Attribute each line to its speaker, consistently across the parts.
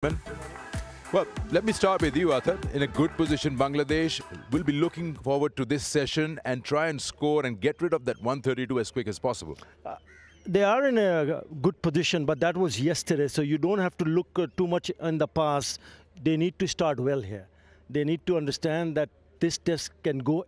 Speaker 1: Well, let me start with you, Arthur. In a good position, Bangladesh will be looking forward to this session and try and score and get rid of that 132 as quick as possible.
Speaker 2: They are in a good position, but that was yesterday, so you don't have to look too much in the past. They need to start well here. They need to understand that this test can go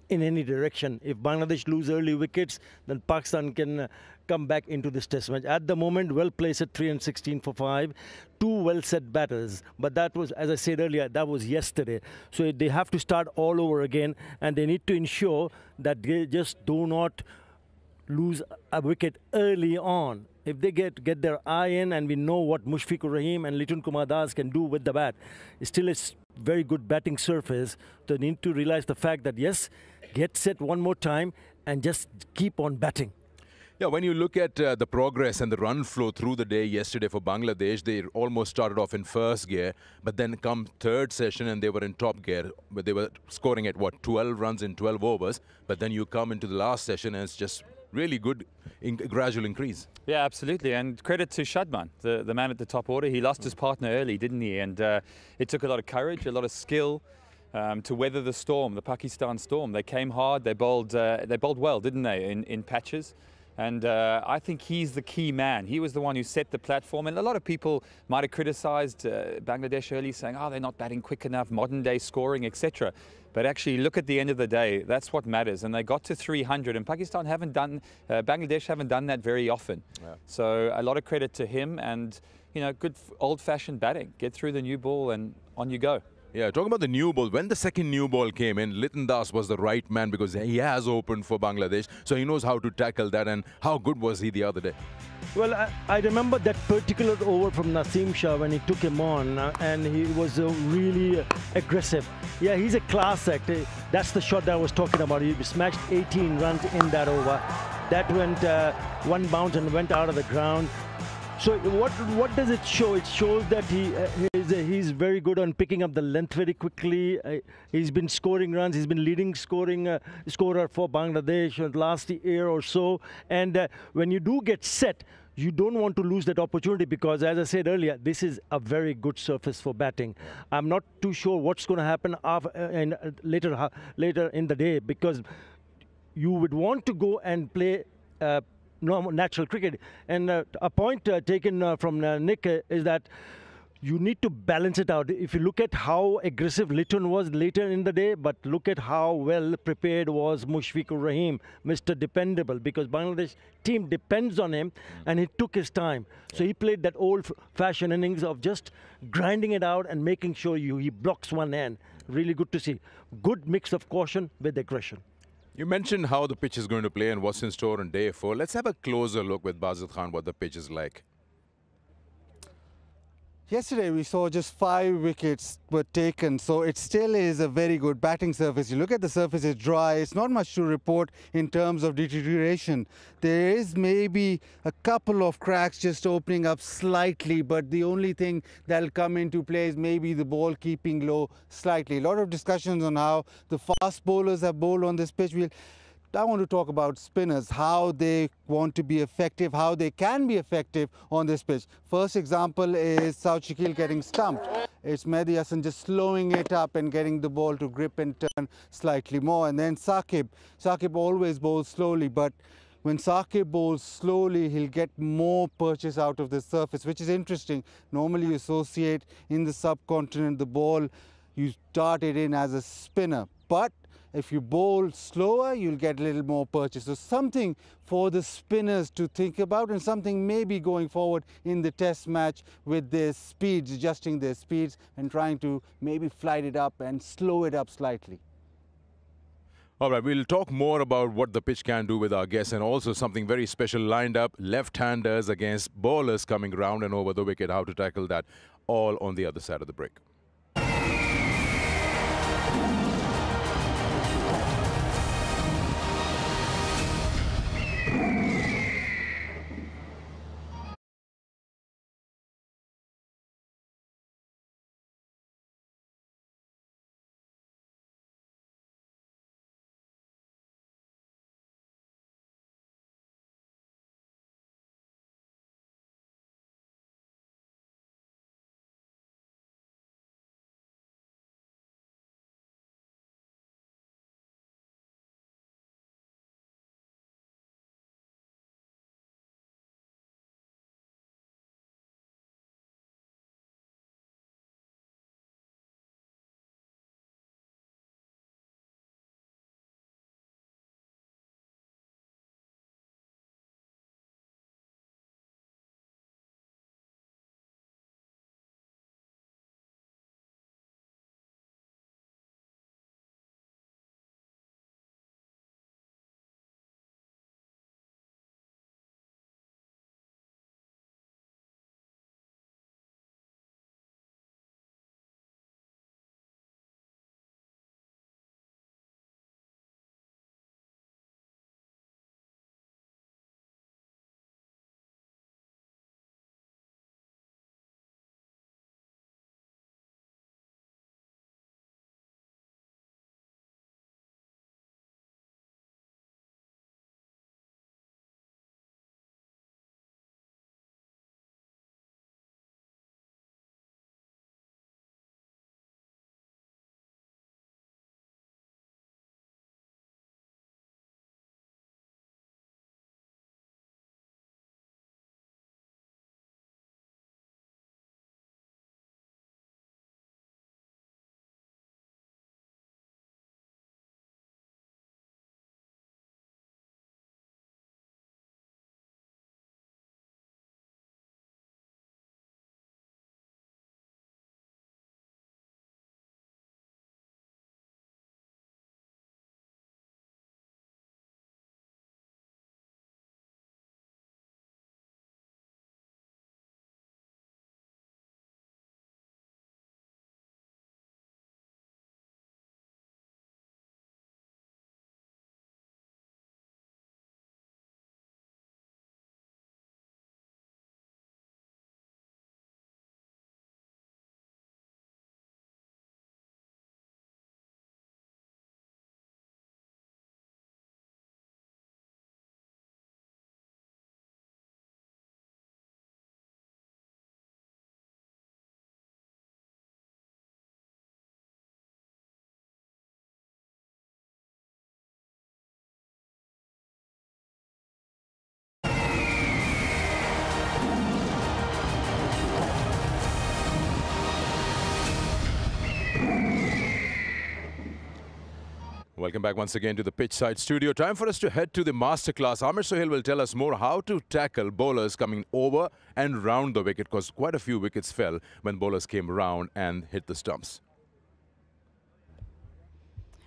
Speaker 2: in any direction. If Bangladesh lose early wickets, then Pakistan can come back into this test match. At the moment, well placed at 3 and 16 for 5. Two well-set batters. But that was, as I said earlier, that was yesterday. So they have to start all over again, and they need to ensure that they just do not lose a wicket early on. If they get their eye in, and we know what Mushfiqur Rahim and Litun Kumar Das can do with the bat, it's still a very good batting surface. So they need to realize the fact that, yes, get set one more time and just keep on batting.
Speaker 1: Yeah, when you look at the progress and the run flow through the day yesterday for Bangladesh, they almost started off in first gear, but then come third session and they were in top gear. But they were scoring at, what, 12 runs in 12 overs. But then you come into the last session and it's just really good gradual increase.
Speaker 3: Yeah, absolutely. And credit to Shadman, the man at the top order. He lost his partner early, didn't he? And it took a lot of courage, a lot of skill to weather the storm, the Pakistan storm. They came hard, they bowled well, didn't they, in patches. And I think he's the key man. He was the one who set the platform. And a lot of people might have criticised Bangladesh early, saying, oh, they're not batting quick enough, modern day scoring, etc. But actually, look at the end of the day, that's what matters. And they got to 300, and Pakistan haven't done, Bangladesh haven't done that very often. Yeah. So a lot of credit to him, and good old-fashioned batting. Get through the new ball, and on you go.
Speaker 1: Yeah, talking about the new ball, when the second new ball came in, Litun Das was the right man because he has opened for Bangladesh, so he knows how to tackle that. And how good was he the other day?
Speaker 2: Well, I remember that particular over from Naseem Shah when he took him on, and he was really aggressive. Yeah, he's a class act. That's the shot that I was talking about. He smashed 18 runs in that over. That went one bounce and went out of the ground. So what does it show? It shows that he's very good on picking up the length very quickly. He's been scoring runs. He's been leading scorer for Bangladesh in the last year or so. And when you do get set, you don't want to lose that opportunity because, as I said earlier, this is a very good surface for batting. I'm not too sure what's going to happen later in the day, because you would want to go and play natural cricket. And a point taken from Nick is that you need to balance it out. If you look at how aggressive Litun was later in the day, but look at how well prepared was Mushfiqur Rahim, Mr. Dependable, because Bangladesh team depends on him, and he took his time. So he played that old-fashioned innings of just grinding it out and making sure he blocks one end. Really good to see. Good mix of caution with aggression.
Speaker 1: You mentioned how the pitch is going to play and what's in store on day 4. Let's have a closer look with Basit Khan, what the pitch is like.
Speaker 4: Yesterday we saw just 5 wickets were taken, so it still is a very good batting surface. You look at the surface, it's dry, it's not much to report in terms of deterioration. There is maybe a couple of cracks just opening up slightly, but the only thing that'll come into play is maybe the ball keeping low slightly. A lot of discussions on how the fast bowlers have bowled on this pitch. I want to talk about spinners, how they want to be effective, how they can be effective on this pitch. First example is South Shakil getting stumped. It's Mehdi Hassan just slowing it up and getting the ball to grip and turn slightly more. And then Saqib always bowls slowly, but when Saqib bowls slowly, he'll get more purchase out of the surface, which is interesting. Normally you associate in the subcontinent the ball, you start it in as a spinner, but if you bowl slower, you'll get a little more purchase. So something for the spinners to think about, and something maybe going forward in the test match with their speeds, adjusting their speeds and trying to maybe flight it up and slow it up slightly.
Speaker 1: All right, we'll talk more about what the pitch can do with our guests, and also something very special lined up, left-handers against bowlers coming round and over the wicket, how to tackle that, all on the other side of the break. Welcome back once again to the pitchside studio. Time for us to head to the masterclass. Amir Sohail will tell us more how to tackle bowlers coming over and round the wicket, because quite a few wickets fell when bowlers came round and hit the stumps.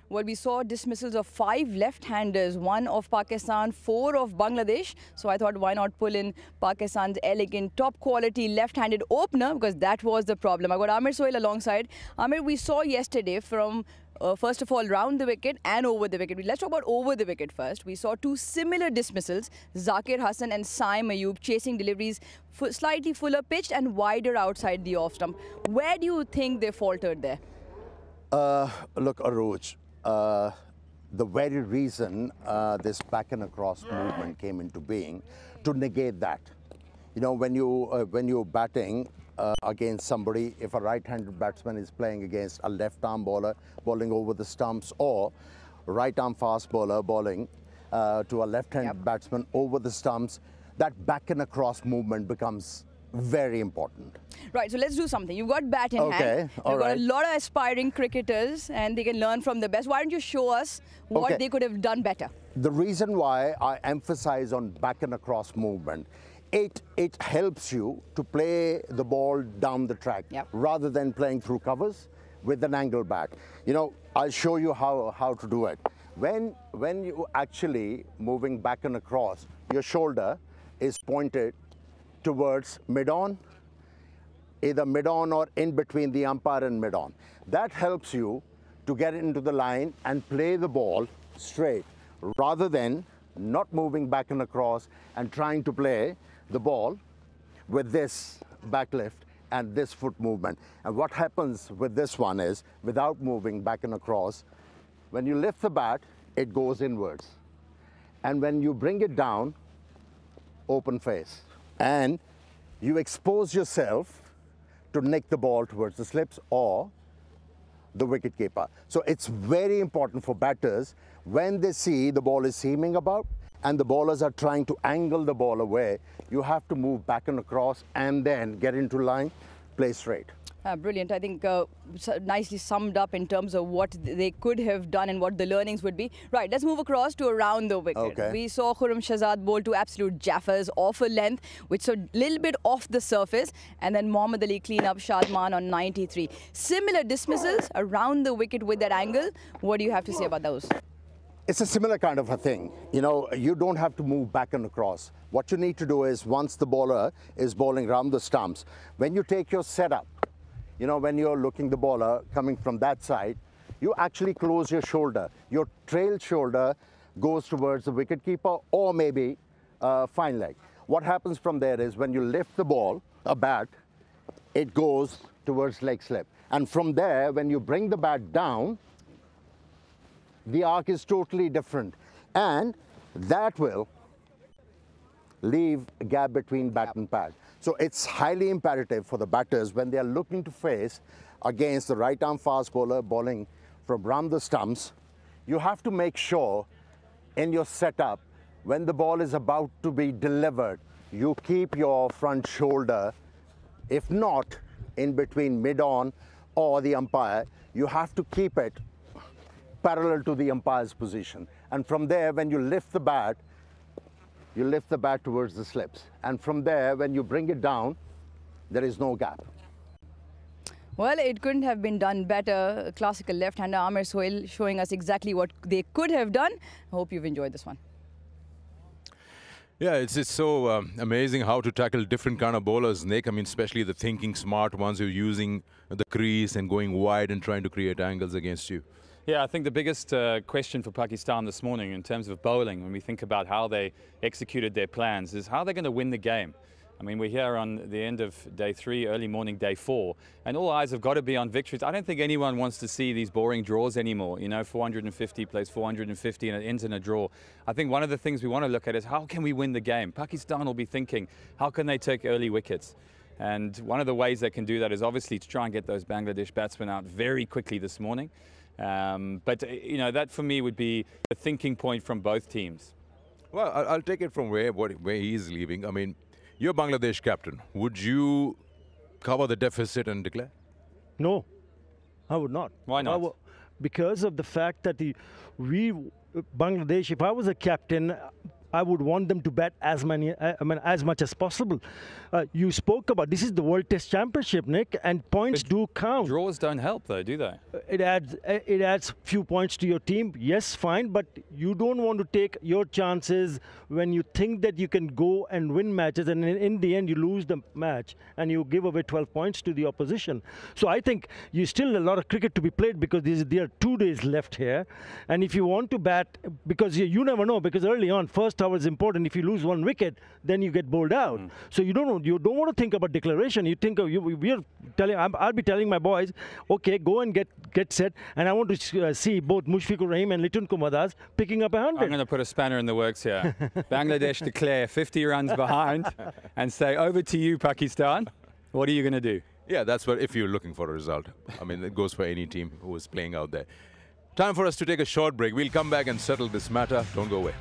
Speaker 5: Well, we saw dismissals of 5 left-handers, 1 of Pakistan, 4 of Bangladesh. So I thought, why not pull in Pakistan's elegant, top-quality left-handed opener, because that was the problem. I got Amir Sohail alongside. Amir, we saw yesterday from first of all, round the wicket and over the wicket. Let's talk about over the wicket first. We saw 2 similar dismissals, Zakir Hassan and Saim Ayub, chasing deliveries slightly fuller pitched and wider outside the off stump. Where do you think they faltered there?
Speaker 6: Look, Aruj, the very reason this back and across movement came into being, to negate that. You know, when you're batting against somebody, if a right-handed batsman is playing against a left-arm bowler bowling over the stumps, or right-arm fast bowler bowling to a left-handed batsman over the stumps, that back and across movement becomes very important.
Speaker 5: Right, so let's do something. You've got bat in hand. You've got a lot of aspiring cricketers and they can learn from the best. Why don't you show us what they could have done better?
Speaker 6: The reason why I emphasize on back and across movement, it helps you to play the ball down the track rather than playing through covers with an angle bat. You know, I'll show you how to do it. When you actually moving back and across, your shoulder is pointed towards mid-on, either mid-on or in between the umpire and mid-on. That helps you to get into the line and play the ball straight, rather than not moving back and across and trying to play the ball with this back lift and this foot movement. And what happens with this one is, without moving back and across, when you lift the bat, it goes inwards. And when you bring it down, open face. And you expose yourself to nick the ball towards the slips or the wicketkeeper. So it's very important for batters, when they see the ball is seaming about and the bowlers are trying to angle the ball away, you have to move back and across and then get into line, play straight.
Speaker 5: Brilliant. I think nicely summed up in terms of what they could have done and what the learnings would be. Right, let's move across to around the wicket. We saw Khurram Shahzad bowl to absolute jaffers off a length, which was a little bit off the surface, and then Mohammad Ali clean up Shadman on 93. Similar dismissals around the wicket with that angle. What do you have to say about those?
Speaker 6: It's a similar kind of a thing. You know, you don't have to move back and across. What you need to do is, once the bowler is bowling round the stumps, when you take your setup, you know, when you're looking the bowler coming from that side, you actually close your shoulder. Your trail shoulder goes towards the wicketkeeper or maybe fine leg. What happens from there is, when you lift the ball, a bat, it goes towards leg slip. And from there, when you bring the bat down, the arc is totally different. And that will leave a gap between bat and pad. So it's highly imperative for the batters, when they are looking to face against the right-arm fast bowler bowling from round the stumps, you have to make sure in your setup, when the ball is about to be delivered, you keep your front shoulder, if not in between mid-on or the umpire, you have to keep it parallel to the umpire's position. And from there, when you lift the bat, you lift the bat towards the slips. And from there, when you bring it down, there is no gap.
Speaker 5: Well, it couldn't have been done better. Classical left-hander Amir Sohail showing us exactly what they could have done. I hope you've enjoyed this one.
Speaker 1: Yeah, it's so amazing how to tackle different kind of bowlers, Nick. I mean, especially the thinking smart ones who are using the crease and going wide and trying to create angles against you.
Speaker 3: Yeah, I think the biggest question for Pakistan this morning in terms of bowling, when we think about how they executed their plans, is how they're going to win the game. I mean, we're here on the end of day 3, early morning day 4, and all eyes have got to be on victories. I don't think anyone wants to see these boring draws anymore. You know, 450 plays 450 and it ends in a draw. I think one of the things we want to look at is, how can we win the game? Pakistan will be thinking, how can they take early wickets? And one of the ways they can do that is obviously to try and get those Bangladesh batsmen out very quickly this morning. But, you know, that for me would be the thinking point from both teams.
Speaker 1: Well, I'll take it from where he's leaving. I mean, you're Bangladesh captain. Would you cover the deficit and declare?
Speaker 2: No, I would not.
Speaker 3: Why not?
Speaker 2: because of the fact that Bangladesh, if I was a captain, I would want them to bat as much as possible. You spoke about this is the World Test Championship, Nick, and points do count.
Speaker 3: Draws don't help, though, do they?
Speaker 2: It adds few points to your team. Yes, fine, but you don't want to take your chances when you think that you can go and win matches, and in the end you lose the match and you give away 12 points to the opposition. So I think you still a lot of cricket to be played because there are 2 days left here, and if you want to bat, because you never know, because early on first hour is important. If you lose 1 wicket, then you get bowled out. So you don't want to think about declaration. You think of I'll be telling my boys, okay, go and get set, and I want to see both Mushfiqur Rahim and Litun Kumar Das picking up 100.
Speaker 3: I'm going to put a spanner in the works here. Bangladesh declare 50 runs behind and say, over to you, Pakistan. What are you going to do?
Speaker 1: Yeah, that's what, if you're looking for a result. I mean, it goes for any team who is playing out there. Time for us to take a short break. We'll come back and settle this matter. Don't go away.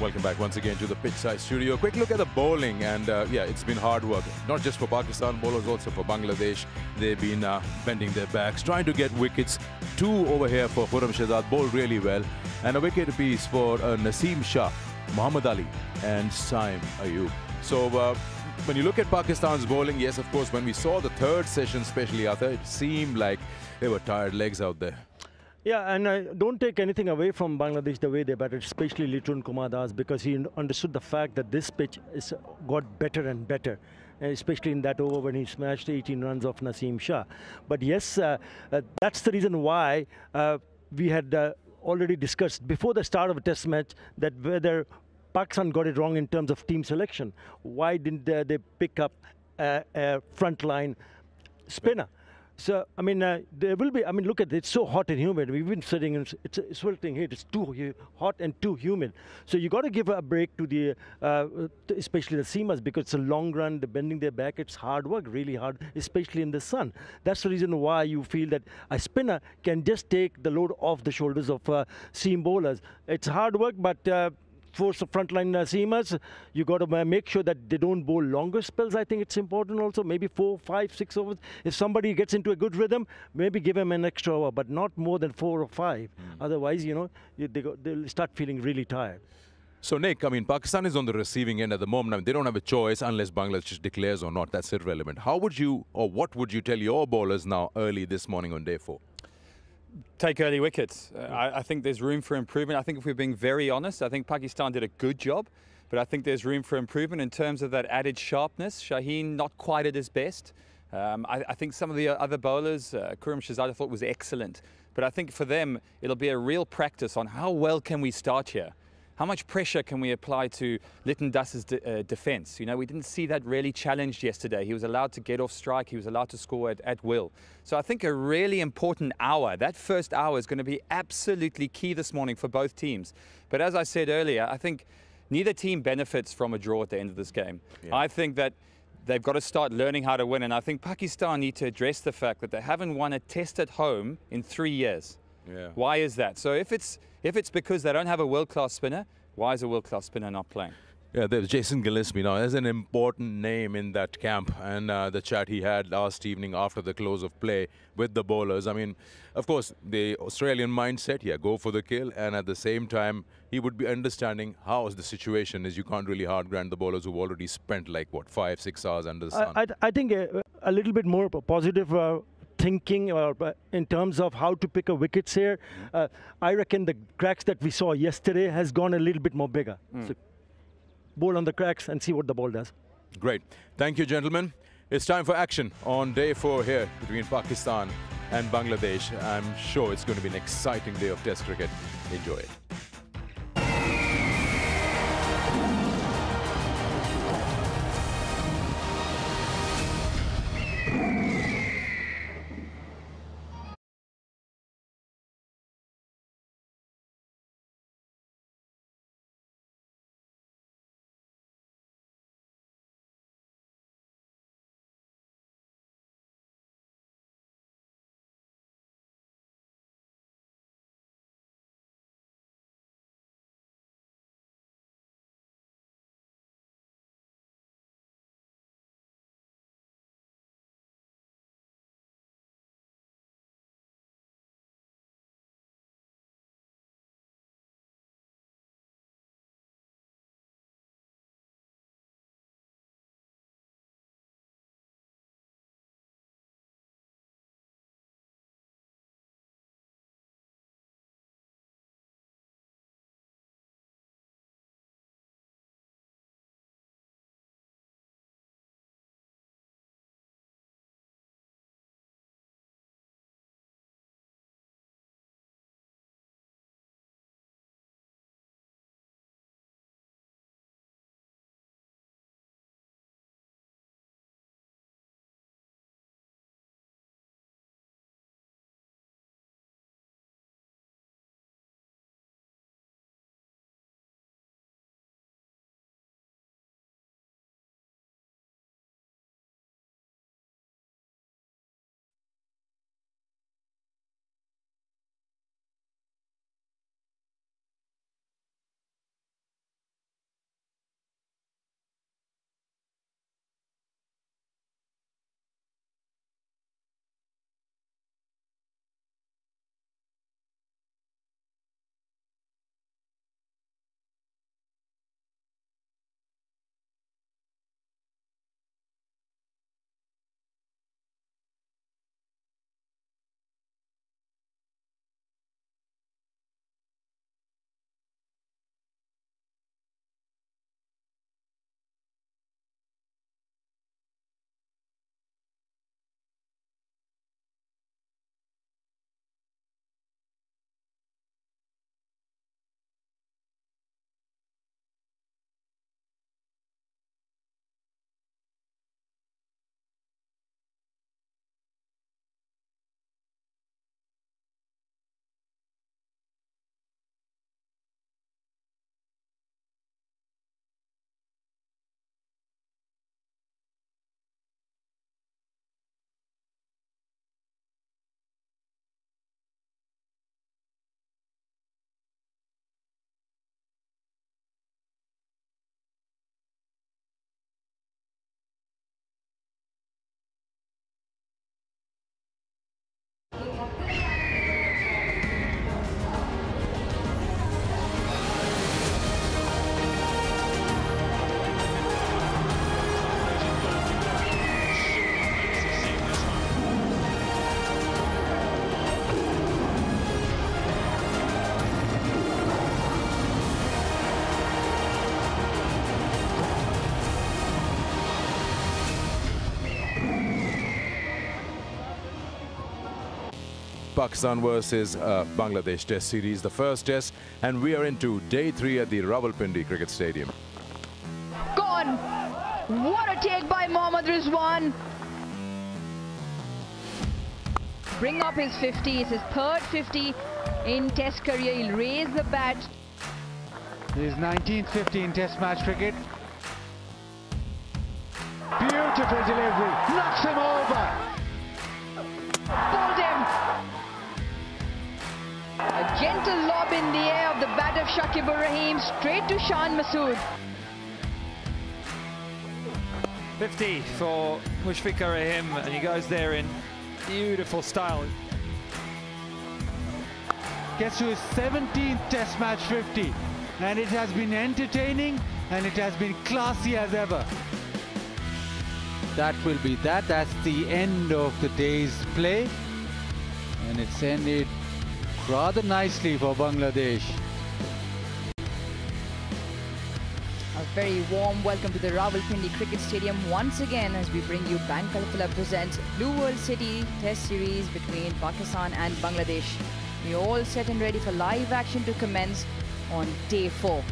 Speaker 1: Welcome back once again to the pitchside studio. Quick look at the bowling, and yeah, it's been hard work. Not just for Pakistan bowlers, also for Bangladesh. They've been bending their backs, trying to get wickets. 2 over here for Khurram Shahzad, bowled really well. And a wicket apiece for Naseem Shah, Muhammad Ali and Saim Ayub. So when you look at Pakistan's bowling, yes, of course, when we saw the third session, especially Arthur, it seemed like they were tired legs out there.
Speaker 2: Yeah, and don't take anything away from Bangladesh the way they batted, especially Liton Kumar Das, because he understood the fact that this pitch is got better and better, especially in that over when he smashed 18 runs off Naseem Shah. But yes, that's the reason why we had already discussed before the start of a test match that whether Pakistan got it wrong in terms of team selection. Why didn't they pick up a frontline spinner? So, I mean, there will be, I mean, look at it, it's so hot and humid. We've been sitting and it's sweltering here. It's too hot and too humid. So you got to give a break to the, especially the seamers, because it's a long run, they're bending their back. It's hard work, really hard, especially in the sun. That's the reason why you feel that a spinner can just take the load off the shoulders of seam bowlers. It's hard work, but for frontline seamers, you got to make sure that they don't bowl longer spells. I think it's important also, maybe 4, 5, 6 overs. If somebody gets into a good rhythm, maybe give him an extra over, but not more than 4 or 5. Otherwise, you know, they'll start feeling really tired.
Speaker 1: So, Nick, I mean, Pakistan is on the receiving end at the moment. I mean, they don't have a choice unless Bangladesh declares or not. That's irrelevant. How would you, or what would you tell your bowlers now early this morning on day 4?
Speaker 3: Take early wickets. I think there's room for improvement. I think if we're being very honest, I think Pakistan did a good job, but I think there's room for improvement in terms of that added sharpness. Shaheen not quite at his best. I think some of the other bowlers, Kuram Shahzad, I thought was excellent, but I think for them it'll be a real practice on how well can we start here. How much pressure can we apply to Liton Das's defence? You know, we didn't see that really challenged yesterday. He was allowed to get off strike. He was allowed to score at will. So I think a really important hour, that first hour is going to be absolutely key this morning for both teams. But as I said earlier, I think neither team benefits from a draw at the end of this game. Yeah. I think that they've got to start learning how to win. And I think Pakistan need to address the fact that they haven't won a test at home in 3 years. Yeah. Why is that? So if it's because they don't have a world-class spinner, why is a world-class spinner not playing?
Speaker 1: Yeah, there's Jason Gillespie now. There's an important name in that camp, and the chat he had last evening after the close of play with the bowlers. I mean, of course, the Australian mindset, yeah, go for the kill, and at the same time, he would be understanding how the situation is. You can't really hard grind the bowlers who've already spent like, what, 5, 6 hours under the sun.
Speaker 2: I think a little bit more positive thinking in terms of how to pick a wickets here. I reckon the cracks that we saw yesterday has gone a little bit more bigger. So bowl on the cracks and see what the ball does.
Speaker 1: Great. Thank you, gentlemen. It's time for action on day 4 here between Pakistan and Bangladesh. I'm sure it's going to be an exciting day of Test cricket. Enjoy it. Pakistan versus Bangladesh Test Series, the first test, and we are into day 3 at the Rawalpindi Cricket Stadium.
Speaker 5: Gone! What a take by Mohammad Rizwan! Bring up his 50, it's his third 50 in Test career. He'll raise the bat.
Speaker 4: His 19th 50 in Test match cricket. Beautiful delivery, knocks him over.
Speaker 5: Pulled him. A gentle lob in the air of the bat of Shakibur Rahim straight to Shan Masood.
Speaker 3: 50 for Mushfiqur Rahim, and he goes there in beautiful style.
Speaker 4: Gets to his 17th Test match 50, and it has been entertaining and it has been classy as ever. That will be that. That's the end of the day's play, and it's ended rather nicely for Bangladesh.
Speaker 5: A very warm welcome to the Rawalpindi Cricket Stadium once again as we bring you Bank Alfala presents Blue World City Test Series between Pakistan and Bangladesh. We are all set and ready for live action to commence on day 4.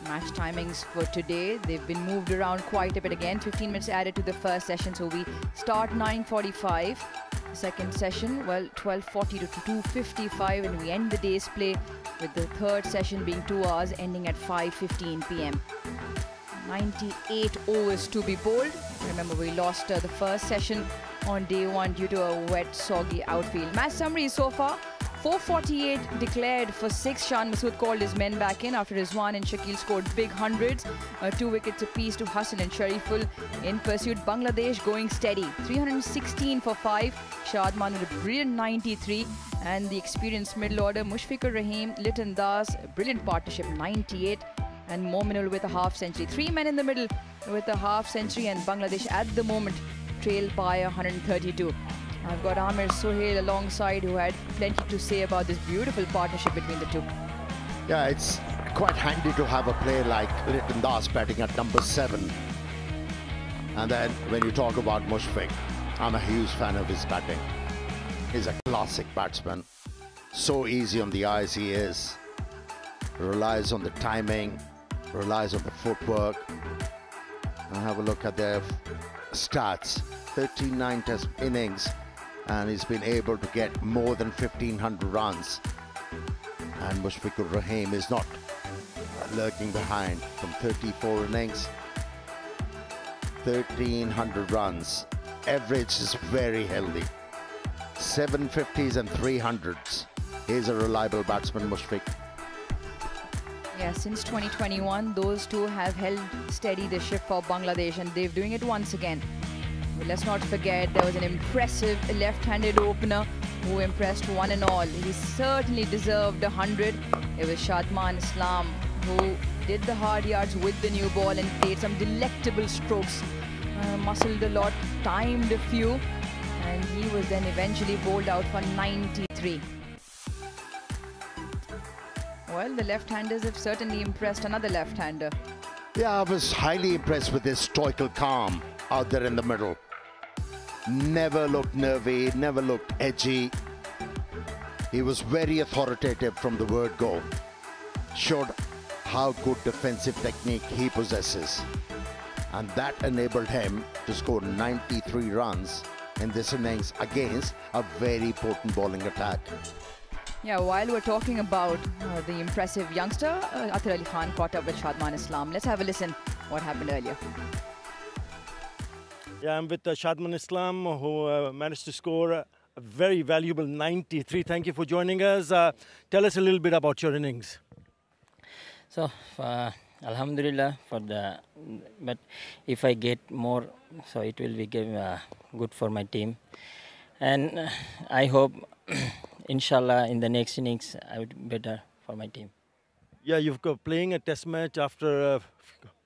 Speaker 5: Match timings for today, they've been moved around quite a bit again. 15 minutes added to the first session, so we start 9:45. Second session, well, 12:40 to 2:55, and we end the day's play with the third session being 2 hours, ending at 5:15 p.m. 98 overs to be bowled. Remember, we lost the first session on day 1 due to a wet, soggy outfield. Match summary so far: 448 declared for 6. Shan Masood called his men back in after Rizwan and Shakil scored big hundreds. 2 wickets apiece to Hassan and Shariful in pursuit. Bangladesh going steady. 316 for 5. Shadman with a brilliant 93. And the experienced middle order, Mushfiqur Rahim, Liton Das, brilliant partnership, 98. And Mominul with a half century. 3 men in the middle with a half century, and Bangladesh at the moment trail by 132. I've got Amir Sohail alongside, who had plenty to say about this beautiful partnership between the two.
Speaker 6: Yeah, it's quite handy to have a player like Liton Das batting at number 7. And then when you talk about Mushfiq, I'm a huge fan of his batting. He's a classic batsman. So easy on the eyes he is. Relies on the timing, relies on the footwork. And have a look at their stats. 39 Test innings, and he's been able to get more than 1,500 runs. And Mushfiqur Rahim is not lurking behind. From 34 innings, 1,300 runs. Average is very healthy. 750s and 300s. He's a reliable batsman, Mushfiq.
Speaker 5: Yeah, since 2021, those two have held steady the ship for Bangladesh, and they're doing it once again. But let's not forget, there was an impressive left-handed opener who impressed one and all. He certainly deserved 100. It was Shadman Islam who did the hard yards with the new ball and played some delectable strokes. Muscled a lot, timed a few, and he was then eventually bowled out for 93. Well, the left-handers have certainly impressed another left-hander.
Speaker 6: Yeah, I was highly impressed with his stoical calm out there in the middle. Never looked nervy, never looked edgy. He was very authoritative from the word go. Showed how good defensive technique he possesses. And that enabled him to score 93 runs in this innings against a very potent bowling attack.
Speaker 5: Yeah, while we're talking about the impressive youngster, Athar Ali Khan caught up with Shadman Islam. Let's have a listen what happened earlier.
Speaker 2: Yeah, I'm with Shadman Islam, who managed to score a very valuable 93. Thank you for joining us. Tell us a little bit about your innings.
Speaker 7: So, Alhamdulillah but if I get more, so it will be good for my team. And I hope, inshallah, in the next innings, I would be better for my team.
Speaker 2: Yeah, you've got playing a test match after,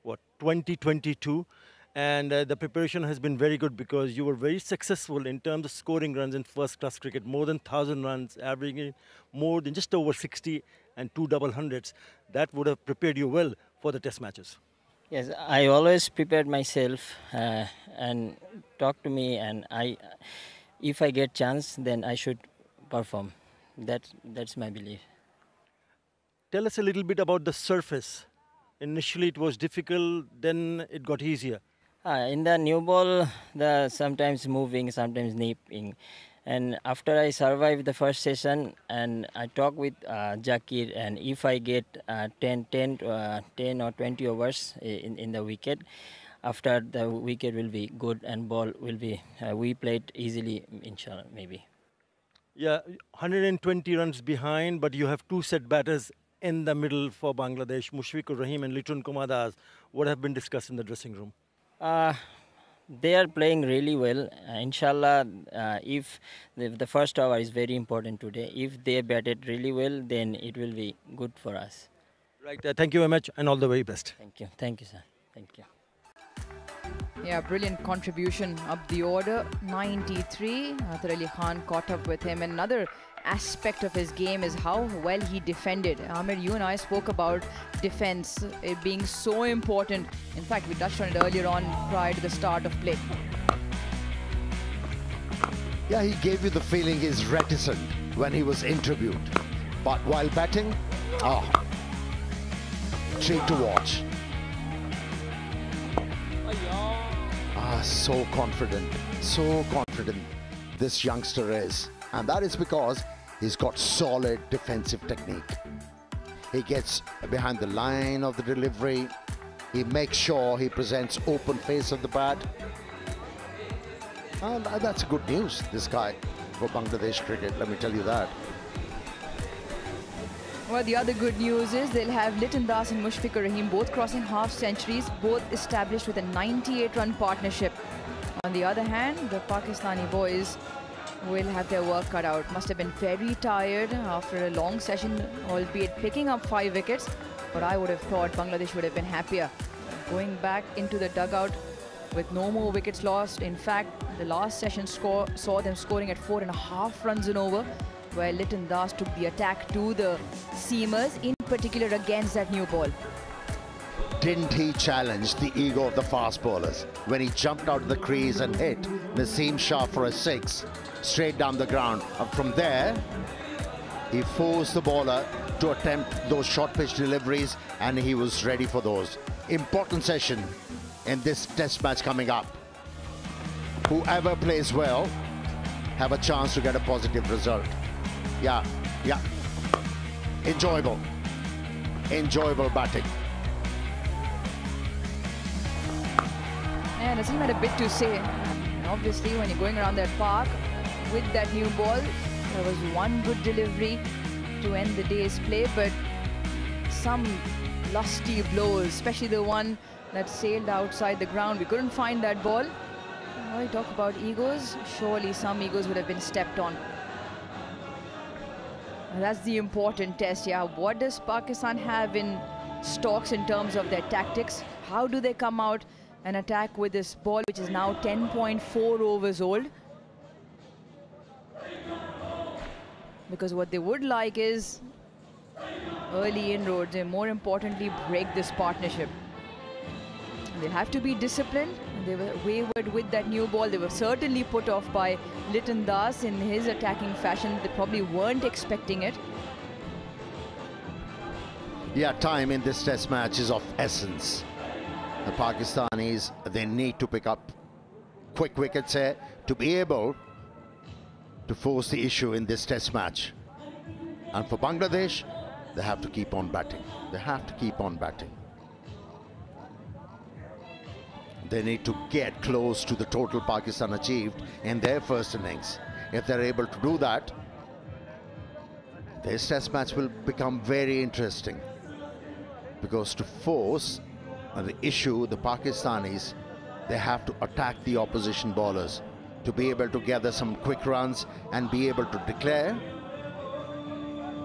Speaker 2: 2022. And the preparation has been very good because you were very successful in terms of scoring runs in first-class cricket. More than 1,000 runs, averaging more than just over 60 and 2 double hundreds. That would have prepared you well for the test matches.
Speaker 7: Yes, I always prepared myself and talk to me, and if I get chance, then I should perform. That's my belief.
Speaker 2: Tell us a little bit about the surface. Initially it was difficult, then it got easier.
Speaker 7: In the new ball, the sometimes moving, sometimes nipping. And after I survived the first session, and I talk with Zakir, and if I get 10 or 20 overs in the wicket, after the wicket will be good and ball will be, we played easily, inshallah, maybe.
Speaker 2: Yeah, 120 runs behind, but you have two set batters in the middle for Bangladesh, Mushfiqur Rahim and Litun Kumar Das. What have been discussed in the dressing room?
Speaker 7: They are playing really well. Inshallah, if the first over is very important today, if they batted really well, then it will be good for us.
Speaker 2: Right. Thank you very much and all the very best.
Speaker 7: Thank you. Thank you, sir. Thank you.
Speaker 5: Yeah, brilliant contribution up the order. 93. Athar Ali Khan caught up with him. And another aspect of his game is how well he defended. Amir, you and I spoke about defense, it being so important. In fact, we touched on it earlier on prior to the start of play.
Speaker 6: Yeah, he gave you the feeling he's reticent when he was interviewed. But while batting, treat to watch. So confident this youngster is. And that is because he's got solid defensive technique. He gets behind the line of the delivery. He makes sure he presents open face of the bat. And that's good news, this guy, for Bangladesh cricket, let me tell you that.
Speaker 5: Well, the other good news is they'll have Litun Das and Mushfiqur Rahim both crossing half centuries, both established with a 98-run partnership. On the other hand, the Pakistani boys will have their work cut out. Must have been very tired after a long session, albeit picking up 5 wickets. But I would have thought Bangladesh would have been happier going back into the dugout with no more wickets lost. In fact, the last session saw them scoring at 4.5 runs and over, where Litun Das took the attack to the seamers, in particular against that new ball.
Speaker 6: Didn't he challenge the ego of the fast bowlers when he jumped out of the crease and hit Naseem Shah for a 6 straight down the ground? And from there, he forced the bowler to attempt those short pitch deliveries, and he was ready for those. Important session in this test match coming up. Whoever plays well have a chance to get a positive result. Yeah. Enjoyable batting.
Speaker 5: And Naseem had a bit to say. And obviously, when you're going around that park with that new ball, there was one good delivery to end the day's play, but some lusty blows, especially the one that sailed outside the ground. We couldn't find that ball. When we talk about egos, surely some egos would have been stepped on. And that's the important test, yeah. What does Pakistan have in stocks in terms of their tactics? How do they come out and attack with this ball, which is now 10.4 overs old? Because what they would like is early inroads and, more importantly, break this partnership. They have to be disciplined. They were wayward with that new ball. They were certainly put off by Litun Das in his attacking fashion. They probably weren't expecting it.
Speaker 6: Yeah, time in this test match is of essence. The Pakistanis, they need to pick up quick wickets here to be able to force the issue in this test match. And for Bangladesh, they have to keep on batting. They have to keep on batting. They need to get close to the total Pakistan achieved in their first innings. If they're able to do that, this test match will become very interesting. Because to force the issue, the Pakistanis, they have to attack the opposition bowlers to be able to gather some quick runs and be able to declare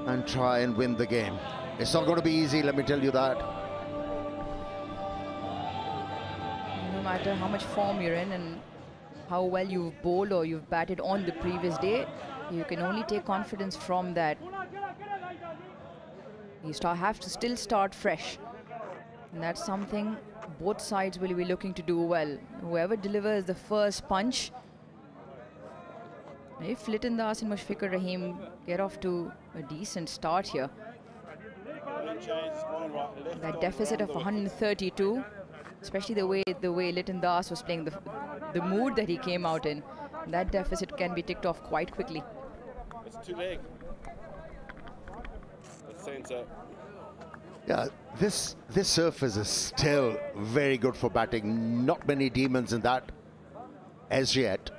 Speaker 6: and try and win the game. It's not going to be easy, let me tell you that.
Speaker 5: No matter how much form you're in and how well you've bowled or you've batted on the previous day, you can only take confidence from that. You have to still start fresh. And that's something both sides will be looking to do well. Whoever delivers the first punch If Liton Das and Mushfiqur Rahim get off to a decent start here, that deficit of 132, especially the way Liton Das was playing, the mood that he came out in, that deficit can be ticked off quite quickly.
Speaker 8: It's 2 leg. That's center.
Speaker 6: Yeah, this surface is still very good for batting. Not many demons in that as yet.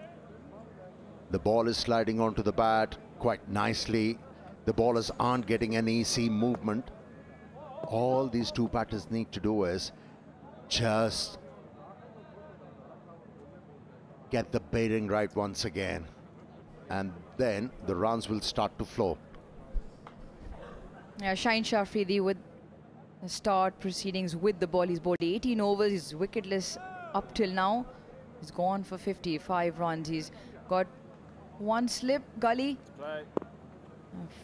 Speaker 6: The ball is sliding onto the bat quite nicely. The ballers aren't getting any easy movement. All these two batters need to do is just get the bearing right once again, and then the runs will start to flow.
Speaker 5: Yeah, Shaheen Shah Afridi with the start proceedings with the ball. He's bowled 18 overs. He's wicketless up till now. He's gone for 55 runs. He's got one slip, gully.
Speaker 8: Right.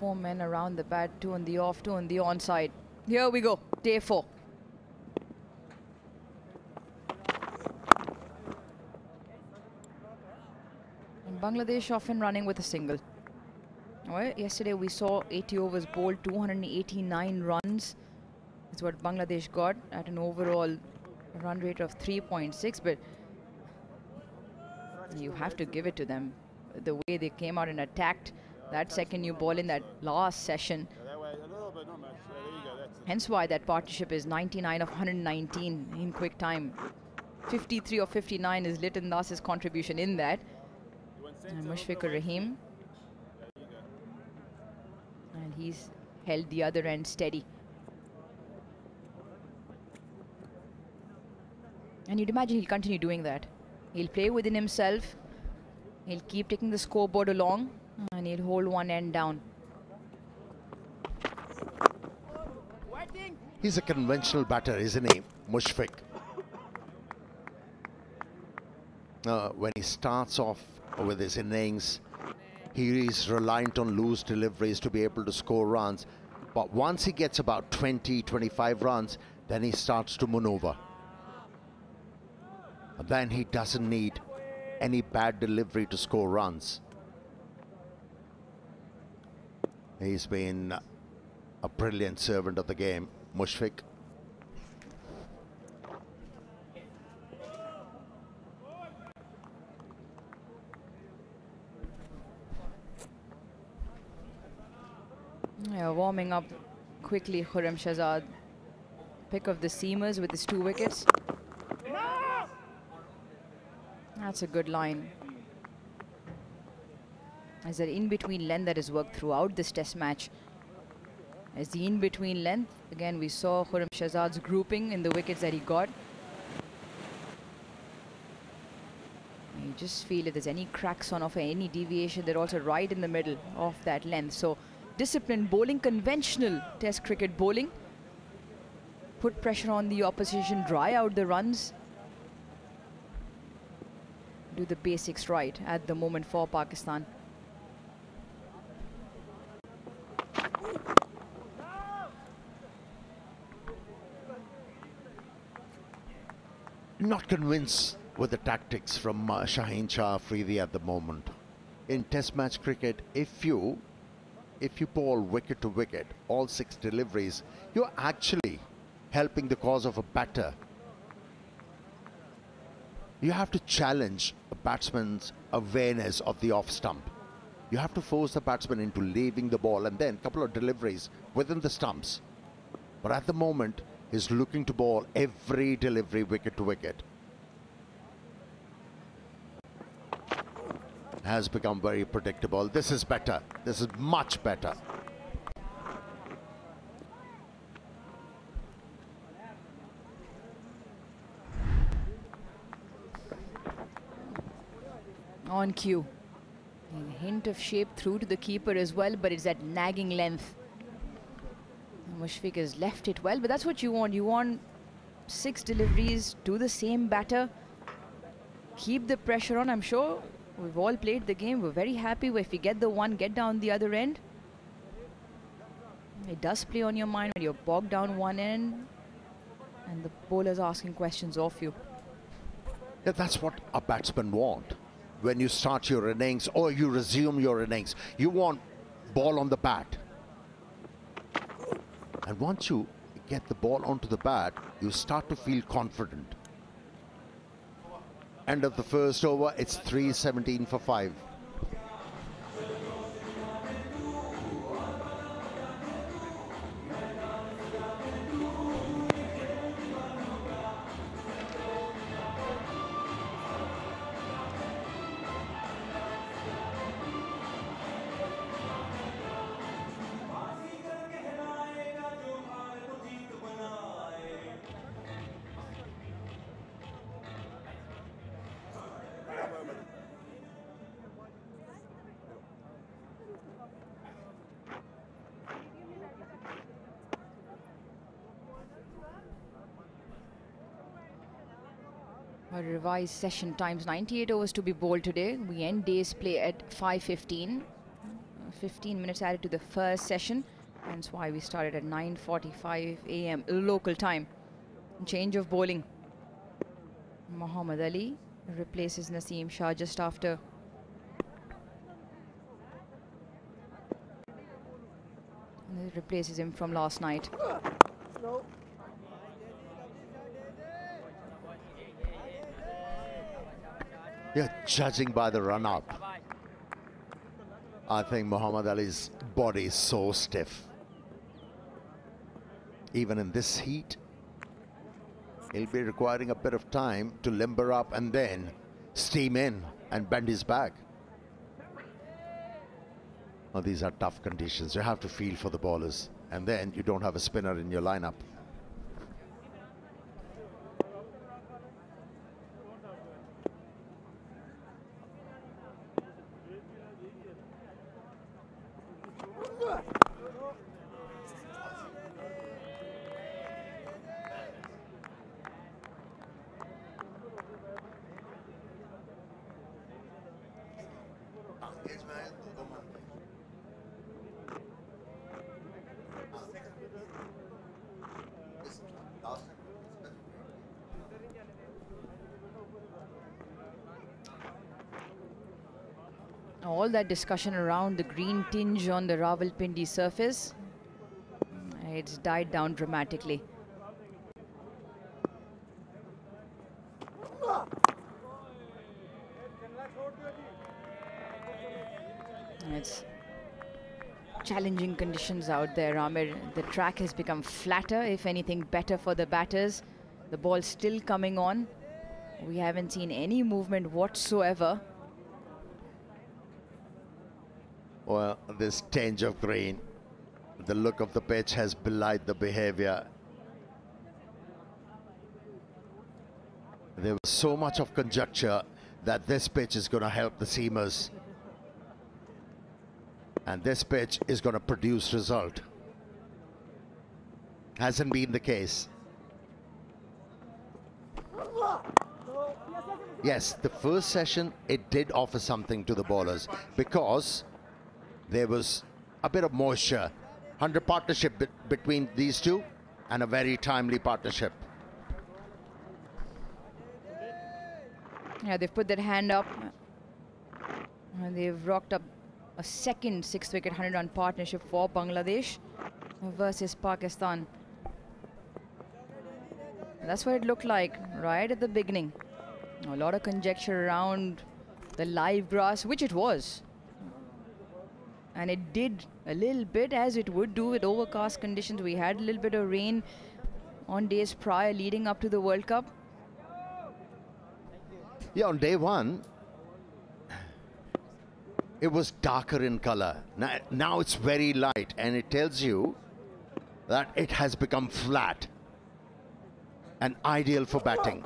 Speaker 5: 4 men around the bat, 2 on the off, 2 on the onside. Here we go, day 4. And Bangladesh often running with a single. Well, yesterday we saw 80 overs bowled, 289 runs. That's what Bangladesh got at an overall run rate of 3.6. But you have to give it to them. The way they came out and attacked that second new ball in that last session. Hence why that partnership is 99 of 119 in quick time. 53 of 59 is Liton Das's contribution in that. And Mushfiqur Rahim. And he's held the other end steady. And you'd imagine he'll continue doing that. He'll play within himself. He'll keep taking the scoreboard along. And he'll hold one end down.
Speaker 6: He's a conventional batter, isn't he, Mushfiq? When he starts off with his innings, he is reliant on loose deliveries to be able to score runs. But once he gets about 20, 25 runs, then he starts to maneuver. And then he doesn't need any bad delivery to score runs. He's been a brilliant servant of the game, Mushfiq.
Speaker 5: Yeah, warming up quickly, Khurram Shahzad. Pick of the seamers with his 2 wickets. That's a good line. As an in-between length that has worked throughout this test match. As the in-between length, again we saw Khurram Shahzad's grouping in the wickets that he got. You just feel if there's any cracks on off or any deviation, they're also right in the middle of that length. So disciplined bowling, conventional test cricket bowling. Put pressure on the opposition, dry out the runs. Do the basics right at the moment for Pakistan.
Speaker 6: Not convinced with the tactics from Shaheen Shah Afridi at the moment. In test match cricket, if you bowl wicket to wicket, all 6 deliveries, you're actually helping the cause of a batter. You have to challenge a batsman's awareness of the off stump. You have to force the batsman into leaving the ball and then a couple of deliveries within the stumps. But at the moment, he's looking to bowl every delivery wicket to wicket. Has become very predictable. This is better. This is much better.
Speaker 5: On cue. A hint of shape through to the keeper as well, but it's that nagging length. Mushfiq has left it well, but that's what you want. You want 6 deliveries to the same batter. Keep the pressure on. I'm sure we've all played the game. We're very happy if we get the one, get down the other end. It does play on your mind when you're bogged down one end and the bowler's asking questions of you.
Speaker 6: Yeah, that's what a batsman want. when you start your innings or you resume your innings. You want ball on the bat. And once you get the ball onto the bat, you start to feel confident. End of the first over, it's 3:17 for 5.
Speaker 5: A revised session times, 98 overs to be bowled today. We end day's play at 5:15. 15 minutes added to the first session. That's why we started at 9:45 a.m. local time. Change of bowling. Muhammad Ali replaces Naseem Shah just after. And it replaces him from last night.
Speaker 6: Yeah, judging by the run-up, I think Muhammad Ali's body is so stiff. Even in this heat, he'll be requiring a bit of time to limber up and then steam in and bend his back. Now, these are tough conditions. You have to feel for the bowlers, and then you don't have a spinner in your lineup.
Speaker 5: All that discussion around the green tinge on the Rawalpindi surface, it's died down dramatically. It's challenging conditions out there, Amir. The track has become flatter, if anything better for the batters. The ball's still coming on. We haven't seen any movement whatsoever.
Speaker 6: Well, this tinge of green, the look of the pitch has belied the behavior. There was so much of conjecture that this pitch is going to help the seamers. And this pitch is going to produce result. Hasn't been the case. Yes, the first session, it did offer something to the bowlers because there was a bit of moisture. 100 partnership between these two and a very timely partnership.
Speaker 5: Yeah, they've put their hand up and they've rocked up a second 6-wicket 100-run partnership for Bangladesh versus Pakistan. And that's what it looked like right at the beginning. A lot of conjecture around the live grass, which it was. And it did a little bit as it would do with overcast conditions. We had a little bit of rain on days prior leading up to the World Cup.
Speaker 6: Yeah, on day one, it was darker in color. Now it's very light, and it tells you that it has become flat and ideal for batting.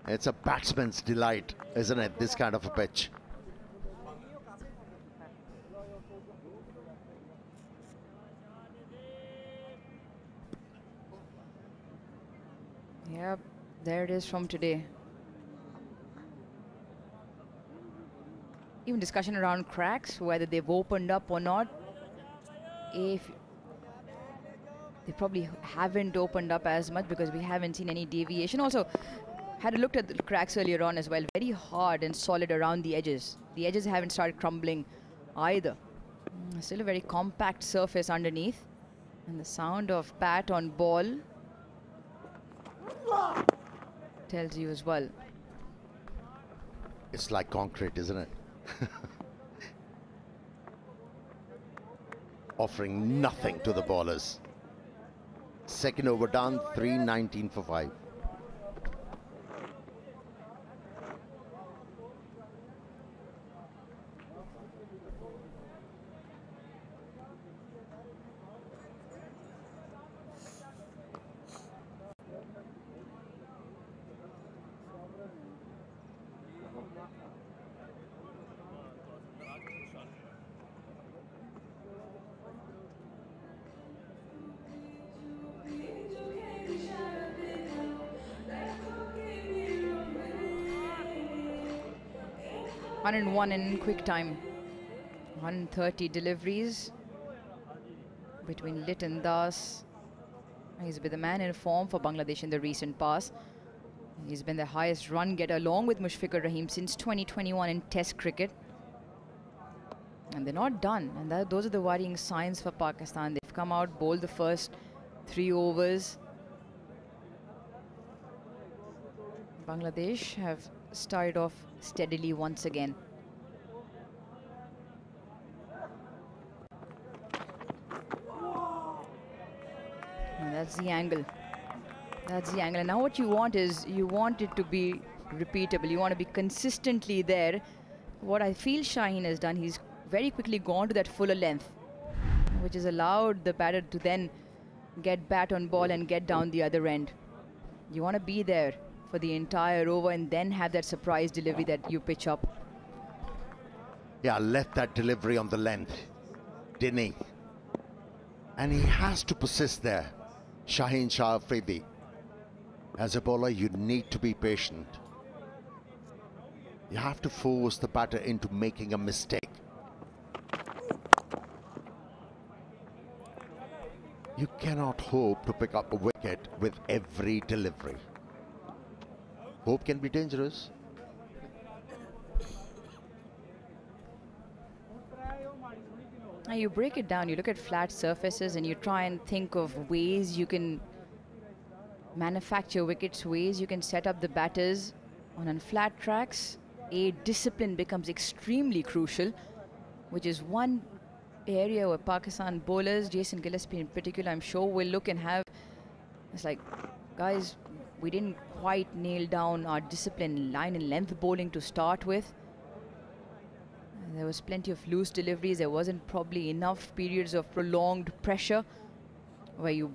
Speaker 6: It's a batsman's delight, isn't it, this kind of a pitch?
Speaker 5: Yep, there it is from today. Even discussion around cracks, whether they've opened up or not. If They probably haven't opened up as much because we haven't seen any deviation. Also, had a look at the cracks earlier on as well. Very hard and solid around the edges. The edges haven't started crumbling either. Still a very compact surface underneath. And the sound of bat on ball tells you as well.
Speaker 6: It's like concrete, isn't it? Offering nothing to the bowlers. Second over done, 319 for 5.
Speaker 5: One in quick time. 130 deliveries between Lit and Das. He's been the man in form for Bangladesh in the recent past. He's been the highest run getter along with Mushfiqur Rahim since 2021 in Test cricket. And they're not done. And those are the worrying signs for Pakistan. They've come out, bowled the first 3 overs. Bangladesh have started off steadily once again. And that's the angle. That's the angle. And now what you want is, you want it to be repeatable. You want to be consistently there. What I feel Shaheen has done, he's very quickly gone to that fuller length, which has allowed the batter to then get bat on ball and get down the other end. You want to be there for the entire over and then have that surprise delivery that you pitch up.
Speaker 6: Yeah, left that delivery on the length, didn't he? And he has to persist there. Shaheen Shah Afridi. As a bowler, you need to be patient. You have to force the batter into making a mistake. You cannot hope to pick up a wicket with every delivery. Hope can be dangerous.
Speaker 5: Now you break it down, you look at flat surfaces and you try and think of ways you can manufacture wickets, ways you can set up the batters. On flat tracks, a discipline becomes extremely crucial, which is one area where Pakistan bowlers, Jason Gillespie in particular, I'm sure will look and have, it's like, guys, we didn't quite nail down our discipline line and length bowling to start with. And there was plenty of loose deliveries. There wasn't probably enough periods of prolonged pressure where you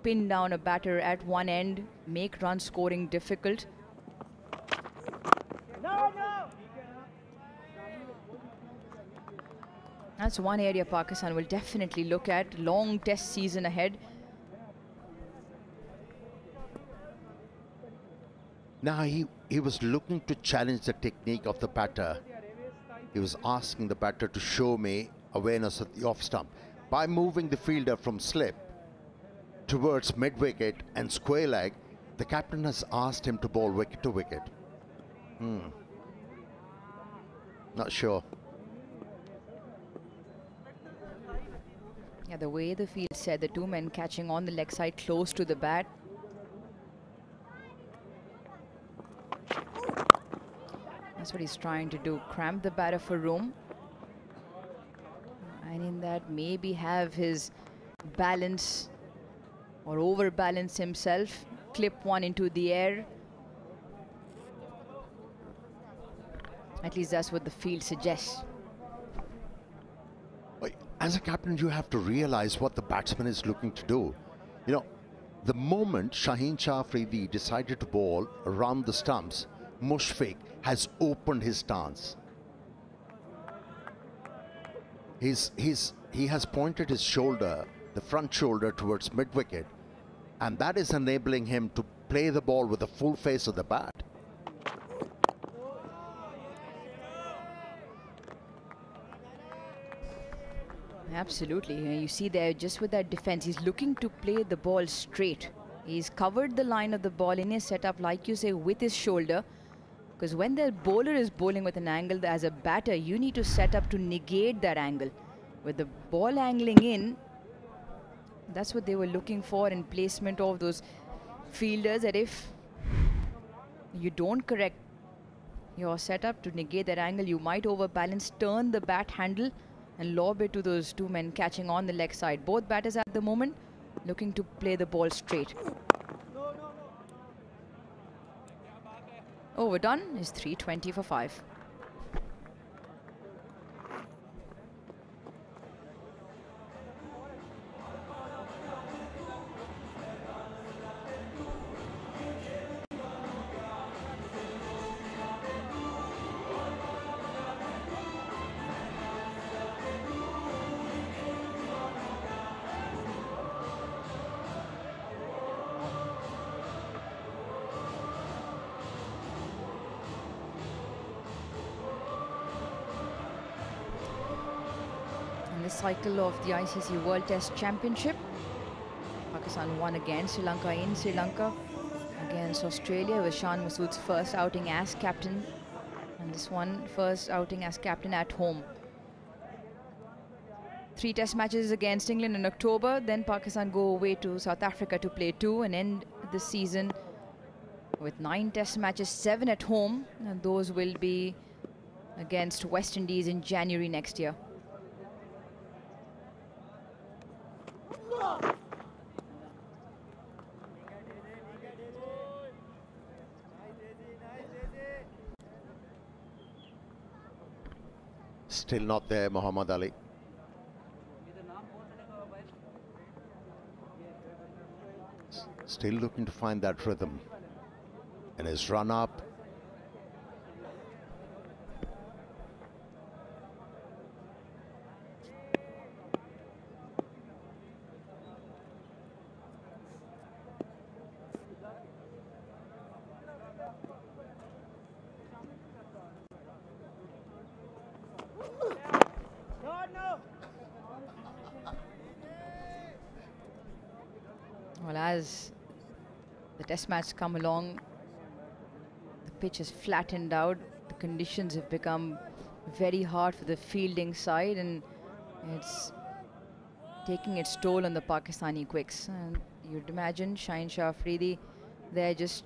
Speaker 5: pin down a batter at one end, make run scoring difficult. That's one area Pakistan will definitely look at. Long test season ahead.
Speaker 6: Now he was looking to challenge the technique of the batter. He was asking the batter to show me awareness of the off stump. By moving the fielder from slip towards mid-wicket and square leg, the captain has asked him to bowl wicket to wicket. Not sure.
Speaker 5: Yeah, the way the field said, the 2 men catching on the leg side close to the bat. That's what he's trying to do, cramp the batter for room. And in that, maybe have his balance or overbalance himself, clip one into the air. At least that's what the field suggests.
Speaker 6: As a captain, you have to realize what the batsman is looking to do. You know, the moment Shaheen Shah Afridi decided to bowl around the stumps, Mushfiq has opened his stance. He has pointed his shoulder, the front shoulder, towards mid-wicket, and that is enabling him to play the ball with the full face of the bat.
Speaker 5: Absolutely. You see there, just with that defense, he's looking to play the ball straight. He's covered the line of the ball in his setup, like you say, with his shoulder. Because when the bowler is bowling with an angle, as a batter, you need to set up to negate that angle. With the ball angling in, that's what they were looking for in placement of those fielders, that if you don't correct your setup to negate that angle, you might overbalance, turn the bat handle and lob it to those two men catching on the leg side. Both batters at the moment looking to play the ball straight. Overdone is 320 for 5. Cycle of the ICC World Test Championship. Pakistan won against Sri Lanka in Sri Lanka. Against Australia, it was Shan Masood's first outing as captain, and this one first outing as captain at home. 3 test matches against England in October, then Pakistan go away to South Africa to play 2 and end the season with 9 test matches, 7 at home, and those will be against West Indies in January next year.
Speaker 6: Still not there, Muhammad Ali. Still looking to find that rhythm in his run up.
Speaker 5: Well, as the test match come along, the pitch is flattened out. The conditions have become very hard for the fielding side, and it's taking its toll on the Pakistani quicks. And you'd imagine Shaheen Shah Afridi there, just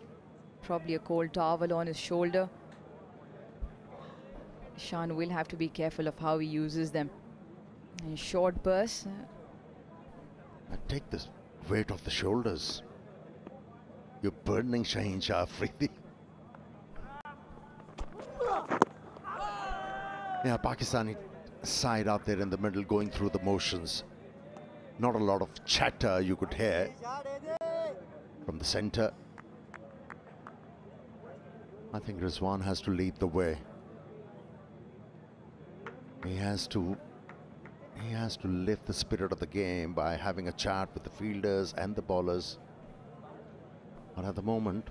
Speaker 5: probably a cold towel on his shoulder. Shan will have to be careful of how he uses them. And short bursts.
Speaker 6: Take this weight off the shoulders. You're burning Shaheen Shah Afridi. Yeah, Pakistani side out there in the middle going through the motions. Not a lot of chatter you could hear from the center. I think Rizwan has to lead the way. He has to lift the spirit of the game by having a chat with the fielders and the bowlers. But at the moment,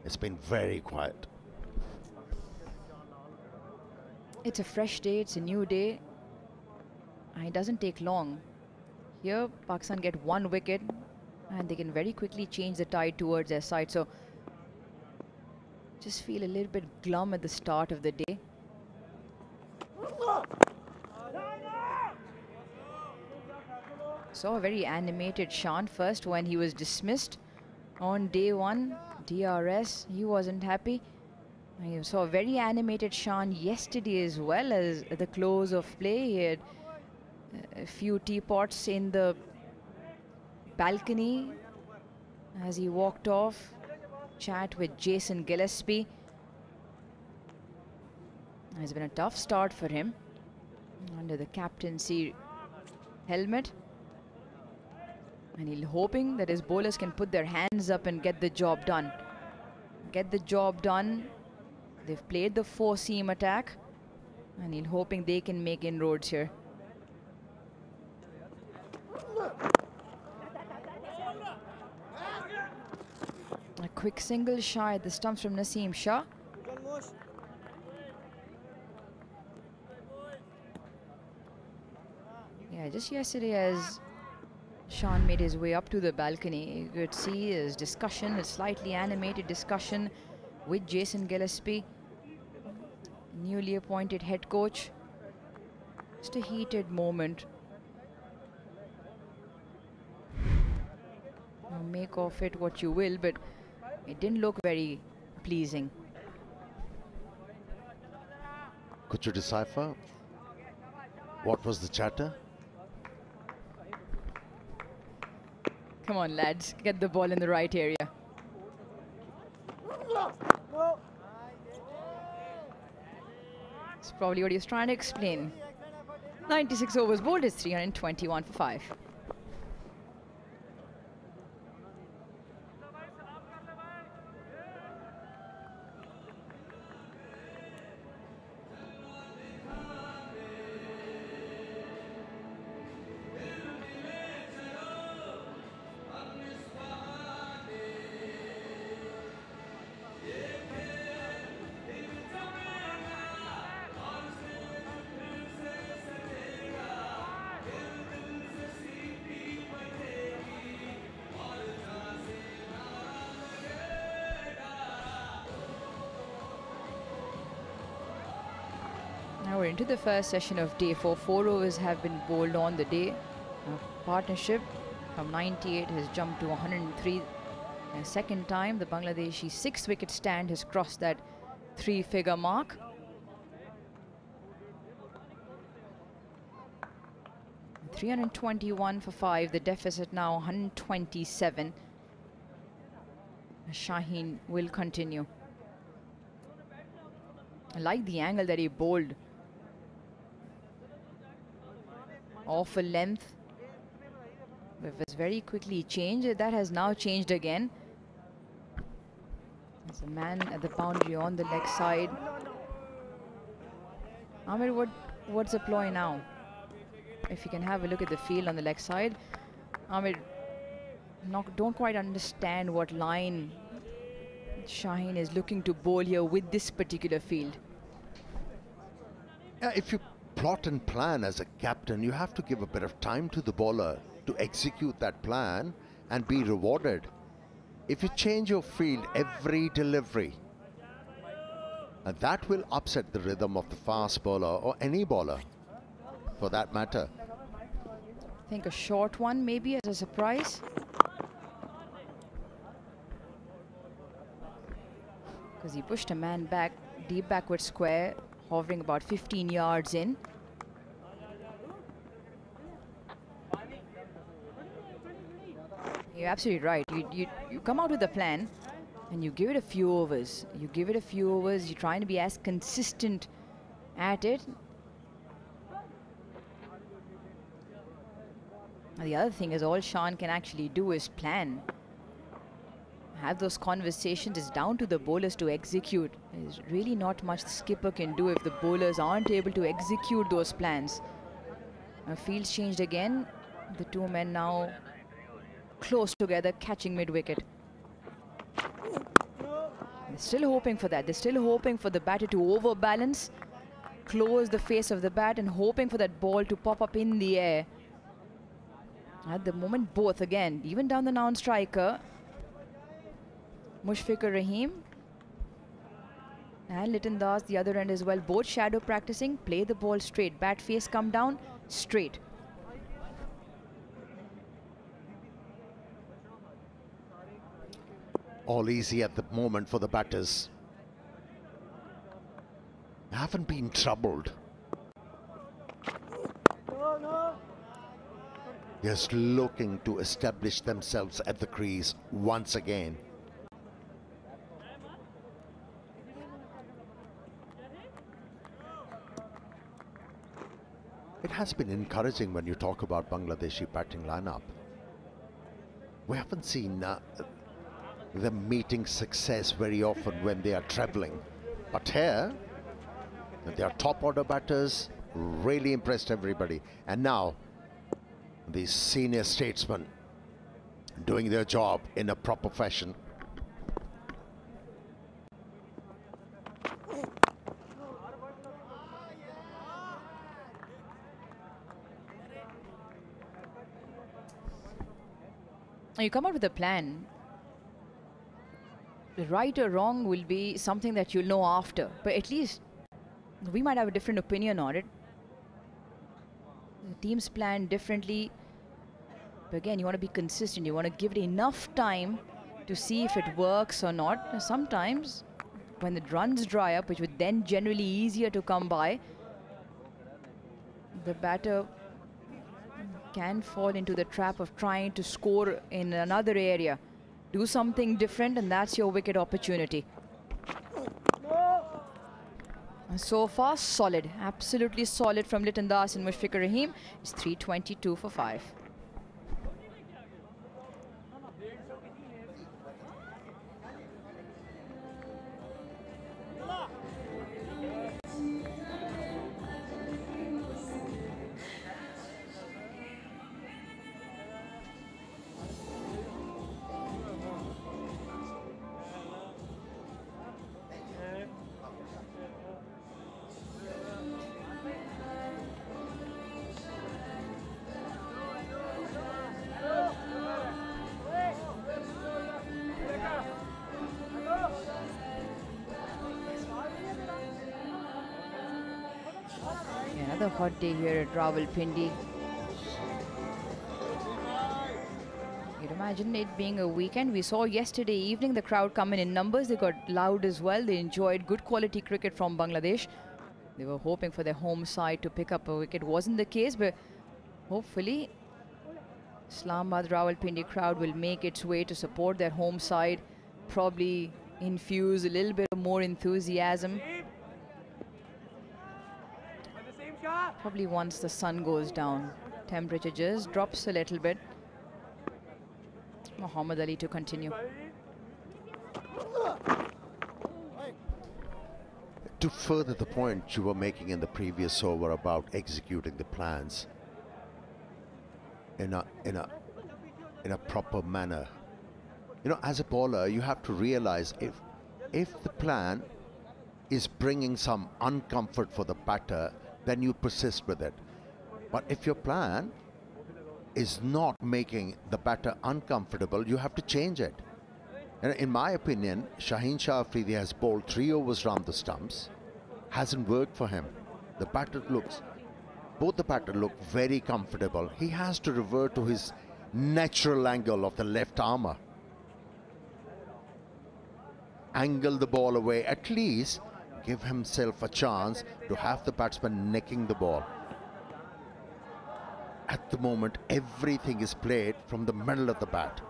Speaker 6: it's been very quiet.
Speaker 5: It's a fresh day, it's a new day, and it doesn't take long. Here, Pakistan get 1 wicket, and they can very quickly change the tide towards their side. So, just feel a little bit glum at the start of the day. Saw a very animated Shan first when he was dismissed on day 1, DRS. He wasn't happy. I saw a very animated Shan yesterday as well, as at the close of play. He had a few teapots in the balcony as he walked off. Chat with Jason Gillespie. It's been a tough start for him under the captaincy helmet. And he's hoping that his bowlers can put their hands up and get the job done. Get the job done. They've played the 4-seam attack, and he's hoping they can make inroads here. A quick single shy at the stumps from Naseem Shah. Yeah, just yesterday as Sean made his way up to the balcony, you could see his discussion, a slightly animated discussion with Jason Gillespie, newly appointed head coach. Just a heated moment. Now make of it what you will, but it didn't look very pleasing.
Speaker 6: Could you decipher what was the chatter?
Speaker 5: Come on, lads, get the ball in the right area. It's probably what he was trying to explain. 96 overs bowled is 321 for 5. Now we're into the first session of day 4. 4 overs have been bowled on the day. Partnership from 98 has jumped to 103. A second time, the Bangladeshi 6-wicket stand has crossed that 3-figure mark. $321 for 5. The deficit now 127. Shaheen will continue. I like the angle that he bowled. Off a length. It was very quickly changed. That has now changed again. There's a man at the boundary on the leg side. Amir, what's the ploy now? If you can have a look at the field on the leg side. Amir, don't quite understand what line Shaheen is looking to bowl here with this particular field.
Speaker 6: Yeah, if you plot and plan as a captain, you have to give a bit of time to the bowler to execute that plan and be rewarded. If you change your field every delivery, and that will upset the rhythm of the fast bowler or any bowler for that matter.
Speaker 5: I think a short one maybe as a surprise. Because he pushed a man back, deep backward square, hovering about 15 yards in. You're absolutely right. You come out with a plan and you give it a few overs. You give it a few overs. You're trying to be as consistent at it. Now the other thing is all Sean can actually do is plan. Have those conversations. It's down to the bowlers to execute. There's really not much the skipper can do if the bowlers aren't able to execute those plans. Fields changed again. The two men now close together, catching mid-wicket. They're still hoping for that. They're still hoping for the batter to overbalance, close the face of the bat, and hoping for that ball to pop up in the air. At the moment, both again, even down the non-striker, Mushfiqur Rahim and Liton Das, the other end as well, both shadow practicing. Play the ball straight, bat face come down, straight.
Speaker 6: All easy at the moment for the batters. Haven't been troubled. Just looking to establish themselves at the crease once again. It has been encouraging when you talk about Bangladeshi batting lineup. We haven't seen them meeting success very often when they are travelling. But here, they are top order batters, really impressed everybody. And now, these senior statesmen doing their job in a proper fashion.
Speaker 5: You come out with a plan. Right or wrong will be something that you'll know after, but at least we might have a different opinion on it. The teams plan differently, but again, you want to be consistent. You want to give it enough time to see if it works or not. Sometimes when the runs dry up, which would then generally easier to come by, the batter can fall into the trap of trying to score in another area. Do something different, and that's your wicket opportunity. So far, solid, absolutely solid from Liton Das and Mushfiqur Rahim. It's 322 for 5. Another hot day here at Rawalpindi. You'd imagine it being a weekend. We saw yesterday evening the crowd come in numbers. They got loud as well. They enjoyed good quality cricket from Bangladesh. They were hoping for their home side to pick up a wicket. Wasn't the case, but hopefully Islamabad Rawalpindi crowd will make its way to support their home side. Probably infuse a little bit more enthusiasm. Probably once the sun goes down, temperature just drops a little bit. Muhammad Ali to continue.
Speaker 6: To further the point you were making in the previous over about executing the plans in a proper manner. You know, as a bowler, you have to realize if the plan is bringing some uncomfort for the batter, then you persist with it. But if your plan is not making the batter uncomfortable, you have to change it. And in my opinion, Shaheen Shah Afridi has bowled 3 overs round the stumps. Hasn't worked for him. Both the batter look very comfortable. He has to revert to his natural angle of the left armour. Angle the ball away, at least give himself a chance to have the batsman necking the ball. At the moment, everything is played from the middle of the bat.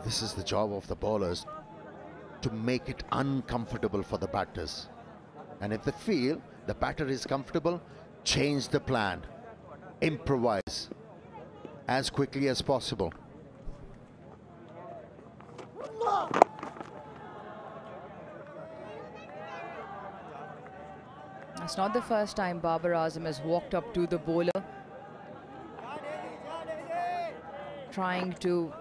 Speaker 6: This is the job of the bowlers, to make it uncomfortable for the batters. And if they feel the batter is comfortable, change the plan. Improvise as quickly as possible.
Speaker 5: It's not the first time Babar Azam has walked up to the bowler, trying to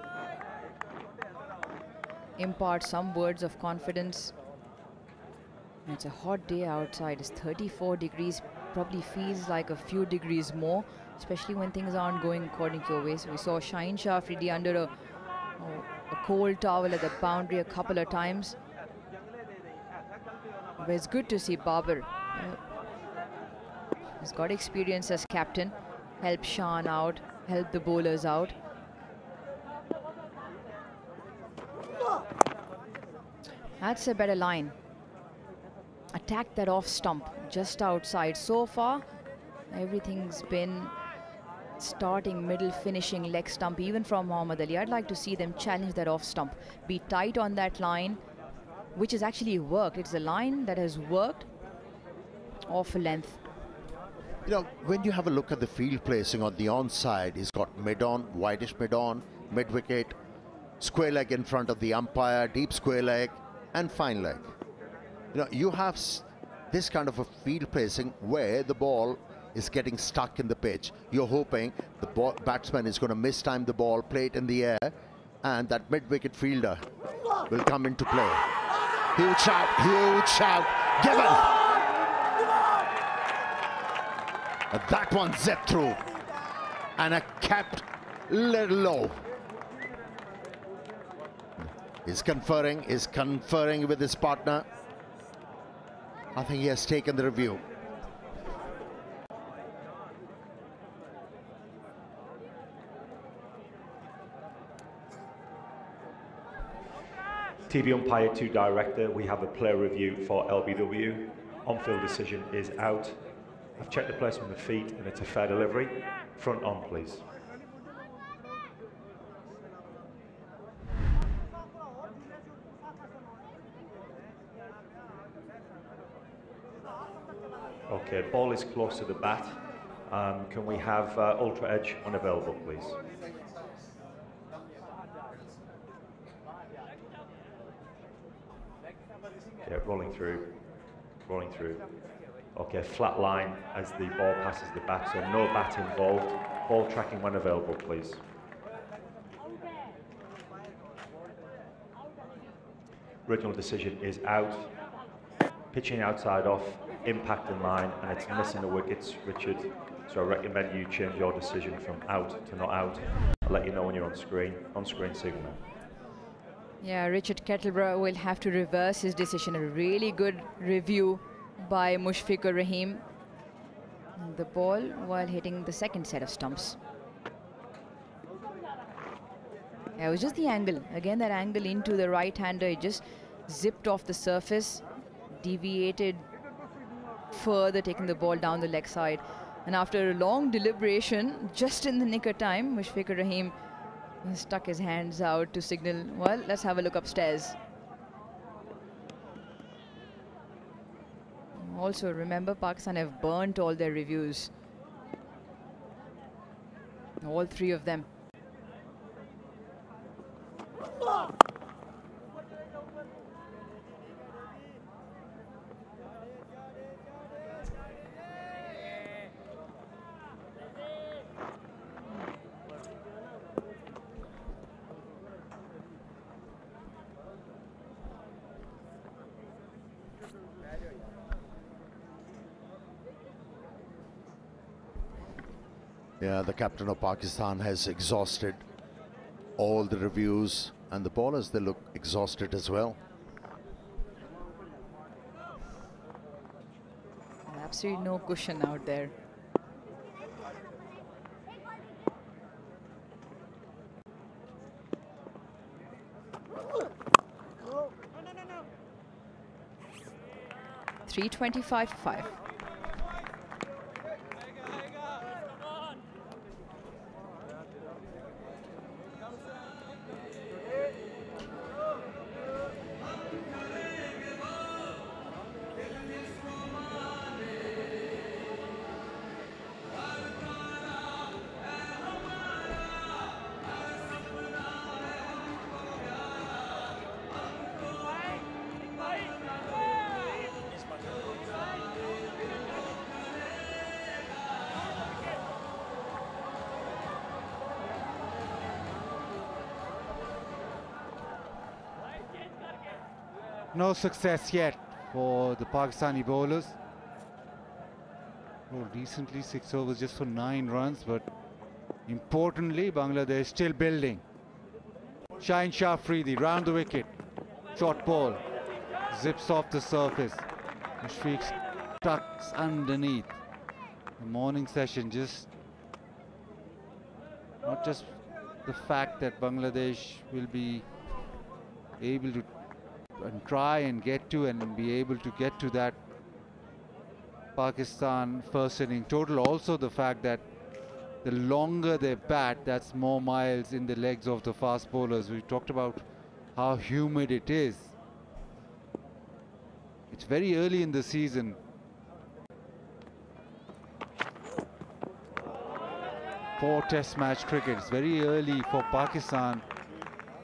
Speaker 5: impart some words of confidence. It's a hot day outside. It's 34 degrees. Probably feels like a few degrees more, especially when things aren't going according to your way. So we saw Shaheen Shah Afridi under a cold towel at the boundary a couple of times. But it's good to see Babar. He's got experience as captain, help Shan out, help the bowlers out. That's a better line. Attack that off stump just outside. So far, everything's been starting, middle, finishing, leg stump, even from Muhammad Ali. I'd like to see them challenge that off stump. Be tight on that line, which has actually worked. It's a line that has worked off a length.
Speaker 6: You know, when you have a look at the field placing on the onside, he's got mid-on, wideish mid-on, mid-wicket, square leg in front of the umpire, deep square leg, and fine leg. You know, you have this kind of a field placing where the ball is getting stuck in the pitch. You're hoping the batsman is going to mistime the ball, play it in the air, and that mid-wicket fielder will come into play. Huge shout, given! And that one zipped through. and a capped little low. Is conferring with his partner. I think he has taken the review.
Speaker 9: TV umpire to director, we have a player review for LBW. On-field decision is out. I've checked the placement of the feet and it's a fair delivery. Front on, please. Okay, ball is close to the bat. Can we have Ultra Edge unavailable, please? Yeah, rolling through. Okay, flat line as the ball passes the bat, so no bat involved. Ball tracking when available, please. Original decision is out. Pitching outside off, impact in line, and it's missing the wickets, Richard. So I recommend you change your decision from out to not out. I'll let you know when you're on screen signal.
Speaker 5: Yeah, Richard Kettleborough will have to reverse his decision. A really good review by Mushfiqur Rahim. The ball while hitting the second set of stumps. Yeah, it was just the angle. Again, that angle into the right-hander, it just zipped off the surface, deviated further, taking the ball down the leg side. And after a long deliberation, just in the nick of time, Mushfiqur Rahim stuck his hands out to signal, well, let's have a look upstairs. Also, remember, Pakistan have burnt all their reviews. All three of them.
Speaker 6: Yeah, the captain of Pakistan has exhausted all the reviews, and the bowlers, they look exhausted as well.
Speaker 5: Absolutely no cushion out there. No. 325 for 5.
Speaker 4: No success yet for the Pakistani bowlers. Oh, recently 6 overs just for 9 runs, but importantly, Bangladesh still building. Shaheen Shah Afridi round the wicket. Short ball. Zips off the surface. Mushfiq tucks underneath. The morning session, just not just the fact that Bangladesh will be able to and try and get to and be able to get to that Pakistan first inning total. Also the fact that the longer they bat, that's more miles in the legs of the fast bowlers. We talked about how humid it is. It's very early in the season. For Test match cricket, it's very early for Pakistan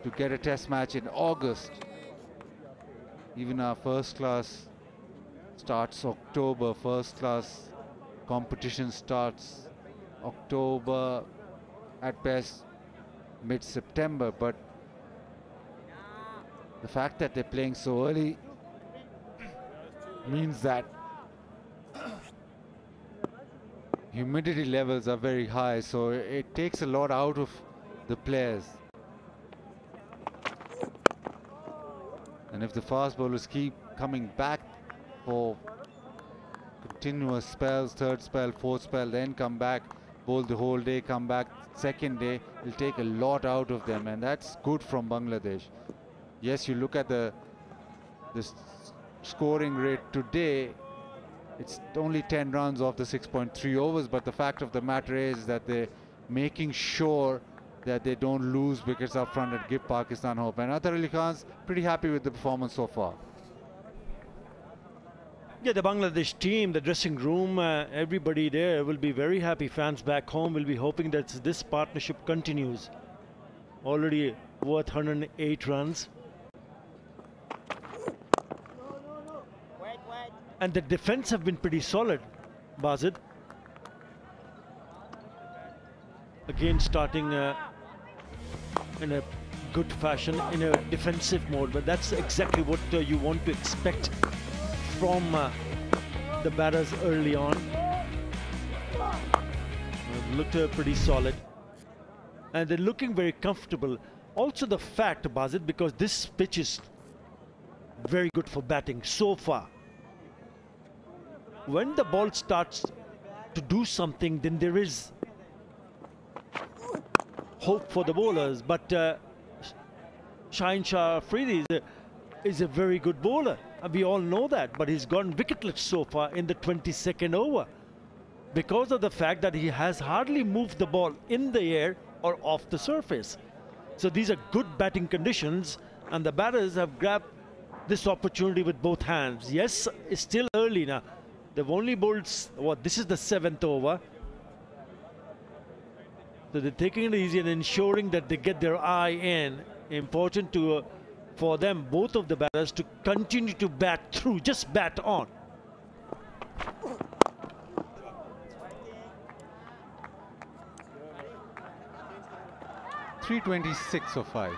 Speaker 4: to get a Test match in August. Even our first class starts October. First class competition starts October, at best mid-September. But the fact that they're playing so early means that humidity levels are very high, so it takes a lot out of the players. And if the fast bowlers keep coming back for continuous spells, third spell, fourth spell, then come back, bowl the whole day, come back second day, it'll take a lot out of them, and that's good from Bangladesh. Yes, you look at the scoring rate today, it's only 10 runs off the 6.3 overs, but the fact of the matter is that they're making sure that they don't lose wickets up front and give Pakistan hope. And Athar Ali Khan's pretty happy with the performance so far.
Speaker 2: Yeah, the Bangladesh team, the dressing room, everybody there will be very happy. Fans back home will be hoping that this partnership continues. Already worth 108 runs. And the defense have been pretty solid, Bazid. Again, starting in a good fashion, in a defensive mode. But that's exactly what you want to expect from the batters early on. Looked pretty solid. And they're looking very comfortable. Also the fact, Bazid, because this pitch is very good for batting so far. When the ball starts to do something, then there is hope for the bowlers. But Shaheen Shah Afridi is a very good bowler. We all know that, but he's gone wicketless so far in the 22nd over because of the fact that he has hardly moved the ball in the air or off the surface. So these are good batting conditions, and the batters have grabbed this opportunity with both hands. Yes, it's still early now. They've only bowled, this is the 7th over. So they're taking it easy and ensuring that they get their eye in. Important for them, both of the batters, to continue to bat through, just bat on.
Speaker 4: .326 or 5.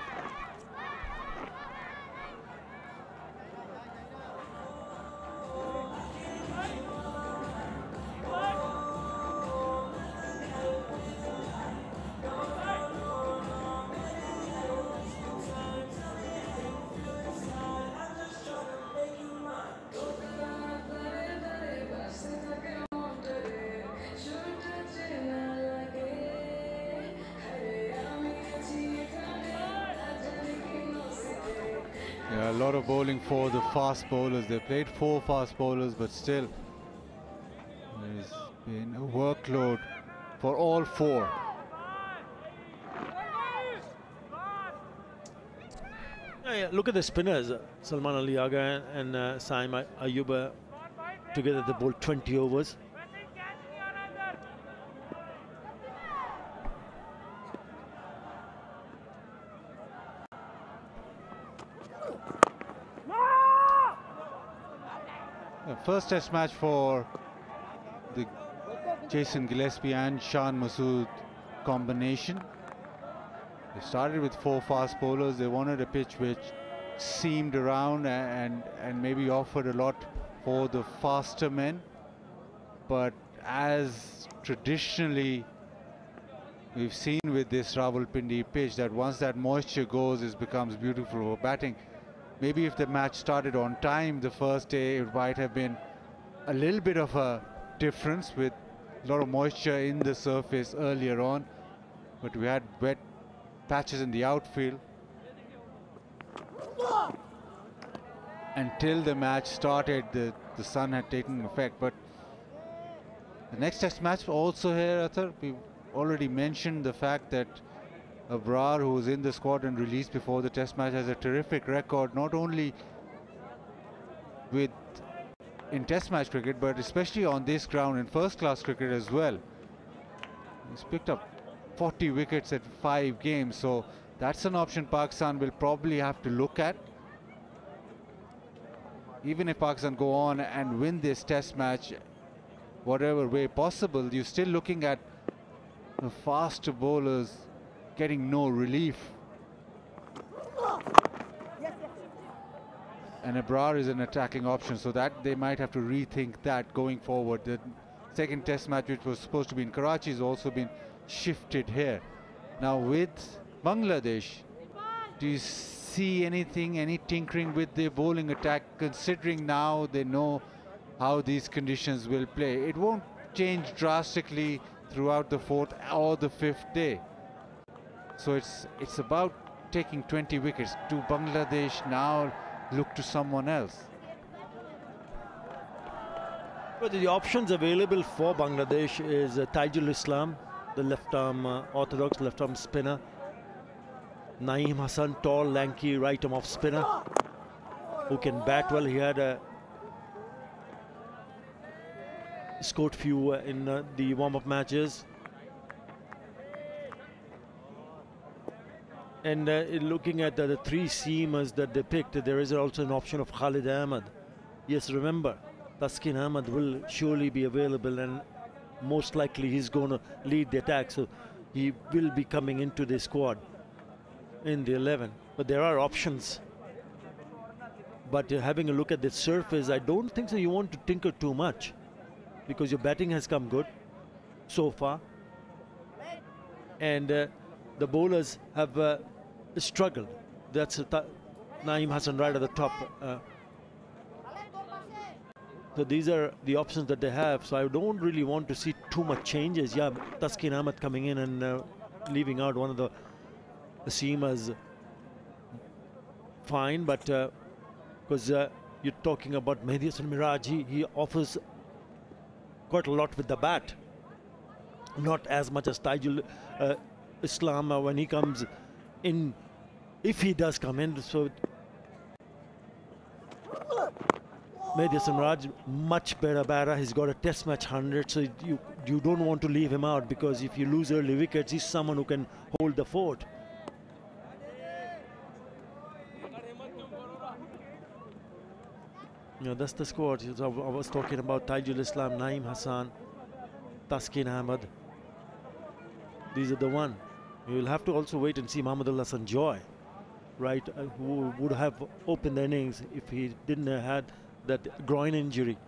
Speaker 4: Yeah, a lot of bowling for the fast bowlers. They played 4 fast bowlers, but still there's been a workload for all 4.
Speaker 2: Yeah, look at the spinners. Salman Ali Agha and Saim Ayub together they bowled 20 overs.
Speaker 4: First test match for the Jason Gillespie and Shan Masood combination. They started with 4 fast bowlers. They wanted a pitch which seamed around and maybe offered a lot for the faster men. But as traditionally we've seen with this Rawalpindi pitch, that once that moisture goes, it becomes beautiful for batting. Maybe if the match started on time the first day, it might have been a little bit of a difference with a lot of moisture in the surface earlier on. But we had wet patches in the outfield. Until the match started, the sun had taken effect. But the next test match also here, Athar, we already mentioned the fact that Abrar, who was in the squad and released before the test match, has a terrific record, not only in test match cricket, but especially on this ground in first class cricket as well. He's picked up 40 wickets at 5 games, so that's an option Pakistan will probably have to look at. Even if Pakistan go on and win this test match, whatever way possible, you're still looking at the faster bowlers getting no relief. And Abrar is an attacking option, so that they might have to rethink that going forward. The second test match, which was supposed to be in Karachi, has also been shifted here. Now with Bangladesh, do you see anything, any tinkering with the bowling attack, considering now they know how these conditions will play? It won't change drastically throughout the fourth or the fifth day. So it's about taking 20 wickets. Do Bangladesh now look to someone else?
Speaker 2: Well, the options available for Bangladesh is Taijul Islam, the left-arm orthodox left-arm spinner. Naeem Hassan, tall, lanky right-arm off spinner, who can bat well. He had scored few in the warm-up matches. And looking at the three seamers that they picked, there is also an option of Khalid Ahmed. Yes, remember, Taskin Ahmed will surely be available, and most likely he's going to lead the attack, so he will be coming into the squad in the 11. But there are options. But having a look at the surface, I don't think so you want to tinker too much, because your batting has come good so far, and the bowlers have struggled. That's Naeem Hassan right at the top. So these are the options that they have. So I don't really want to see too much changes. Yeah, Taskin Ahmed coming in and leaving out one of the seamers, fine, but because you're talking about Mehdi Hasan Miraj, he offers quite a lot with the bat. Not as much as Taijul Islam when he comes in, if he does come in. So Mehdi Hasan Miraj, much better batter. He's got a test match 100, so you don't want to leave him out, because if you lose early wickets, he's someone who can hold the fort. Yeah, that's the squad. I was talking about Taijul Islam, Naeem Hassan, Taskin Ahmed. These are the one. You will have to also wait and see Mohammad Hassan Joy, right, who would have opened the innings if he didn't have had that groin injury.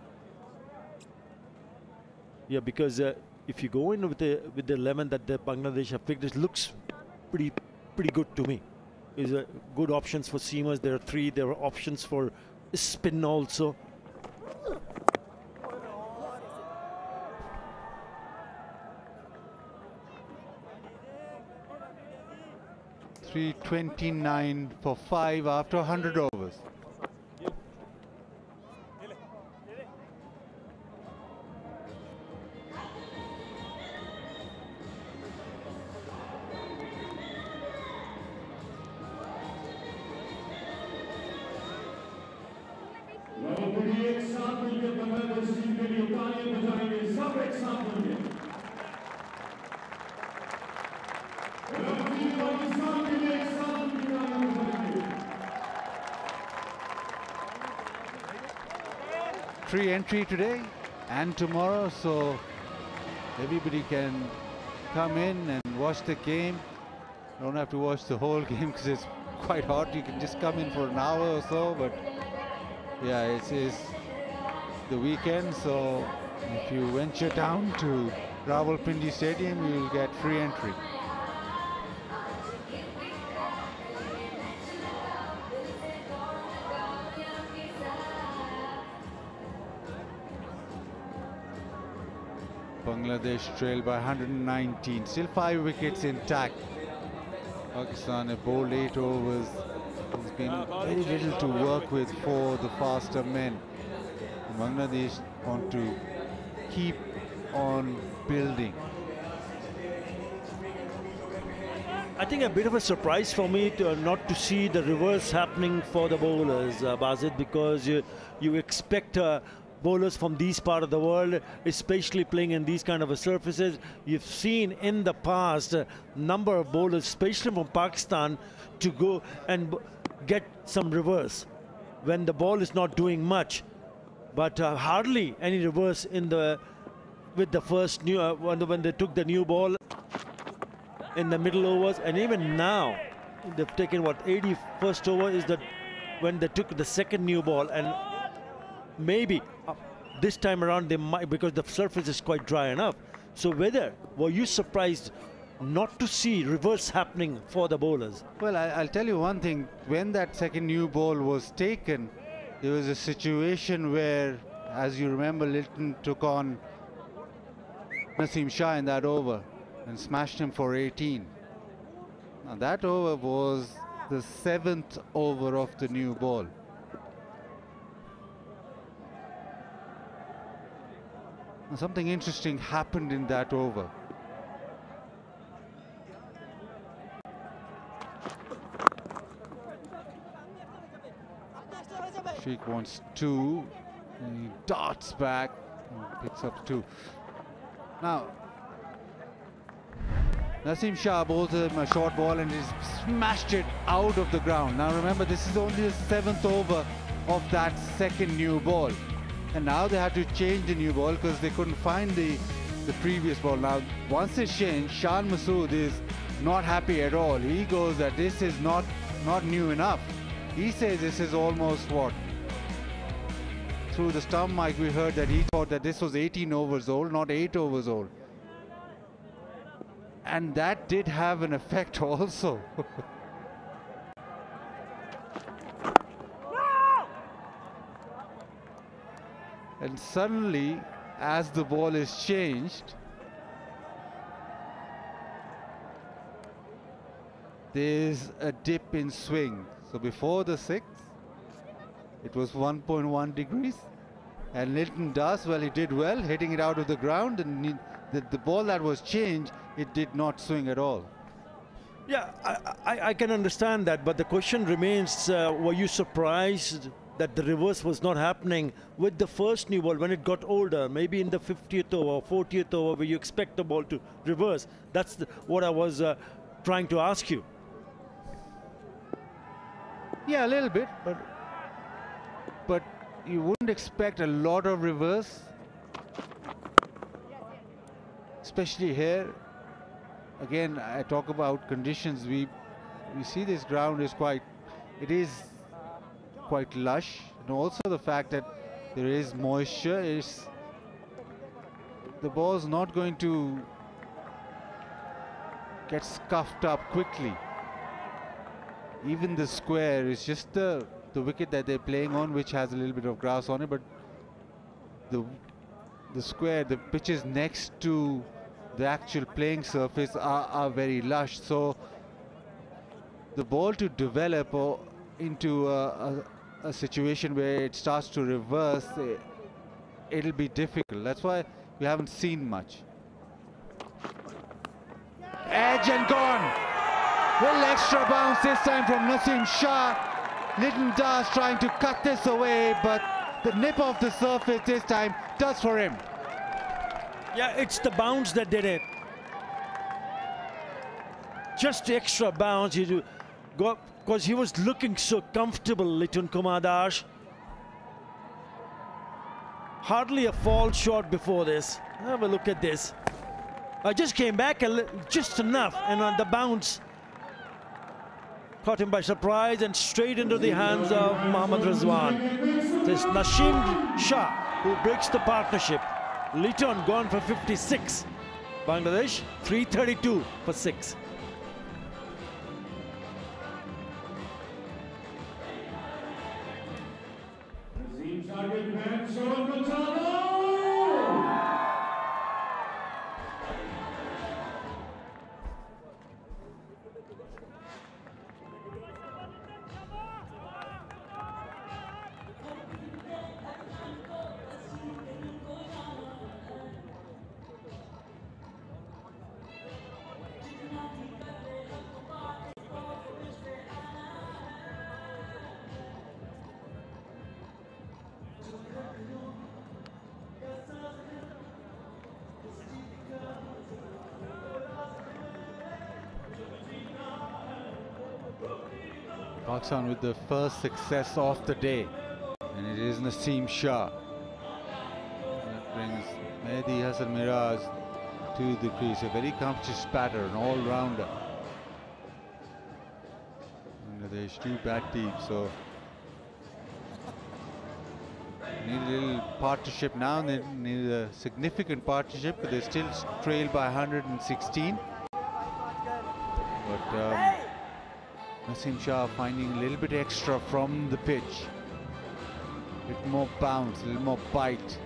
Speaker 2: Yeah, because if you go in with the 11 that the Bangladesh have picked, it looks pretty good to me. Is good options for seamers. There are three. There are options for spin also.
Speaker 4: .329 for 5 after 100 overs. Free entry today and tomorrow, so everybody can come in and watch the game. Don't have to watch the whole game because it's quite hot. You can just come in for an hour or so, but yeah, it's the weekend, so if you venture down to Rawalpindi Stadium, you will get free entry. Bangladesh trail by 119, still 5 wickets intact. Pakistan have bowled 8 overs. There's been very little to work with for the faster men. Bangladesh want to keep on building.
Speaker 2: I think a bit of a surprise for me not to see the reverse happening for the bowlers, Bazid, because you expect bowlers from these part of the world, especially playing in these kind of surfaces. You've seen in the past a number of bowlers, especially from Pakistan, to go and get some reverse when the ball is not doing much, but hardly any reverse in with the first new when they took the new ball in the middle overs, and even now they've taken what 81st over is that when they took the second new ball, and maybe this time around they might, because the surface is quite dry enough. So were you surprised not to see reverse happening for the bowlers?
Speaker 4: Well, I'll tell you one thing. When that second new ball was taken, there was a situation where, as you remember, Lilton took on Naseem Shah in that over and smashed him for 18. Now that over was the 7th over of the new ball. Now something interesting happened in that over. Sheikh wants 2, and he darts back and picks up 2. Now, Naseem Shah bowls him a short ball and he's smashed it out of the ground. Now remember, this is only the 7th over of that second new ball. And now they had to change the new ball because they couldn't find the previous ball. Now, once it's changed, Shan Masood is not happy at all. He goes that this is not new enough. He says this is almost what? Through the stump mic we heard that he thought that this was 18 overs old, not 8 overs old. And that did have an effect also. And suddenly, as the ball is changed, there's a dip in swing. So before the 6th, it was 1.1 degrees. And Lilton does, well, he did well, hitting it out of the ground. And the ball that was changed, it did not swing at all.
Speaker 2: Yeah, I can understand that. But the question remains, were you surprised that the reverse was not happening with the first new ball when it got older, maybe in the 50th over, 40th over, where you expect the ball to reverse? That's what I was trying to ask you.
Speaker 4: Yeah, a little bit, but you wouldn't expect a lot of reverse, especially here. Again, I talk about conditions. We see this ground is quite lush, and also the fact that there is moisture is the ball's not going to get scuffed up quickly. Even the square is just the wicket that they're playing on, which has a little bit of grass on it, but the square, the pitches next to the actual playing surface are very lush. So the ball to develop into a situation where it starts to reverse, it'll be difficult. That's why we haven't seen much. Edge and gone. Little extra bounce this time from Naseem Shah. Lilton Das trying to cut this away, but the nip of the surface this time does for him.
Speaker 2: Yeah, it's the bounce that did it. Just the extra bounce. You go because he was looking so comfortable, Litun Kumar Das. Hardly a fall shot before this. Have a look at this. I just came back just enough, and on the bounce caught him by surprise and straight into the hands of Mohammad Rizwan. This Naseem Shah who breaks the partnership. Litton gone for 56. Bangladesh 332 for 6.
Speaker 4: Pakistan with the first success of the day, and it is Naseem Shah. That brings Mehdi Hassan Miraj to the crease. A very conscious batter, an all-rounder. Bangladesh 2 bad teams, so Need a little partnership now. They need a significant partnership, but they still trail by 116. But Naseem Shah finding a little bit extra from the pitch. A bit more bounce, a little more bite.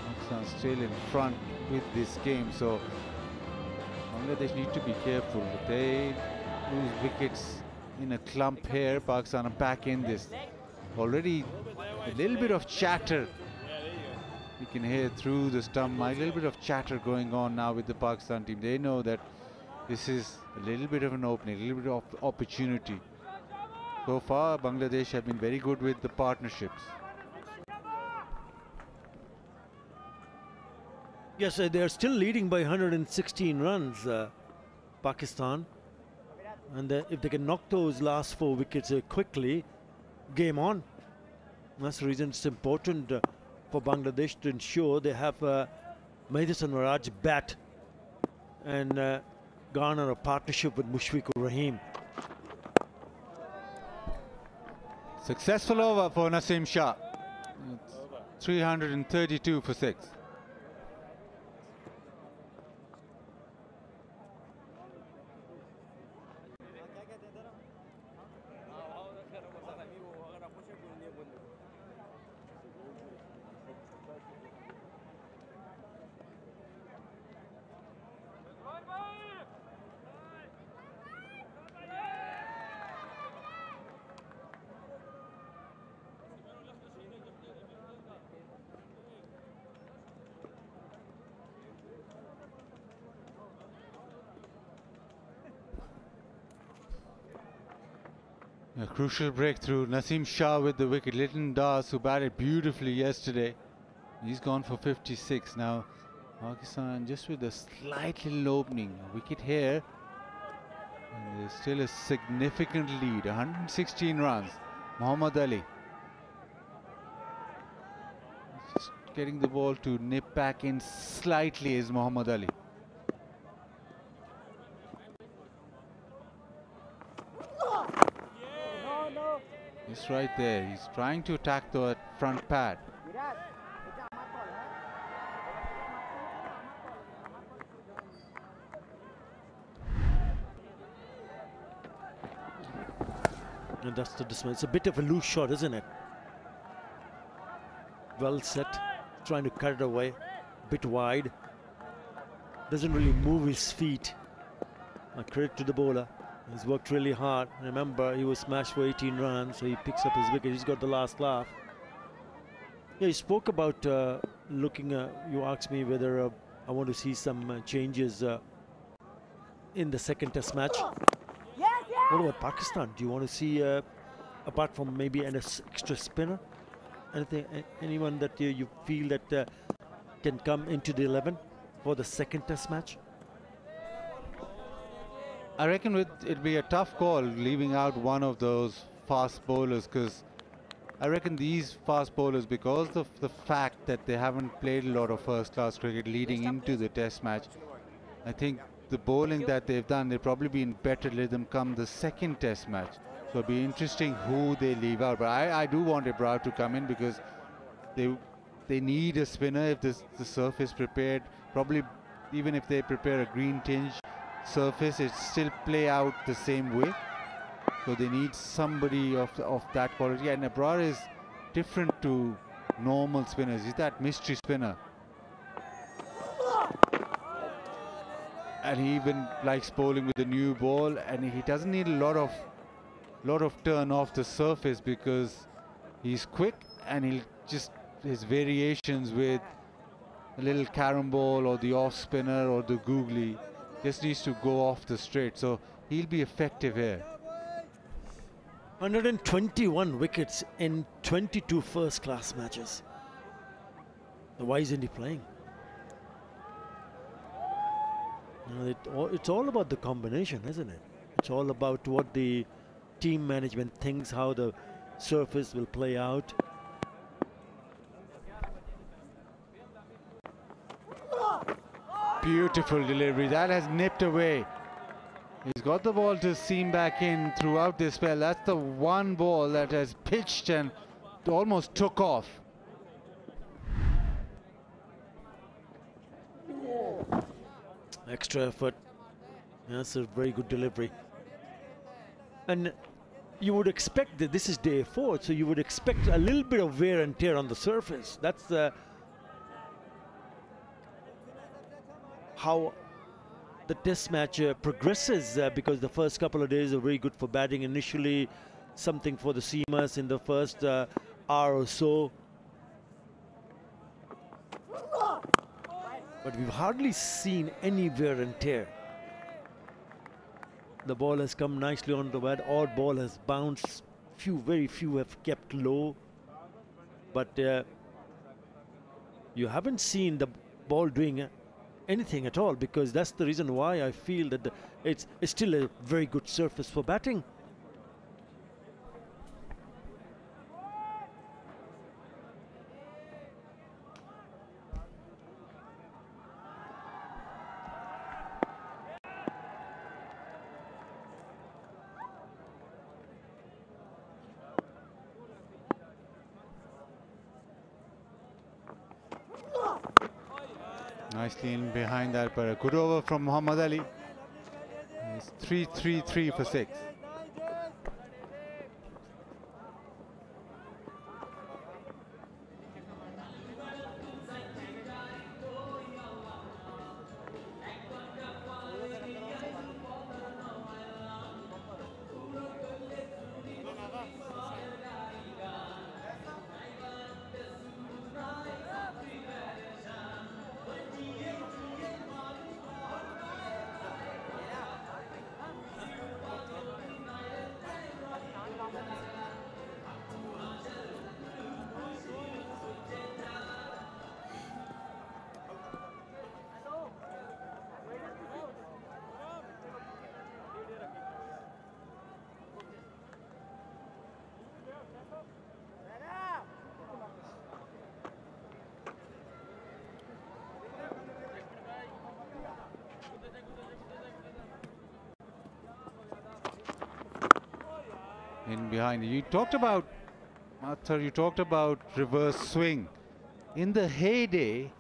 Speaker 4: Pakistan still in front with this game, so Bangladesh need to be careful. If they lose wickets in a clump here, Pakistan are back in this. Already a little bit of chatter you can hear through the stump. A little bit of chatter going on now with the Pakistan team. They know that this is a little bit of an opening, a little bit of opportunity. So far, Bangladesh have been very good with the partnerships.
Speaker 2: Yes, they are still leading by 116 runs, Pakistan. And if they can knock those last 4 wickets quickly, game on. That's the reason it's important for Bangladesh to ensure they have Mahidassan Miraj bat and garner a partnership with Mushfiqur Rahim.
Speaker 4: Successful over for Naseem Shah. It's 332 for 6. A crucial breakthrough. Naseem Shah with the wicket. Lytton Das, who batted beautifully yesterday, he's gone for 56 now. Pakistan just with a slight little opening. A wicket here. And there's still a significant lead. 116 runs. Muhammad Ali. Just getting the ball to nip back in slightly is Muhammad Ali. Just right there. He's trying to attack the front pad.
Speaker 2: And that's the dismay. It's a bit of a loose shot, isn't it? Well set. Trying to cut it away. Bit wide. Doesn't really move his feet. Credit to the bowler. He's worked really hard. Remember, he was smashed for 18 runs, so he picks up his wicket. He's got the last laugh. Yeah, you spoke about looking. You asked me whether I want to see some changes in the second Test match. What about Pakistan? Do you want to see, apart from maybe an extra spinner, anyone that you feel that can come into the 11 for the second Test match?
Speaker 4: I reckon it'd be a tough call leaving out one of those fast bowlers, because I reckon these fast bowlers, because of the fact that they haven't played a lot of first-class cricket leading into the Test match, I think the bowling that they've done, they'll probably be in better rhythm come the second Test match. So it'll be interesting who they leave out. But I do want Ibrahim to come in, because they need a spinner if the surface prepared. Probably even if they prepare a green tinge surface, it still play out the same way. So they need somebody of that quality. And Abrar is different to normal spinners. He's that mystery spinner. And he even likes bowling with the new ball, and he doesn't need a lot of turn off the surface, because he's quick, and he'll just his variations with a little carom ball or the off spinner or the googly just needs to go off the straight, so he'll be effective here.
Speaker 2: 121 wickets in 22 first-class matches. Why isn't he playing? You know, it's all about the combination, isn't it? It's all about what the team management thinks, how the surface will play out.
Speaker 4: Beautiful delivery. That has nipped away. He's got the ball to seam back in throughout this spell. That's the one ball that has pitched and almost took off.
Speaker 2: Extra effort. That's a very good delivery. And you would expect that this is day 4, so you would expect a little bit of wear and tear on the surface. That's how the test match progresses, because the first couple of days are very good for batting initially, something for the seamers in the first hour or so. But we've hardly seen any wear and tear. The ball has come nicely on the bat. Odd ball has bounced. Very few have kept low. But you haven't seen the ball doing anything at all, because that's the reason why I feel that it's still a very good surface for batting.
Speaker 4: Nicely in behind that, but a good over from Muhammad Ali. It's 3 for 6. In behind. You talked about, Mathur, you talked about reverse swing. In the heyday,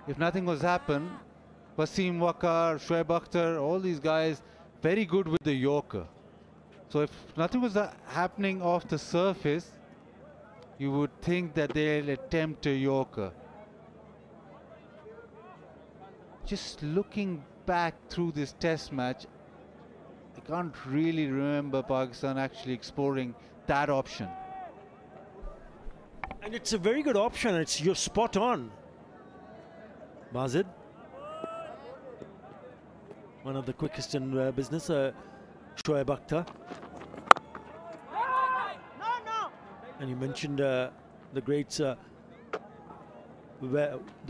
Speaker 4: if nothing was happened, Wasim Wakar, Shoaib Akhtar, all these guys, very good with the Yorker. So if nothing was happening off the surface, you would think that they'll attempt a Yorker. Just looking back through this test match, I can't really remember Pakistan actually exploring that option.
Speaker 2: And it's a very good option. You're spot on, Mazid. One of the quickest in business, Shoaib Akhtar. And you mentioned the greats, the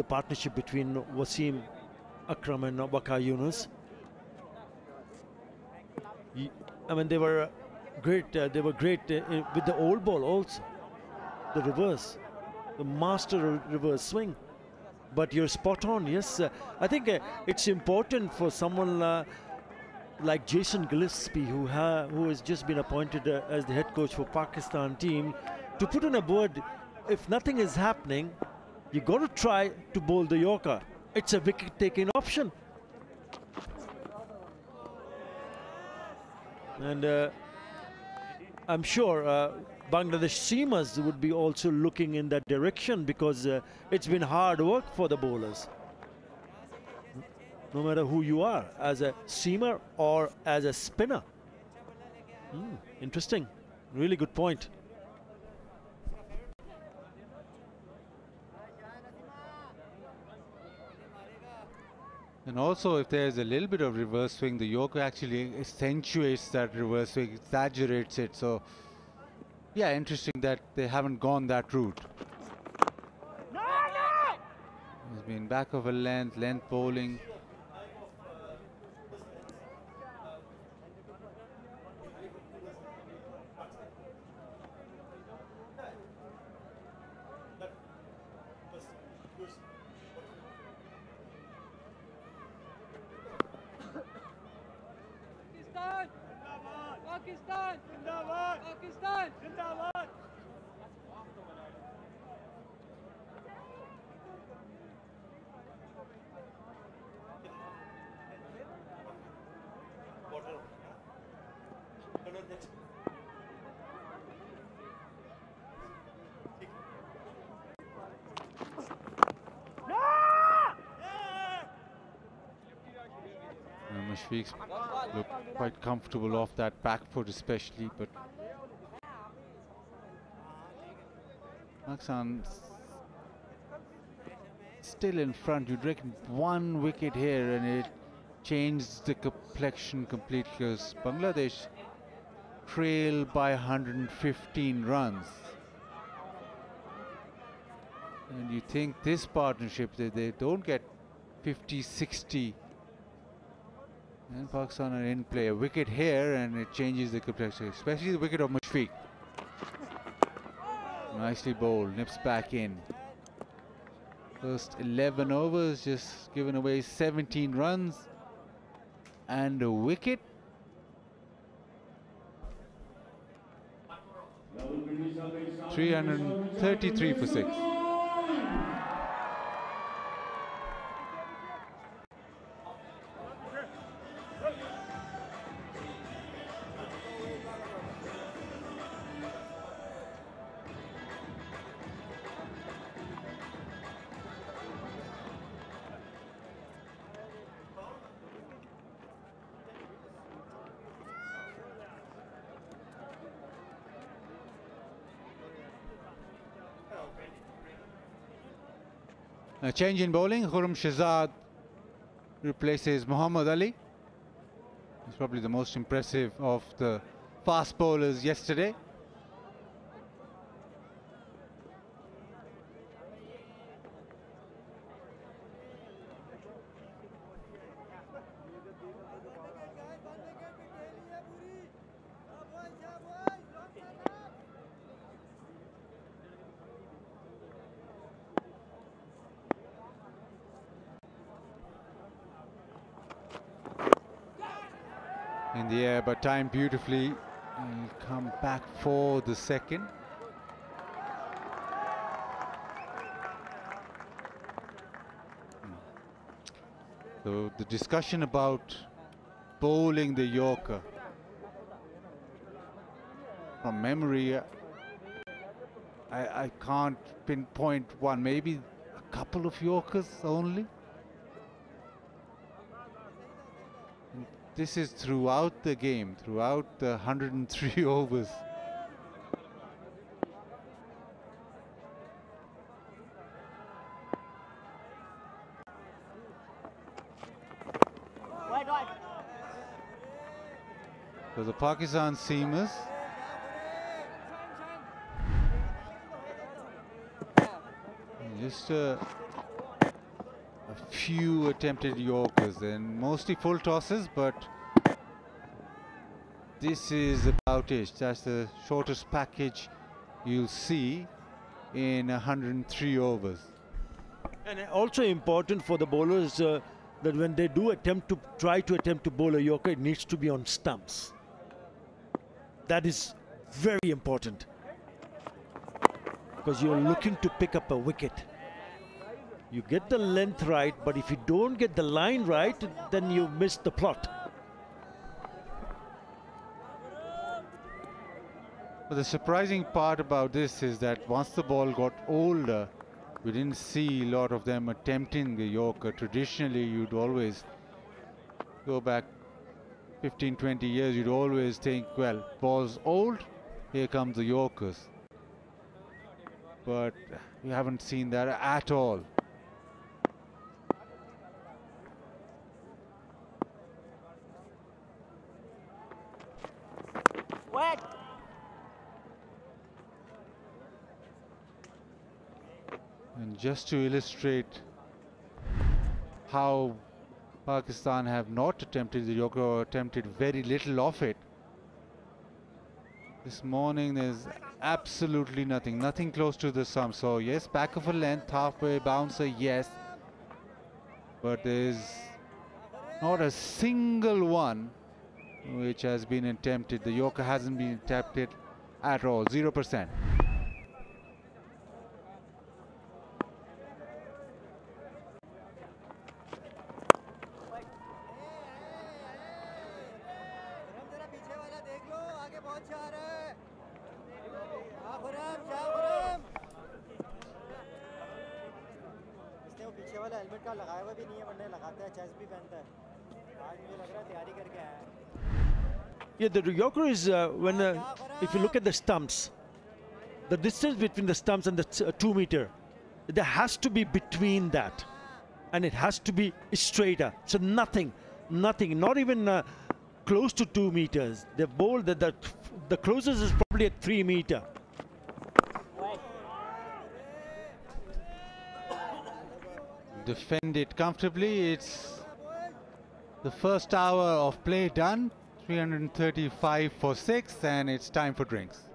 Speaker 2: partnership between Wasim Akram and Waqar Yunus. I mean, they were great. They were great with the old ball also. The reverse, the master reverse swing. But you're spot on. Yes, I think it's important for someone like Jason Gillespie, who has just been appointed as the head coach for Pakistan team, to put in a word. If nothing is happening, you got to try to bowl the Yorker. It's a wicket-taking option. And I'm sure Bangladesh seamers would be also looking in that direction, because it's been hard work for the bowlers. No matter who you are, as a seamer or as a spinner. Interesting. Really good point.
Speaker 4: And also, if there's a little bit of reverse swing, the Yorker actually accentuates that reverse swing, exaggerates it. So, yeah, interesting that they haven't gone that route. He's been back of a length bowling. Mushfiq's look quite comfortable off that back foot especially, but Pakistan still in front. You'd reckon one wicket here and it changed the complexion completely, because Bangladesh trail by 115 runs. And you think this partnership, they don't get 50, 60. And Pakistan are in play. A wicket here and it changes the complexion, especially the wicket of Mushfiq. Nicely bowled, nips back in. First 11 overs, just given away 17 runs and a wicket. $333 for 6. A change in bowling. Khurram Shahzad replaces Muhammad Ali. He's probably the most impressive of the fast bowlers yesterday. In the air, but timed beautifully. He'll come back for the second. So the discussion about bowling the Yorker, from memory, I can't pinpoint one, maybe a couple of Yorkers only. This is throughout the game, throughout the 103 overs. So the Pakistan seamers just a few attempted Yorkers and mostly full tosses, but this is about it. That's the shortest package you'll see in 103 overs.
Speaker 2: And also important for the bowlers that when they do try to attempt to bowl a Yorker, it needs to be on stumps. That is very important, because you're looking to pick up a wicket. You get the length right, but if you don't get the line right, then you miss the plot.
Speaker 4: But the surprising part about this is that once the ball got older, we didn't see a lot of them attempting the Yorker. Traditionally, you'd always go back 15, 20 years, you'd always think, well, ball's old, here comes the Yorkers. But we haven't seen that at all. And just to illustrate how Pakistan have not attempted the Yorker, or attempted very little of it, this morning there's absolutely nothing close to the sum. So yes, back of a length, halfway bouncer, yes, but there's not a single one which has been attempted. The Yorker hasn't been attempted at all, 0%.
Speaker 2: Yeah, the Yorker is if you look at the stumps, the distance between the stumps and the 2 meter, there has to be between that, and it has to be straighter. So nothing, not even close to 2 meters. The bowl the closest is probably at 3 meter.
Speaker 4: Defend it comfortably. It's the first hour of play done. 335 for 6, and it's time for drinks.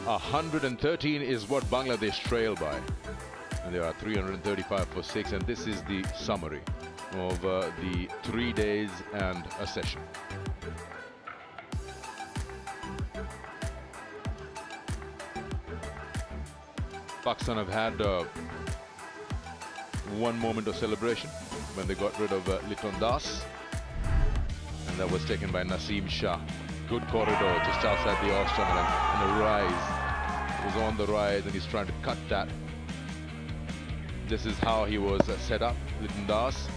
Speaker 1: A 113 is what Bangladesh trail by. And there are 335 for 6, and this is the summary of the 3 days and a session. Pakistan have had one moment of celebration when they got rid of Liton Das, and that was taken by Naseem Shah. Good corridor just outside the off channel, and a rise. It was on the rise, and he's trying to cut that. This is how he was set up. Liton Das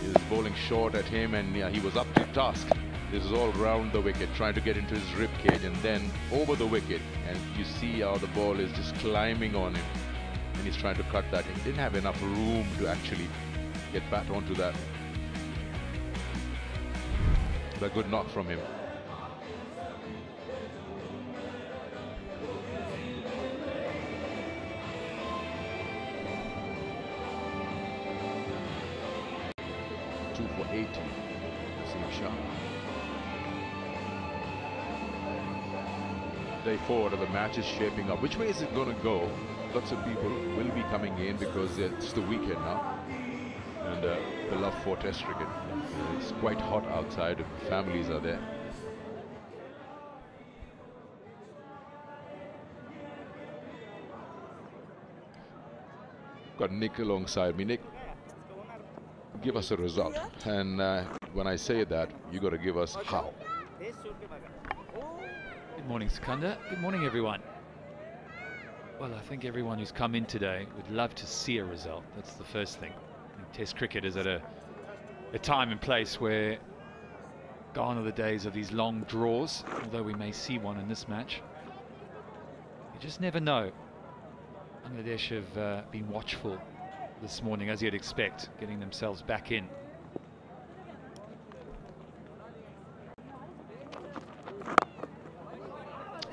Speaker 1: is bowling short at him, and yeah, he was up to task. This is all round the wicket, trying to get into his rib cage and then over the wicket. And you see how the ball is just climbing on him, and he's trying to cut that. He didn't have enough room to actually get back onto that. But a good knock from him. For 80, Naseem Shah. Day 4 of the match is shaping up. Which way is it going to go? Lots of people will be coming in because it's the weekend now. And the love for Test cricket. It's quite hot outside. Families are there. Got Nick alongside me. Nick, give us a result. And when I say that, you got to give us how.
Speaker 10: Good morning, Sikandar. Good morning, everyone. Well, I think everyone who's come in today would love to see a result. That's the first thing. I think Test cricket is at a time and place where gone are the days of these long draws, although we may see one in this match. You just never know. Bangladesh have been watchful this morning, as you'd expect, getting themselves back in.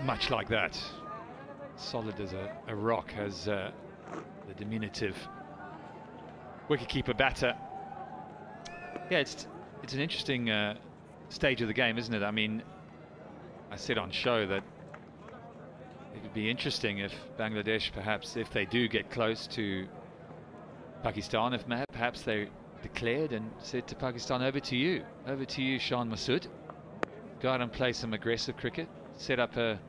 Speaker 10: Much like that. Solid as a rock, as the diminutive wicketkeeper batter. Yeah, it's an interesting stage of the game, isn't it? I mean, I said on show that it would be interesting if Bangladesh, perhaps, if they do get close to Pakistan, if perhaps they declared and said to Pakistan, over to you, Shan Masood. Go out and play some aggressive cricket, set up a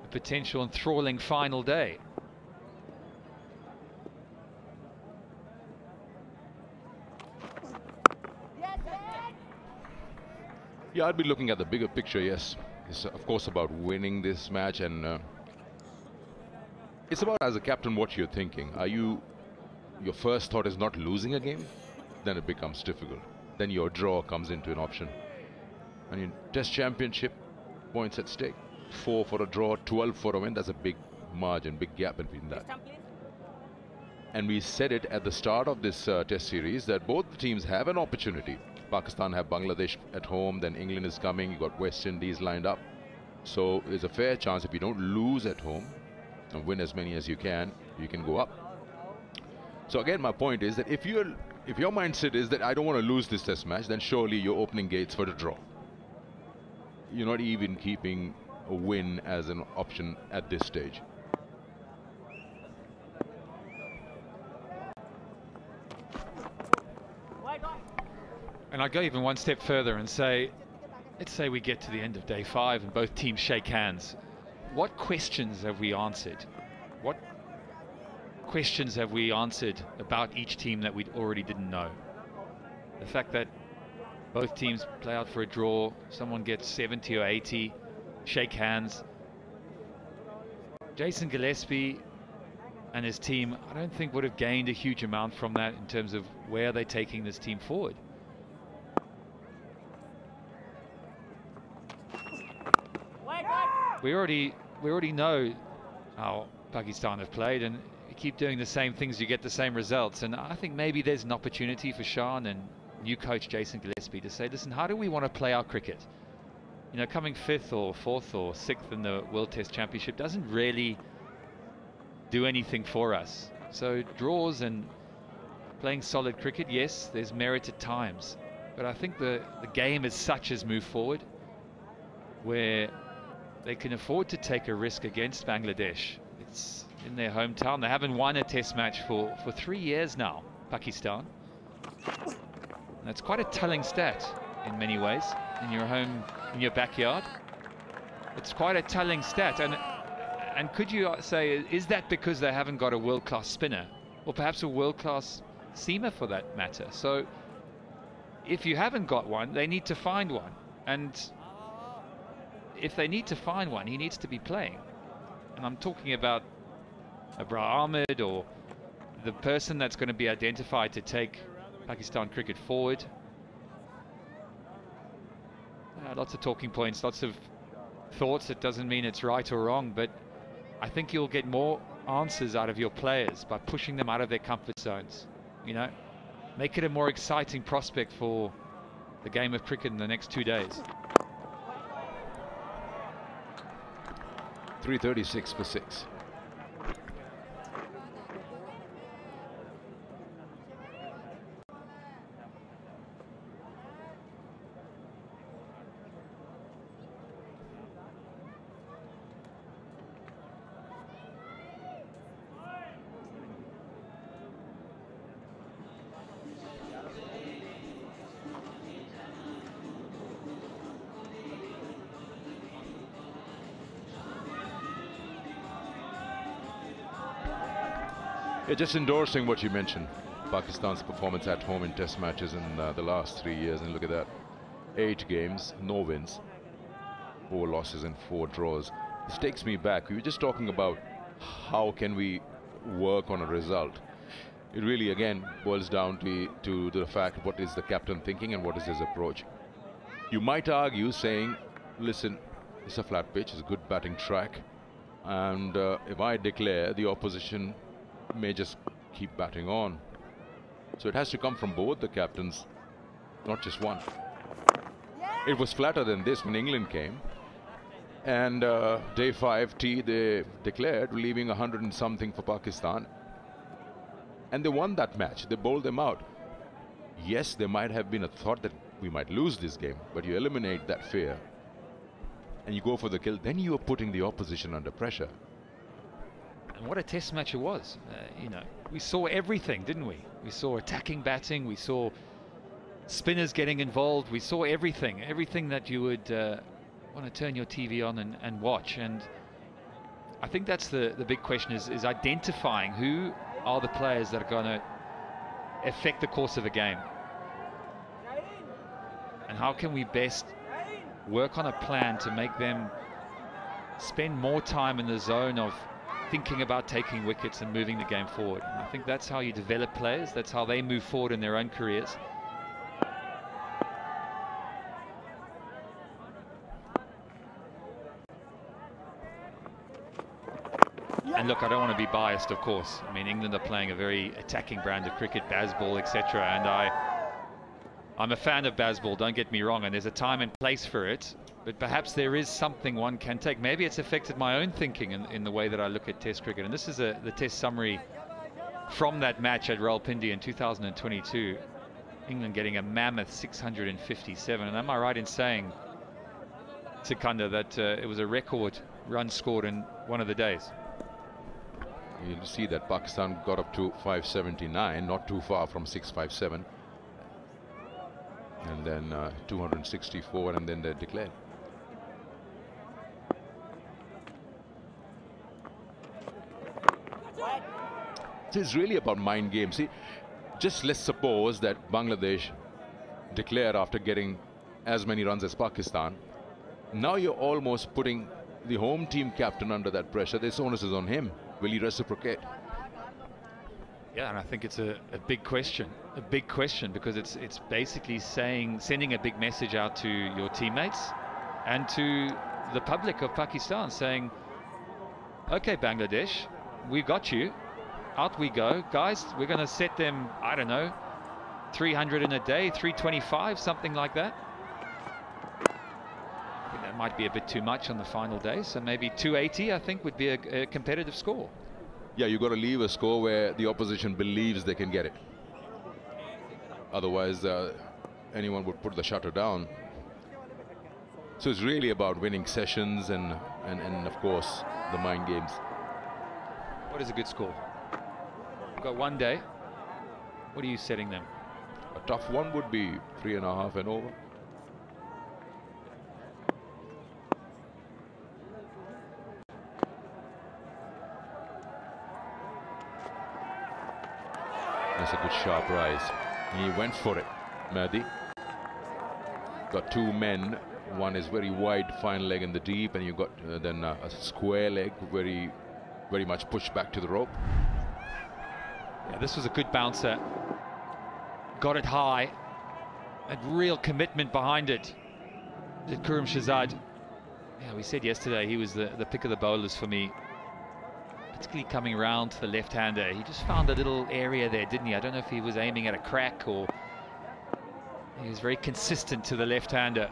Speaker 10: potential enthralling final day.
Speaker 1: Yeah, I'd be looking at the bigger picture, yes. It's of course about winning this match, and it's about, as a captain, what you're thinking. Your first thought is not losing a game, then it becomes difficult. Then your draw comes into an option. And in Test Championship, points at stake. 4 for a draw, 12 for a win. That's a big margin, big gap between that. And we said it at the start of this Test series that both the teams have an opportunity. Pakistan have Bangladesh at home, then England is coming. You got West Indies lined up. So there's a fair chance if you don't lose at home and win as many as you can go up. So again, my point is that if your mindset is that I don't want to lose this Test match, then surely you're opening gates for the draw. You're not even keeping a win as an option at this stage.
Speaker 10: And I'd go even one step further and say, let's say we get to the end of day 5 and both teams shake hands. What questions have we answered? What questions have we answered about each team that we already didn't know? The fact that both teams play out for a draw, someone gets 70 or 80, shake hands. Jason Gillespie and his team, I don't think would have gained a huge amount from that in terms of where they're taking this team forward. We already know how Pakistan have played, and you keep doing the same things, you get the same results. And I think maybe there's an opportunity for Shan and new coach Jason Gillespie to say, listen, how do we want to play our cricket? You know, coming 5th or 4th or 6th in the World Test Championship doesn't really do anything for us. So draws and playing solid cricket, yes, there's merit at times. But I think the game as such has moved forward, where they can afford to take a risk against Bangladesh. It's in their hometown. They haven't won a Test match for 3 years now, Pakistan. And that's quite a telling stat in many ways. In your home, in your backyard, it's quite a telling stat. And could you say, is that because they haven't got a world-class spinner, or perhaps a world-class seamer for that matter? So if you haven't got one, they need to find one. And if they need to find one, he needs to be playing. And I'm talking about Abrar Ahmed, or the person that's going to be identified to take Pakistan cricket forward. Lots of talking points, lots of thoughts. It doesn't mean it's right or wrong, but I think you'll get more answers out of your players by pushing them out of their comfort zones. You know, make it a more exciting prospect for the game of cricket in the next 2 days.
Speaker 1: 336 for 6. Yeah, just endorsing what you mentioned. Pakistan's performance at home in test matches in the last 3 years, and look at that. 8 games, no wins, 4 losses and 4 draws. This takes me back. We were just talking about how can we work on a result. It really again boils down to the fact what is the captain thinking and what is his approach. You might argue saying, listen, it's a flat pitch, it's a good batting track, and if I declare, the opposition may just keep batting on. So it has to come from both the captains, not just one. It was flatter than this when England came, and day 5 T they declared, leaving 100 and something for Pakistan, and they won that match. They bowled them out. Yes, there might have been a thought that we might lose this game, but you eliminate that fear and you go for the kill, then you are putting the opposition under pressure.
Speaker 10: And what a test match it was. You know, we saw everything, didn't we? We saw attacking batting, we saw spinners getting involved, we saw everything that you would want to turn your TV on and watch. And I think that's the big question, is identifying who are the players that are going to affect the course of a game, and how can we best work on a plan to make them spend more time in the zone of thinking about taking wickets and moving the game forward. And I think that's how you develop players, that's how they move forward in their own careers. And look, I don't want to be biased, of course. I mean, England are playing a very attacking brand of cricket, Bazball, etc. And I'm a fan of Bazball, don't get me wrong, and there's a time and place for it. But perhaps there is something one can take. Maybe it's affected my own thinking in the way that I look at Test cricket. And this is the Test summary from that match at Rawalpindi in 2022. England getting a mammoth 657. And am I right in saying, Sikandar, that it was a record run scored in one of the days?
Speaker 1: You'll see that Pakistan got up to 579, not too far from 657. And then 264, and then they declared. So it's really about mind games. See, just let's suppose that Bangladesh declare after getting as many runs as Pakistan. Now you're almost putting the home team captain under that pressure. This onus is on him. Will he reciprocate?
Speaker 10: Yeah, and I think it's a big question, because it's basically sending a big message out to your teammates and to the public of Pakistan, saying, okay, Bangladesh, we've got you, out we go, guys. We're going to set them, I don't know, 300 in a day, 325, something like that. I think that might be a bit too much on the final day, so maybe 280 I think would be a competitive score.
Speaker 1: Yeah, you've got to leave a score where the opposition believes they can get it. Otherwise, anyone would put the shutter down. So it's really about winning sessions and of course, the mind games.
Speaker 10: What is a good score? We've got one day. What are you setting them?
Speaker 1: A tough one would be 3.5 and over. That's a good sharp rise. He went for it, Mahdi. Got 2 men. One is very wide, fine leg in the deep, and you got then a square leg, very much pushed back to the rope.
Speaker 10: Yeah, this was a good bouncer. Got it high. Had real commitment behind it. Did Kuram Shahzad. Yeah, we said yesterday he was the pick of the bowlers for me. Particularly coming around to the left-hander. He just found a little area there, didn't he? I don't know if he was aiming at a crack or he was very consistent to the left-hander.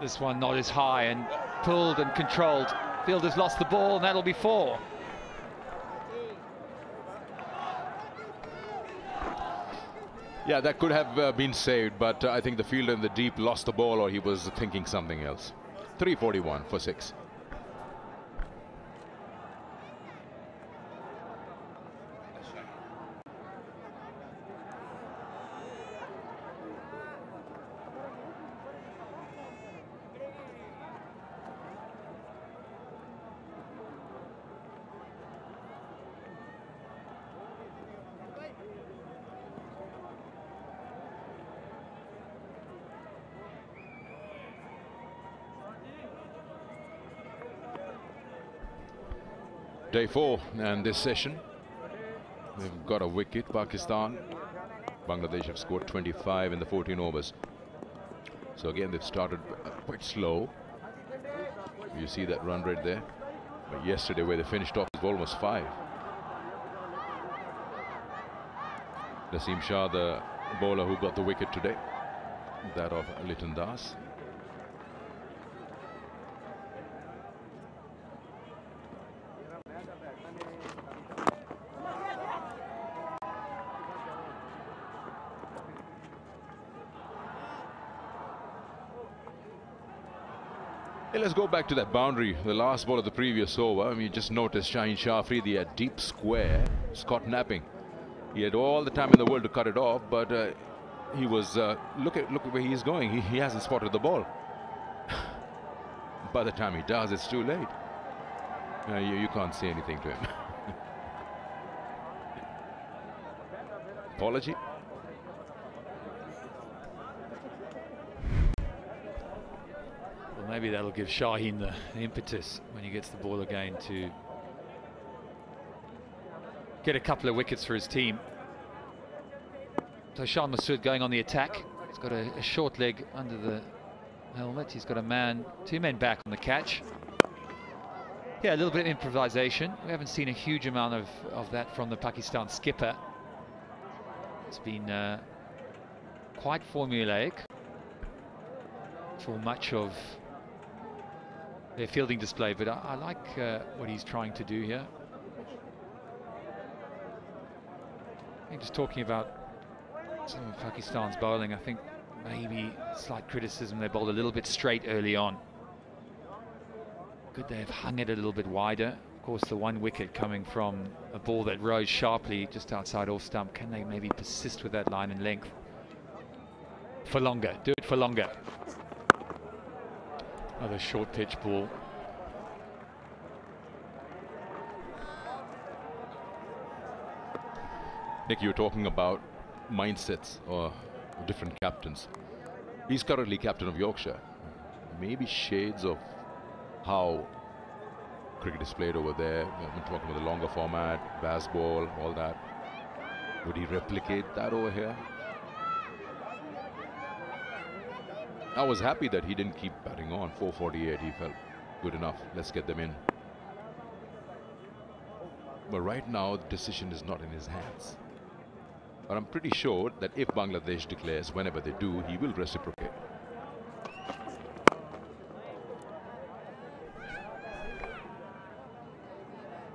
Speaker 10: This one not as high and pulled and controlled. Fielder's lost the ball, and that'll be 4.
Speaker 1: Yeah, that could have been saved, but I think the fielder in the deep lost the ball, or he was thinking something else. 341 for 6. Day 4 and this session. They've got a wicket, Pakistan. Bangladesh have scored 25 in the 14 overs. So again, they've started quite slow. You see that run rate there. But yesterday, where they finished off, was almost 5. Naseem Shah, the bowler who got the wicket today, that of Liton Das. Hey, let's go back to that boundary, the last ball of the previous over. I mean, you just noticed Shaheen Shah Afridi at deep square, Scott napping. He had all the time in the world to cut it off, but he was look at where he's going. He hasn't spotted the ball. By the time he does, it's too late. You can't say anything to him. Apology.
Speaker 10: Well, maybe that'll give Shaheen the impetus when he gets the ball again to get a couple of wickets for his team. So Shan Masood going on the attack. He's got a short leg under the helmet. He's got two men back on the catch. Yeah, a little bit of improvisation. We haven't seen a huge amount of that from the Pakistan skipper. It's been quite formulaic for much of their fielding display, but I like what he's trying to do here. I think just talking about some of Pakistan's bowling, I think maybe slight criticism. They bowled a little bit straight early on. Could they have hung it a little bit wider? Of course, the one wicket coming from a ball that rose sharply just outside off stump. Can they maybe persist with that line and length for longer? Do it for longer. Another short pitch ball.
Speaker 1: Nick, you were talking about mindsets or different captains. He's currently captain of Yorkshire. Maybe shades of how cricket is played over there. We've been talking about the longer format, baseball, all that. Would he replicate that over here? I was happy that he didn't keep batting on. 448, he felt good enough. Let's get them in. But right now, the decision is not in his hands. But I'm pretty sure that if Bangladesh declares, whenever they do, he will reciprocate.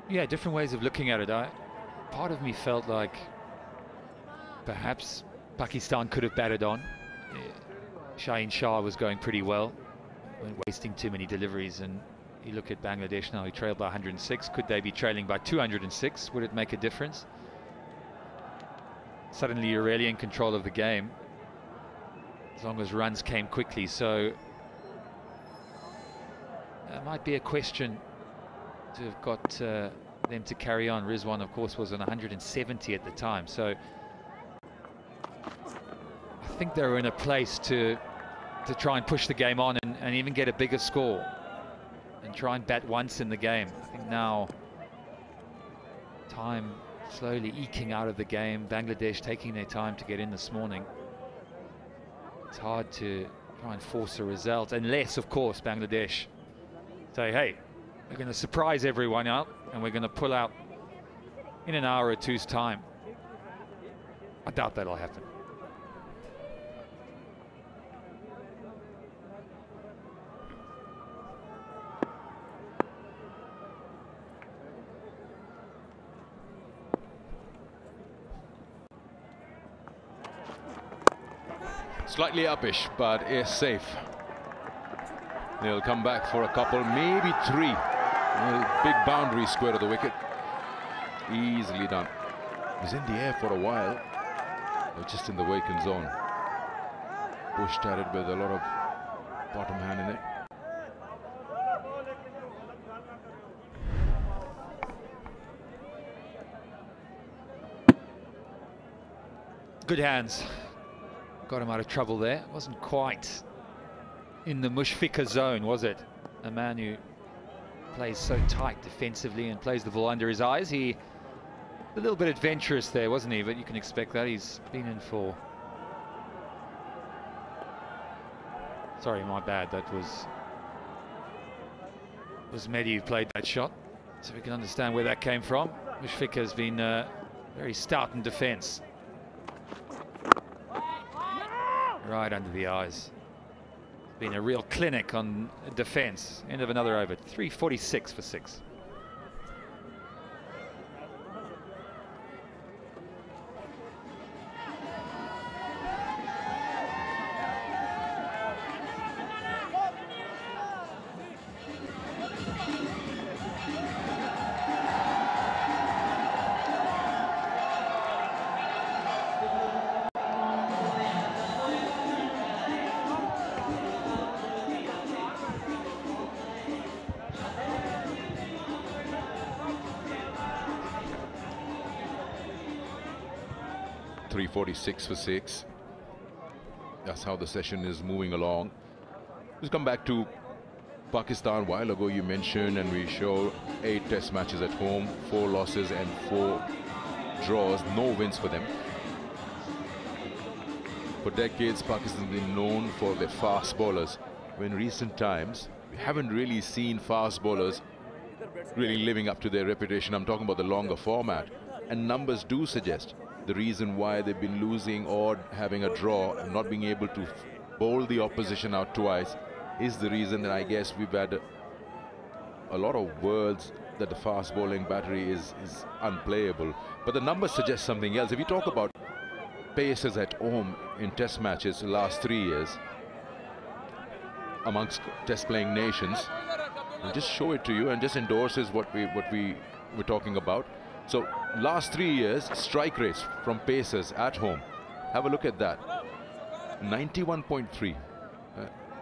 Speaker 10: Yeah, different ways of looking at it. Part of me felt like perhaps Pakistan could have batted on. Shaheen Shah was going pretty well, wasting too many deliveries, and you look at Bangladesh now, he trailed by 106. Could they be trailing by 206? Would it make a difference? Suddenly you're really in control of the game, as long as runs came quickly. So it might be a question to have got them to carry on. Rizwan, of course, was on 170 at the time, so I think they were in a place to try and push the game on and even get a bigger score and try and bat once in the game. I think now time slowly eking out of the game. Bangladesh taking their time to get in this morning. It's hard to try and force a result unless, of course, Bangladesh say, hey, we're going to surprise everyone out and we're going to pull out in an hour or two's time. I doubt that'll happen.
Speaker 1: Slightly uppish, but is safe. They'll come back for a couple, maybe 3. Big boundary square of the wicket. Easily done. He was in the air for a while, but just in the vacant zone. Pushed at it with a lot of bottom hand in it.
Speaker 10: Good hands. Got him out of trouble there. Wasn't quite in the Mushfiqah zone, was it? A man who plays so tight defensively and plays the ball under his eyes. He a little bit adventurous there, wasn't he? But you can expect that. He's been in for... Sorry, my bad. That was Mehdi who played that shot. So we can understand where that came from. Mushfiq has been very stout in defence. Right under the eyes. Been a real clinic on defence. End of another over. 3:46 for 6.
Speaker 1: .46 for 6. That's how the session is moving along. Let's come back to Pakistan. A while ago you mentioned, and we show 8 test matches at home, 4 losses and 4 draws, no wins for them. For decades, Pakistan has been known for their fast bowlers. In recent times, we haven't really seen fast bowlers really living up to their reputation. I'm talking about the longer format, and numbers do suggest the reason why they've been losing or having a draw and not being able to bowl the opposition out twice is the reason that I guess we've had a lot of words that the fast bowling battery is unplayable. But the numbers suggest something else. If you talk about paces at home in test matches the last 3 years amongst test playing nations, I'll just show it to you and just endorses what we were talking about. So last 3 years, strike rates from pacers at home. Have a look at that. 91.3.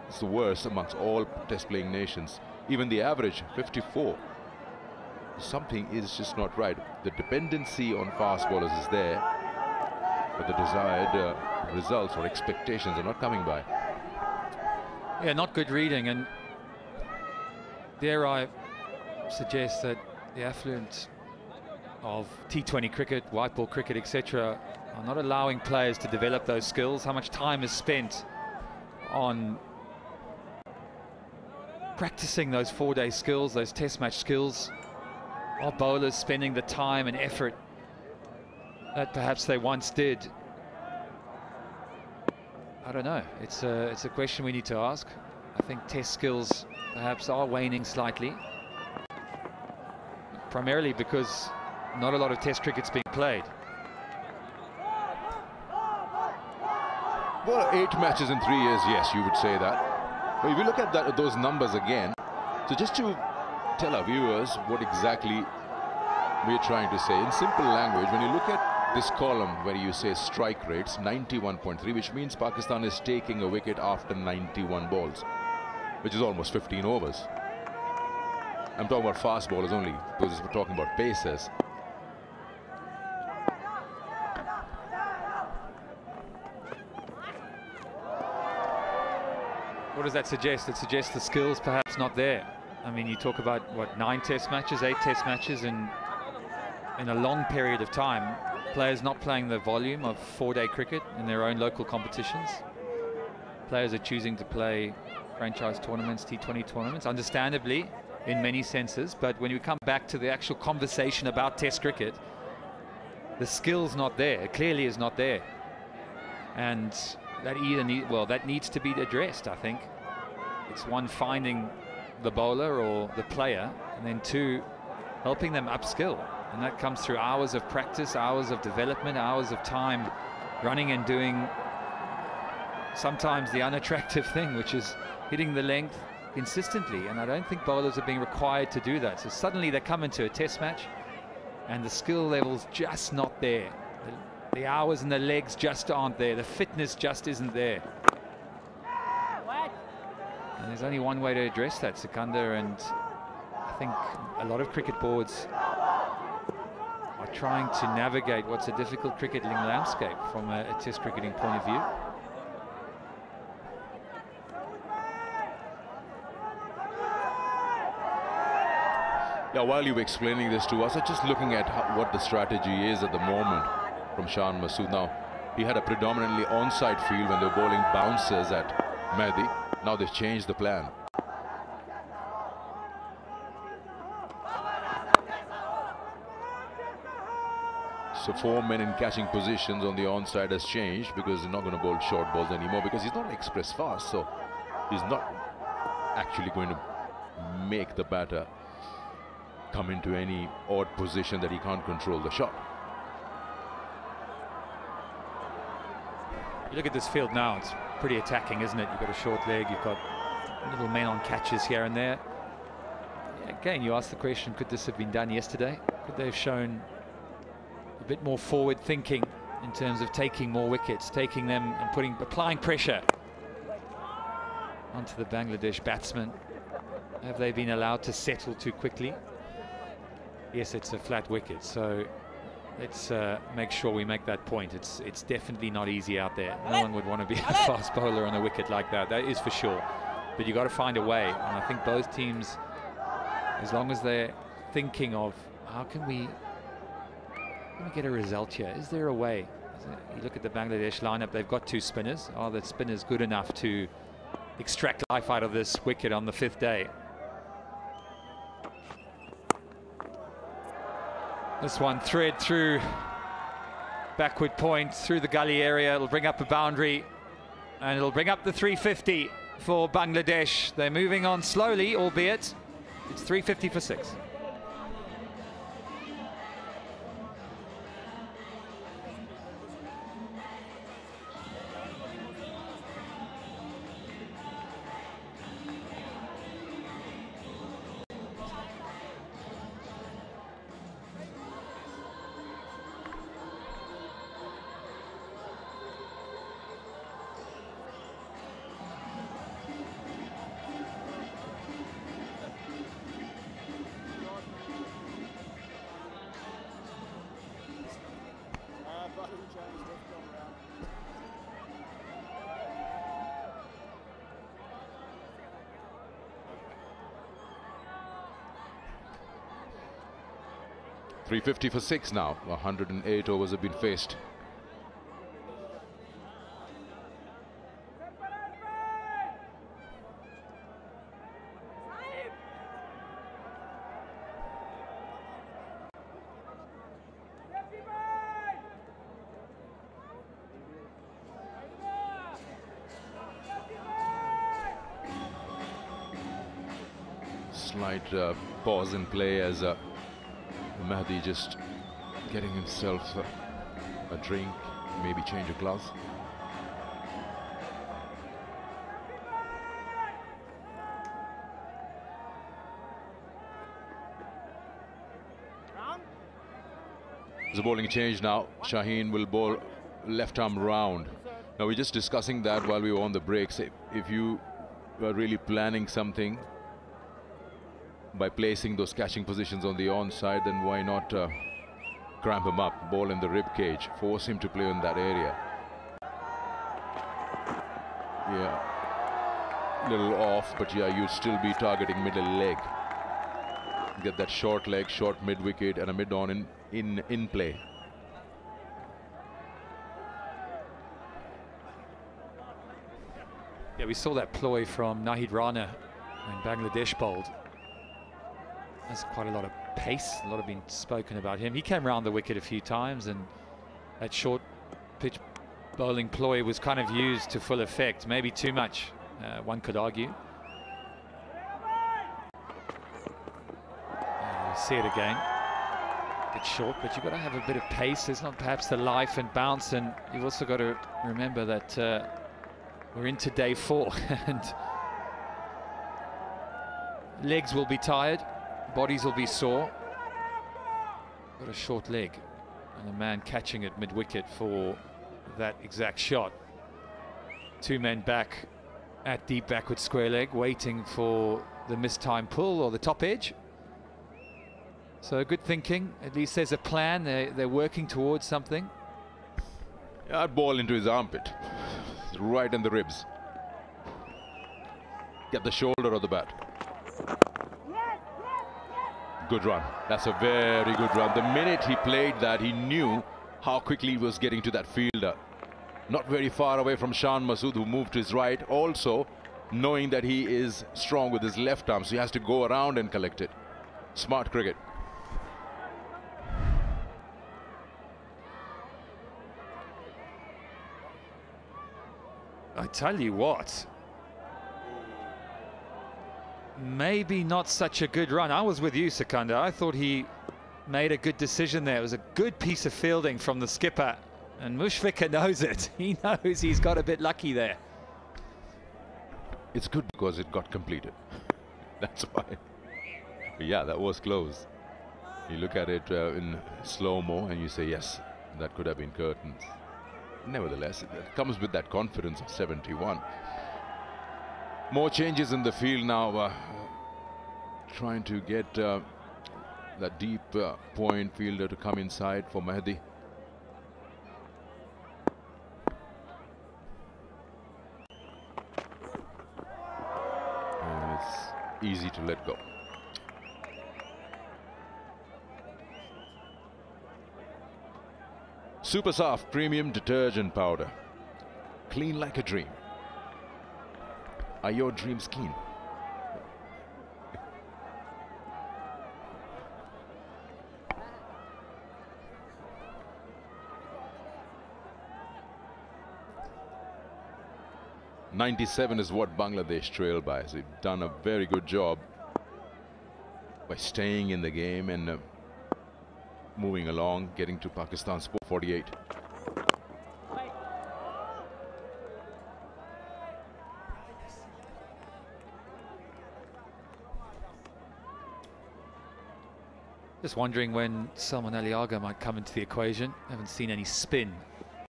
Speaker 1: It's the worst amongst all test playing nations. Even the average, 54. Something is just not right. The dependency on fast bowlers is there, but the desired results or expectations are not coming by.
Speaker 10: Yeah, not good reading, and dare I suggest that the affluent of T20 cricket, white ball cricket, etc., are not allowing players to develop those skills. How much time is spent on practicing those 4-day skills, those test match skills? Are bowlers spending the time and effort that perhaps they once did? I don't know. It's a question we need to ask. I think test skills perhaps are waning slightly, primarily because not a lot of test cricket's being played.
Speaker 1: Well, 8 matches in 3 years, yes, you would say that. But if you look at those numbers again, so just to tell our viewers what exactly we're trying to say in simple language, when you look at this column where you say strike rates, 91.3, which means Pakistan is taking a wicket after 91 balls, which is almost 15 overs. I'm talking about fast bowlers only, because we're talking about pacers.
Speaker 10: What does that suggest? It suggests the skills perhaps not there. I mean, you talk about, what, 9 test matches, 8 test matches in a long period of time. Players not playing the volume of 4-day cricket in their own local competitions. Players are choosing to play franchise tournaments, T20 tournaments, understandably, in many senses. But when you come back to the actual conversation about test cricket, the skill's not there. It clearly is not there. And that that needs to be addressed, I think. It's one, finding the bowler or the player, and then 2, helping them upskill. And that comes through hours of practice, hours of development, hours of time running and doing sometimes the unattractive thing, which is hitting the length consistently. And I don't think bowlers are being required to do that. So suddenly they come into a test match and the skill level's just not there. The hours and the legs just aren't there. The fitness just isn't there. And there's only one way to address that, Sikandar, and I think a lot of cricket boards are trying to navigate what's a difficult cricketing landscape from a test cricketing point of view.
Speaker 1: Yeah, while you were explaining this to us, I'm just looking at what the strategy is at the moment from Shan Masood. Now, he had a predominantly onside field when they were bowling bounces at Mehdi. Now they've changed the plan. So 4 men in catching positions on the onside has changed because he's not going to bowl short balls anymore, because he's not express fast, so he's not actually going to make the batter come into any odd position that he can't control the shot.
Speaker 10: You look at this field now, it's pretty attacking, isn't it? You've got a short leg, you've got little men on catches here and there. Again, you ask the question, could this have been done yesterday? Could they have shown a bit more forward thinking in terms of taking more wickets, taking them and applying pressure onto the Bangladesh batsmen? Have they been allowed to settle too quickly? Yes, it's a flat wicket, so let's make sure we make that point. It's definitely not easy out there. No one would want to be a fast bowler on a wicket like that. That is for sure. But you got to find a way. And I think both teams, as long as they're thinking of how can we get a result here? Is there a way? You look at the Bangladesh lineup, they've got 2 spinners. Are the spinners good enough to extract life out of this wicket on the 5th day? This one thread through backward point, through the gully area. It'll bring up a boundary and it'll bring up the 350 for Bangladesh. They're moving on slowly, albeit it's 350 for 6.
Speaker 1: .350 for 6 now. 108 overs have been faced. Slight pause in play as Mehdi just getting himself a drink, maybe change of gloves. There's a bowling change now. Shaheen will bowl left arm round. Now we're just discussing that while we were on the breaks. If you were really planning something by placing those catching positions on the onside, then why not cramp him up, ball in the rib cage, force him to play in that area. Yeah, little off, but yeah, you'd still be targeting middle leg. Get that short leg, short mid wicket, and a mid on in play.
Speaker 10: Yeah, we saw that ploy from Nahid Rana when Bangladesh bowled. There's quite a lot of pace, a lot have been spoken about him. He came round the wicket a few times, and that short pitch bowling ploy was kind of used to full effect, maybe too much, one could argue. See it again. A bit short, but you've got to have a bit of pace. There's not perhaps the life and bounce, and you've also got to remember that we're into day 4 and legs will be tired, bodies will be sore. Got a short leg and a man catching it mid-wicket for that exact shot. 2 men back at deep backward square leg, waiting for the mistimed pull or the top edge. So good thinking. At least there's a plan. They're working towards something.
Speaker 1: Yeah, ball into his armpit, right in the ribs. Get the shoulder of the bat. Good run. That's a very good run. The minute he played that, he knew how quickly he was getting to that fielder. Not very far away from Shan Masood, who moved to his right. Also, knowing that he is strong with his left arm, so he has to go around and collect it. Smart cricket.
Speaker 10: I tell you what, maybe not such a good run. I was with you, Sikandar. I thought he made a good decision there. It was a good piece of fielding from the skipper, and Mushfiqur knows it. He knows he's got a bit lucky there.
Speaker 1: It's good because it got completed. That's why. But yeah, that was close. You look at it in slow-mo and you say, yes, that could have been curtains. Nevertheless, it comes with that confidence of 71. More changes in the field now. Trying to get that deep point fielder to come inside for Mahdi. And it's easy to let go. Super Soft Premium Detergent Powder. Clean like a dream. Are your dreams clean? .97 is what Bangladesh trail by. So they've done a very good job by staying in the game and moving along, getting to Pakistan's 448.
Speaker 10: Just wondering when Salman Ali Agha might come into the equation. Haven't seen any spin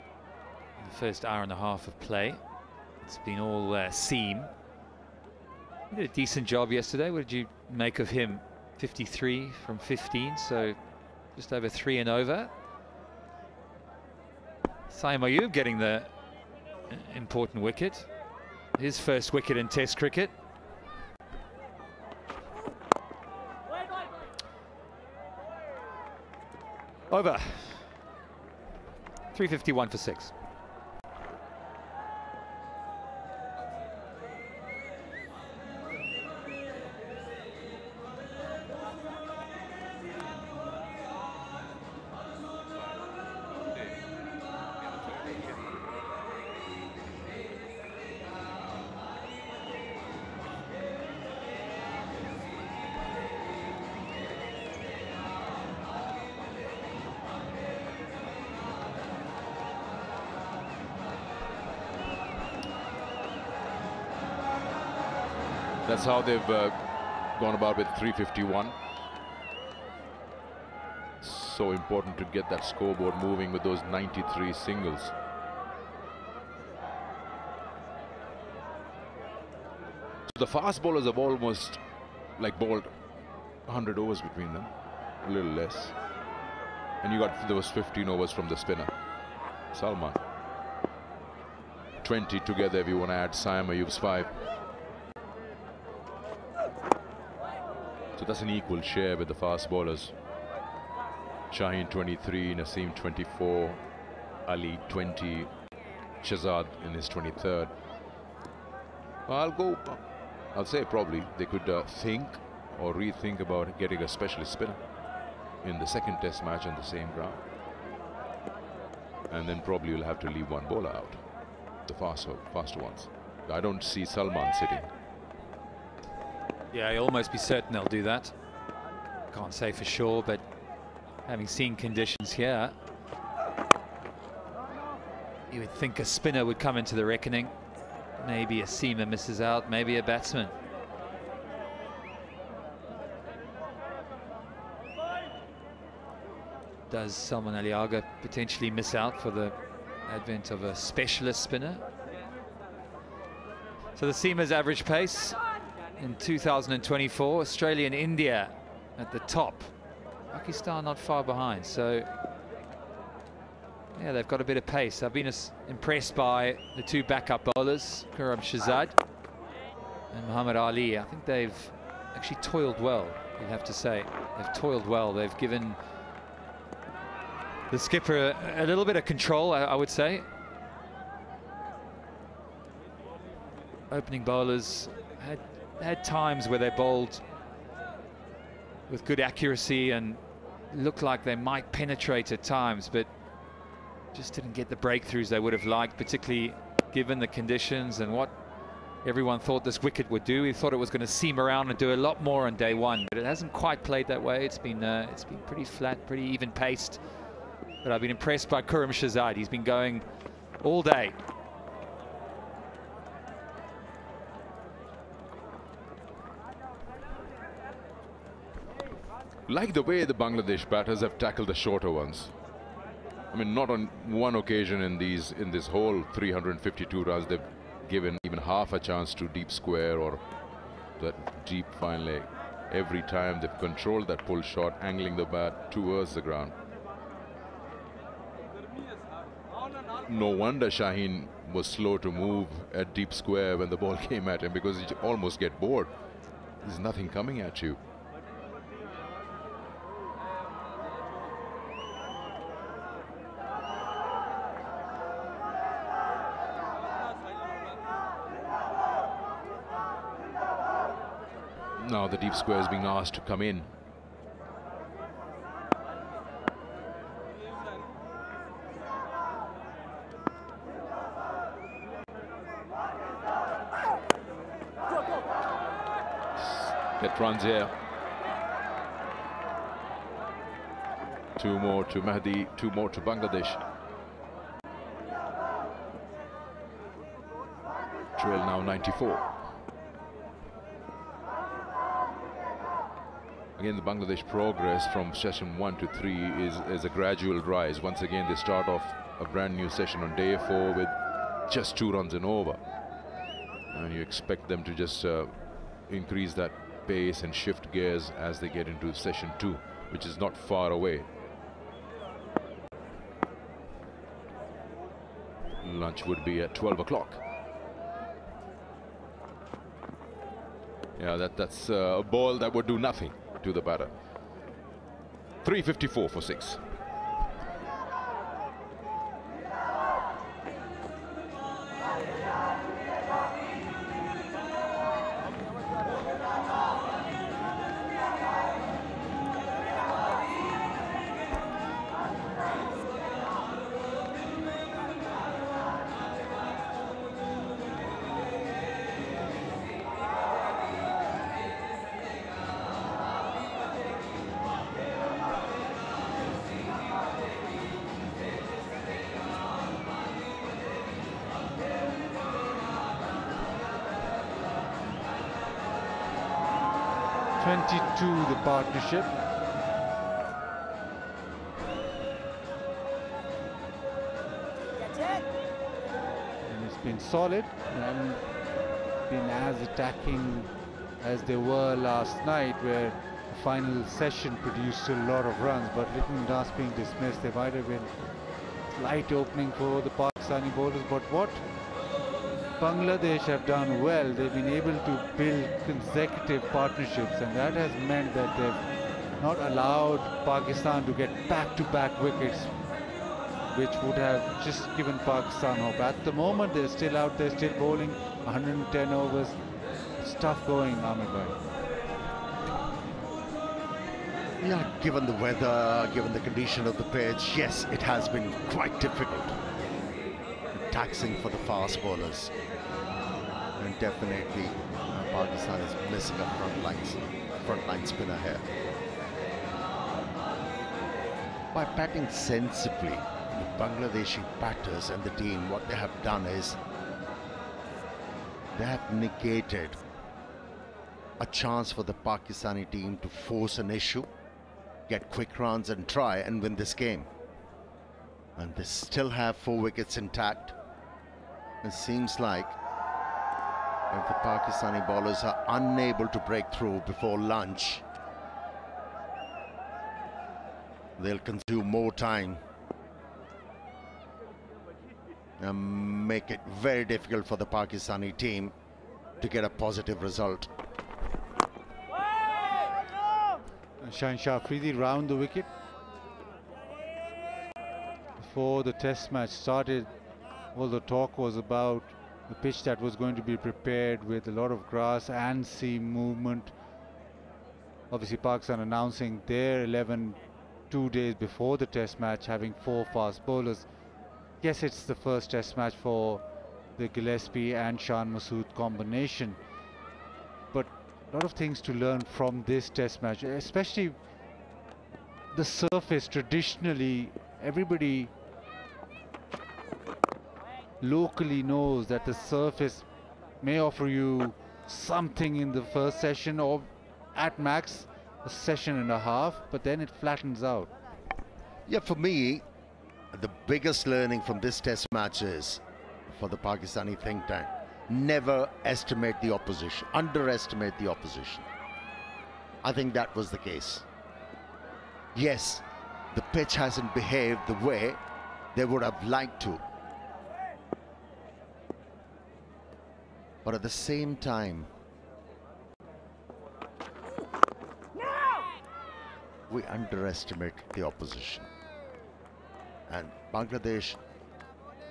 Speaker 10: in the first hour and a half of play. It's been all seam. He did a decent job yesterday. What did you make of him? 53 from 15, so just over 3 and over. Saim Ayub getting the important wicket. His first wicket in Test cricket. Over. 351 for 6.
Speaker 1: That's how they've gone about with 351. So important to get that scoreboard moving with those 93 singles. The fast bowlers have almost like bowled 100 overs between them, a little less. And you got those 15 overs from the spinner, Salman. 20 together if you want to add Saim Ayub's 5. So that's an equal share with the fast bowlers. Shaheen 23, Naseem 24, Ali 20, Shahzad in his 23rd. Well, I'll say probably they could think or rethink about getting a specialist spinner in the second test match on the same ground. And then probably you'll have to leave one bowler out, the faster ones. I don't see Salman sitting.
Speaker 10: Yeah, you'll almost be certain they'll do that. Can't say for sure, but having seen conditions here, you would think a spinner would come into the reckoning. Maybe a seamer misses out, maybe a batsman. Does Salman Ali Agha potentially miss out for the advent of a specialist spinner? So the seamer's average pace in 2024, Australia and India at the top. Pakistan not far behind, so yeah, they've got a bit of pace. I've been impressed by the two backup bowlers, Khurram Shahzad and Muhammad Ali. I think they've actually toiled well, you have to say. They've toiled well. They've given the skipper a little bit of control, I would say. Opening bowlers had times where they bowled with good accuracy and looked like they might penetrate at times, but just didn't get the breakthroughs they would have liked, particularly given the conditions and what everyone thought this wicket would do. We thought it was going to seam around and do a lot more on day one, but it hasn't quite played that way. It's been pretty flat, pretty even paced. But I've been impressed by Khurram Shahzad. He's been going all day.
Speaker 1: Like the way the Bangladesh batters have tackled the shorter ones. I mean, not on one occasion in this whole 352 runs they've given even half a chance to deep square or that deep fine leg. Every time they've controlled that pull shot, angling the bat towards the ground. No wonder Shaheen was slow to move at deep square when the ball came at him, because you almost get bored. There's nothing coming at you. Now the deep square is being asked to come in. Get runs here. 2 more to Mahdi, 2 more to Bangladesh. Trail now 94. Again, the Bangladesh progress from session 1 to 3 is a gradual rise. Once again, they start off a brand new session on day 4 with just 2 runs and over. And you expect them to just increase that pace and shift gears as they get into session 2, which is not far away. Lunch would be at 12 o'clock. Yeah, that's a ball that would do nothing to the batter. 354 for 6.
Speaker 4: The partnership. And it's been solid. They haven't been as attacking as they were last night, where the final session produced a lot of runs, but Lytton Das being dismissed. There might have been slight opening for the Pakistani bowlers, but what Bangladesh have done well, they've been able to build consecutive partnerships, and that has meant that they've not allowed Pakistan to get back-to-back wickets, which would have just given Pakistan hope. At the moment, they're still out there, still bowling 110 overs. It's tough going, Ahmed bhai.
Speaker 6: Yeah, given the weather, given the condition of the pitch, yes, it has been quite difficult. Taxing for the fast bowlers. And definitely Pakistan is missing a frontline spinner here. By batting sensibly, the Bangladeshi batters and the team, what they have done is they have negated a chance for the Pakistani team to force an issue, get quick runs and try and win this game. And they still have 4 wickets intact. It seems like if the Pakistani bowlers are unable to break through before lunch, they'll consume more time and make it very difficult for the Pakistani team to get a positive result.
Speaker 4: Shaheen Shah Afridi round the wicket. Before the test match started, all the talk was about the pitch that was going to be prepared with a lot of grass and seam movement. Obviously Pakistan announcing their 11 2 days before the test match, having 4 fast bowlers. Yes, it's the first test match for the Gillespie and Shan Masood combination, but a lot of things to learn from this test match, especially the surface. Traditionally, everybody locally knows that the surface may offer you something in the first session, or at max a session and a half, but then it flattens out.
Speaker 6: Yeah, for me, the biggest learning from this test match is, for the Pakistani think tank, never estimate the opposition, underestimate the opposition. I think that was the case. Yes, the pitch hasn't behaved the way they would have liked to, but at the same time, we underestimate the opposition, and Bangladesh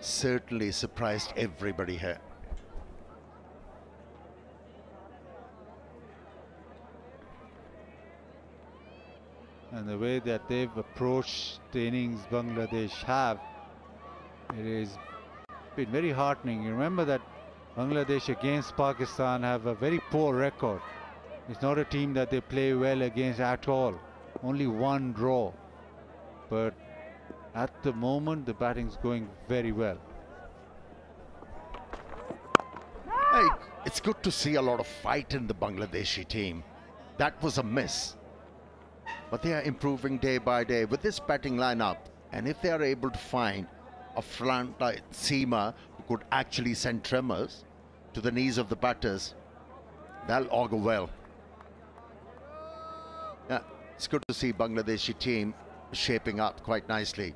Speaker 6: certainly surprised everybody here.
Speaker 4: And the way that they've approached the innings Bangladesh have, it has been very heartening. You remember that Bangladesh against Pakistan have a very poor record. It's not a team that they play well against at all. Only 1 draw. But at the moment, the batting's going very well.
Speaker 6: Hey, it's good to see a lot of fight in the Bangladeshi team. That was a miss, but they are improving day by day with this batting lineup, and if they are able to find a frontline seamer who could actually send tremors to the knees of the batters, that'll augur well. Yeah, it's good to see Bangladeshi team shaping up quite nicely.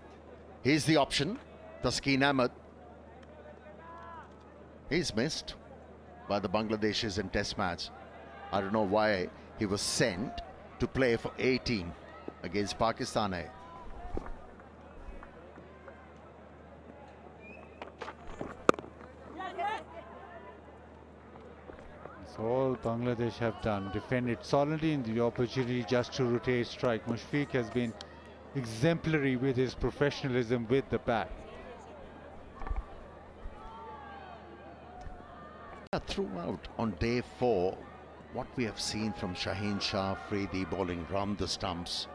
Speaker 6: Here's the option, Taskeen Ahmed. He's missed by the Bangladeshis in test match. I don't know why he was sent to play for 18 against Pakistan.
Speaker 4: That's all Bangladesh have done. Defended solidly in the opportunity just to rotate strike. Mushfiq has been exemplary with his professionalism with the bat.
Speaker 6: Throughout on day 4, what we have seen from Shaheen Shah Afridi bowling round the stumps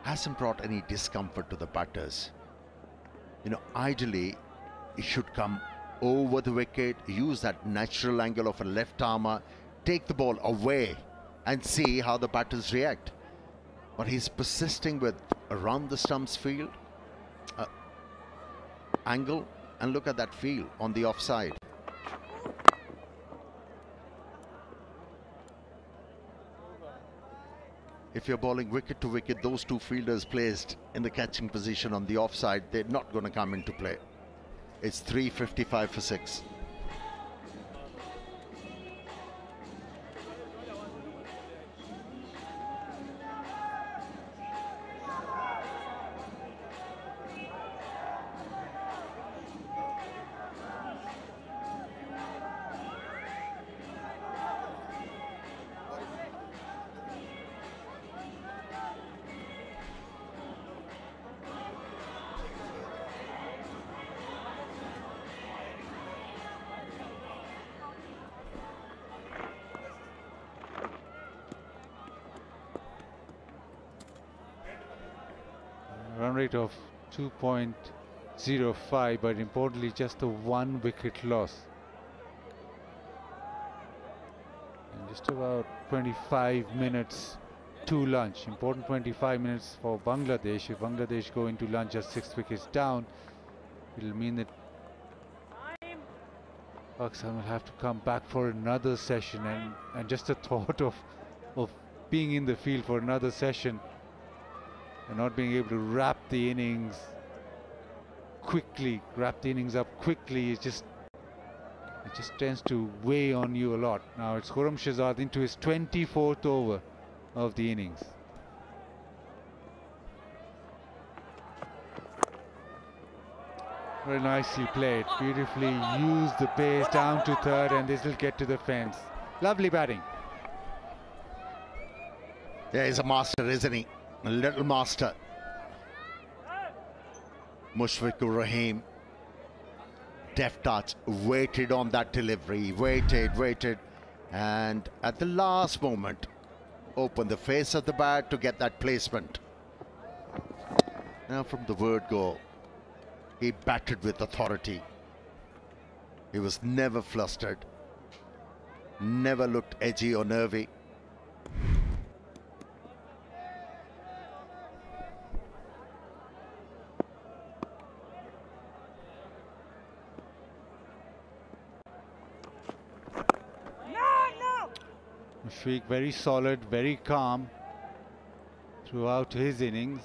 Speaker 6: hasn't brought any discomfort to the batters. You know, ideally, he should come over the wicket, use that natural angle of a left armer, take the ball away and see how the batters react. But he's persisting with around the stumps field angle, and look at that field on the offside. If you're bowling wicket to wicket, those 2 fielders placed in the catching position on the offside, they're not going to come into play. It's 355 for 6.
Speaker 4: Run rate of 2.05, but importantly just a 1 wicket loss. And just about 25 minutes to lunch. Important 25 minutes for Bangladesh. If Bangladesh go into lunch just 6 wickets down, it'll mean that Pakistan will have to come back for another session, and just the thought of being in the field for another session and not being able to wrap the innings up quickly, it just tends to weigh on you a lot. Now it's Khurram Shahzad into his 24th over of the innings. Very nicely played, beautifully used the pace down to third, and this will get to the fence. Lovely batting.
Speaker 6: Yeah, he's a master, isn't he? A little master. Mushfiqur Rahim, deft touch, waited on that delivery, waited, and at the last moment, opened the face of the bat to get that placement. Now from the word go, he batted with authority. He was never flustered, never looked edgy or nervy.
Speaker 4: Mushfiq very solid, very calm throughout his innings,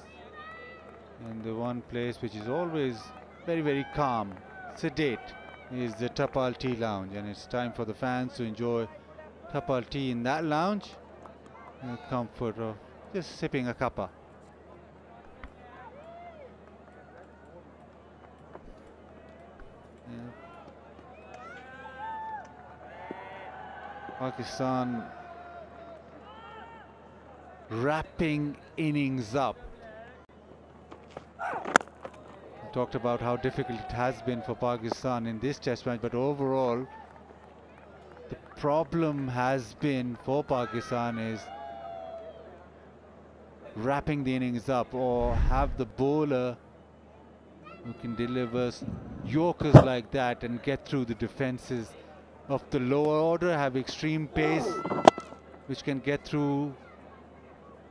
Speaker 4: and the one place which is always very calm, sedate, is the Tapal Tea Lounge, and it's time for the fans to enjoy Tapal tea in that lounge in the comfort of just sipping a cuppa. Pakistan wrapping innings up. We talked about how difficult it has been for Pakistan in this test match, but overall the problem has been for Pakistan is wrapping the innings up, or have the bowler who can deliver yorkers like that and get through the defenses of the lower order, have extreme pace which can get through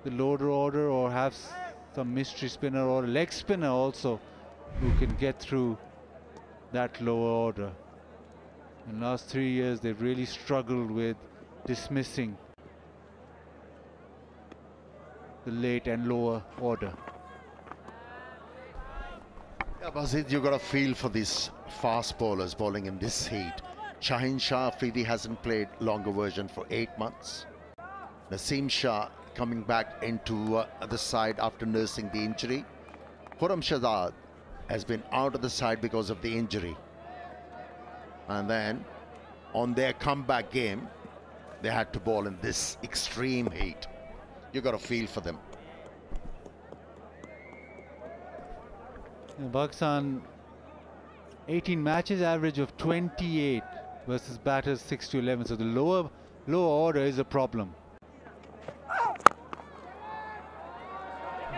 Speaker 4: the lower order, or have some mystery spinner or leg spinner also who can get through that lower order. In the last 3 years they've really struggled with dismissing the late and lower order.
Speaker 6: Yeah, Basit, you got a feel for these fast bowlers bowling in this heat. Shaheen Shah Afridi hasn't played longer version for 8 months. Naseem Shah coming back into the side after nursing the injury. Khurram Shahzad has been out of the side because of the injury. And then on their comeback game, they had to bowl in this extreme heat. You got a feel for them.
Speaker 4: Pakistan 18 matches, average of 28 versus batters 6 to 11. So the lower order is a problem.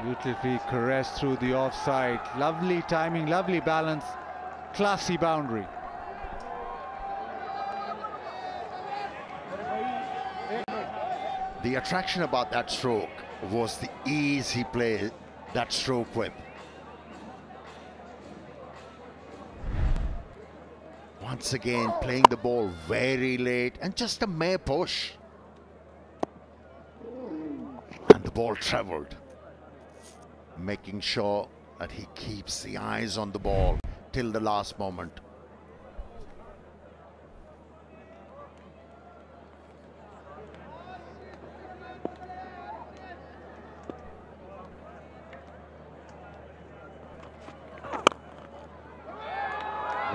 Speaker 4: Beautifully caressed through the offside. Lovely timing, lovely balance, classy boundary.
Speaker 6: The attraction about that stroke was the ease he played that stroke with. Once again playing the ball very late and just a mere push. And the ball travelled, making sure that he keeps the eyes on the ball till the last moment.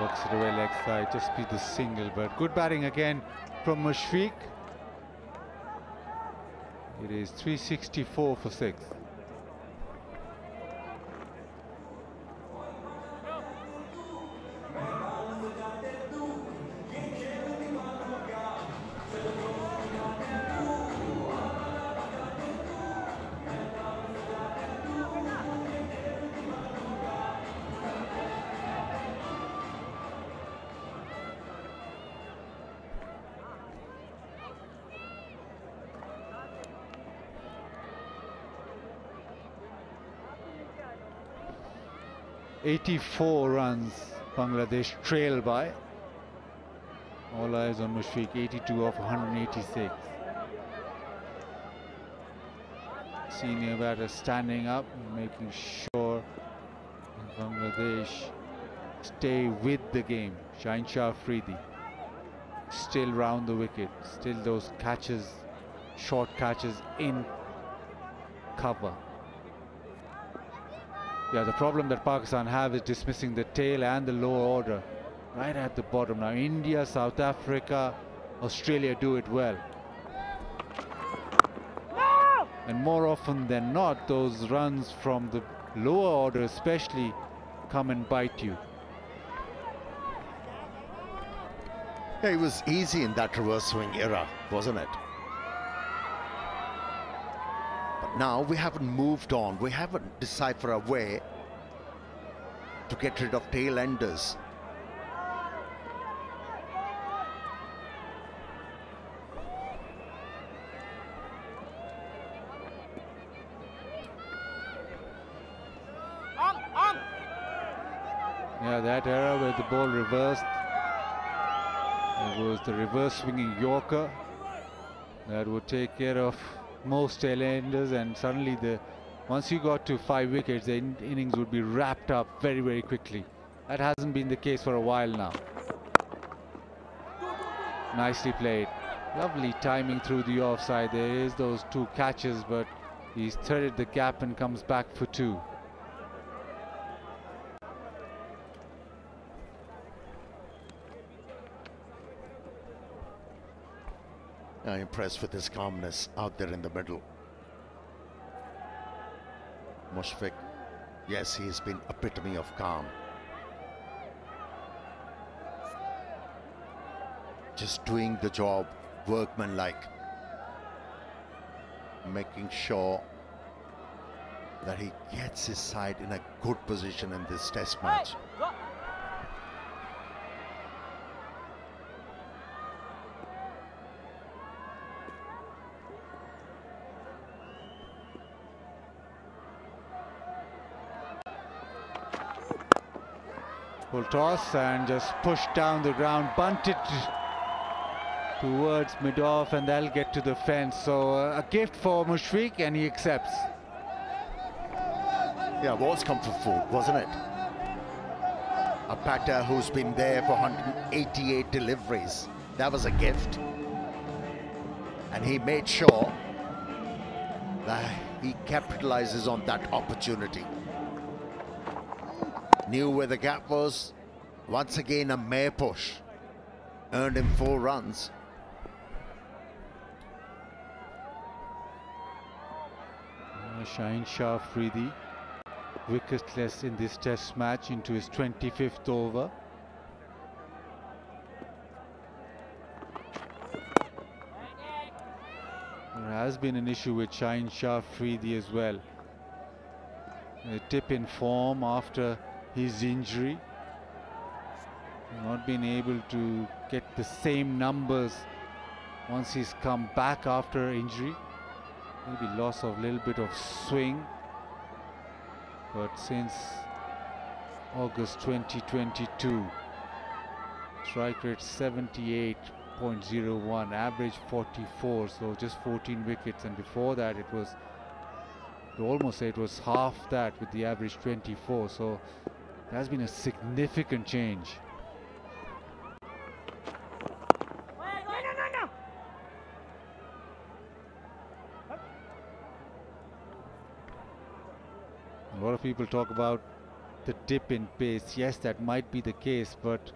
Speaker 4: Works it away leg side, just be the single, but good batting again from Mushfiq. It is 364 for 6. .84 runs Bangladesh trail by. All eyes on Mushfiq, 82 off 186. Senior batter standing up, making sure Bangladesh stay with the game. Shaheen Shah Afridi still round the wicket, still those catches, short catches in cover. Yeah, the problem that Pakistan have is dismissing the tail and the lower order right at the bottom. Now India, South Africa, Australia do it well. And more often than not, those runs from the lower order especially come and bite you.
Speaker 6: Yeah, it was easy in that reverse swing era, wasn't it? But now we haven't moved on. We haven't deciphered a way to get rid of tail enders.
Speaker 4: Yeah, that era where the ball reversed, it was the reverse swinging Yorker that would take care of most tail-enders, and suddenly once you got to 5 wickets, the innings would be wrapped up very, very quickly. That hasn't been the case for a while now. Nicely played. Lovely timing through the offside. There is those 2 catches, but he's threaded the gap and comes back for 2.
Speaker 6: I'm impressed with his calmness out there in the middle. Mushfiq, yes, he's been epitome of calm. Just doing the job, workmanlike. Making sure that he gets his side in a good position in this test match.
Speaker 4: Full toss and just pushed down the ground, bunted towards mid-off, and they'll get to the fence. So a gift for Mushfiq, and he accepts.
Speaker 6: Yeah, was comfort food, wasn't it? A batter who's been there for 188 deliveries. That was a gift. And he made sure that he capitalizes on that opportunity. Knew where the gap was. Once again, a mere push. Earned him 4 runs.
Speaker 4: Shaheen Shah Afridi, wicketless in this test match into his 25th over. There has been an issue with Shaheen Shah Afridi as well. A dip in form after his injury. Not been able to get the same numbers once he's come back after injury. Maybe loss of a little bit of swing, but since August 2022, strike rate 78.01, average 44, so just 14 wickets, and before that it was, to almost say it was half that with the average 24, so there has been a significant change. A lot of people talk about the dip in pace. Yes, that might be the case, but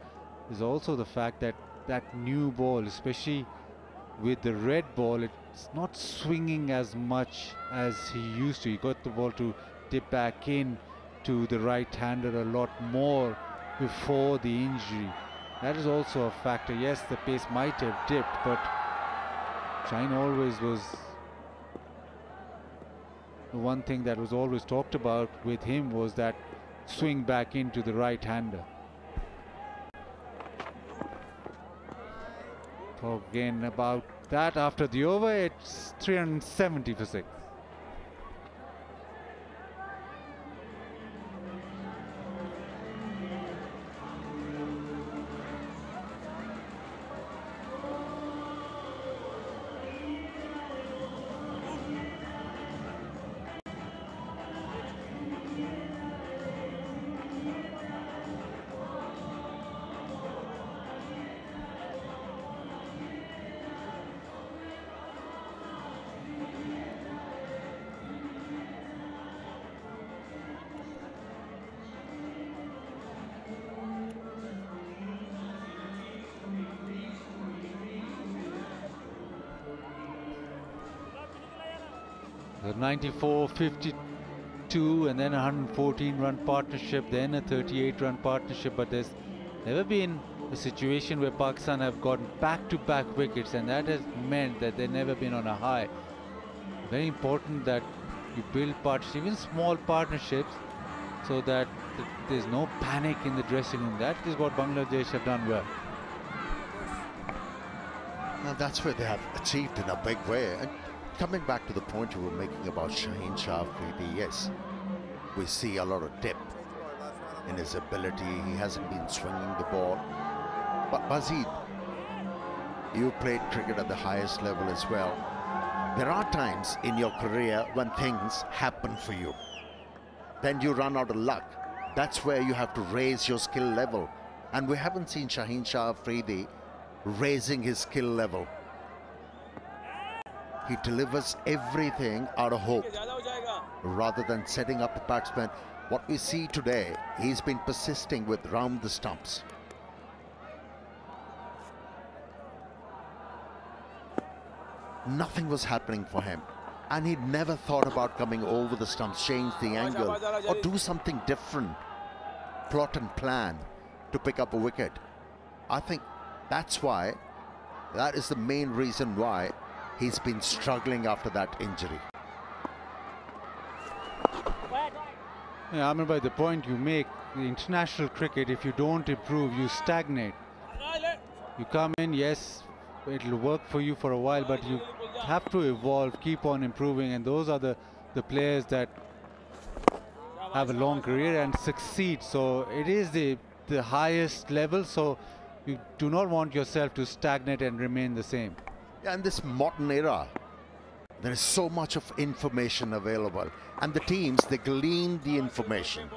Speaker 4: there's also the fact that that new ball, especially with the red ball, it's not swinging as much as he used to. He got the ball to dip back in to the right-hander a lot more before the injury. That is also a factor. Yes, the pace might have dipped, but Shaheen always was the one thing that was always talked about with him was that swing back into the right-hander. Talk again about that after the over. It's 370 for 6.
Speaker 11: The 94, 52, and then a 114-run partnership, then a 38-run partnership. But there's never been a situation where Pakistan have gotten back-to-back wickets, and that has meant that they've never been on a high. Very important that you build partnerships, even small partnerships, so that there's no panic in the dressing room. That is what Bangladesh have done well.
Speaker 6: And that's where they have achieved in a big way. And coming back to the point you were making about Shaheen Shah Afridi, yes, we see a lot of depth in his ability. He hasn't been swinging the ball. But Bazid, you played cricket at the highest level as well. There are times in your career when things happen for you. Then you run out of luck. That's where you have to raise your skill level. And we haven't seen Shaheen Shah Afridi raising his skill level. He delivers everything out of hope rather than setting up a batsman. What we see today, he's been persisting with round the stumps. Nothing was happening for him, and he never thought about coming over the stumps, change the angle, or do something different, plot and plan to pick up a wicket. I think that's why, that is the main reason why he's been struggling after that injury.
Speaker 11: Yeah, I mean, by the point you make, the international cricket, if you don't improve, you stagnate. You come in, yes, it'll work for you for a while, but you have to evolve, keep on improving, and those are the players that have a long career and succeed. So it is the highest level, so you do not want yourself to stagnate and remain the same.
Speaker 6: Yeah, in this modern era, there is so much of information available, and the teams, they glean the information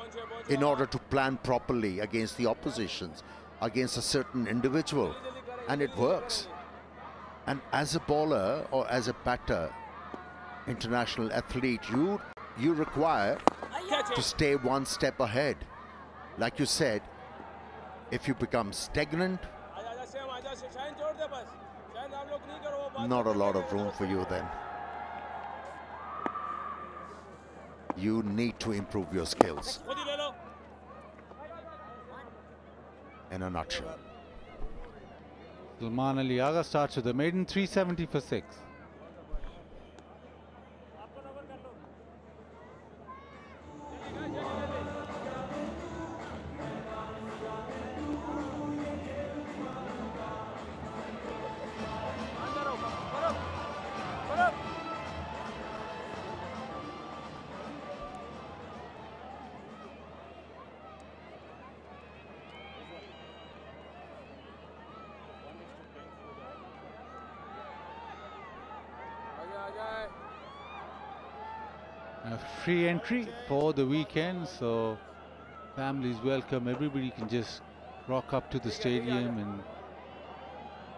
Speaker 6: in order to plan properly against the oppositions, against a certain individual, and it works. And as a bowler or as a batter, international athlete, you require to stay one step ahead. Like you said, if you become stagnant, not a lot of room for you then. You need to improve your skills. In a nutshell.
Speaker 11: Salman Ali Agha starts with a maiden 370 for 6. A free entry for the weekend, so families welcome. Everybody can just rock up to the stadium and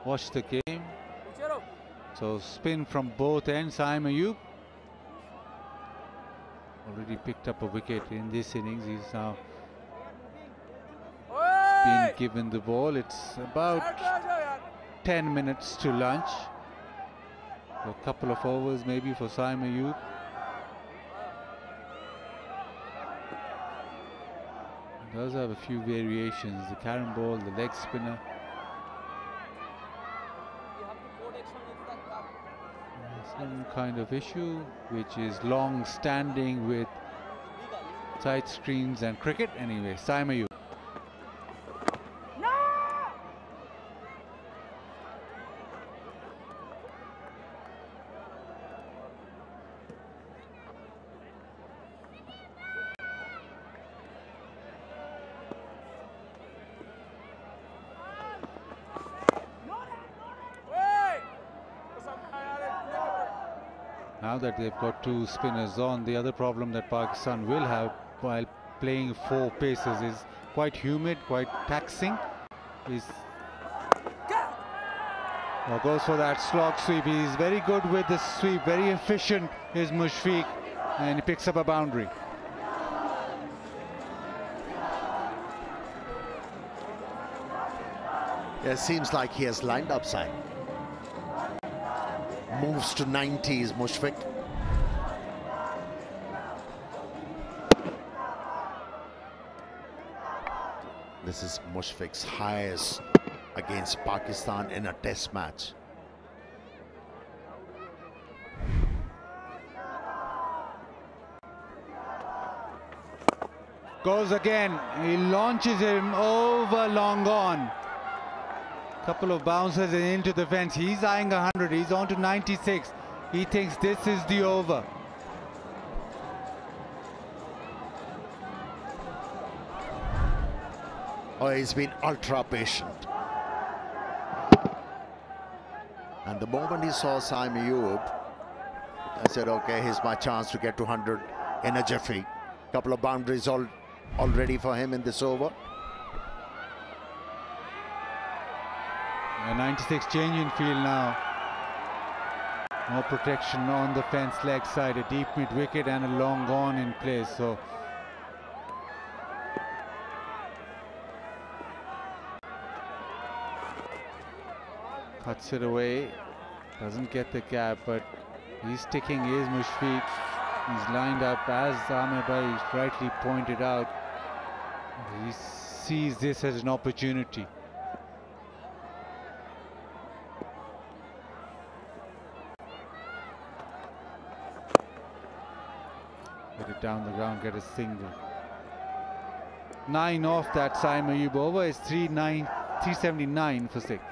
Speaker 11: watch the game. So spin from both ends. Saim Ayub already picked up a wicket in this innings. He's now been given the ball. It's about 10 minutes to lunch. A couple of overs maybe for Saim Ayub. Does have a few variations, the carom ball, the leg spinner. Some kind of issue which is long standing with side screens and cricket. Anyway, Saim Ayub. Now that they've got two spinners on, the other problem that Pakistan will have while playing four paces is quite humid, quite taxing. Goes for that slog sweep. He's very good with the sweep, very efficient is Mushfiq, and he picks up a boundary.
Speaker 6: Yeah, it seems like he has lined up side. Moves to 90s, Mushfiq. This is Mushfiq's highest against Pakistan in a test match.
Speaker 11: Goes again. He launches him over long on. Couple of bounces and into the fence. He's eyeing 100. He's on to 96. He thinks this is the over.
Speaker 6: Oh, he's been ultra patient. And the moment he saw Saim Ayub, I said, okay, here's my chance to get to 100 in a jiffy. Couple of boundaries all ready for him in this over.
Speaker 11: A 96 change in field now. More protection on the fence leg side. A deep mid wicket and a long on in place. So cuts it away. Doesn't get the gap, but he's sticking his Mushfiq. He's lined up as Amir Bhai rightly pointed out. He sees this as an opportunity. Get it down the ground, get a single. 9 off that Saim Ayub over is 379 for 6.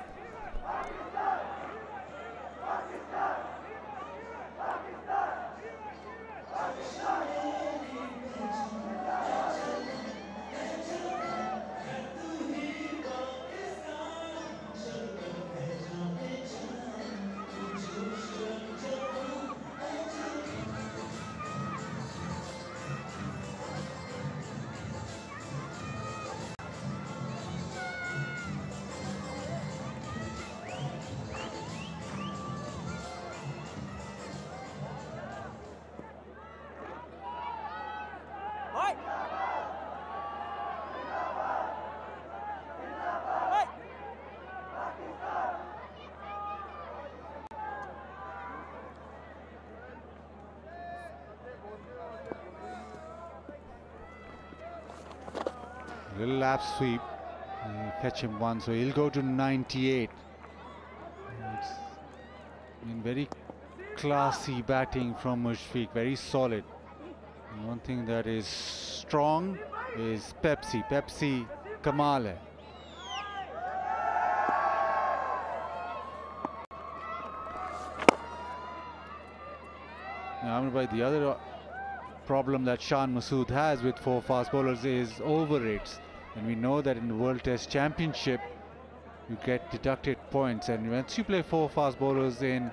Speaker 11: Little lap sweep, catch him one, so he'll go to 98. It's been very classy batting from Mushfiq, very solid. And one thing that is strong is Pepsi Kamal hai. Now, Amir Bhai, the other problem that Shan Masood has with 4 fast bowlers is over rates. And we know that in the World Test Championship, you get deducted points. And once you play 4 fast bowlers in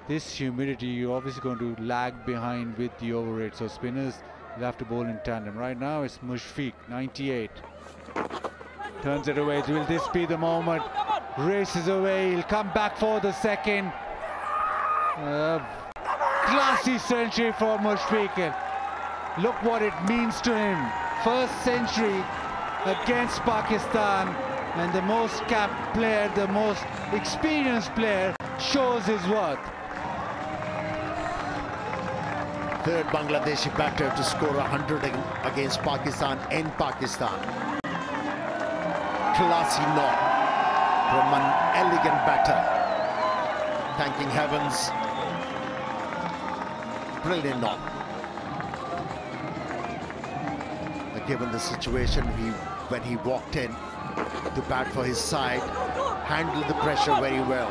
Speaker 11: this humidity, you're obviously going to lag behind with the over rate. So spinners will have to bowl in tandem. Right now, it's Mushfiq, 98. Turns it away. Will this be the moment? Races away. He'll come back for the second. Classy century for Mushfiq. Look what it means to him. First century against Pakistan, and the most capped player, the most experienced player, shows his worth.
Speaker 6: Third Bangladeshi batter to score 100 against Pakistan in Pakistan. Classy knock from an elegant batter. Thanking heavens. Brilliant knock. Given the situation, when he walked in to bat for his side, handled the pressure very well.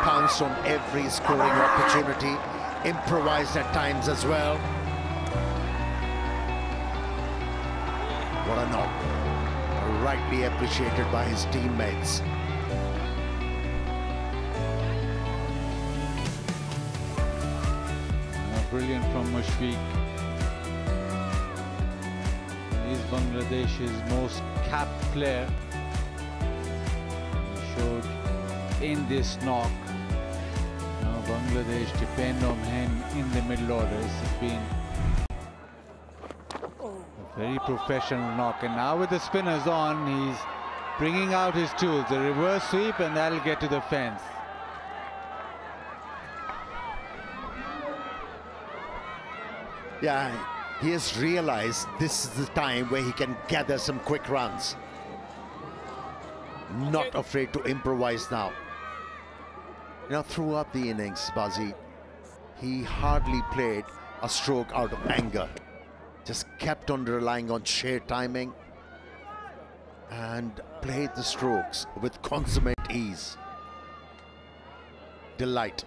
Speaker 6: Pounced on every scoring opportunity, improvised at times as well. What a knock. Rightly appreciated by his teammates.
Speaker 11: Brilliant from Mushfiq. He's Bangladesh's most capped player. He showed in this knock. Now Bangladesh depend on him in the middle orders. It's been a very professional knock, and now with the spinners on, he's bringing out his tools. A reverse sweep, and that'll get to the fence.
Speaker 6: Yeah, He has realized this is the time where he can gather some quick runs. Not afraid to improvise now. You know, throughout the innings, Bazi, he hardly played a stroke out of anger. Just kept on relying on sheer timing and played the strokes with consummate ease. Delight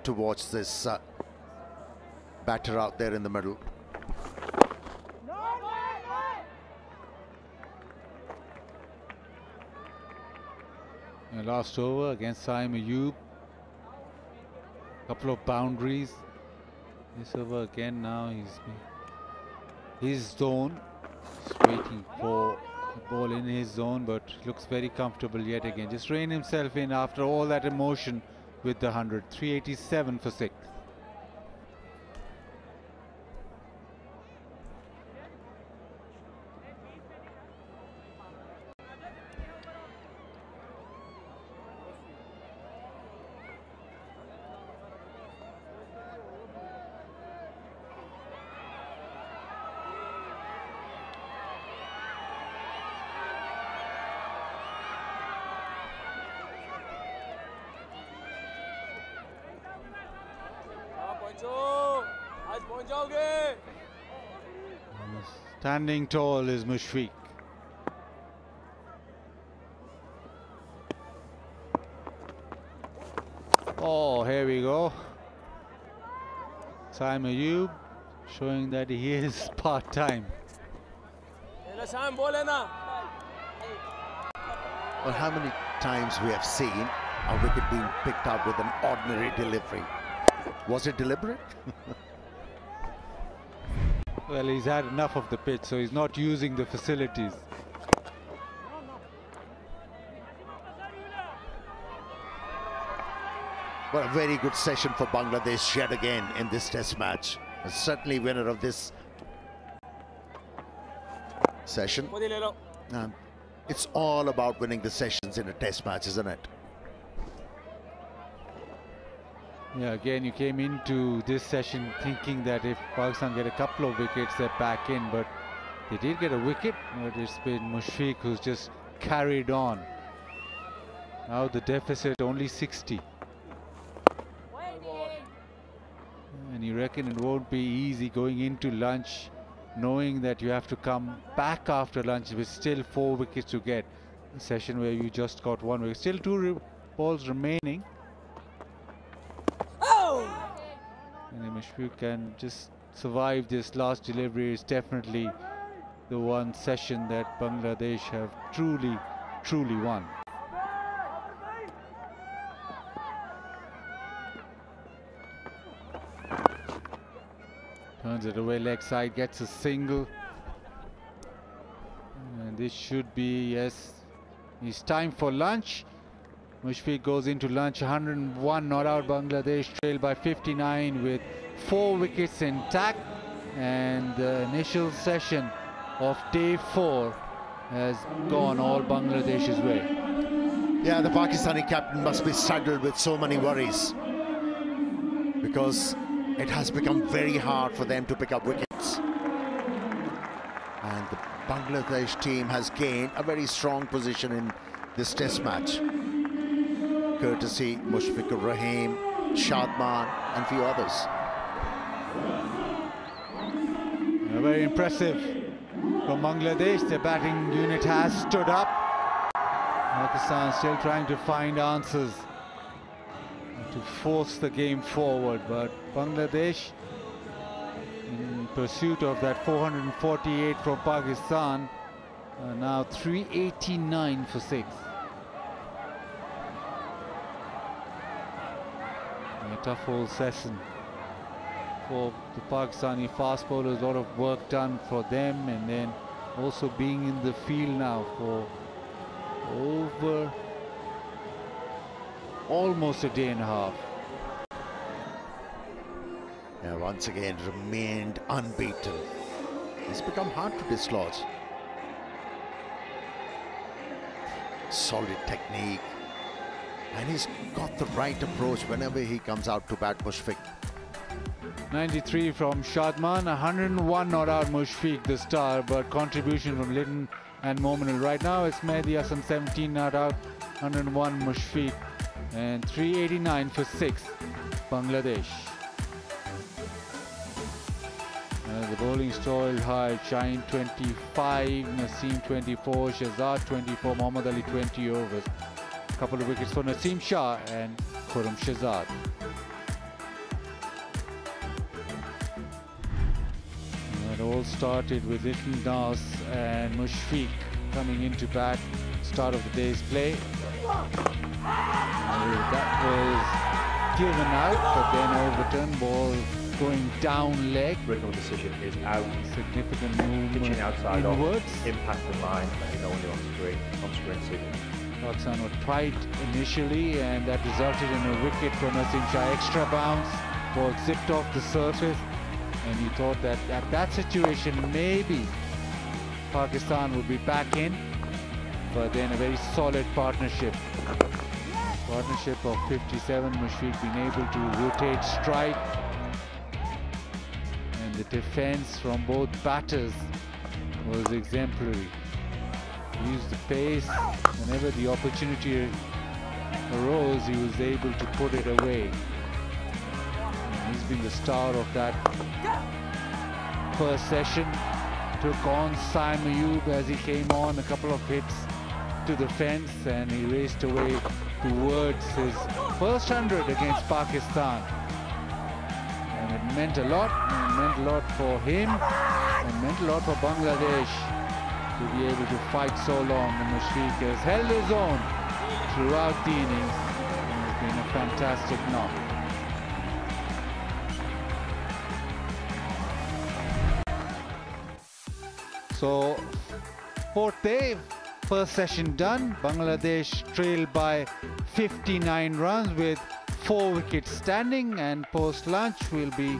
Speaker 6: to watch this batter out there in the middle.
Speaker 11: Last over against Saim Ayub. Couple of boundaries. This over again now. His zone. Just waiting for the ball in his zone, but looks very comfortable yet again. Just rein himself in after all that emotion with the 100. 387 for 6. Standing tall is Mushfiq. Oh, here we go. Saim Ayub showing that he is part-time.
Speaker 6: Well, how many times we have seen a wicket being picked up with an ordinary delivery? Was it deliberate?
Speaker 11: Well, he's had enough of the pitch, so he's not using the facilities.
Speaker 6: Well, a very good session for Bangladesh yet again in this test match. Certainly winner of this session. It's all about winning the sessions in a test match, isn't it?
Speaker 11: Yeah, again, you came into this session thinking that if Pakistan get a couple of wickets, they're back in, but they did get a wicket, but it's been Mushfiq who's just carried on. Now the deficit only 60. And you reckon it won't be easy going into lunch, knowing that you have to come back after lunch with still 4 wickets to get. A session where you just got 1 wicket. Still 2 balls remaining. And if Mushfiq can just survive this last delivery, is definitely the one session that Bangladesh have truly won. Turns it away leg side, gets a single. And this should be, yes, it's time for lunch. Mushfiq goes into lunch, 101 not out. Bangladesh trail by 59 with 4 wickets intact, and the initial session of day 4 has gone all Bangladesh's way.
Speaker 6: Yeah, the Pakistani captain must be saddled with so many worries, because it has become very hard for them to pick up wickets. And the Bangladesh team has gained a very strong position in this test match, courtesy Mushfiqur Rahim, Shadman and few others.
Speaker 11: Very impressive from Bangladesh. The batting unit has stood up. Pakistan still trying to find answers to force the game forward, but Bangladesh in pursuit of that 448 from Pakistan, now 389 for 6. A tough whole session for the Pakistani fast bowlers. A lot of work done for them, and then also being in the field now for over almost a day and a half.
Speaker 6: Yeah, once again remained unbeaten. It's become hard to dislodge. Solid technique, and he's got the right approach whenever he comes out to bat, Mushfiq.
Speaker 11: 93 from Shadman, 101 not out Mushfiq, the star, but contribution from Litton and Mominal. Right now it's Mehdi Hassan, 17 not out, 101 Mushfiq, and 389 for 6, Bangladesh. The bowling stalled high, Shaheen 25, Naseem 24, Shahzad 24, Muhammad Ali 20 overs. A couple of wickets for Naseem Shah and Khurram Shahzad. It all started with Litton Das and Mushfiq coming into bat, start of the day's play. That was given out, but then overturned, ball going down leg.
Speaker 9: Original decision is out.
Speaker 11: Significant movement
Speaker 9: Pitching outside
Speaker 11: inwards.
Speaker 9: off, impact in line, let me know when you're on screen signal.
Speaker 11: Pakistan were tight initially, and that resulted in a wicket from Naseem Shah. Extra bounce, ball zipped off the surface, and you thought that at that situation maybe Pakistan would be back in, but then a very solid partnership of 57, Mushfiq being able to rotate strike, and the defense from both batters was exemplary. Used the pace, whenever the opportunity arose he was able to put it away. And he's been the star of that first session. Took on Saim Ayub as he came on, a couple of hits to the fence, and he raced away towards his first 100 against Pakistan. And it meant a lot, and it meant a lot for him, and meant a lot for Bangladesh to be able to fight so long. And Mushfiq has held his own throughout the innings, and it's been a fantastic knock. So, fourth day, first session done. Bangladesh trailed by 59 runs with 4 wickets standing, and post lunch we'll be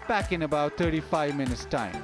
Speaker 11: back in about 35 minutes time.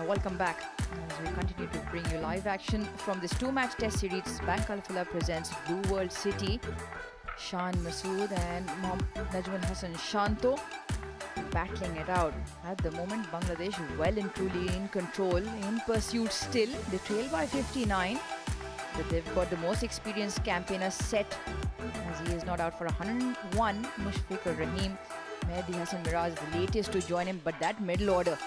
Speaker 12: Welcome back.
Speaker 5: As we continue to bring you live action from this two-match test series, Bank Alfala presents Blue World City. Shan Masood and Najmul Hassan Shanto battling it out. At the moment, Bangladesh well and truly in control, in pursuit still. They trail by 59, but they've got the most experienced campaigner set, as he is not out for 101. Mushfiqur Rahim, Mehdi Hassan Miraj, the latest to join him, but that middle order,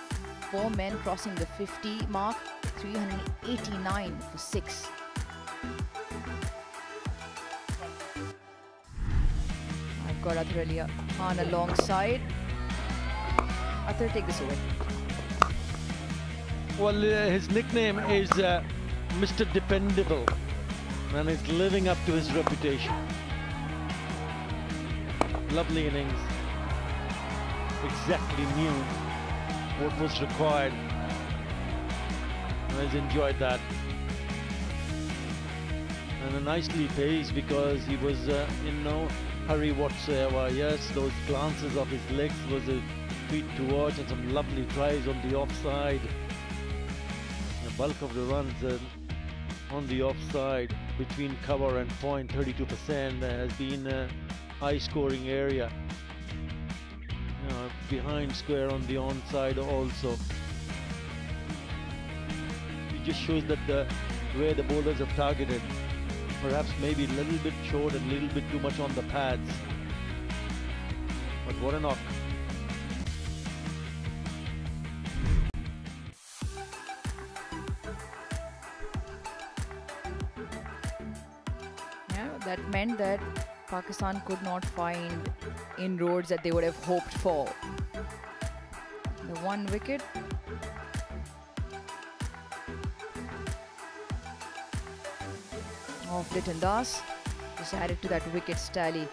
Speaker 5: 4 men crossing the 50 mark, 389 for 6. I've got Athar Ali Khan alongside. Athar, take this away.
Speaker 2: Well, his nickname is Mr. Dependable, and he's living up to his reputation. Lovely innings. Exactly knew what was required. And he's enjoyed that. And nicely paced because he was in no hurry whatsoever. Yes, those glances of his legs was a treat to watch, and some lovely tries on the offside. The bulk of the runs on the offside between cover and point, 32%, has been a high scoring area. Behind square on the onside also. It just shows that where the bowlers have targeted, perhaps maybe a little bit short and a little bit too much on the pads. But what a knock.
Speaker 5: Yeah, that meant that Pakistan could not find inroads that they would have hoped for. The 1 wicket. Of Liton Das, just added to that wicket tally.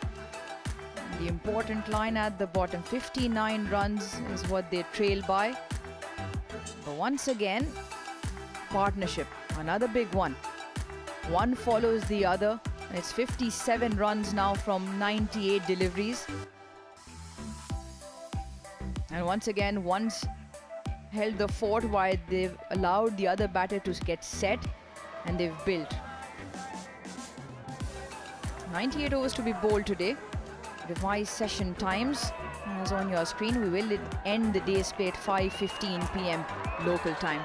Speaker 5: The important line at the bottom, 59 runs is what they trail by. But once again, partnership, another big one. One follows the other. It's 57 runs now from 98 deliveries. And once again, one's held the fort while they've allowed the other batter to get set, and they've built. 98 overs to be bowled today. Revised session times as on your screen. We will end the day's play at 5:15 p.m. local time.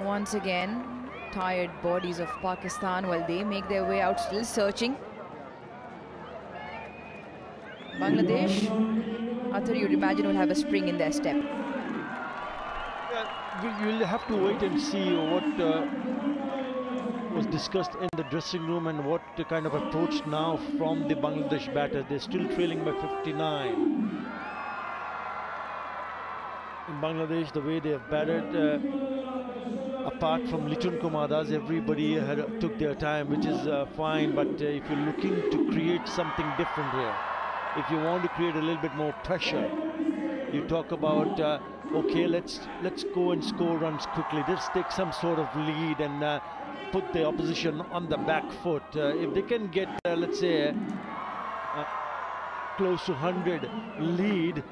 Speaker 5: Once again, tired bodies of Pakistan while they make their way out, still searching. Bangladesh, Athar, you'd imagine, will have a spring in their step.
Speaker 2: You'll have to wait and see what was discussed in the dressing room and what kind of approach now from the Bangladesh batter. They're still trailing by 59. In Bangladesh, the way they have batted, apart from Liton Kumar Das, everybody took their time, which is fine. But if you're looking to create something different here, if you want to create a little bit more pressure, you talk about okay, let's go and score runs quickly. Let's take some sort of lead and put the opposition on the back foot. If they can get, let's say, close to 100 lead,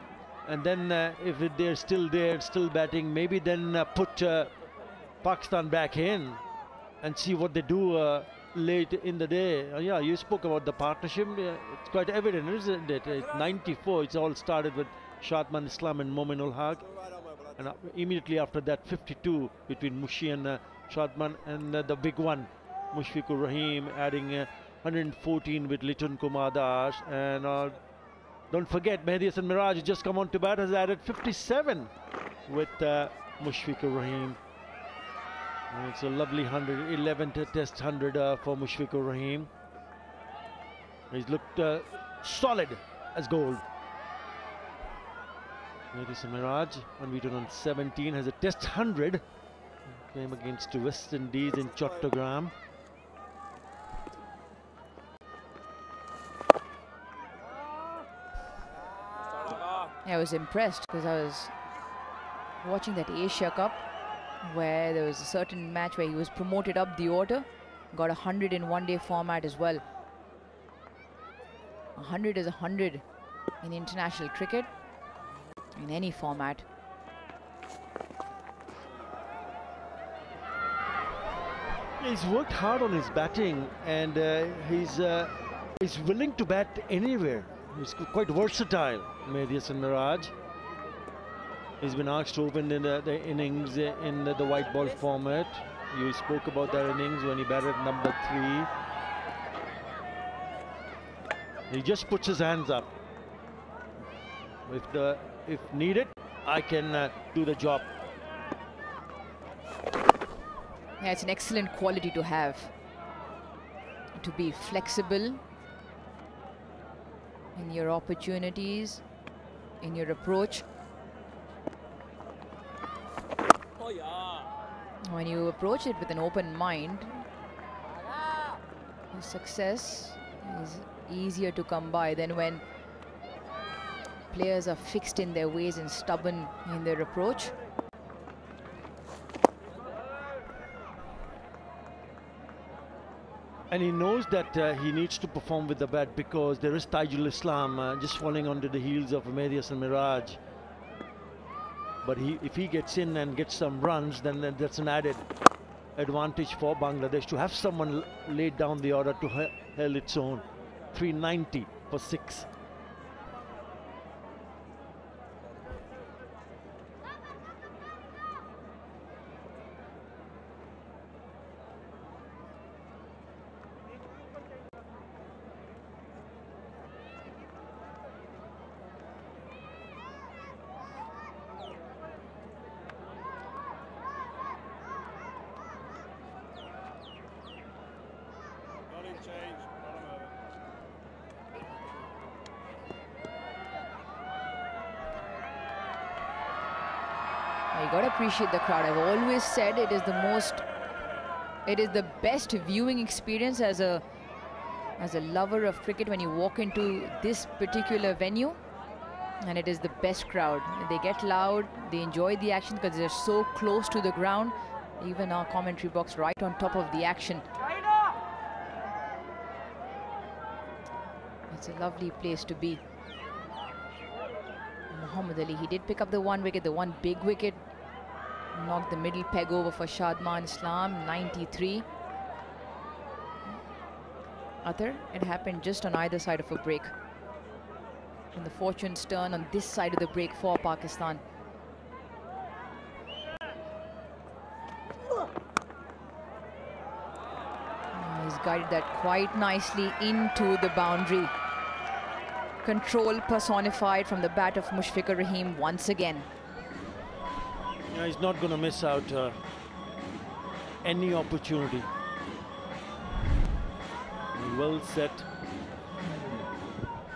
Speaker 2: and then if they're still there, still batting, maybe then put Pakistan back in and see what they do late in the day. Yeah, you spoke about the partnership. It's quite evident, isn't it? It's 94. It's all started with Shadman Islam and Momin ul Haq, and immediately after that 52 between Mushi and Shadman, and the big one, Mushfiqur Rahim, adding 114 with Liton Kumar Das, and don't forget Mehdi Hassan Miraj just come on to bat, has added 57 with Mushfiqur Rahim. It's a lovely 100, 11th test 100 for Mushfiqur Rahim. He's looked solid as gold. Mehdi Hassan Miraj, unbeaten on 17, has a test 100. Came against West Indies in Chattogram.
Speaker 5: I was impressed because I was watching that Asia Cup where there was a certain match where he was promoted up the order, got 100 in one-day format as well. 100 is 100 in international cricket, in any format.
Speaker 2: He's worked hard on his batting, and he's willing to bat anywhere. He's quite versatile, Mehdi Hasan Miraj. He's been asked to open in the innings in the white ball format. You spoke about that innings when he batted number 3. He just puts his hands up. If needed, I can do the job.
Speaker 5: Yeah, it's an excellent quality to have. To be flexible in your opportunities, in your approach. When you approach it with an open mind, success is easier to come by than when players are fixed in their ways and stubborn in their approach.
Speaker 2: And he knows that he needs to perform with the bat, because there is Tajul Islam just falling onto the heels of Mehdi Hasan Miraj. But if he gets in and gets some runs, then that's an added advantage for Bangladesh to have someone laid down the order to hold its own. 390 for 6.
Speaker 5: You got to appreciate the crowd. I've always said it is the best viewing experience as a lover of cricket when you walk into this particular venue, and it is the best crowd. They get loud, they enjoy the action because they're so close to the ground. Even our commentary box right on top of the action. It's a lovely place to be. Muhammad Ali, he did pick up the 1 wicket, the 1 big wicket. Knocked the middle peg over for Shadman Islam, 93. Athar, it happened just on either side of a break. And the fortunes turn on this side of the break for Pakistan. He's guided that quite nicely into the boundary. Control personified from the bat of Mushfiqur Rahim once again.
Speaker 2: Yeah, he's not going to miss out any opportunity. Well set.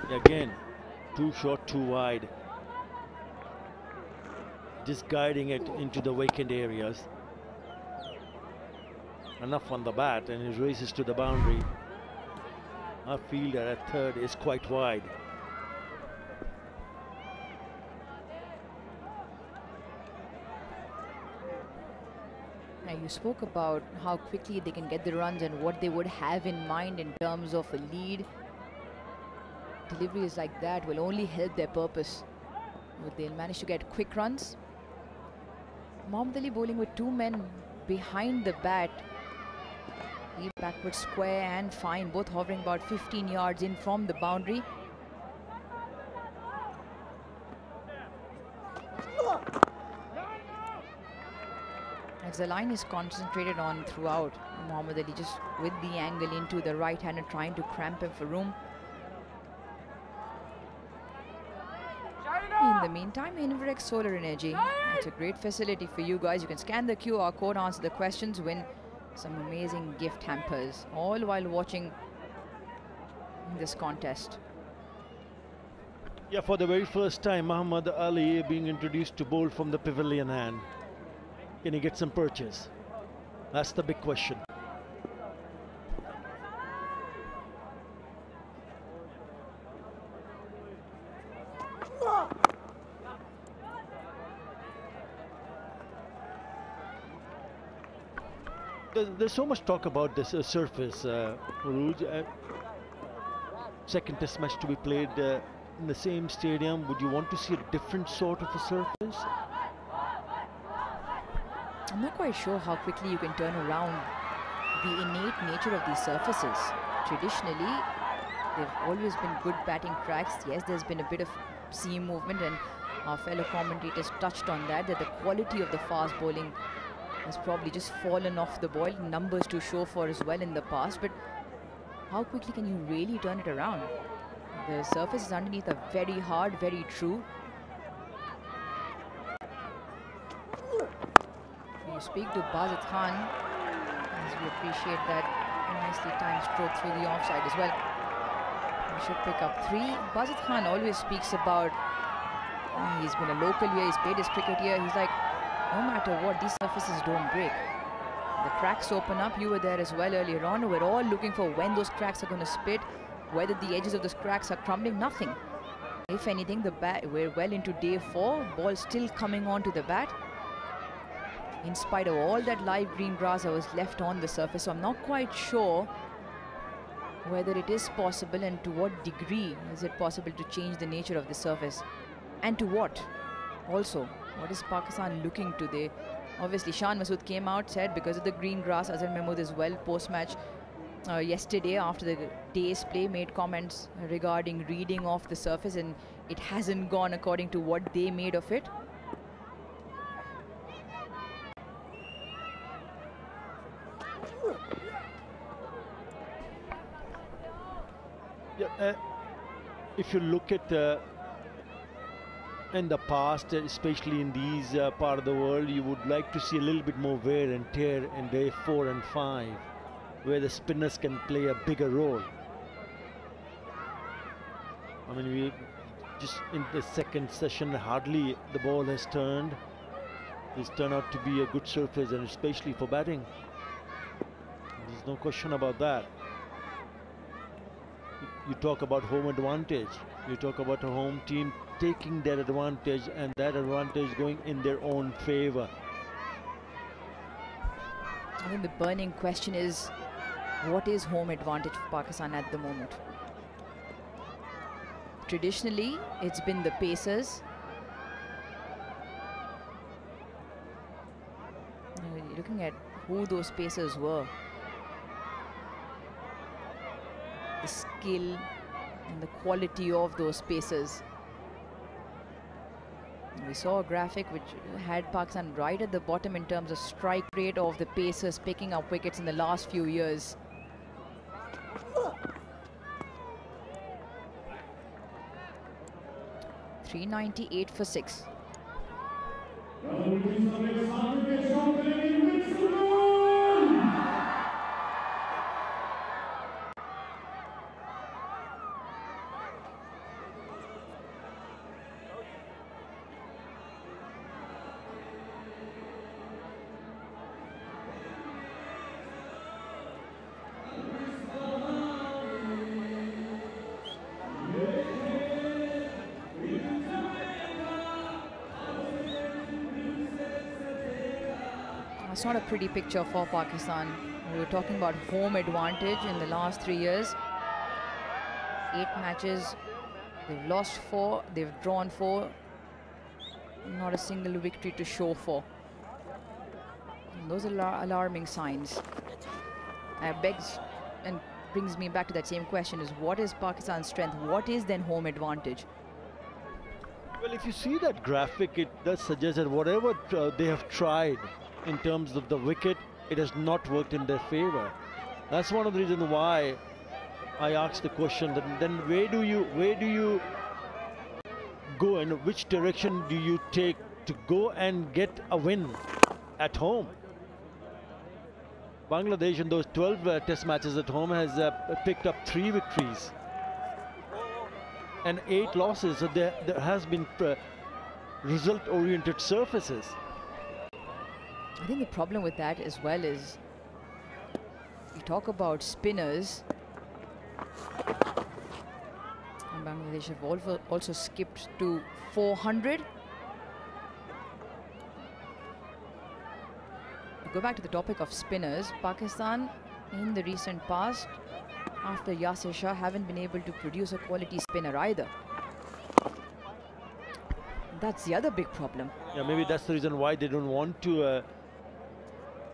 Speaker 2: Again, too short, too wide. Just guiding it into the vacant areas. Enough on the bat, and he races to the boundary. Our fielder at third is quite wide.
Speaker 5: Now, you spoke about how quickly they can get the runs and what they would have in mind in terms of a lead. Deliveries like that will only help their purpose. But they'll manage to get quick runs. Muhammad Ali bowling with 2 men behind the bat. Lead backward square and fine, both hovering about 15 yards in from the boundary. As the line is concentrated on throughout, Muhammad Ali just with the angle into the right hand and trying to cramp him for room. In the meantime, Inverx Solar Energy. It's a great facility for you guys. You can scan the QR code, answer the questions, win some amazing gift hampers, all while watching this contest.
Speaker 2: Yeah, for the very first time, Muhammad Ali being introduced to bowl from the pavilion hand. Can he get some purchase? That's the big question. There's so much talk about this surface, Uruj. Second test match to be played in the same stadium, would you want to see a different sort of a surface?
Speaker 5: I'm not quite sure how quickly you can turn around the innate nature of these surfaces. Traditionally, they've always been good batting tracks. Yes, there's been a bit of seam movement, and our fellow commentators touched on that the quality of the fast bowling has probably just fallen off the ball. Numbers to show for as well in the past, but how quickly can you really turn it around? The surfaces underneath are very hard, very true. You speak to Bazid Khan, as we appreciate that nicely timed stroke through the offside as well. He should pick up 3. Bazid Khan always speaks about he's been a local here, he's played his cricket here. He's like, no matter what, these surfaces don't break. The cracks open up. You were there as well earlier on. We're all looking for when those cracks are going to split, whether the edges of those cracks are crumbling. Nothing. If anything, the bat, we're well into day 4. Ball still coming onto the bat. In spite of all that live green grass that was left on the surface. So I'm not quite sure whether it is possible and to what degree is it possible to change the nature of the surface. And to what? Also, what is Pakistan looking to? They obviously, Shan Masood came out, said because of the green grass. Azhar Mahmood as well, post-match yesterday after the day's play, made comments regarding reading off the surface, and it hasn't gone according to what they made of it.
Speaker 2: Yeah, if you look at in the past, especially in these part of the world, you would like to see a little bit more wear and tear in day 4 and 5, where the spinners can play a bigger role. I mean, we just in the second session, hardly the ball has turned. This turned out to be a good surface, and especially for batting. There's no question about that. You talk about home advantage. You talk about a home team taking that advantage, and that advantage going in their own favor.
Speaker 5: I think the burning question is, what is home advantage for Pakistan at the moment? Traditionally, it's been the pacers. Looking at who those pacers were, the skill and the quality of those pacers. We saw a graphic which had Pakistan right at the bottom in terms of strike rate of the pacers picking up wickets in the last few years. .398 for 6. It's not a pretty picture for Pakistan. We were talking about home advantage in the last 3 years. 8 matches, they've lost 4, they've drawn 4. Not a single victory to show for. And those are alarming signs. Begs and brings me back to that same question: is what is Pakistan's strength? What is then home advantage?
Speaker 2: Well, if you see that graphic, it does suggest that whatever they have tried in terms of the wicket, it has not worked in their favor. That's one of the reasons why I asked the question that then where do you go, and which direction do you take to go and get a win at home? Bangladesh in those 12 test matches at home has picked up 3 victories and 8 losses. So there has been result-oriented surfaces.
Speaker 5: I think the problem with that as well is, we talk about spinners, and Bangladesh have also skipped to 400. To go back to the topic of spinners, Pakistan in the recent past, after Yasir Shah, haven't been able to produce a quality spinner either. That's the other big problem.
Speaker 2: Yeah, maybe that's the reason why they don't want to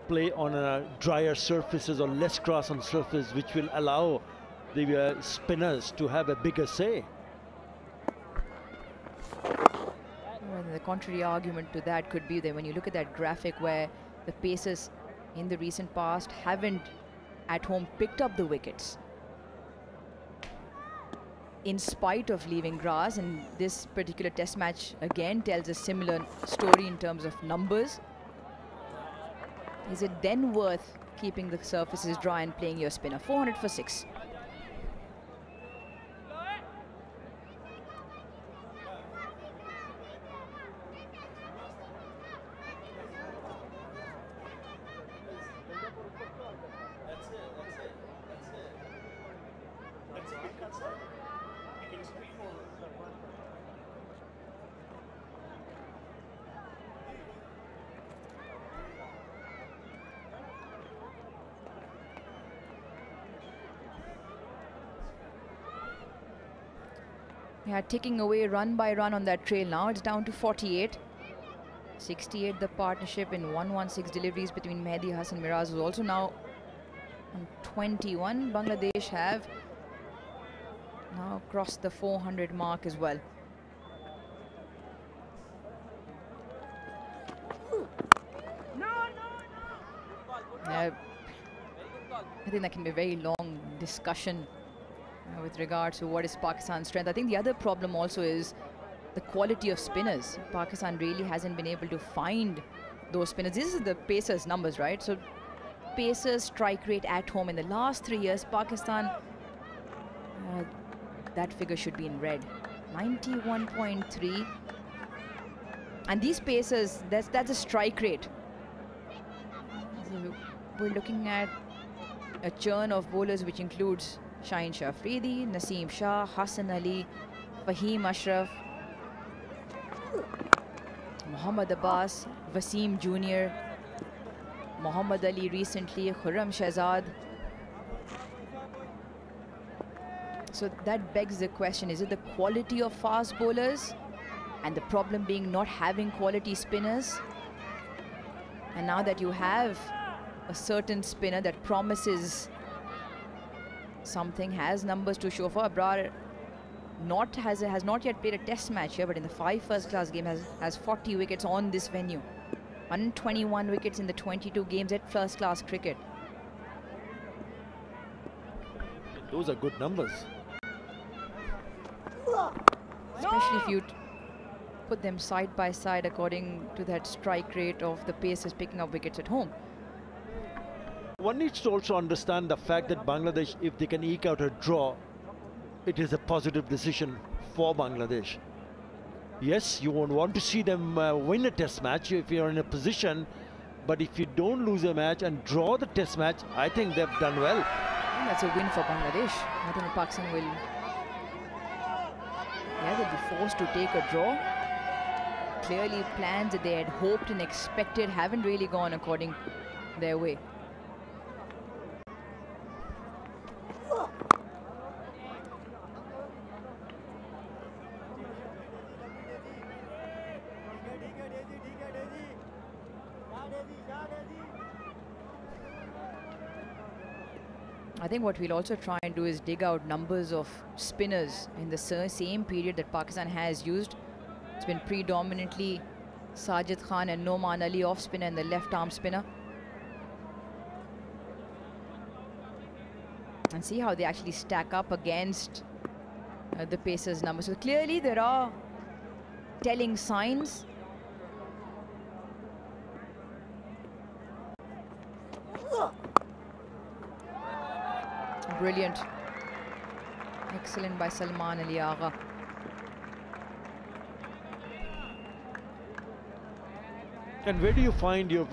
Speaker 2: play on drier surfaces or less grass on surface, which will allow the spinners to have a bigger say.
Speaker 5: Well, the contrary argument to that could be that when you look at that graphic where the Pacers in the recent past haven't at home picked up the wickets in spite of leaving grass, and this particular test match again tells a similar story in terms of numbers. Is it then worth keeping the surfaces dry and playing your spinner? 400 for 6. Yeah, ticking away run by run on that trail now. It's down to 48. 68 the partnership in 116 deliveries between Mehdi Hassan Miraz, who's also now on 21. Bangladesh have now crossed the 400 mark as well. I think that can be a very long discussion with regard to what is Pakistan's strength. I think the other problem also is the quality of spinners. Pakistan really hasn't been able to find those spinners. This is the Pacers numbers, right? So Pacers strike rate at home in the last 3 years, Pakistan, that figure should be in red. 91.3. And these Pacers, that's a strike rate. So we're looking at a churn of bowlers which includes Shaheen Shah Afridi, Naseem Shah, Hassan Ali, Fahim Ashraf, Muhammad Abbas, Wasim Jr., Muhammad Ali recently, Khurram Shahzad. So that begs the question, is it the quality of fast bowlers and the problem being not having quality spinners? And now that you have a certain spinner that promises something, has numbers to show for, Abrar has not yet played a test match here, but in the 5 first-class games has 40 wickets on this venue. 121 wickets in the 22 games at first-class cricket.
Speaker 2: Those are good numbers.
Speaker 5: Especially if you put them side by side according to that strike rate of the Pacers picking up wickets at home.
Speaker 2: One needs to also understand the fact that Bangladesh, if they can eke out a draw, it is a positive decision for Bangladesh. Yes, you won't want to see them win a test match if you're in a position, but if you don't lose a match and draw the test match, I think they've done well.
Speaker 5: And that's a win for Bangladesh. I think Pakistan will, they'll be forced to take a draw. Clearly plans that they had hoped and expected haven't really gone according their way. I think what we'll also try and do is dig out numbers of spinners in the same period that Pakistan has used. It's been predominantly Sajid Khan and Noman Ali off spinner and the left arm spinner. And see how they actually stack up against the Pacers' numbers. So clearly there are telling signs. Brilliant. Excellent by Salman Ali Agha.
Speaker 2: And where do you find your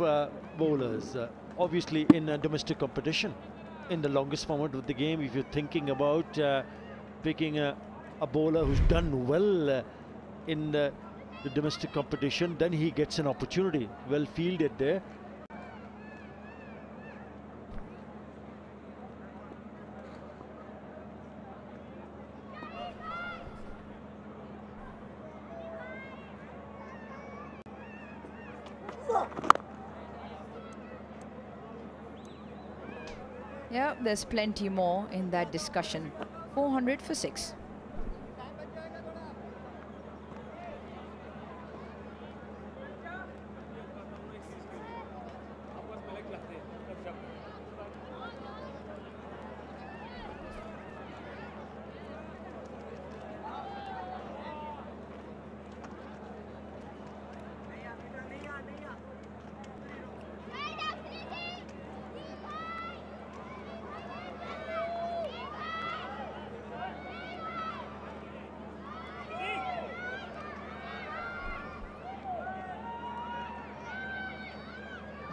Speaker 2: bowlers? Obviously in a domestic competition. In the longest format of the game, if you're thinking about picking a bowler who's done well in the domestic competition, then he gets an opportunity. Well fielded there.
Speaker 5: Yeah, there's plenty more in that discussion. 400 for 6.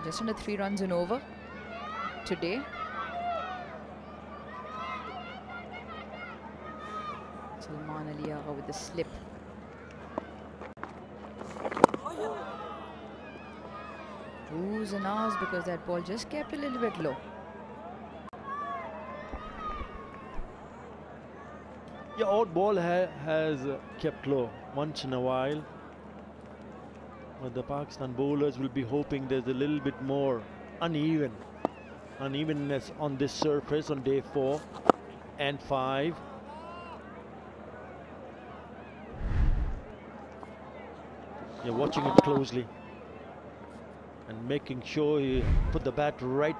Speaker 5: Just under 3 runs and over today. Salman Ali Agha with the slip. Oohs and ahs because that ball just kept a little bit low.
Speaker 2: Yeah, odd ball has kept low once in a while. But the Pakistan bowlers will be hoping there's a little bit more unevenness on this surface on day 4 and 5. You're watching it closely and making sure you put the bat right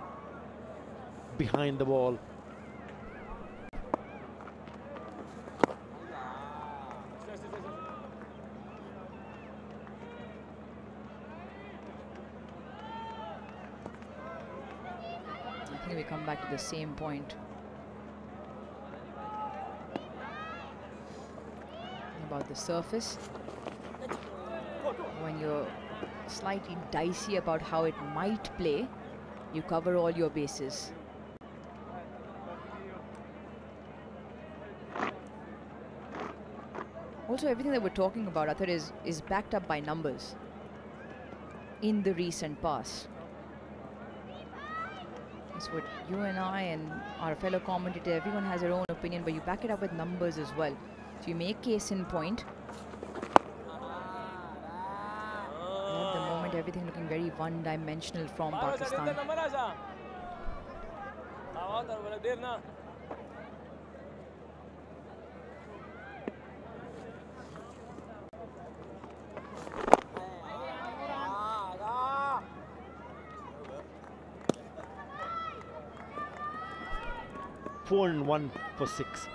Speaker 2: behind the ball.
Speaker 5: I think we come back to the same point about the surface. When you're slightly dicey about how it might play, you cover all your bases. Also, everything that we're talking about, I thought, is backed up by numbers in the recent past. That's what you and I and our fellow commentator, everyone has their own opinion, but you back it up with numbers as well. So you make case in point. And at the moment, everything looking very one-dimensional from Pakistan.
Speaker 2: Four and 1 for 6.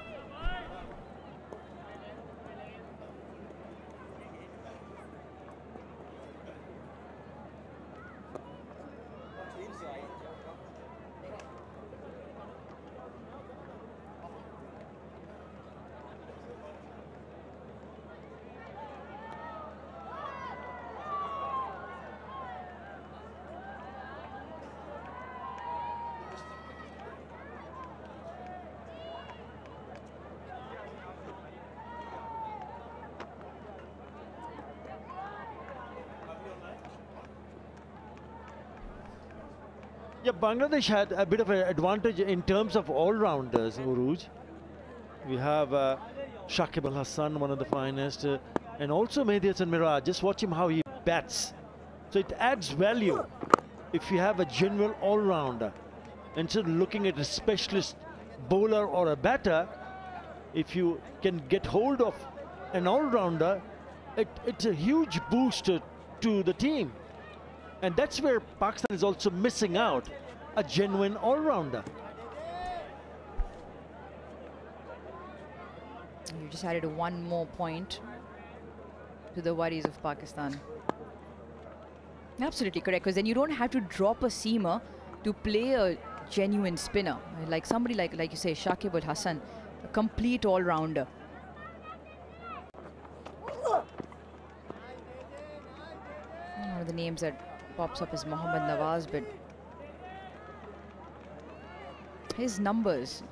Speaker 2: Yeah, Bangladesh had a bit of an advantage in terms of all-rounders, Uruj. We have Shakib Al Hassan, one of the finest, and also Mehdi Hasan Miraj. Just watch him how he bats. So it adds value if you have a genuine all-rounder. Instead of looking at a specialist bowler or a batter, if you can get hold of an all-rounder, it's a huge boost to the team. And that's where Pakistan is also missing out, a genuine all-rounder.
Speaker 5: You just added one more point to the worries of Pakistan. Absolutely correct, because then you don't have to drop a seamer to play a genuine spinner. Like somebody like you say, Shakib Al Hassan, a complete all-rounder. One of the names that pops up is Mohammad Nawaz, but his numbers.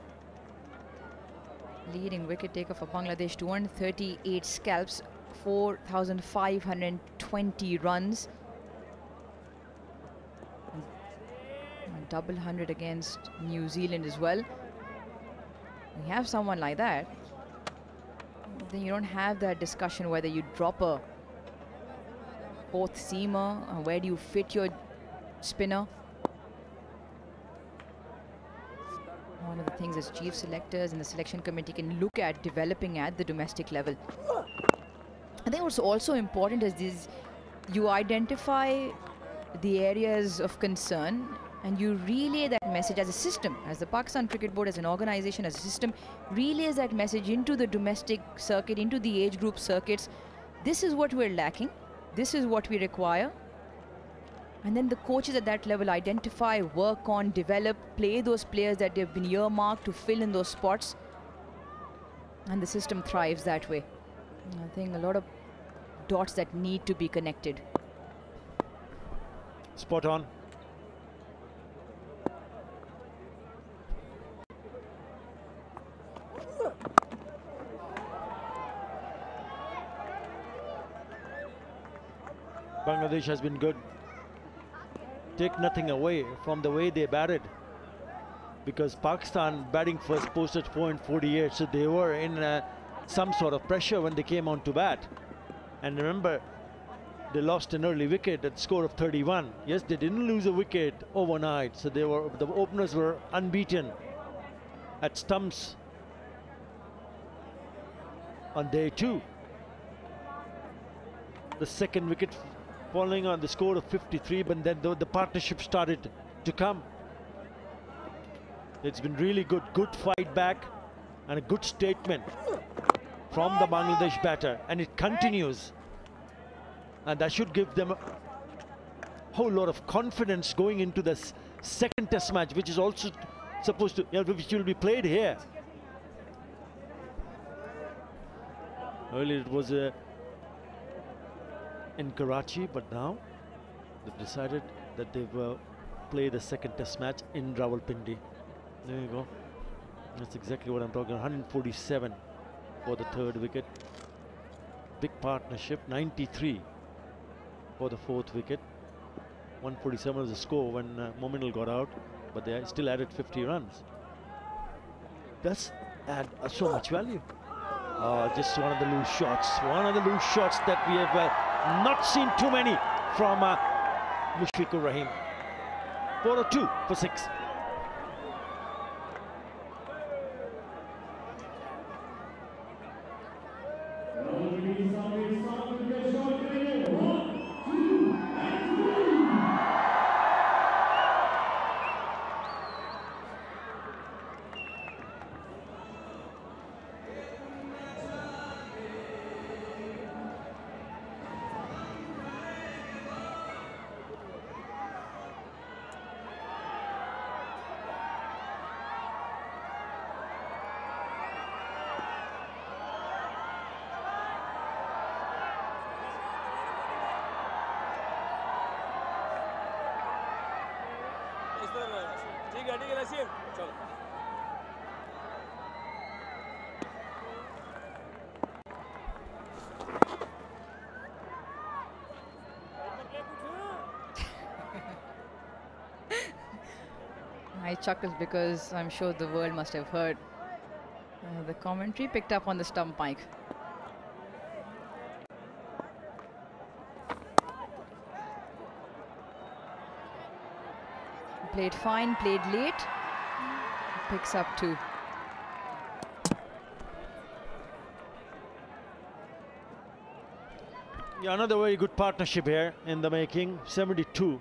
Speaker 5: Leading wicket taker for Bangladesh, 238 scalps, 4,520 runs. A double 100 against New Zealand as well. You have someone like that, then you don't have that discussion whether you drop a fourth seamer, where do you fit your spinner. things as chief selectors and the selection committee can look at developing at the domestic level. I think what's also important is this: you identify the areas of concern and you relay that message as a system, as the Pakistan Cricket Board, as an organization, as a system, relays that message into the domestic circuit, into the age group circuits. This is what we're lacking. This is what we require. And then the coaches at that level identify, work on, develop, play those players that they've been earmarked to fill in those spots. And the system thrives that way. I think a lot of dots that need to be connected.
Speaker 2: Spot on. Bangladesh has been good. Take nothing away from the way they batted, because Pakistan batting first posted 448, so they were in some sort of pressure when they came on to bat. And remember, they lost an early wicket at score of 31. Yes, they didn't lose a wicket overnight, so the openers were unbeaten at stumps on day 2. The second wicket falling on the score of 53, but then the partnership started to come. It's been really good fight back and a good statement from the Bangladesh batter, and it continues, and that should give them a whole lot of confidence going into this second test match, which is also supposed to, which will be played here. Earlier it was in Karachi, but now they've decided that they will play the second test match in Rawalpindi. There you go. That's exactly what I'm talking about. 147 for the third wicket. Big partnership. 93 for the fourth wicket. 147 was the score when Mominal got out, but they still added 50 runs. Does add so much value. Just one of the loose shots. One of the loose shots that we have not seen too many from Mushfiqur Rahim. 402 for 6.
Speaker 5: I chuckled because I'm sure the world must have heard the commentary picked up on the stump mic. Played fine, played late, picks up 2.
Speaker 2: Yeah, another very good partnership here in the making. 72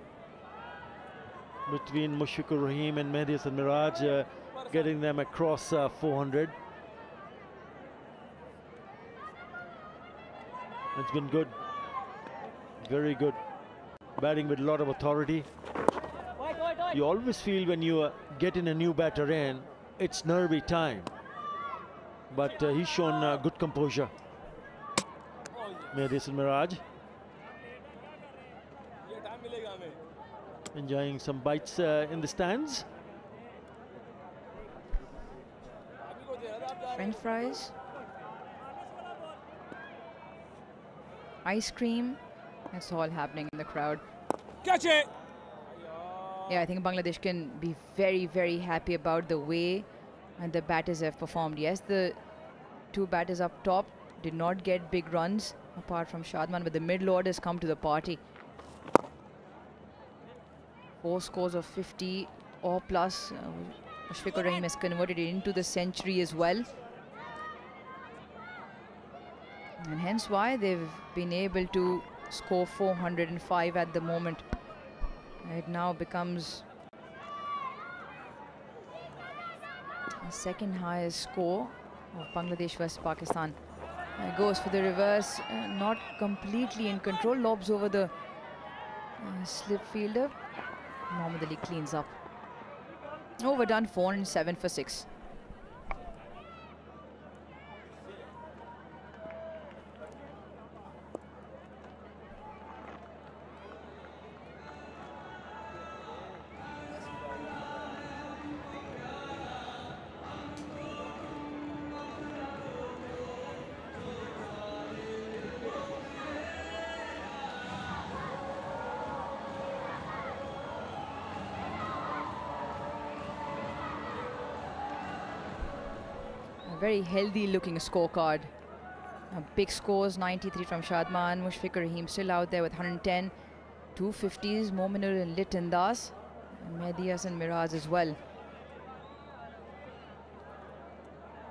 Speaker 2: between Mushfiqur Rahim and Mehdi Hasan Miraj, getting them across 400. It's been good, very good. Batting with a lot of authority. You always feel when you get in a new batter in, it's nervy time. But he's shown good composure. Mehdi Hasan Miraj enjoying some bites in the stands.
Speaker 5: French fries, ice cream, it's all happening in the crowd.
Speaker 8: Catch it!
Speaker 5: Yeah, I think Bangladesh can be very, very happy about the way the batters have performed. Yes, the 2 batters up top did not get big runs apart from Shadman, but the middle order has come to the party. 4 scores of 50 or plus Mushfiqur Rahim has converted it into the century as well. And hence why they've been able to score 405 at the moment. It now becomes the second highest score of Bangladesh versus Pakistan. Goes for the reverse, not completely in control, lobs over the slip fielder. Mohammad Ali cleans up. Overdone, 407 for 6. Very healthy looking scorecard. Big scores, 93 from Shadman, Mushfiqur Rahim still out there with 110, 250s, Mominul and Litan Das, and Mehdi Hasan Miraz as well.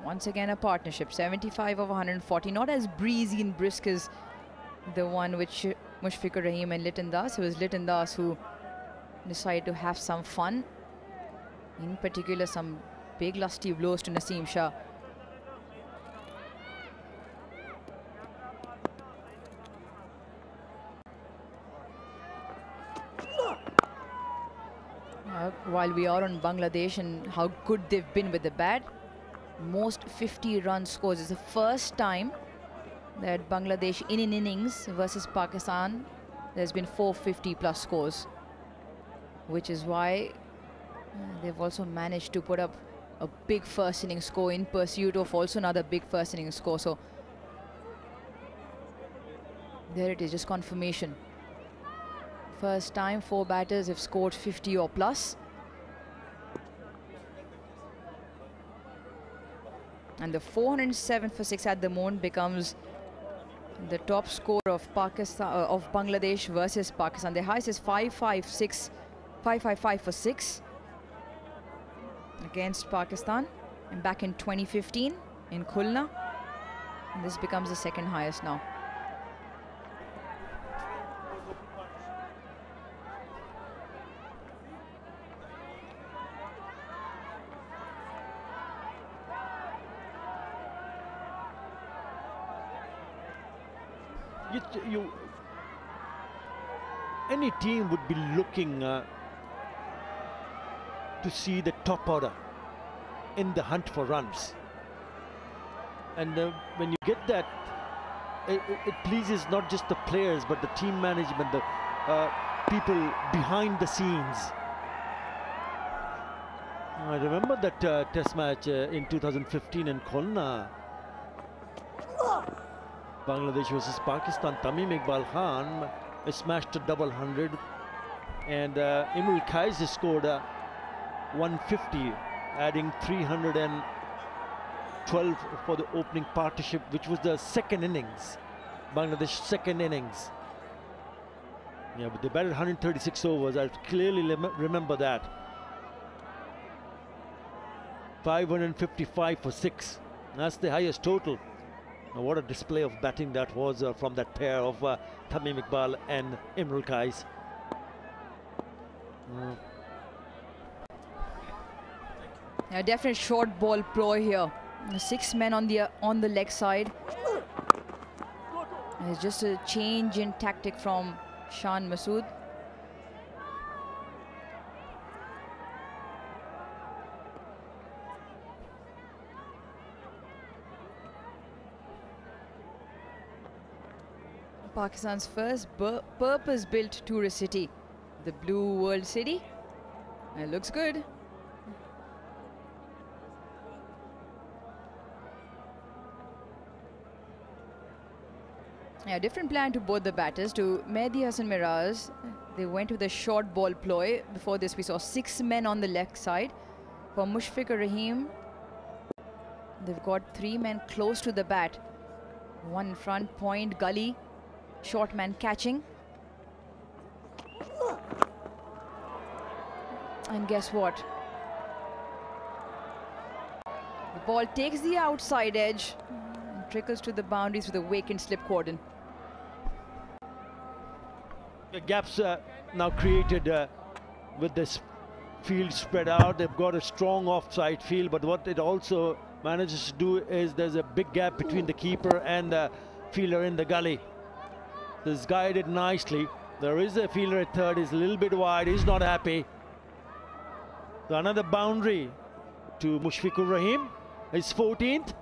Speaker 5: Once again a partnership, 75 over 140, not as breezy and brisk as the one which Mushfiqur Rahim and Litan Das. It was Litan Das who decided to have some fun, in particular some big lusty blows to Naseem Shah. While we are on Bangladesh and how good they've been with the bat, most 50-run scores. It's the first time that Bangladesh in an innings versus Pakistan, there's been 450+ scores, which is why they've also managed to put up a big first inning score in pursuit of also another big first inning score. So there it is, just confirmation. First time 4 batters have scored 50 or plus. And the 407 for 6 at the moment becomes the top score of Pakistan, of Bangladesh versus Pakistan. Their highest is 555 for 6 against Pakistan, and back in 2015 in Khulna. And this becomes the second highest now.
Speaker 2: Any team would be looking to see the top order in the hunt for runs, and when you get that, it pleases not just the players but the team management, the people behind the scenes. I remember that test match in 2015 in Khulna, Bangladesh versus Pakistan. Tamim Iqbal Khan smashed a double 100, and Imrul Kais scored 150, adding 312 for the opening partnership, which was the second innings, Bangladesh second innings. Yeah, but they batted 136 overs. I clearly remember that. 555 for 6. That's the highest total. Now, what a display of batting that was from that pair of Tamim Iqbal and Imrul Kais.
Speaker 5: A definite short ball ploy here. 6 men on the leg side. It's just a change in tactic from Shan Masood. Pakistan's first purpose-built tourist city, the Blue World City. It looks good. Yeah, different plan to both the batters. To Mehdi Hasan Miraz, they went with a short ball ploy. Before this, we saw 6 men on the left side. For Mushfiqur Rahim, they've got 3 men close to the bat. 1 in front, point, gully. Short man catching. And guess what? The ball takes the outside edge and trickles to the boundaries with a vacant slip cordon.
Speaker 2: The gaps now created with this field spread out. They've got a strong offside field, but what it also manages to do is there's a big gap between the keeper and the fielder in the gully. This guided nicely. There is a fielder at third, he's a little bit wide, he's not happy. So another boundary to Mushfiqur Rahim, his 14th.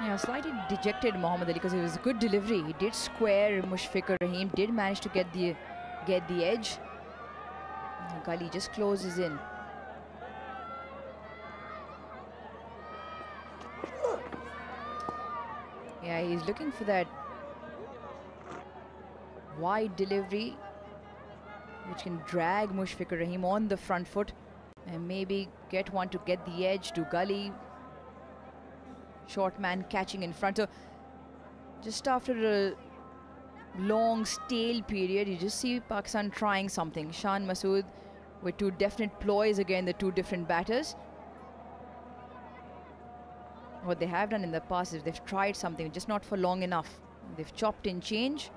Speaker 5: Yeah, slightly dejected Mohammad Ali because it was a good delivery. He did square Mushfiqur Rahim, did manage to get the edge. And Gully just closes in. Yeah, he's looking for that wide delivery which can drag Mushfiqur Rahim on the front foot and maybe get one to get the edge to Gully. Short man catching in front. So just after a long stale period, you just see Pakistan trying something. Shan Masood with two definite ploys again, the two different batters. What they have done in the past is they've tried something, just not for long enough. They've chopped and changed.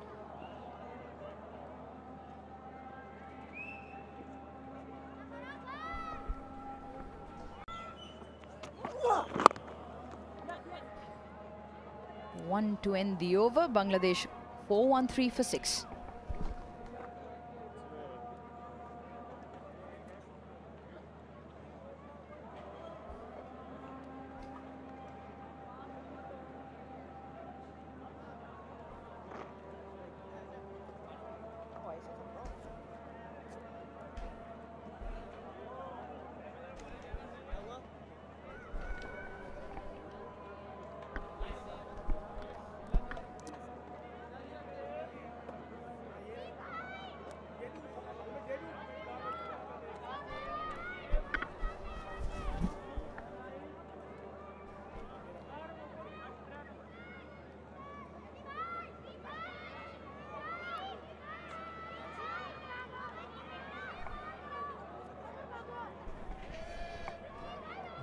Speaker 5: One to end the over. Bangladesh 4-1-3 for 6.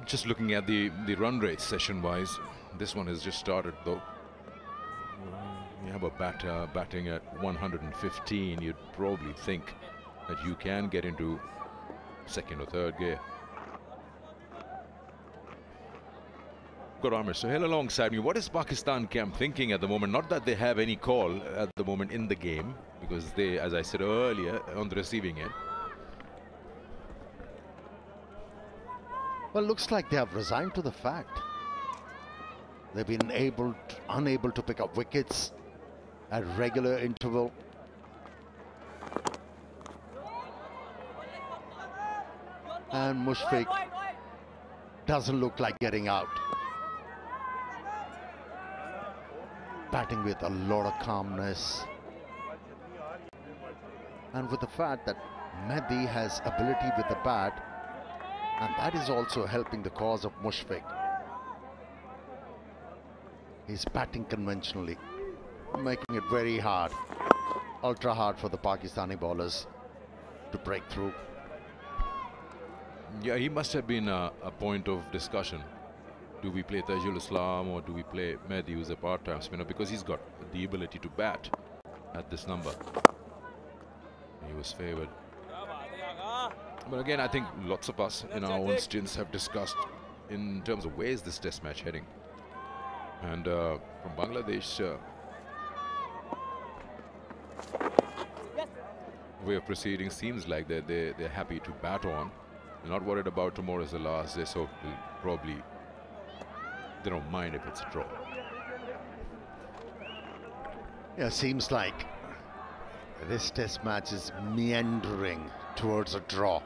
Speaker 1: Just looking at the run rate session-wise, this one has just started though. You have a batter batting at 115. You'd probably think that you can get into second or third gear. Got Amir Sohail alongside me. What is Pakistan camp thinking at the moment? Not that they have any call at the moment in the game, because they, as I said earlier, on the receiving end.
Speaker 6: Well, looks like they have resigned to the fact. They've been unable to pick up wickets at regular interval. And Mushfiq doesn't look like getting out. Batting with a lot of calmness. And with the fact that Mehdi has ability with the bat, and that is also helping the cause of Mushfiq. He's batting conventionally, making it very hard, ultra hard for the Pakistani bowlers to break through.
Speaker 1: Yeah, he must have been a point of discussion. Do we play Tajul Islam or do we play Mehdi, who's a part-time spinner, because he's got the ability to bat at this number. He was favoured. But again, I think lots of us in our own stints have discussed in terms of where is this test match heading. And from Bangladesh, way of proceeding seems like they're happy to bat on. They're not worried about tomorrow as the last day, so they don't mind if it's a draw.
Speaker 6: Yeah, seems like this test match is meandering towards a draw,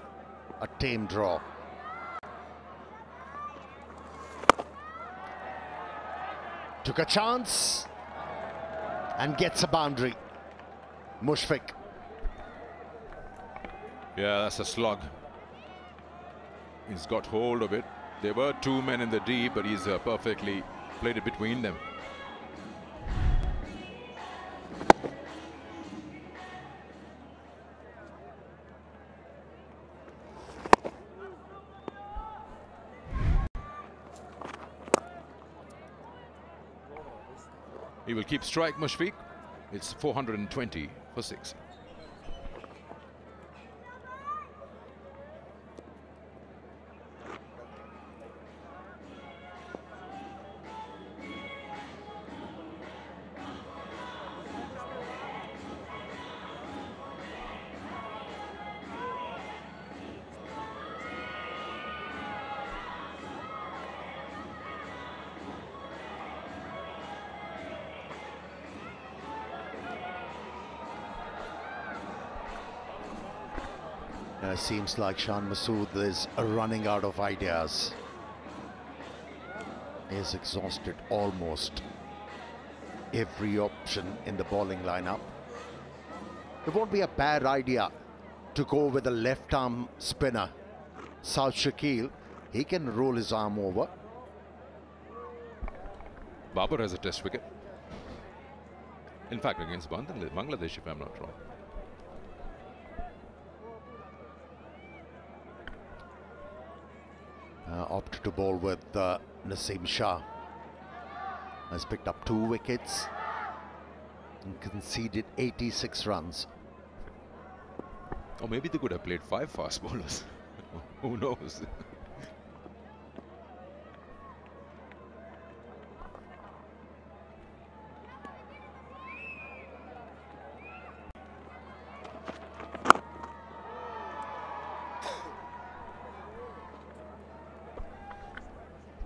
Speaker 6: a tame draw. Took a chance and gets a boundary. Mushfiq.
Speaker 1: Yeah, that's a slug. He's got hold of it. There were two men in the deep, but he's perfectly played it between them. He will keep strike, Mushfiq. It's 420 for 6.
Speaker 6: Seems like Shan Masood is running out of ideas. He is exhausted almost every option in the bowling lineup. It won't be a bad idea to go with a left arm spinner. South Shakil, he can roll his arm over.
Speaker 1: Babar has a test wicket. In fact, against Bangladesh, if I'm not wrong.
Speaker 6: Opted to bowl with Naseem Shah. Has picked up 2 wickets and conceded 86 runs.
Speaker 1: Or maybe they could have played 5 fast bowlers. Who knows?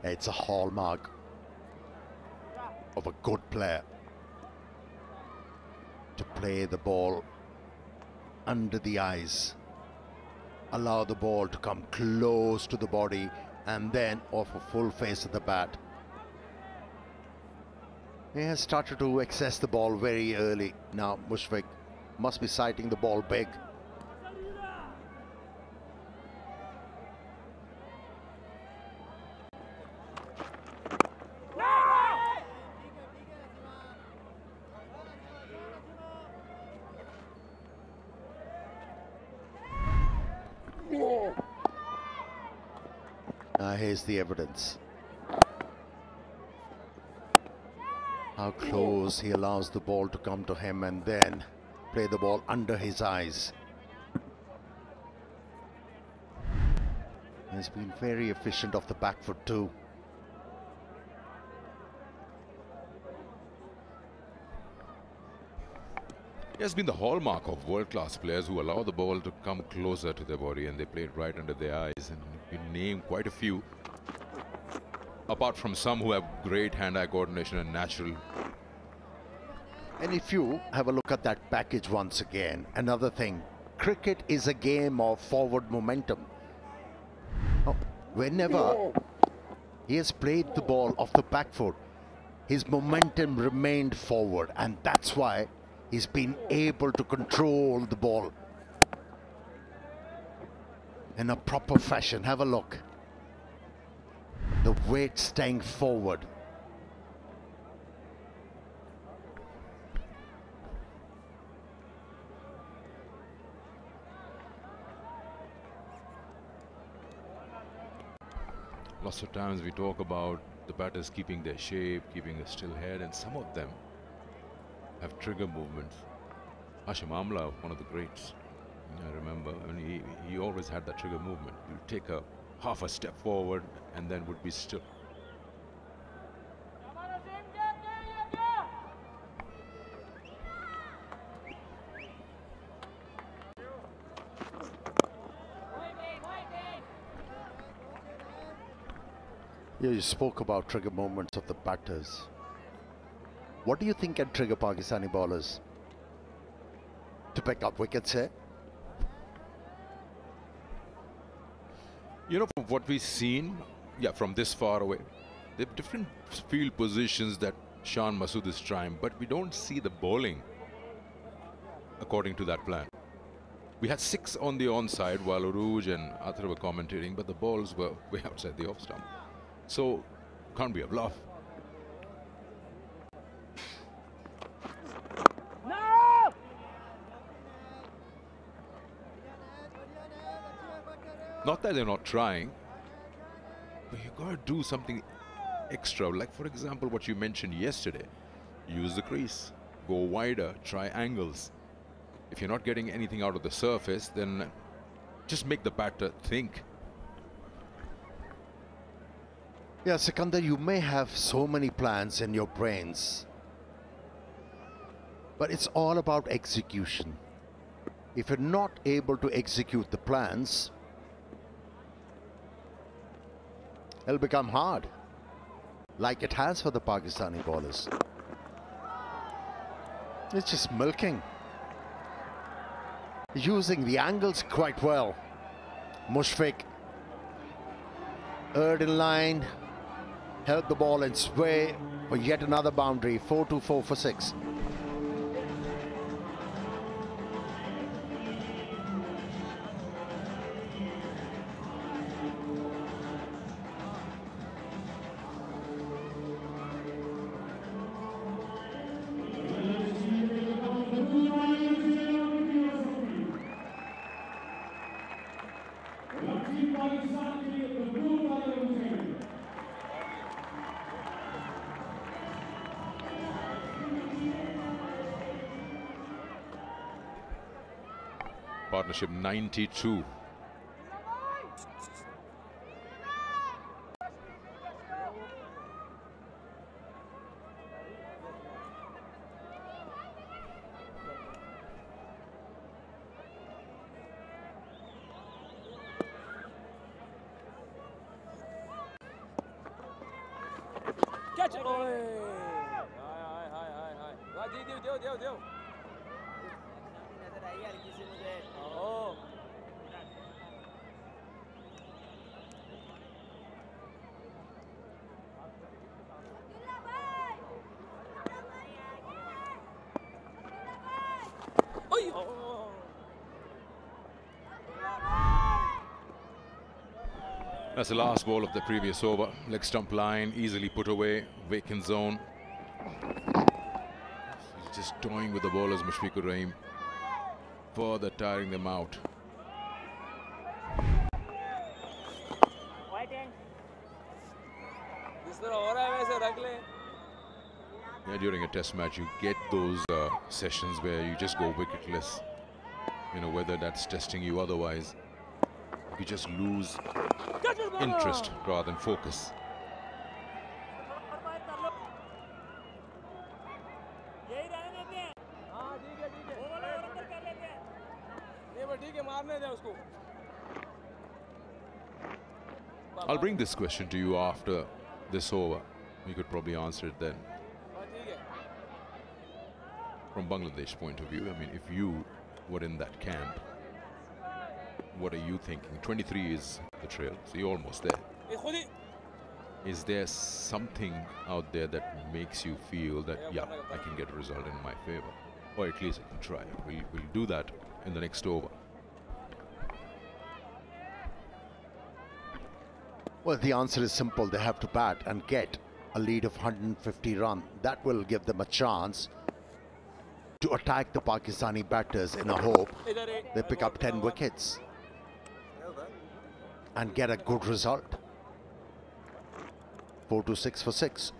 Speaker 6: It's a hallmark of a good player to play the ball under the eyes, allow the ball to come close to the body and then off a full face of the bat. He has started to access the ball very early. Now Mushfiq must be sighting the ball big. Here's the evidence. How close he allows the ball to come to him and then play the ball under his eyes. He's been very efficient off the back foot too.
Speaker 1: It has been the hallmark of world-class players who allow the ball to come closer to their body, and they play it right under their eyes. And you name quite a few, apart from some who have great hand-eye coordination and natural.
Speaker 6: And if you have a look at that package once again, another thing, cricket is a game of forward momentum. Whenever he has played the ball off the back foot, his momentum remained forward, and that's why he's been able to control the ball in a proper fashion. Have a look. The weight staying forward.
Speaker 1: Lots of times we talk about the batters keeping their shape, keeping a still head, and some of them have trigger movements. Hashim Amla, one of the greats, I remember, and he always had that trigger movement. He'd take a half a step forward and then would be still.
Speaker 6: Yeah, you spoke about trigger movements of the batters. What do you think can trigger Pakistani bowlers to pick up wickets here?
Speaker 1: You know, from what we've seen, from this far away, there are different field positions that Shan Masood is trying, but we don't see the bowling according to that plan. We had 6 on the onside while Uruj and Athar were commentating, but the balls were way outside the off stump. So, can't be a bluff. Not that they're not trying, but you got to do something extra. Like, for example, what you mentioned yesterday. use the crease, go wider, try angles. If you're not getting anything out of the surface, then just make the batter think.
Speaker 6: Yeah, Sikandar, you may have so many plans in your brains, but it's all about execution. If you're not able to execute the plans, it'll become hard, like it has for the Pakistani bowlers. It's just milking. Using the angles quite well. Mushfiq, erred in line, held the ball in sway for yet another boundary. 4-4 for 6.
Speaker 1: Partnership 92.
Speaker 8: Catch it! Deo.
Speaker 1: That's the last ball of the previous over. Leg stump line, easily put away, vacant zone. He's just toying with the bowlers, Mushfiqur Rahim, further tiring them out. Yeah, during a test match, you get those sessions where you just go wicketless. You know, whether that's testing you otherwise. You just lose interest rather than focus. I'll bring this question to you after this over. You could probably answer it then. From Bangladesh point of view, I mean, if you were in that camp, what are you thinking? 23 is the trail, so you're almost there. Is there something out there that makes you feel that, yeah, I can get a result in my favor? Or at least I can try. We'll do that in the next over.
Speaker 6: Well, the answer is simple. They have to bat and get a lead of 150 runs. That will give them a chance to attack the Pakistani batters in a hope they pick up 10 wickets and get a good result. 4-6 for 6.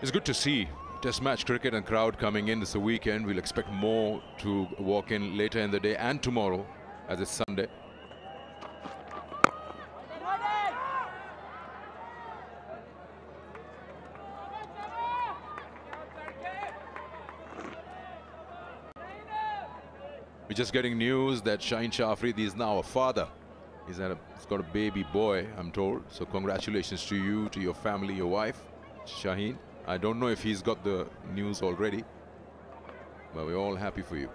Speaker 1: It's good to see Test match cricket and crowd coming in. It's a weekend. We'll expect more to walk in later in the day and tomorrow, as it's Sunday. We're just getting news that Shaheen Shah Afridi is now a father. He's got a baby boy, I'm told. So congratulations to you, to your family, your wife, Shaheen. I don't know if he's got the news already, but we're all happy for you.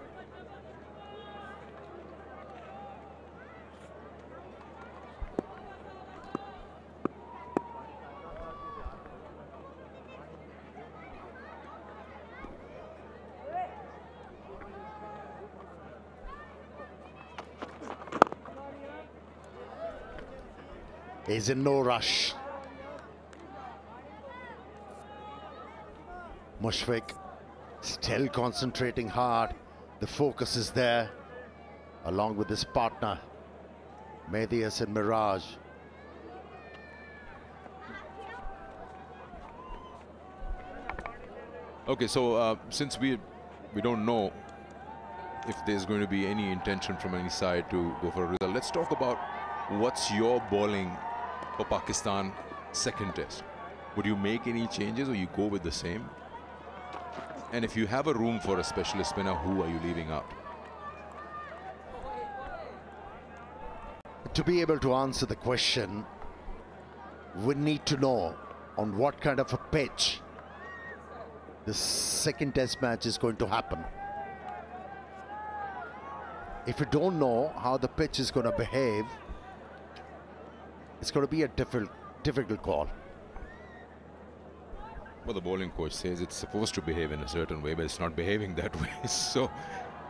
Speaker 6: He's in no rush. Mushfiq still concentrating hard. The focus is there, along with his partner, Mehdi Hassan Miraj.
Speaker 1: Okay, so since we don't know if there's going to be any intention from any side to go for a result, let's talk about what's your bowling for Pakistan second test. Would you make any changes or you go with the same? And if you have a room for a specialist spinner, who are you leaving out?
Speaker 6: To be able to answer the question, we need to know on what kind of a pitch the second test match is going to happen. If you don't know how the pitch is going to behave, it's going to be a difficult call.
Speaker 1: Well, the bowling coach says it's supposed to behave in a certain way, but it's not behaving that way. So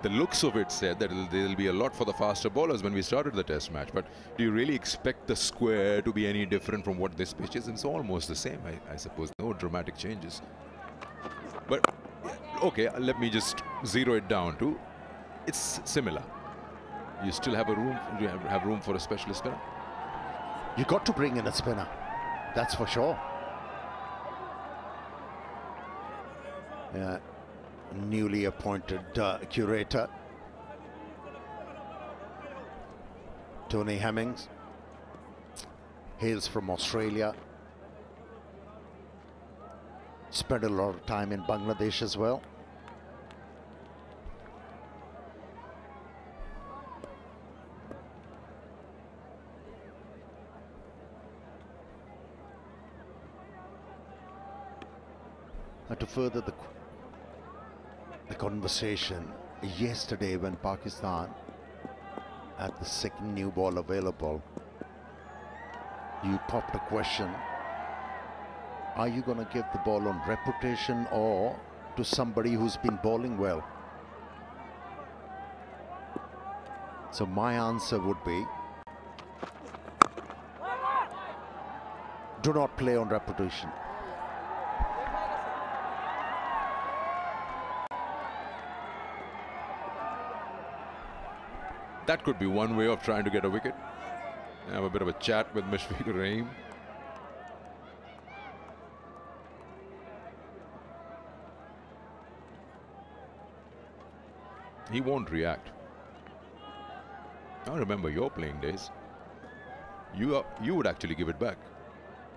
Speaker 1: the looks of it said that there'll be a lot for the faster bowlers when we started the test match. But do you really expect the square to be any different from what this pitch is? It's almost the same, I suppose. No dramatic changes. But okay, let me just zero it down to it's similar. You still have a room. You have room for a specialist spinner.
Speaker 6: You got to bring in a spinner, that's for sure. Newly appointed curator Tony Hemmings hails from Australia, spent a lot of time in Bangladesh as well. And to further the conversation, yesterday when Pakistan had the second new ball available, you popped a question: are you going to give the ball on reputation or to somebody who's been bowling well? So my answer would be, do not play on reputation.
Speaker 1: That could be one way of trying to get a wicket. Have a bit of a chat with Mushfiq Rahim. He won't react. I remember your playing days. You would actually give it back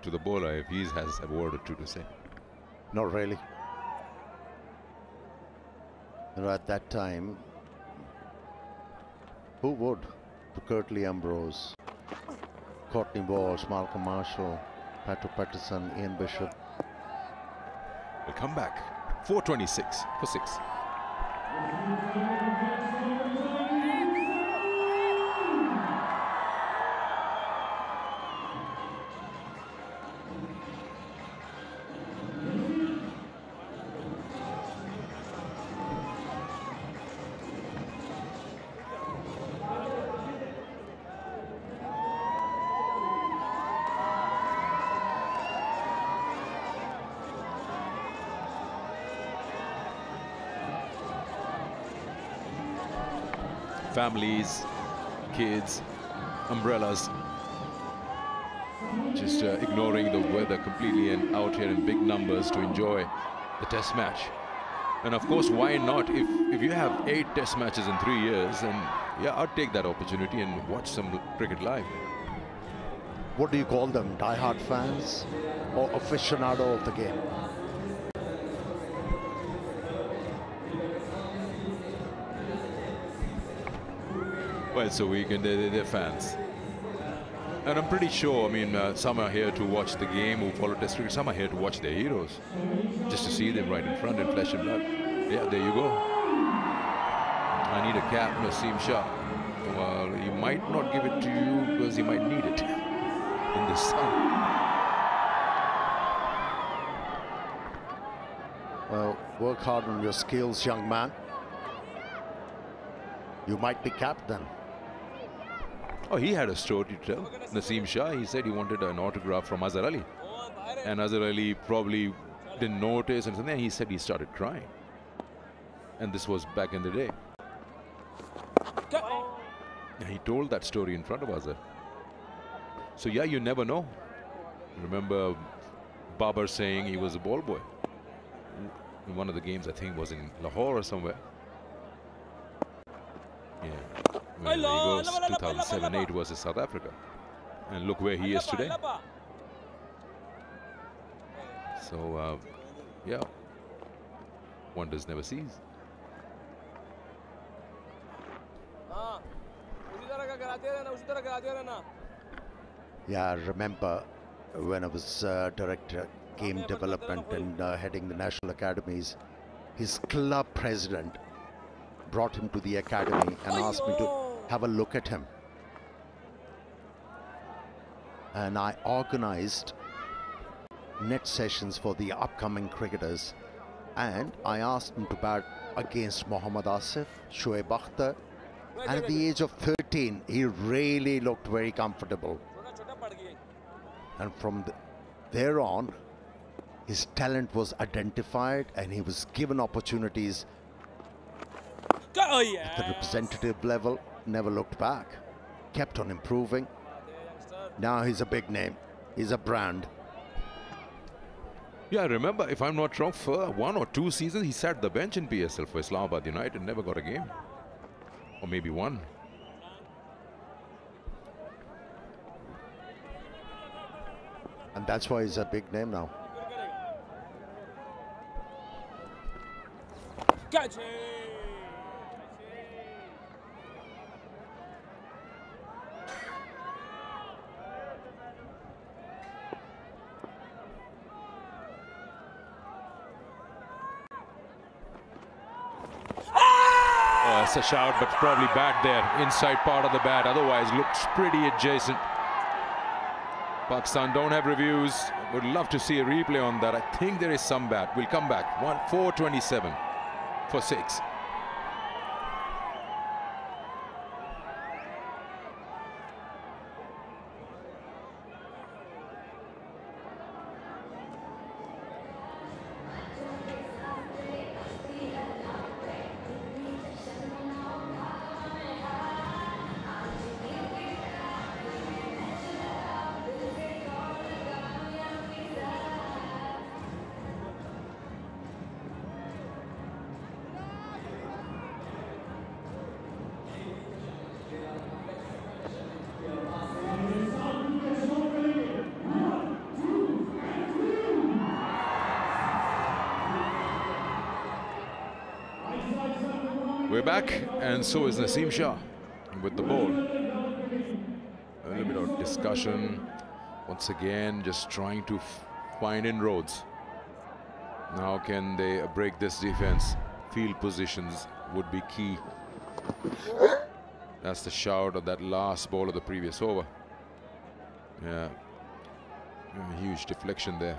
Speaker 1: to the bowler if he has a word or two to say.
Speaker 6: Not really. You know, at that time, who would? To Curtly Ambrose, Courtney Walsh, Malcolm Marshall, Patrick Patterson, Ian Bishop.
Speaker 1: We'll come back. 4:26 for 6. Families, kids, umbrellas, just ignoring the weather completely and out here in big numbers to enjoy the test match. And of course, why not? If you have 8 test matches in 3 years, then yeah, I'd take that opportunity and watch some cricket live.
Speaker 6: What do you call them? Die-hard fans or aficionado of the game?
Speaker 1: Well, it's a weekend, they're fans. And I'm pretty sure, I mean, some are here to watch the game who follow Test cricket, some are here to watch their heroes. Just to see them right in front in flesh and blood. Yeah, there you go. I need a cap, Naseem Shah. Well, he might not give it to you because he might need it in the sun.
Speaker 6: Well, work hard on your skills, young man. You might be captain.
Speaker 1: Oh, he had a story to tell. Naseem Shah, he said he wanted an autograph from Azhar Ali. And Azhar Ali probably didn't notice, and then he said he started crying. And this was back in the day. He told that story in front of Azhar. So yeah, you never know. Remember Babar saying he was a ball boy. In one of the games, I think was in Lahore or somewhere. Yeah. Well, there he goes, 2007-8 versus South Africa. And look where he is today. So, yeah, wonders never cease.
Speaker 6: Yeah, I remember when I was director game development and heading the national academies, his club president brought him to the academy and asked me to have a look at him. And I organized net sessions for the upcoming cricketers, and I asked him to bat against Mohammad Asif, Shoaib Akhtar, and at the age of 13 he really looked very comfortable, and from there on his talent was identified and he was given opportunities at the representative level. Never looked back, kept on improving. Now he's a big name, he's a brand.
Speaker 1: Yeah, I remember, if I'm not wrong, for 1 or 2 seasons he sat the bench in PSL for Islamabad United, never got a game. Or maybe one.
Speaker 6: And that's why he's a big name now.
Speaker 8: Catch it!
Speaker 1: That's a shout, but probably bad there, inside part of the bat. Otherwise, looks pretty adjacent. Pakistan don't have reviews. Would love to see a replay on that. I think there is some bat. We'll come back. 4:27 for 6. We're back, and so is Naseem Shah with the ball. A little bit of discussion. Once again, just trying to find inroads. Now can they break this defense? Field positions would be key. That's the shout of that last ball of the previous over. Yeah, a huge deflection there.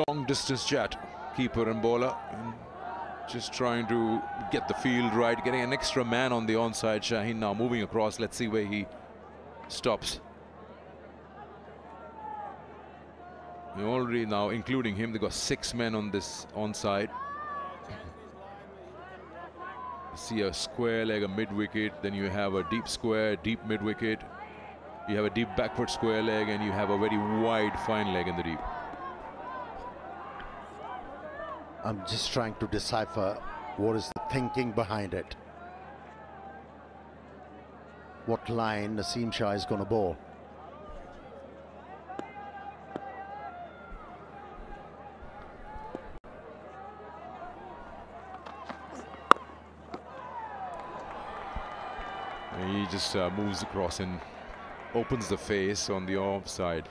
Speaker 1: Long distance chat, keeper and bowler, and just trying to get the field right, getting an extra man on the onside. Shaheen now moving across. Let's see where he stops. They already now, including him, they got 6 men on this onside. You see a square leg, a mid wicket, then you have a deep square, deep mid wicket. You have a deep backward square leg, and you have a very wide fine leg in the deep.
Speaker 6: I'm just trying to decipher What is the thinking behind it? What line Naseem Shah is going to bowl?
Speaker 1: He just moves across and opens the face on the offside.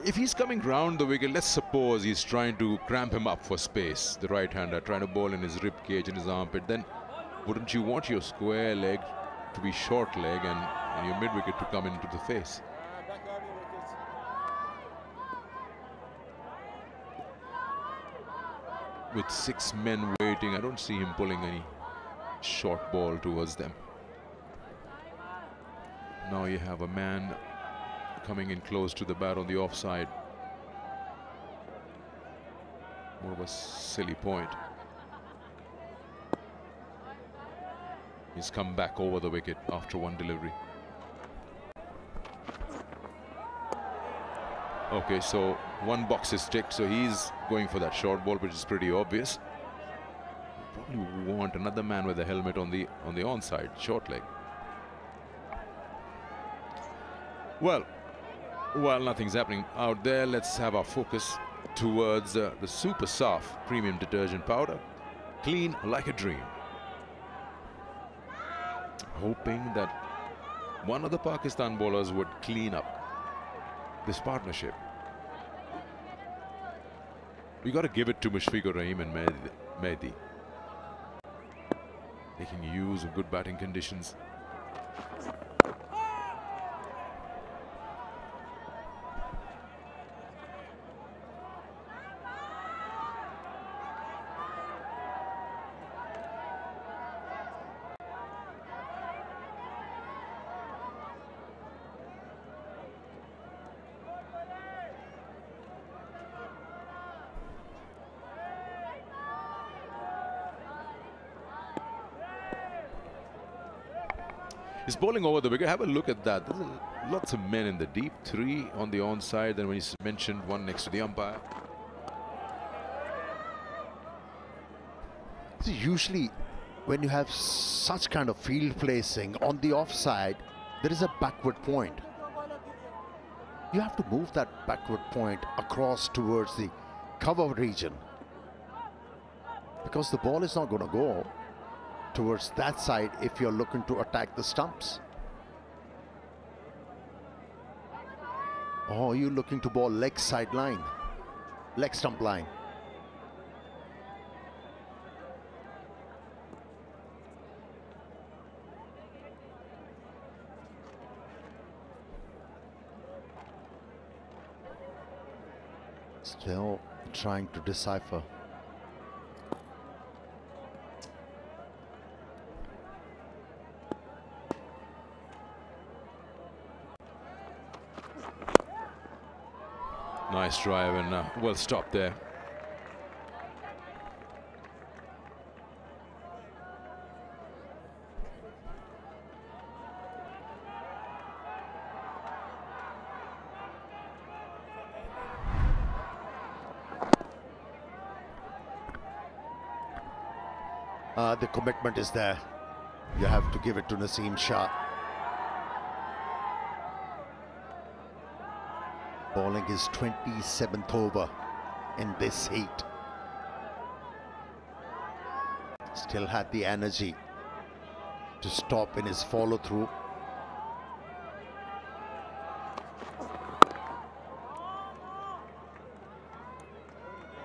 Speaker 1: If he's coming round the wicket, let's suppose he's trying to cramp him up for space, the right-hander, trying to bowl in his rib cage and his armpit, then wouldn't you want your square leg to be short leg and your mid-wicket to come into the face? With 6 men waiting, I don't see him pulling any short ball towards them. Now you have a man coming in close to the bat on the offside. More of a silly point. He's come back over the wicket after one delivery. Okay, so one box is ticked, so he's going for that short ball, which is pretty obvious. Probably want another man with a helmet on the onside, short leg. Well, while nothing's happening out there, let's have our focus towards the Super Soft premium detergent powder. Clean like a dream. Hoping that one of the Pakistan bowlers would clean up this partnership. We got to give it to Mushfiqur Rahim and Mehdi. Making use of good batting conditions. He's bowling over the wicket. Have a look at that. There's lots of men in the deep. 3 on the onside. Then when he's mentioned, 1 next to the umpire.
Speaker 6: See, usually when you have such kind of field placing on the offside, there is a backward point. You have to move that backward point across towards the cover region, because the ball is not going to go towards that side if you're looking to attack the stumps. Or you're looking to bowl leg side line, leg stump line. Still trying to decipher.
Speaker 1: Nice drive and well stopped there.
Speaker 6: The commitment is there. You have to give it to Naseem Shah. Bowling his 27th over in this heat. Still had the energy to stop in his follow through.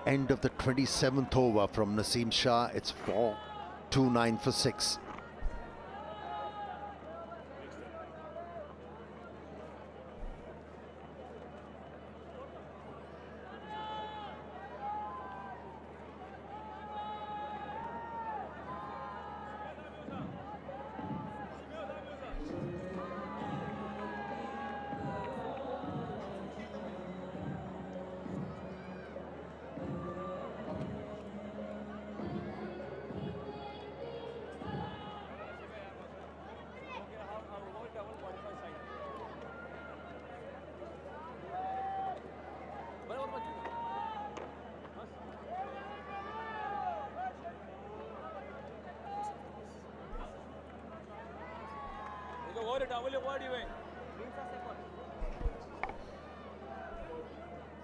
Speaker 6: End of the 27th over from Naseem Shah. It's 4-2-9 for 6.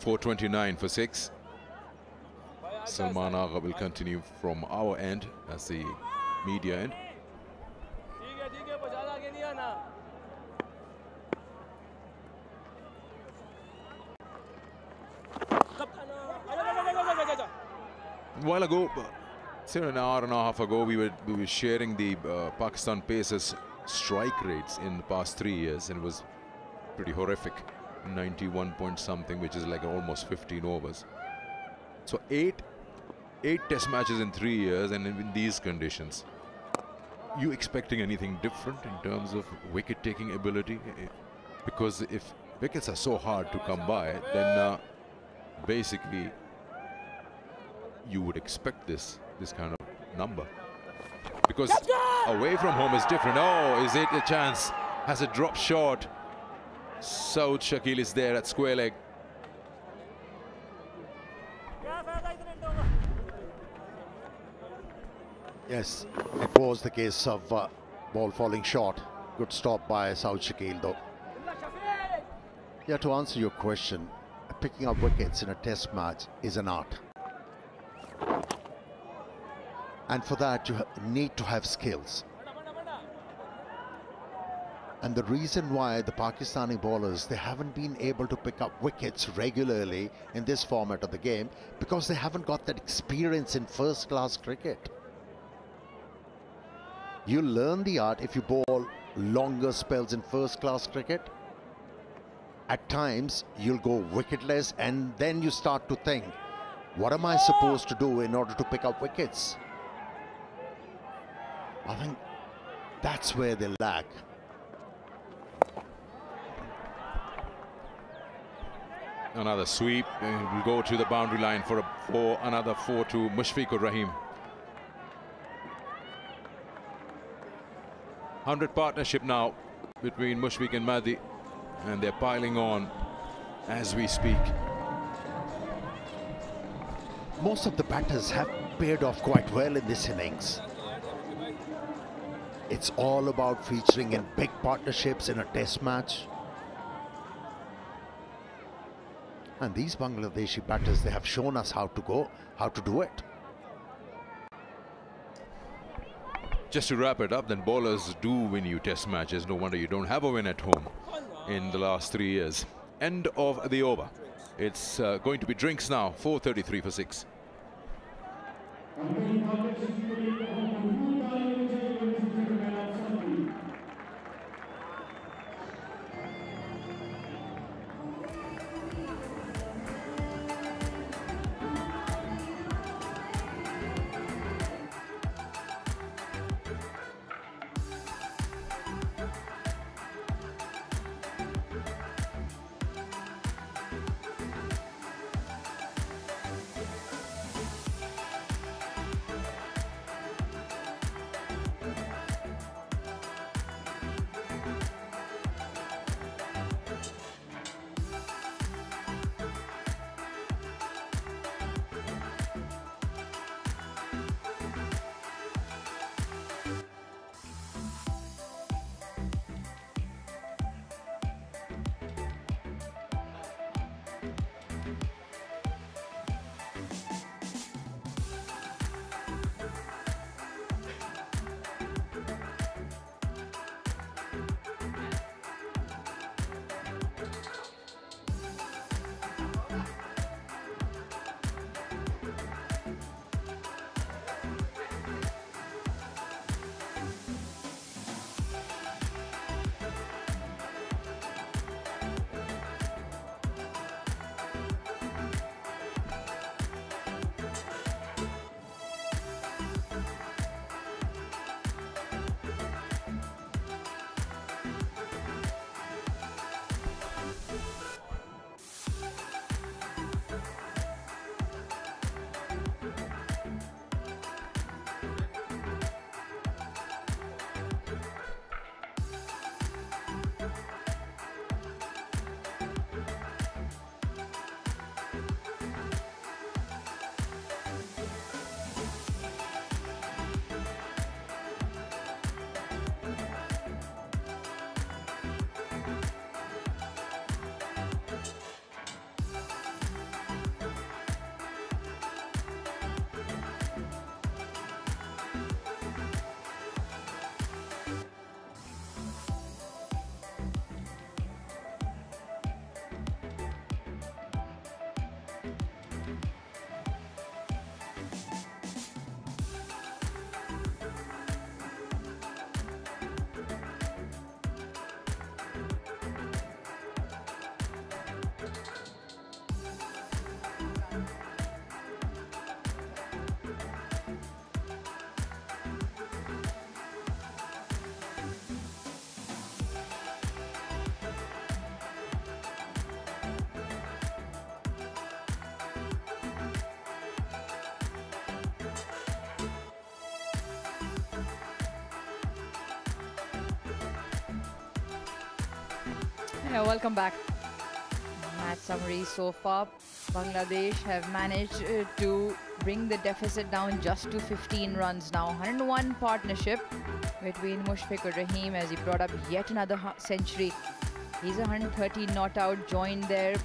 Speaker 1: 4:29 for 6. Salman Agha will continue from our end as the media end. A while ago, say an hour and a half ago, we were sharing the Pakistan Pacers strike rates in the past 3 years, and it was pretty horrific. 91 point something, which is like almost 15 overs. So eight test matches in 3 years, and in these conditions. You expecting anything different in terms of wicket taking ability? Because if wickets are so hard to come by, then basically you would expect this kind of number. Because away from home is different. Oh, is it a chance? Has it dropped short? Saud Shakil is there at square leg.
Speaker 6: Yes, it was the case of ball falling short. Good stop by Saud Shakil though. Yeah, to answer your question, picking up wickets in a test match is an art. And for that you need to have skills. And the reason why the Pakistani bowlers, they haven't been able to pick up wickets regularly in this format of the game, because they haven't got that experience in first-class cricket. You learn the art if you bowl longer spells in first-class cricket. At times, you'll go wicketless, and then you start to think, what am I supposed to do in order to pick up wickets? I think that's where they lack.
Speaker 1: Another sweep, and will go to the boundary line for another 4 to Mushfiqur Rahim. 100 partnership now between Mushfiq and Mahdi, and they're piling on as we speak.
Speaker 6: Most of the batters have paired off quite well in this innings. It's all about featuring in big partnerships in a test match. And these Bangladeshi batters, they have shown us how to do it.
Speaker 1: Just to wrap it up, then bowlers do win you test matches. No wonder you don't have a win at home in the last 3 years. End of the over. It's going to be drinks now. 4:33 for 6.
Speaker 5: Yeah, welcome back. Match summary so far. Bangladesh have managed to bring the deficit down just to 15 runs now. 101 partnership between Mushfiqur Rahim as he brought up yet another century. He's 130 not out, joined there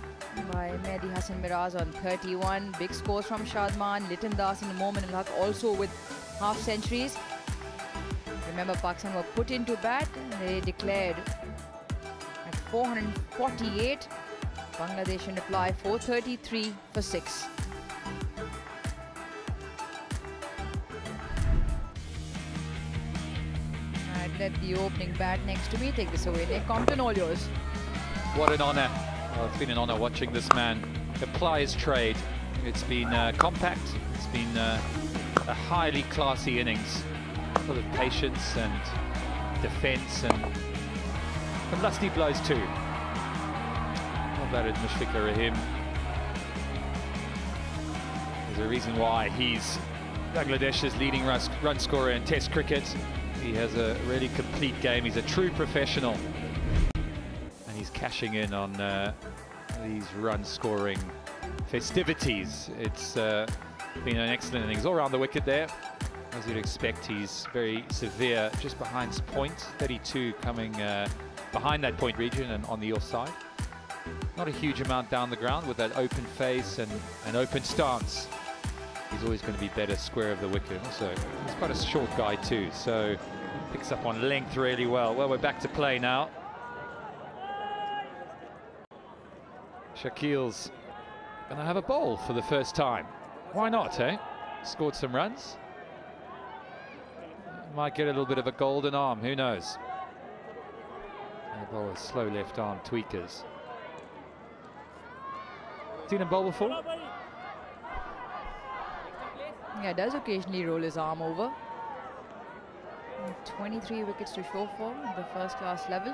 Speaker 5: by Mehdi Hassan Miraz on 31. Big scores from Shadman, Litan Das and Momin Al Haq also with half centuries. Remember, Pakistan were put into bat and they declared at 448. Bangladesh in reply 433 for 6. I'd let the opening bat next to me take this away. Nick Compton, all yours.
Speaker 10: What an honour. Well, it's been an honour watching this man apply his trade. It's been compact. It's been a highly classy innings, full of patience and defence and some lusty blows too. Well batted Mushfiqur Rahim. There's a reason why he's Bangladesh's leading run scorer in Test cricket. He has a really complete game. He's a true professional. And he's cashing in on these run-scoring festivities. It's been an excellent innings all around the wicket there. As you'd expect, he's very severe just behind his point. 32 coming behind that point region and on the offside. Not a huge amount down the ground with that open face and an open stance. He's always going to be better square of the wicket. Also, he's quite a short guy too, so picks up on length really well. Well, we're back to play now. Shakil's going to have a bowl for the first time. Why not, eh? Scored some runs. Might get a little bit of a golden arm, who knows? And the bowler's slow left arm tweakers. Seen him bowl before?
Speaker 5: Yeah, does occasionally roll his arm over. 23 wickets to show for at the first class level.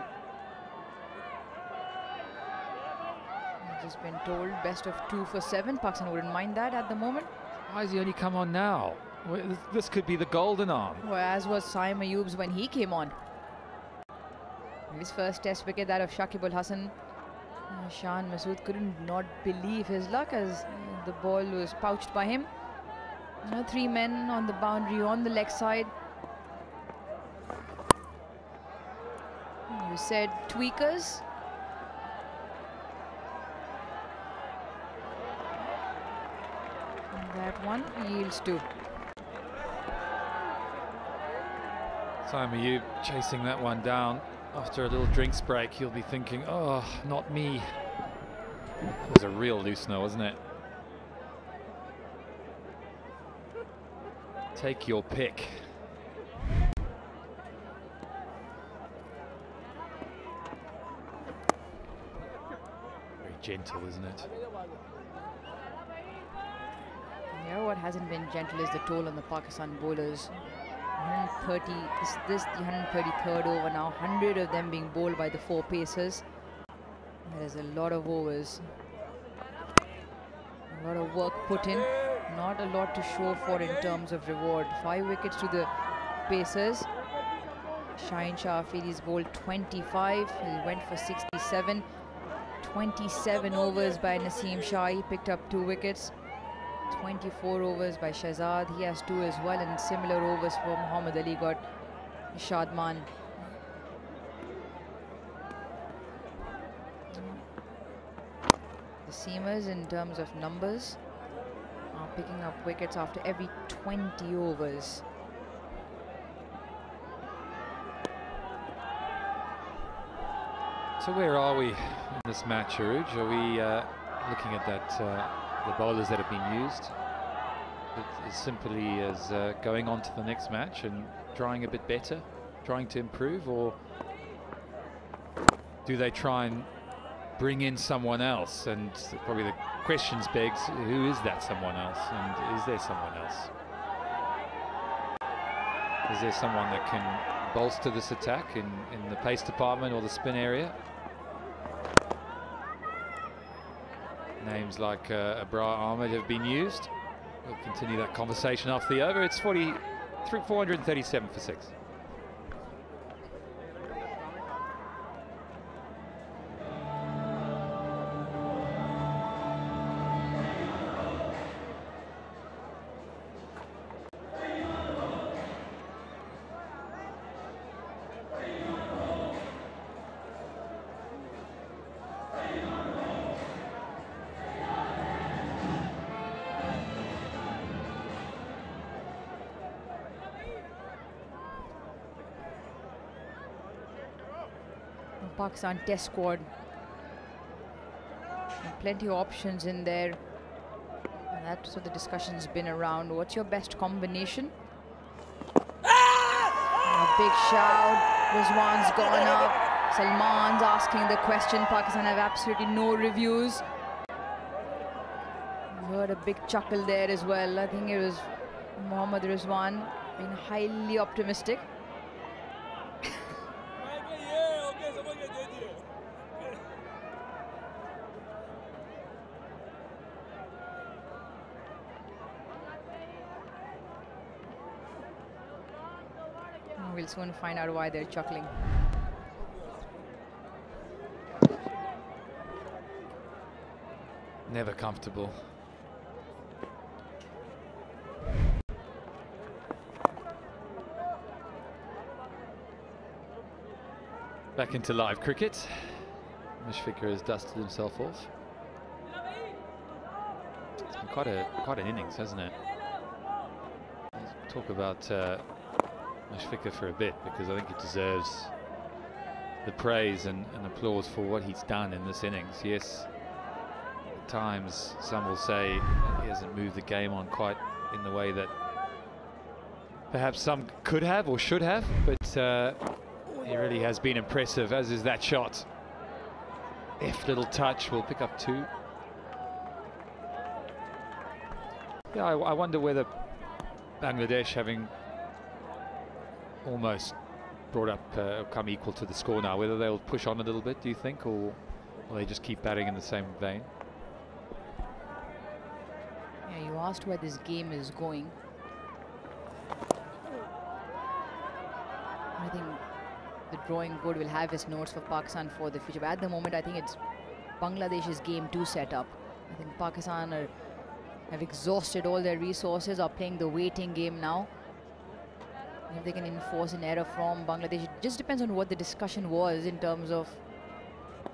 Speaker 5: He's just been told best of 2 for 7. Pakistan wouldn't mind that at the moment.
Speaker 10: Why has he only come on now? Well, this could be the golden arm.
Speaker 5: Well, as was Saim Ayub's when he came on. His first test wicket, that of Shakib Al Hasan. Shan Masood couldn't not believe his luck as the ball was pouched by him. 3 men on the boundary on the leg side. You said tweakers. And that one yields to.
Speaker 10: Saim Ayub chasing that one down. After a little drinks break, he'll be thinking, oh, not me. That was a real loosener, wasn't it? Take your pick. Very gentle, isn't it?
Speaker 5: Yeah, what hasn't been gentle is the toll on the Pakistan bowlers. 130, this the 133rd over now, 100 of them being bowled by the 4 pacers. There is a lot of overs, a lot of work put in, not a lot to show for in terms of reward. 5 wickets to the pacers. Shaheen Shah Afridi's bowled 25, he went for 67. 27 overs by Naseem Shah, he picked up 2 wickets. 24 overs by Shahzad, he has 2 as well, and similar overs for Muhammad Ali got Shadman. The seamers in terms of numbers are picking up wickets after every 20 overs.
Speaker 10: So where are we in this match, Aruj? Are we looking at that the bowlers that have been used as simply as going on to the next match and trying a bit better, trying to improve, or do they try and bring in someone else? And probably the questions begs, who is that someone else, and is there someone else? Is there someone that can bolster this attack in the pace department or the spin area? Names like Abrar Ahmed have been used. We'll continue that conversation after the over. It's 437 for 6.
Speaker 5: Pakistan test squad. And plenty of options in there. And that's what the discussion's been around. What's your best combination? A big shout. Rizwan's gone up. Salman's asking the question. Pakistan have absolutely no reviews. Heard a big chuckle there as well. I think it was Mohammad Rizwan being highly optimistic. We'll soon find out why they're chuckling.
Speaker 10: Never comfortable. Back into live cricket. Mushfiqur has dusted himself off. It's been quite an innings, hasn't it? Let's talk about Mushfiqur for a bit, because I think he deserves the praise and applause for what he's done in this innings. Yes, at times some will say he hasn't moved the game on quite in the way that perhaps some could have or should have, but he really has been impressive, as is that shot. If little touch will pick up 2. Yeah, I wonder whether Bangladesh, having almost brought up, come equal to the score now, whether they'll push on a little bit, do you think, or will they just keep batting in the same vein?
Speaker 5: Yeah, you asked where this game is going. I think the drawing board will have his notes for Pakistan for the future, but at the moment I think it's Bangladesh's game to set up. I think Pakistan have exhausted all their resources, are playing the waiting game now. If they can enforce an error from Bangladesh, it just depends on what the discussion was in terms of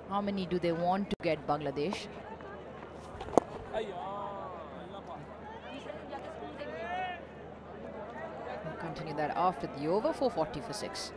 Speaker 5: how many do they want to get Bangladesh. We'll continue that after the over. 440 for 6.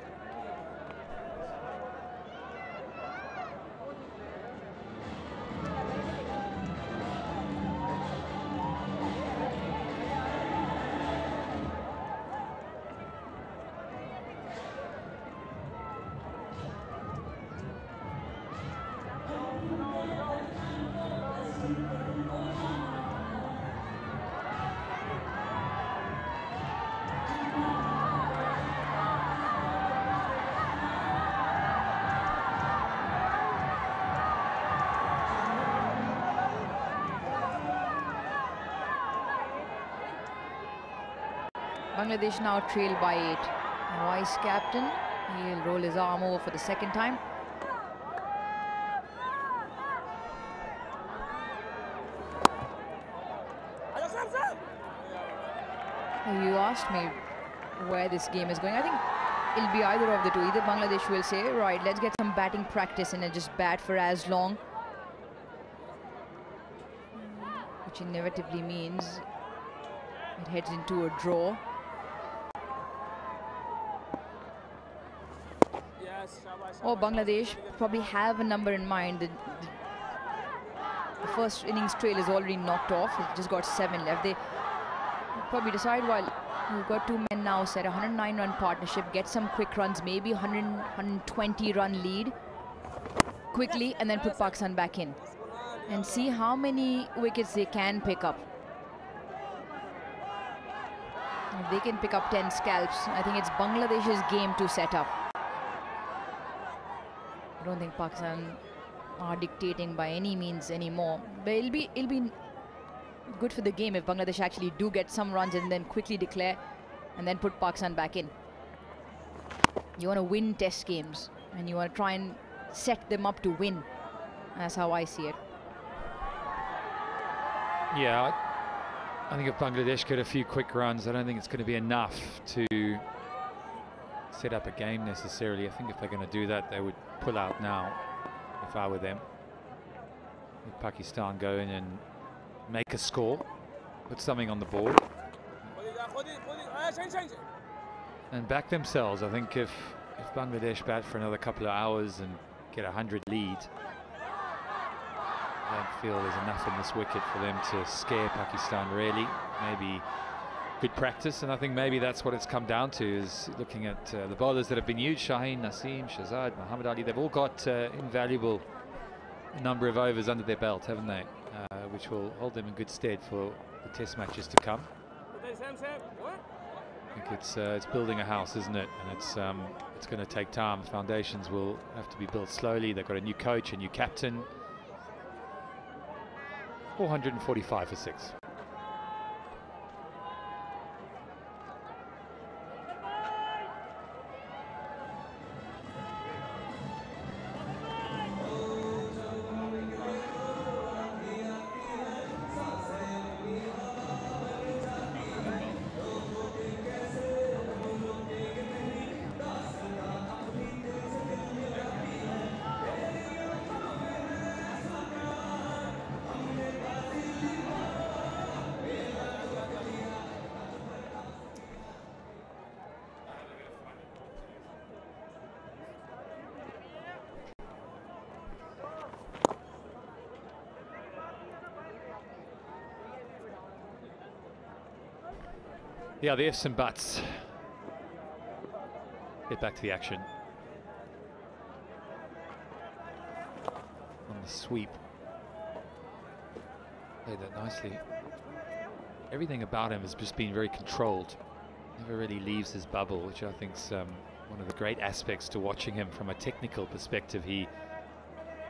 Speaker 5: Bangladesh now trail by 8. Vice captain, he'll roll his arm over for the second time. You asked me where this game is going. I think it'll be either of the two. Either Bangladesh will say, right, let's get some batting practice and just bat for as long, which inevitably means it heads into a draw. Or Bangladesh probably have a number in mind. The first innings trail is already knocked off. It's just got 7 left. They probably decide, well, we've got 2 men now set, a 109-run partnership, get some quick runs, maybe 120-run lead quickly, and then put Pakistan back in and see how many wickets they can pick up. If they can pick up 10 scalps, I think it's Bangladesh's game to set up. I don't think Pakistan are dictating by any means anymore, but it'll be good for the game if Bangladesh actually do get some runs and then quickly declare and then put Pakistan back in. You want to win test games and you want to try and set them up to win. That's how I see it.
Speaker 10: Yeah, I think if Bangladesh get a few quick runs, I don't think it's going to be enough to set up a game necessarily. I think if they're going to do that, they would pull out now, if I were them. If Pakistan go in and make a score, put something on the board, and back themselves. I think if Bangladesh bat for another couple of hours and get a 100 lead. I don't feel there's enough in this wicket for them to scare Pakistan really. Maybe good practice, and I think maybe that's what it's come down to, is looking at the bowlers that have been used, Shaheen, Naseem, Shahzad, Muhammad Ali. They've all got invaluable number of overs under their belt, haven't they? Which will hold them in good stead for the test matches to come. I think it's building a house, isn't it? And it's going to take time. Foundations will have to be built slowly. They've got a new coach, a new captain. 445 for 6. Yeah, the ifs and buts. Get back to the action. On the sweep. Played that nicely. Everything about him has just been very controlled. Never really leaves his bubble, which I think is one of the great aspects to watching him from a technical perspective. He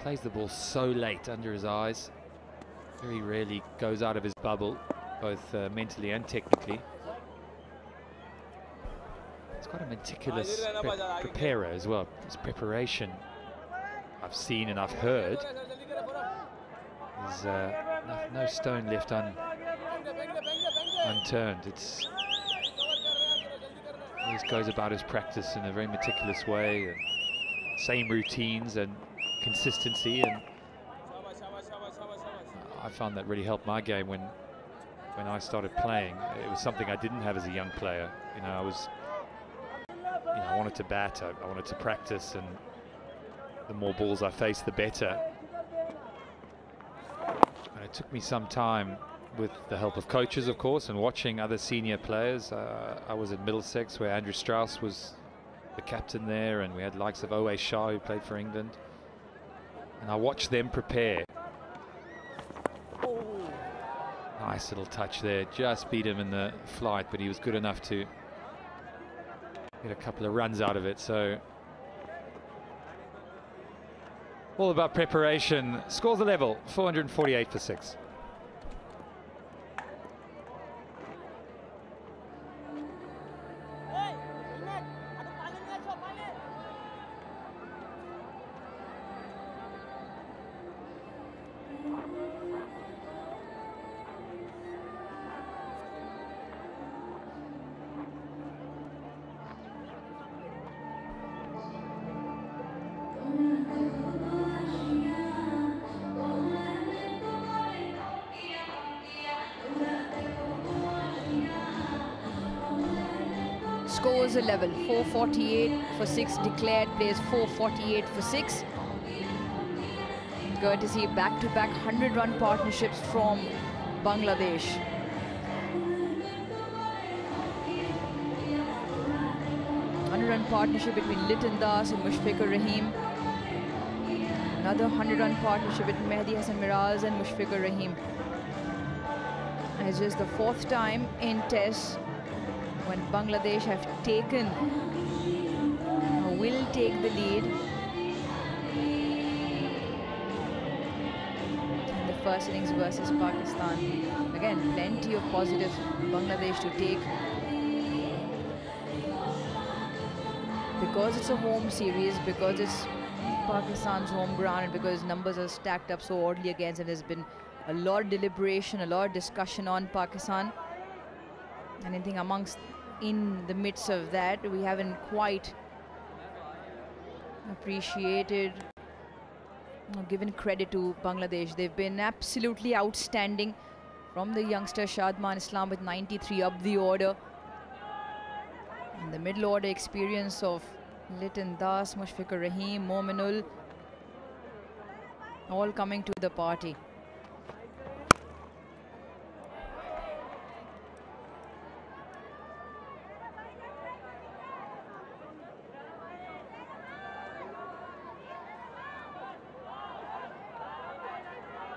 Speaker 10: plays the ball so late under his eyes. Very rarely goes out of his bubble, both mentally and technically. He's quite a meticulous preparer as well. His preparation, I've seen and I've heard, is no stone left unturned. He just goes about his practice in a very meticulous way, and same routines and consistency, and I found that really helped my game when I started playing. It was something I didn't have as a young player. You know, I wanted to bat, I wanted to practice, and the more balls I faced, the better. And it took me some time, with the help of coaches, of course, and watching other senior players. I was at Middlesex, where Andrew Strauss was the captain there, and we had likes of O.A. Shah, who played for England. And I watched them prepare. Nice little touch there, just beat him in the flight, but he was good enough to get a couple of runs out of it. So all about preparation. Scores the level, 448 for 6.
Speaker 5: Scores a level, 448 for 6 declared, plays 448 for 6. Good to see back-to-back 100-run partnerships from Bangladesh. Run partnership between Liton Das and Mushfiqur Rahim. Another 100-run partnership between Mehdi Hassan Miraz and Mushfiqur Rahim. And it's just the 4th time in tests when Bangladesh have taken or will take the lead in the first innings versus Pakistan. Again, plenty of positives Bangladesh to take. Because it's a home series, because it's Pakistan's home ground, and because numbers are stacked up so oddly against, and there's been a lot of deliberation, a lot of discussion on Pakistan. And I think in the midst of that, we haven't quite appreciated or given credit to Bangladesh. They've been absolutely outstanding, from the youngster Shadman Islam with 93 up the order. And the middle order experience of Liton Das, Mushfiqur Rahim, Mominul, all coming to the party.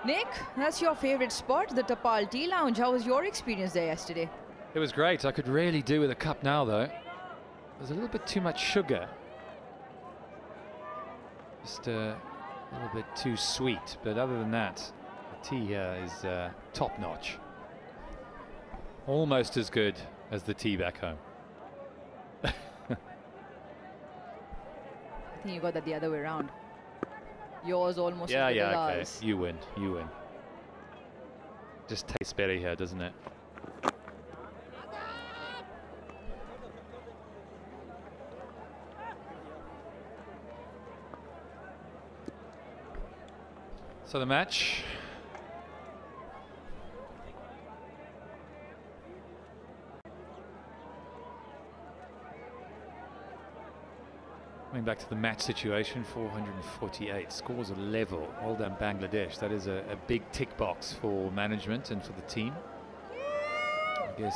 Speaker 5: Nick, that's your favorite spot, the Tapal Tea Lounge. How was your experience there yesterday?
Speaker 10: It was great. I could really do with a cup now, though. There's a little bit too much sugar. Just a little bit too sweet. But other than that, the tea here is top-notch. Almost as good as the tea back home.
Speaker 5: I think you got that the other way around. Yours almost as good as
Speaker 10: okay.
Speaker 5: ours.
Speaker 10: You win. You win. Just tastes better here, doesn't it? So the match. Coming back to the match situation, 448. Scores are level. Well done, Bangladesh. That is a big tick box for management and for the team. I guess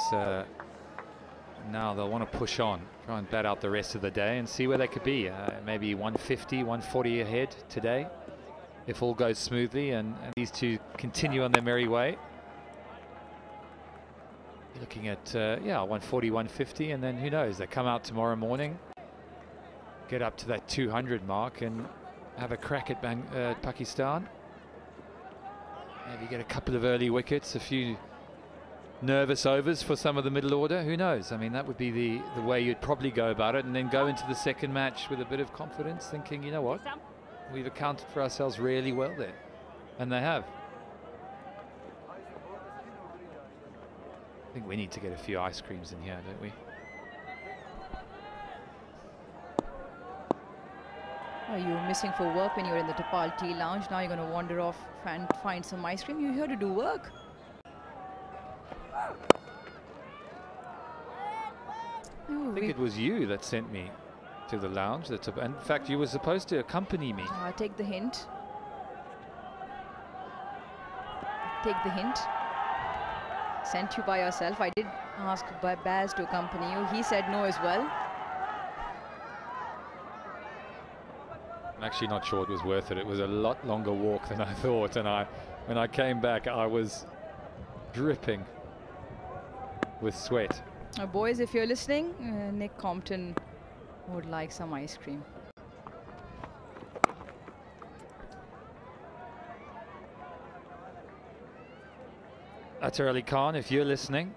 Speaker 10: now they'll want to push on, try and bat out the rest of the day and see where they could be. Maybe 150, 140 ahead today, if all goes smoothly and these two continue on their merry way. You're looking at, 140, 150, and then who knows, they come out tomorrow morning, get up to that 200 mark and have a crack at Pakistan. Maybe get a couple of early wickets, a few nervous overs for some of the middle order. Who knows? I mean, that would be the way you'd probably go about it, and then go into the second match with a bit of confidence, thinking, you know what, we've accounted for ourselves really well there. And they have. I think we need to get a few ice creams in here, don't we?
Speaker 5: Oh, you were missing for work when you were in the Tapal Tea Lounge. Now you're going to wander off and find some ice cream. You're here to do work.
Speaker 10: I think it was you that sent me to the lounge. In fact, you were supposed to accompany me.
Speaker 5: Take the hint. Take the hint. Sent you by yourself. I did ask Baz to accompany you. He said no as well.
Speaker 10: I'm actually not sure it was worth it. It was a lot longer walk than I thought, and when I came back, I was dripping with sweat.
Speaker 5: Boys, if you're listening, Nick Compton would like some ice cream.
Speaker 10: Atar Ali Khan, if you're listening,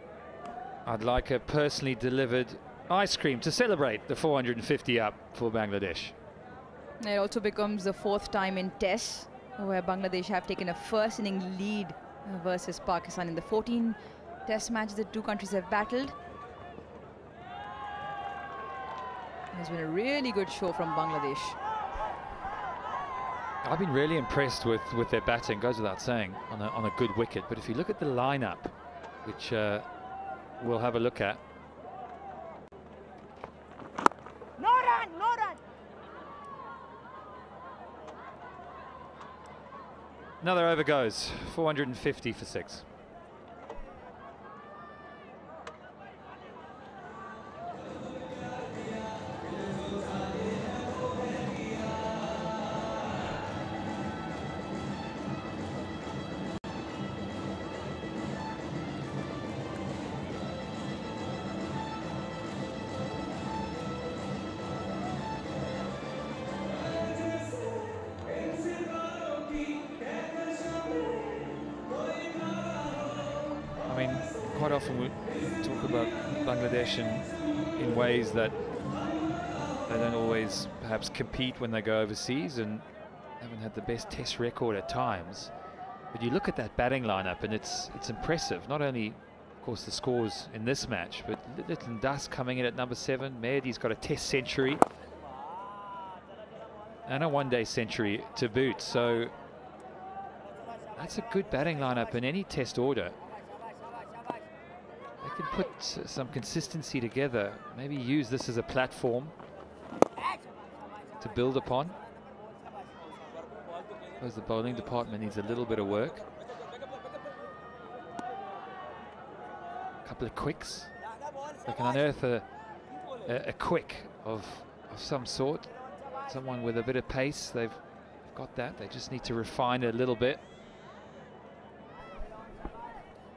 Speaker 10: I'd like a personally delivered ice cream to celebrate the 450 up for Bangladesh.
Speaker 5: It also becomes the fourth time in Tests where Bangladesh have taken a first inning lead versus Pakistan. In the 14 Test matches the two countries have battled, it's been a really good show from Bangladesh.
Speaker 10: I've been really impressed with their batting, goes without saying, on a good wicket. But if you look at the lineup, which we'll have a look at.
Speaker 8: No run, no run.
Speaker 10: Another over goes, 450 for 6. Quite often we talk about Bangladesh in ways that they don't always perhaps compete when they go overseas and haven't had the best test record at times. But you look at that batting lineup and it's impressive. Not only, of course, the scores in this match, but Little Das coming in at number 7. Mehdi's got a test century and a one-day century to boot. So that's a good batting lineup in any test order. They can put some consistency together, maybe use this as a platform to build upon. suppose the bowling department needs a little bit of work. A couple of quicks. They can unearth a quick of some sort. Someone with a bit of pace. They've got that. They just need to refine it a little bit.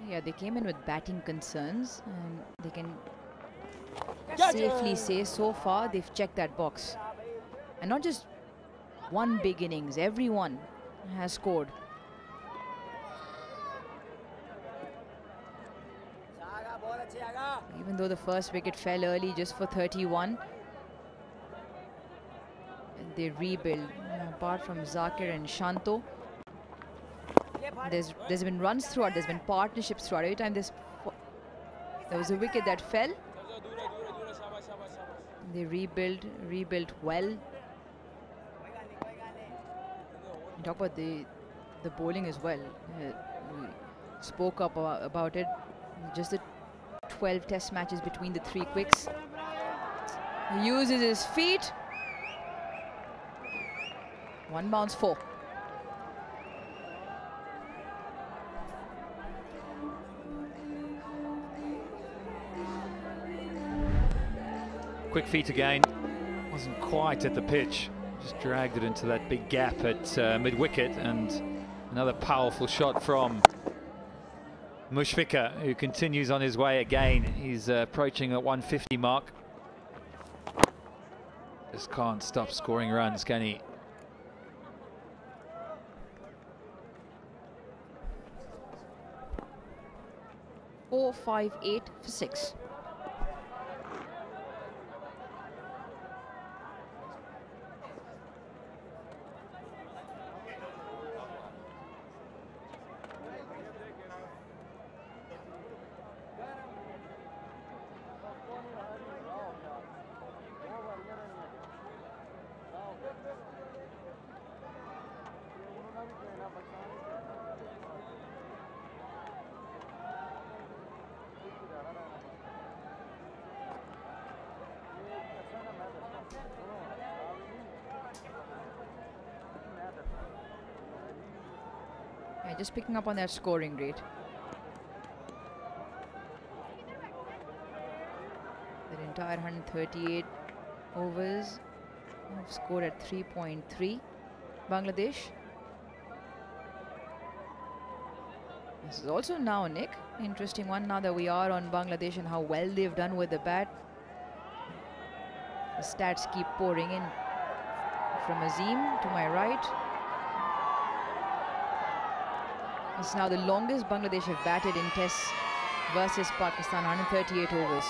Speaker 5: Yeah, they came in with batting concerns, and they can safely say so far they've checked that box. And not just one big innings, everyone has scored. Even though the first wicket fell early just for 31, and they rebuild. Apart from Zakir and Shanto, there's been runs throughout, there's been partnerships throughout. Every time there was a wicket that fell, they rebuilt well. You talk about the bowling as well. We spoke up about it. Just the 12 test matches between the 3 quicks. He uses his feet. One bounce, 4.
Speaker 10: Quick feet again. Wasn't quite at the pitch. Just dragged it into that big gap at mid-wicket, and another powerful shot from Mushfiqur, who continues on his way again. He's approaching the 150 mark. Just can't stop scoring runs, can he?
Speaker 5: Four, 5, 8 for 6. Just picking up on their scoring rate. Their entire 138 overs have scored at 3.3. Bangladesh. This is also now, Nick, interesting one now that we are on Bangladesh and how well they've done with the bat. The stats keep pouring in from Azim to my right. It's now the longest Bangladesh have batted in tests versus Pakistan, 138 overs.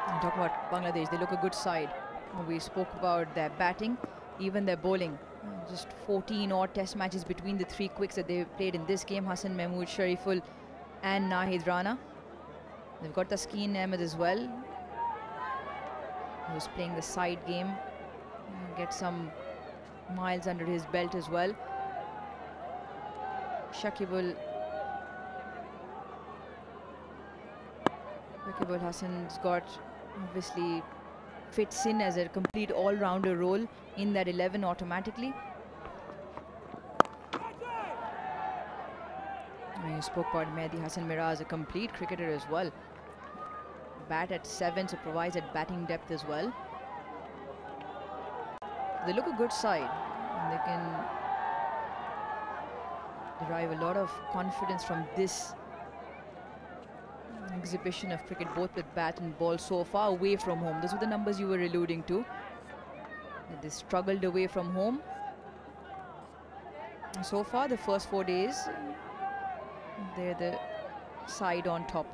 Speaker 5: And talk about Bangladesh, they look a good side. We spoke about their batting, even their bowling. Just 14 odd test matches between the 3 quicks that they played in this game. Hassan Mahmood, Shariful and Nahid Rana. They've got Taskeen Ahmed as well, who's playing the side game. Get some miles under his belt as well. Shakibul Hassan's got, obviously fits in as a complete all-rounder role in that 11 automatically. You spoke about Mehdi Hassan Mira as a complete cricketer as well. Bat at 7, so provides that batting depth as well. They look a good side, and they can derive a lot of confidence from this exhibition of cricket, both with bat and ball so far away from home. Those were the numbers you were alluding to. They struggled away from home. So far, the first 4 days, they're the side on top.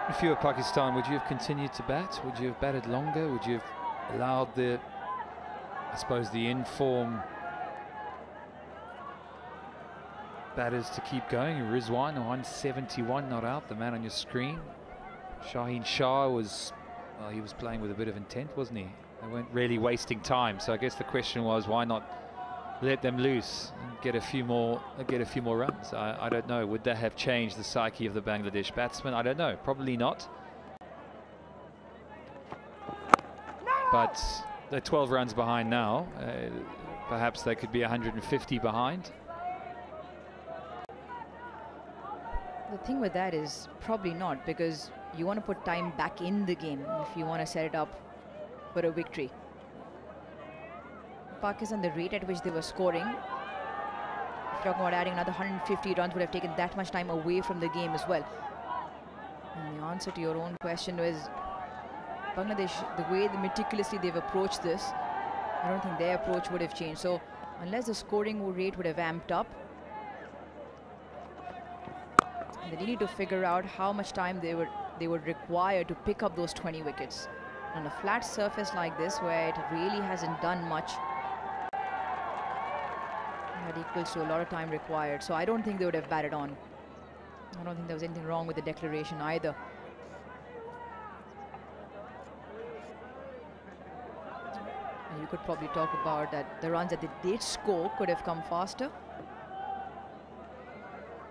Speaker 10: If you were Pakistan, would you have continued to bat? Would you have batted longer? Would you have allowed the, I suppose, the in-form batters to keep going? Rizwan, 171 not out, the man on your screen. Shaheen Shah was, well, he was playing with a bit of intent, wasn't he? They weren't really wasting time. So I guess the question was, why not let them loose and get a few more runs? I don't know. Would that have changed the psyche of the Bangladesh batsmen? I don't know. Probably not. But they're 12 runs behind now. Perhaps they could be 150 behind.
Speaker 5: The thing with that is probably not, because you want to put time back in the game if you want to set it up for a victory. Pakistan, the rate at which they were scoring, if you're talking about adding another 150 runs, would have taken that much time away from the game as well. And the answer to your own question was Bangladesh, the way meticulously they've approached this, I don't think their approach would have changed. So unless the scoring rate would have amped up, they need to figure out how much time they would require to pick up those 20 wickets. On a flat surface like this, where it really hasn't done much, that equals to a lot of time required. So I don't think they would have batted on. I don't think there was anything wrong with the declaration either. And you could probably talk about that the runs that they did score could have come faster,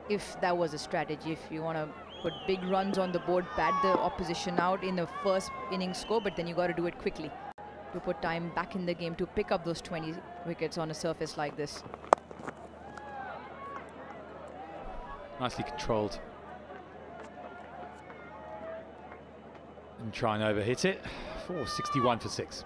Speaker 5: if that was a strategy. If you want to put big runs on the board, bat the opposition out in the first innings score, but then you got to do it quickly to put time back in the game to pick up those 20 wickets on a surface like this.
Speaker 10: Nicely controlled. And try and overhit it. 461 for 6.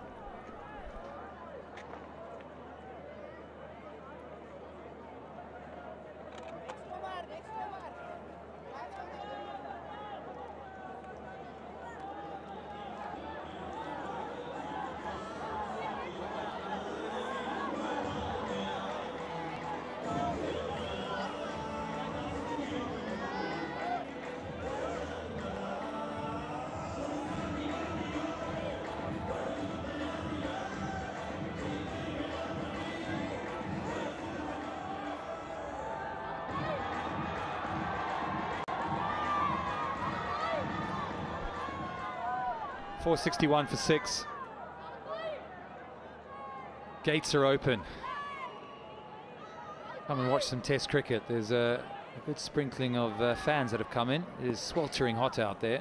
Speaker 10: .461 for 6. Gates are open. Come and watch some Test cricket. There's a good sprinkling of fans that have come in. It is sweltering hot out there.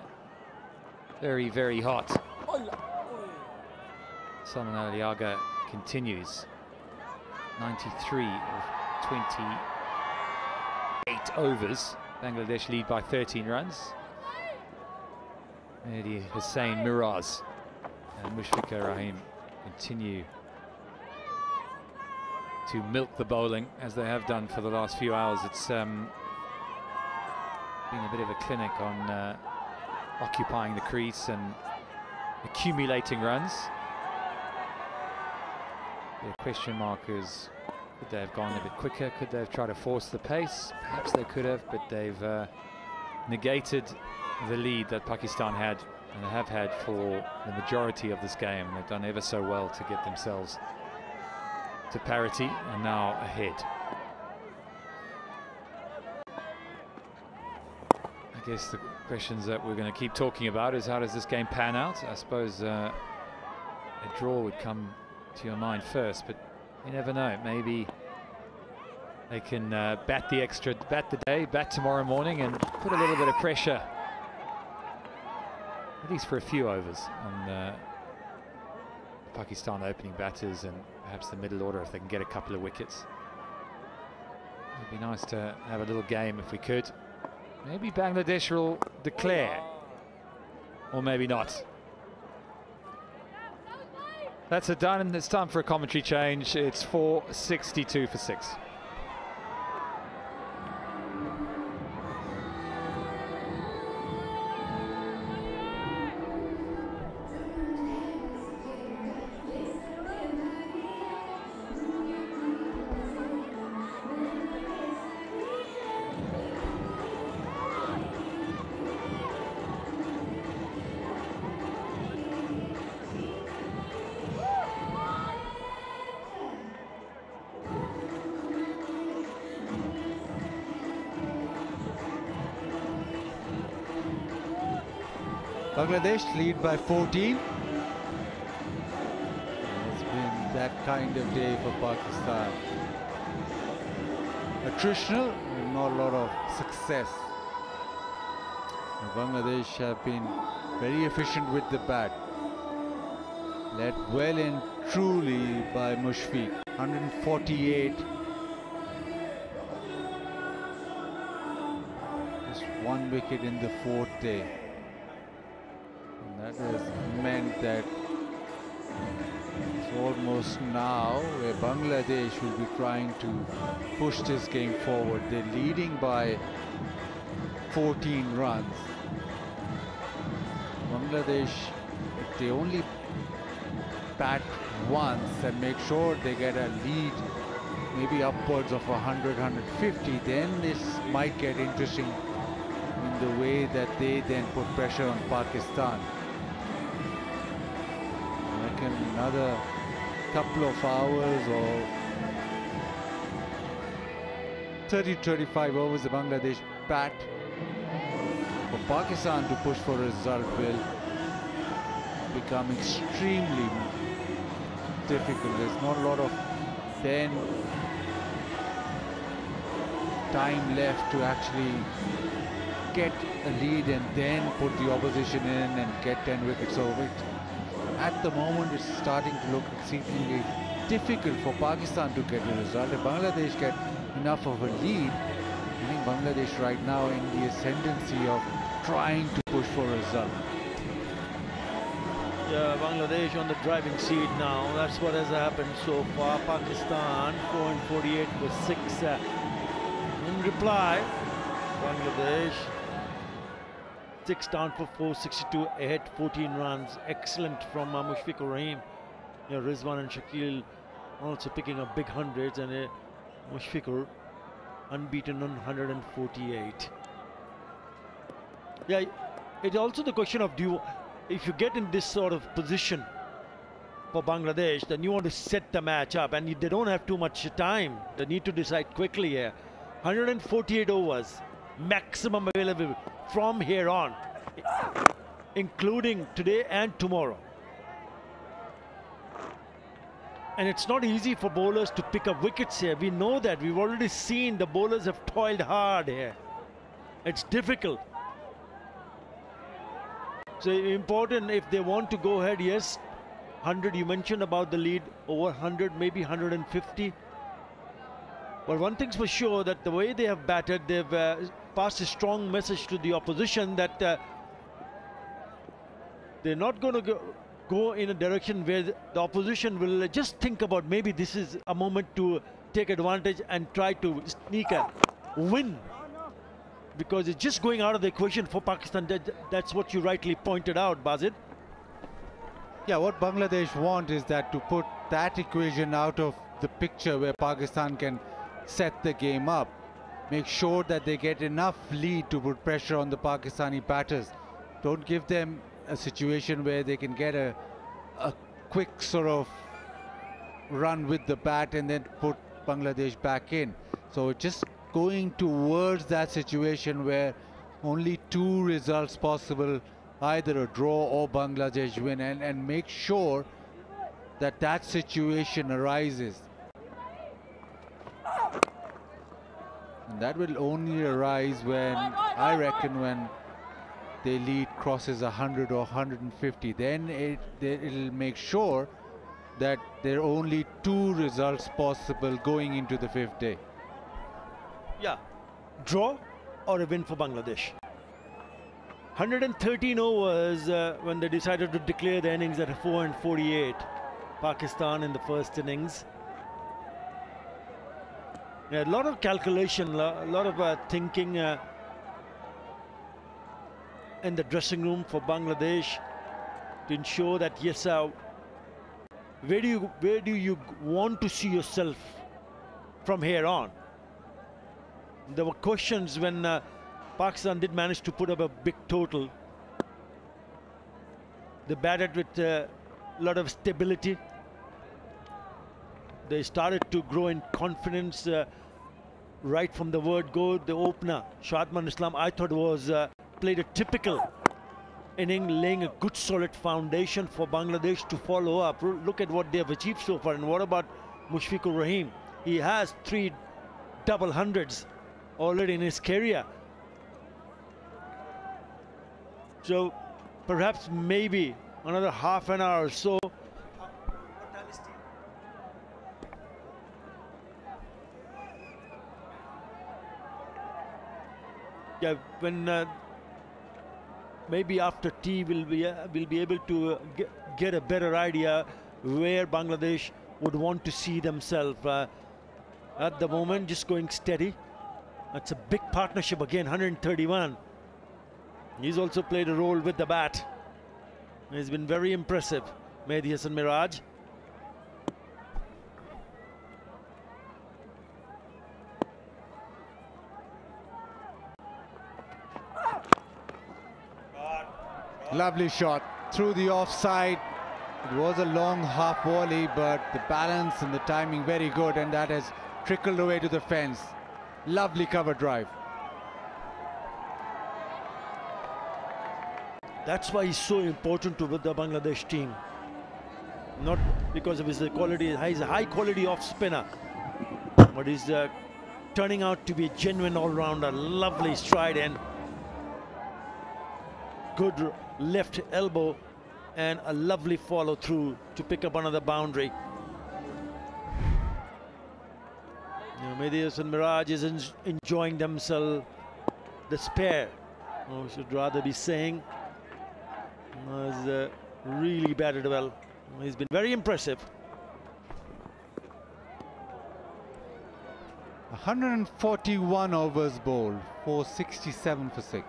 Speaker 10: Very, very hot. Salman Aliaga continues. 93 of 28 overs. Bangladesh lead by 13 runs. Mehdi Hussain Miraz and Mushfiqur Rahim continue to milk the bowling as they have done for the last few hours. It's been a bit of a clinic on occupying the crease and accumulating runs. The question mark is, could they have gone a bit quicker? Could they have tried to force the pace? Perhaps they could have, but they've negated the lead that Pakistan had and have had for the majority of this game. They've done ever so well to get themselves to parity and now ahead. I guess the questions that we're going to keep talking about is, how does this game pan out? I suppose a draw would come to your mind first, but you never know. Maybe they can bat the day, bat tomorrow morning and put a little bit of pressure, at least for a few overs, on the Pakistan opening batters and perhaps the middle order if they can get a couple of wickets. It'd be nice to have a little game if we could. Maybe Bangladesh will declare, or maybe not. That's it done, and it's time for a commentary change. It's 462 for 6.
Speaker 11: Bangladesh lead by 14. It's been that kind of day for Pakistan. Attritional, not a lot of success. Bangladesh have been very efficient with the bat. Led well and truly by Mushfiq. 148. Just one wicket in the fourth day. And that has meant that it's almost now where Bangladesh will be trying to push this game forward. They're leading by 14 runs. Bangladesh, if they only bat once and make sure they get a lead, maybe upwards of 100, 150, then this might get interesting in the way that they then put pressure on Pakistan. I reckon another couple of hours or 30-35 overs the Bangladesh bat for Pakistan to push for a result will become extremely difficult. There's not a lot of then time left to actually get a lead and then put the opposition in and get 10 wickets over it. At the moment it's starting to look exceedingly difficult for Pakistan to get a result. If Bangladesh get enough of a lead, I think Bangladesh right now in the ascendancy of trying to push for a result.
Speaker 2: Yeah, Bangladesh on the driving seat now. That's what has happened so far. Pakistan 4 and 48 with 6. In reply, Bangladesh 6 down for 462, ahead 14 runs. Excellent from Mushfiq Rahim. Yeah, Rizwan and Shakil also picking up big hundreds, and Mushfiqur unbeaten on 148. Yeah, it's also the question of if you get in this sort of position for Bangladesh, then you want to set the match up, and they don't have too much time. They need to decide quickly here. 148 overs, maximum available from here on, including today and tomorrow. And it's not easy for bowlers to pick up wickets here. We know that. We've already seen the bowlers have toiled hard here. It's difficult. So important if they want to go ahead. Yes, 100 you mentioned about the lead, over 100, maybe 150. But one thing's for sure, that the way they have batted, they've passed a strong message to the opposition that they're not going to go in a direction where the opposition will just think about maybe this is a moment to take advantage and try to sneak a win. Because it's just going out of the equation for Pakistan. That's what you rightly pointed out, Bazid.
Speaker 11: Yeah, what Bangladesh want is that to put that equation out of the picture where Pakistan can set the game up. Make sure that they get enough lead to put pressure on the Pakistani batters. Don't give them a situation where they can get a quick sort of run with the bat and then put Bangladesh back in. So just going towards that situation where only 2 results possible, either a draw or Bangladesh win, and make sure that that situation arises. And that will only arise when, I reckon, when their lead crosses 100 or 150. Then it'll make sure that there are only 2 results possible going into the 5th day.
Speaker 2: Yeah, draw or a win for Bangladesh. 113 overs when they decided to declare the innings at 4 and 48. Pakistan in the first innings. Yeah, a lot of calculation, a lot of thinking in the dressing room for Bangladesh to ensure that yes, where do you want to see yourself from here on? There were questions when Pakistan did manage to put up a big total. They batted with a lot of stability. They started to grow in confidence right from the word go. The opener, Shadman Islam, I thought was played a typical inning, laying a good solid foundation for Bangladesh to follow up. Look at what they have achieved so far. And what about Mushfiqur Rahim? He has 3 double hundreds already in his career. So perhaps maybe another half an hour or so. Yeah, when maybe after tea we'll be able to get a better idea where Bangladesh would want to see themselves. At the moment, just going steady. That's a big partnership again, 131. He's also played a role with the bat. He's been very impressive, Mehdi Hasan Miraj.
Speaker 11: Lovely shot through the offside. It was a long half volley, but the balance and the timing very good, and that has trickled away to the fence. Lovely cover drive.
Speaker 2: That's why he's so important to the Bangladesh team. Not because of his quality, he's a high quality off spinner, but he's turning out to be a genuine all-rounder. Lovely stride and good left elbow and a lovely follow through to pick up another boundary. Mehdi Hasan Miraj is enjoying themselves the spare, or we should rather be saying. Has really batted well. He's been very impressive.
Speaker 11: 141 overs bowled, 467 for 6.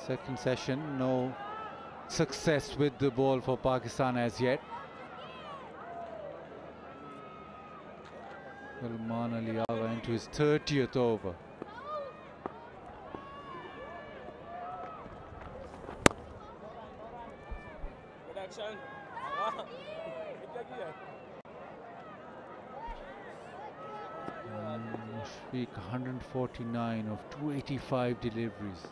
Speaker 11: Second session, no success with the ball for Pakistan as yet. Salman Ali Agha into his 30th over. Mushfiq 149 of 285 deliveries.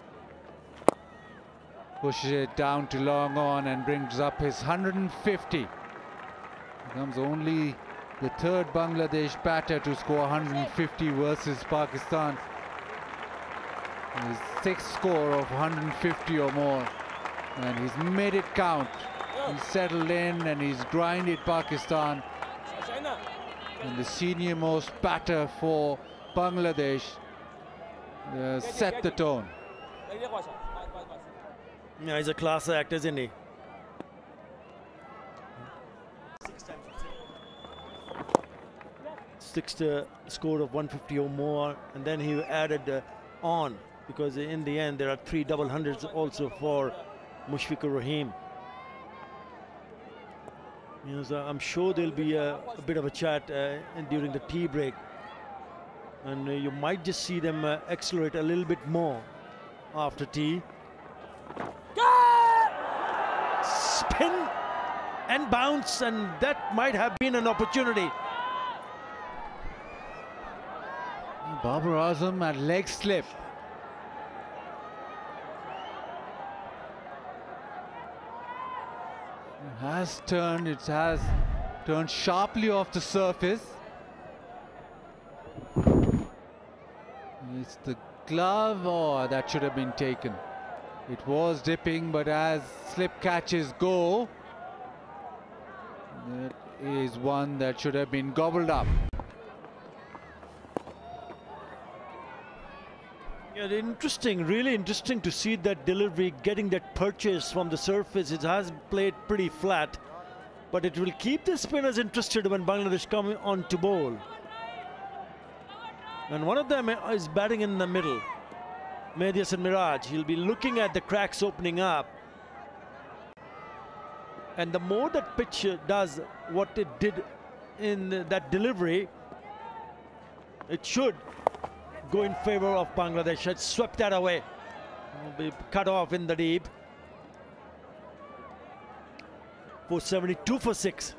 Speaker 11: Pushes it down to long on and brings up his 150. Becomes only the third Bangladesh batter to score 150 versus Pakistan. His sixth score of 150 or more. And he's made it count. He's settled in and he's grinded Pakistan. And the senior most batter for Bangladesh set the tone.
Speaker 2: Yeah, he's a class act, isn't he? Sixth score of 150 or more, and then he added on, because in the end there are 3 double hundreds also for Mushfiqur Rahim. So I'm sure there'll be a bit of a chat during the tea break, and you might just see them accelerate a little bit more after tea. Spin and bounce, and that might have been an opportunity.
Speaker 11: Babar Azam at leg slip. It has turned sharply off the surface. It's the glove, or that should have been taken. It was dipping, but as slip catches go, It is one that should have been gobbled up.
Speaker 2: Yeah, interesting, really interesting to see that delivery, getting that purchase from the surface. It has played pretty flat, but it will keep the spinners interested when Bangladesh come on to bowl. And one of them is batting in the middle, Mehdi Hasan Miraj. He'll be looking at the cracks opening up. And the more that pitch does what it did in that delivery, it should go in favor of Bangladesh. It swept that away. Will be cut off in the deep. 472 for 6.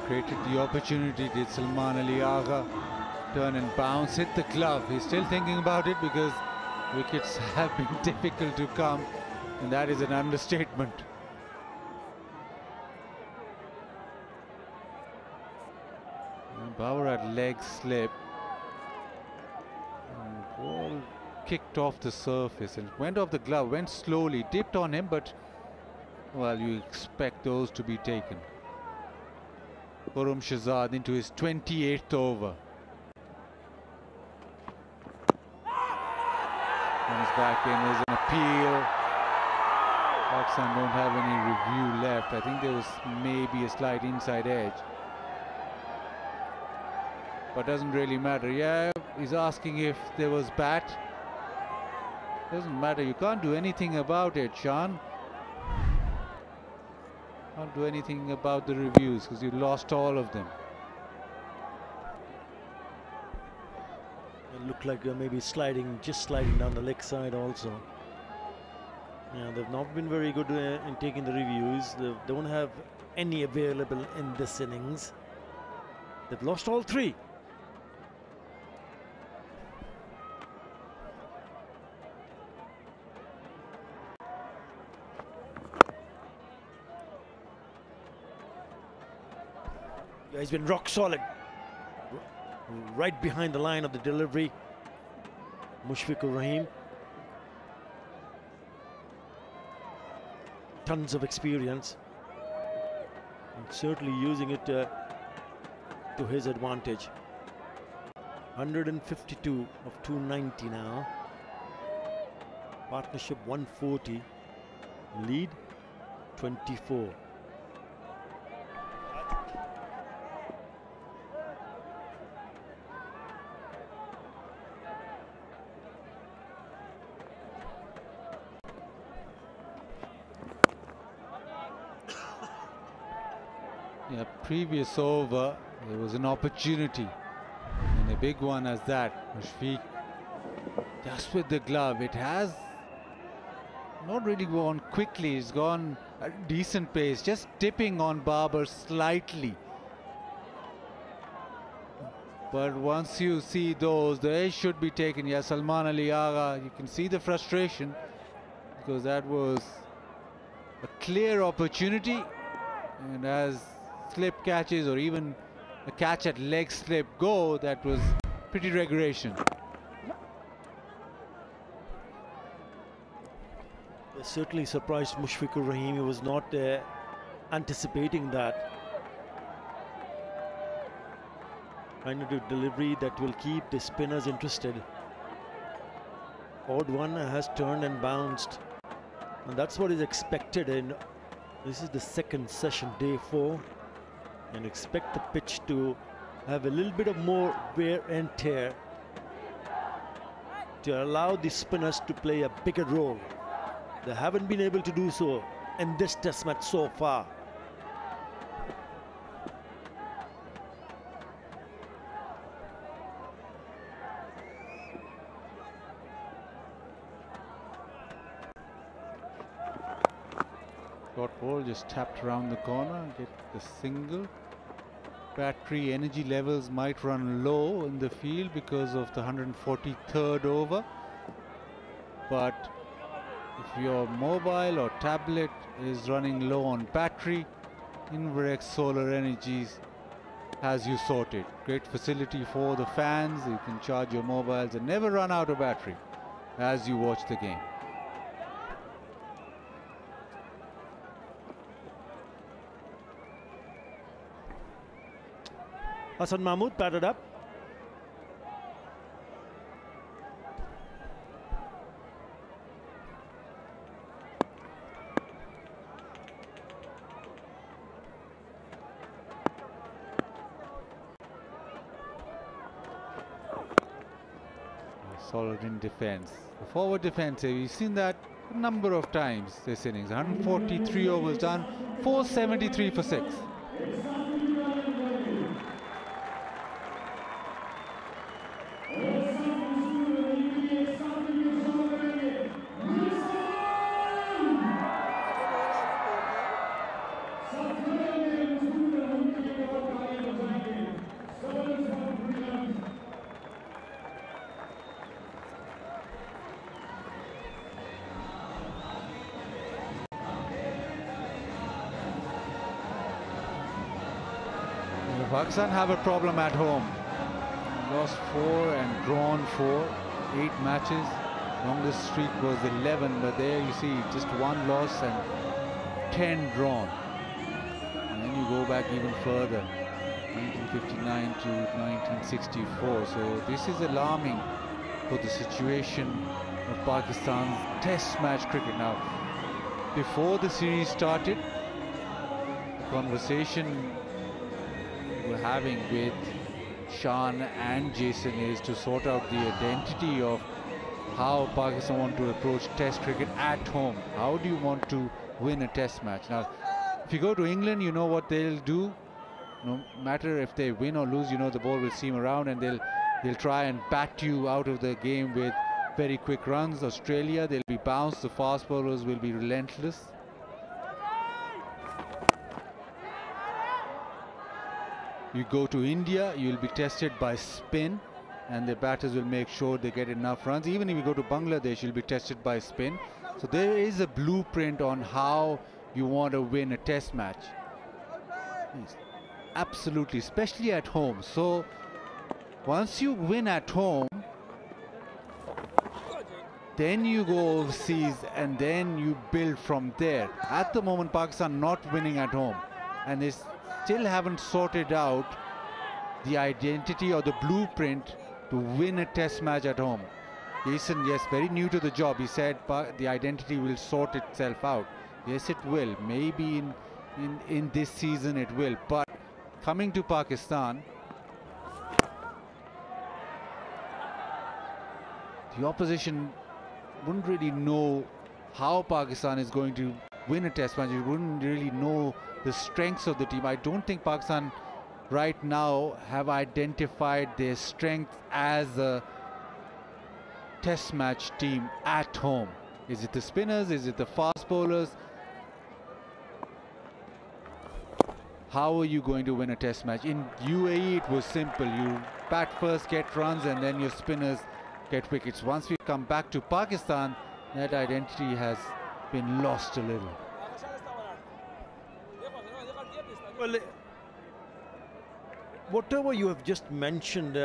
Speaker 11: Created the opportunity, did Salman Ali Agha. Turn and bounce, hit the glove. He's still thinking about it because wickets have been difficult to come, and that is an understatement. And Bauer at leg slip. And ball kicked off the surface and went off the glove, went slowly, dipped on him, but well, you expect those to be taken. Khurram Shahzad into his 28th over. Comes back in, there's an appeal. Pakistan don't have any review left. I think there was maybe a slight inside edge. But doesn't really matter. Yeah, he's asking if there was bat. Doesn't matter, you can't do anything about it, Sean. Can't do anything about the reviews because you lost all of them.
Speaker 2: It looked like maybe sliding, just sliding down the leg side also. Yeah, they've not been very good in taking the reviews. They don't have any available in this innings. They've lost all three. Yeah, he's been rock solid. Right behind the line of the delivery. Mushfiqur Rahim. Tons of experience. And certainly using it to his advantage. 152 of 290 now. Partnership 140. Lead 24.
Speaker 11: Yeah, previous over, there was an opportunity, and a big one as that. Mushfiq just with the glove. It has not really gone quickly, it's gone at a decent pace, just tipping on Babar slightly. But once you see those, the edge should be taken. Yeah, Salman Ali Agha, you can see the frustration because that was a clear opportunity, and as slip catches or even a catch at leg slip go, that was pretty regulation.
Speaker 2: Certainly surprised Mushfiqur Rahim. He was not anticipating that. Trying to do delivery that will keep the spinners interested. Odd one has turned and bounced, and that's what is expected. And this is the second session, day 4, and expect the pitch to have a little bit of more wear and tear to allow the spinners to play a bigger role. They haven't been able to do so in this test match so far.
Speaker 11: Short ball just tapped around the corner, get the single. Battery energy levels might run low in the field because of the 143rd over. But if your mobile or tablet is running low on battery, Inverex Solar Energies has you sorted. Great facility for the fans. You can charge your mobiles and never run out of battery as you watch the game.
Speaker 2: Hassan Mahmood batted up.
Speaker 11: Solid in defense. The forward defense, we've seen that a number of times this innings. 143 overs done, 473 for 6. Pakistan have a problem at home. Lost 4 and drawn 4, 8 matches. Longest streak was 11, but there you see just 1 loss and 10 drawn. And then you go back even further, 1959 to 1964. So this is alarming for the situation of Pakistan's test match cricket. Now, before the series started, the conversation we're having with Sean and Jason is to sort out the identity of how Pakistan want to approach test cricket at home. How do you want to win a test match? Now, if you go to England, you know what they'll do. No matter if they win or lose, you know the ball will seam around and they'll try and bat you out of the game with very quick runs. Australia, they'll be bounced. The fast bowlers will be relentless. You go to India, you'll be tested by spin, and the batters will make sure they get enough runs. Even if you go to Bangladesh, you'll be tested by spin. So there is a blueprint on how you want to win a test match. Yes. Absolutely, especially at home. So once you win at home, then you go overseas and then you build from there. At the moment, Pakistan not winning at home, and they still haven't sorted out the identity or the blueprint to win a test match at home. Jason, yes, very new to the job. He said the identity will sort itself out. Yes, it will. Maybe in this season it will. But coming to Pakistan, the opposition wouldn't really know how Pakistan is going to win a test match. You wouldn't really know the strengths of the team. I don't think Pakistan right now have identified their strength as a test match team at home. Is it the spinners? Is it the fast bowlers? How are you going to win a test match? In UAE it was simple. You bat first, get runs, and then your spinners get wickets. Once we come back to Pakistan, that identity has been lost a little.
Speaker 2: Well, whatever you have just mentioned,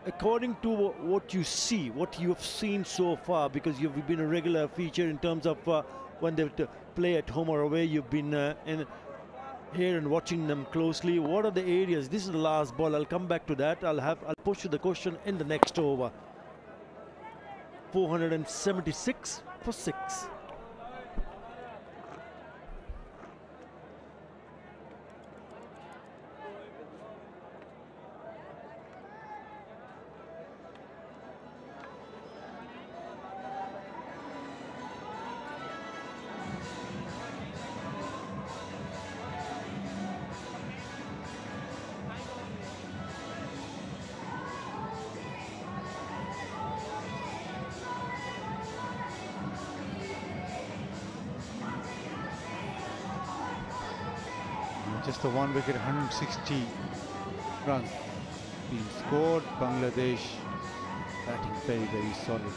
Speaker 2: according to what you see, what you have seen so far, because you've been a regular feature in terms of when they play at home or away, you've been in here and watching them closely. What are the areas? This is the last ball. I'll come back to that. I'll push you the question in the next over. 476 for 6.
Speaker 11: Just the 1 wicket, 160 runs being scored. Bangladesh batting very, very solidly.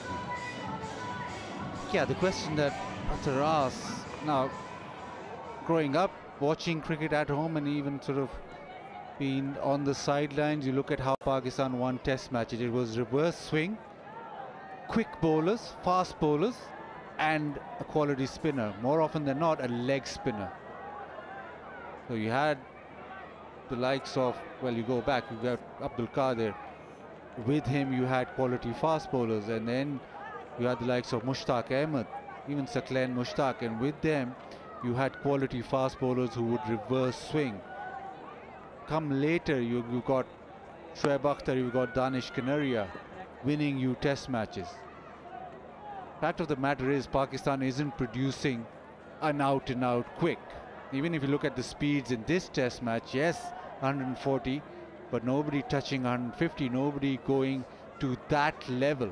Speaker 11: Yeah, the question that Athar asks, now growing up, watching cricket at home and even sort of being on the sidelines, you look at how Pakistan won test matches. It was reverse swing, quick bowlers, fast bowlers, and a quality spinner. More often than not, a leg spinner. So you had the likes of, well, you go back, you got Abdul Qadir. With him, you had quality fast bowlers, and then you had the likes of Mushtaq Ahmed, even Saqlain Mushtaq, and with them, you had quality fast bowlers who would reverse swing. Come later, you got Shoaib Akhtar, you got Danish Kanaria winning you test matches. Fact of the matter is, Pakistan isn't producing an out-and-out quick. Even if you look at the speeds in this test match, yes, 140, but nobody touching 150, nobody going to that level.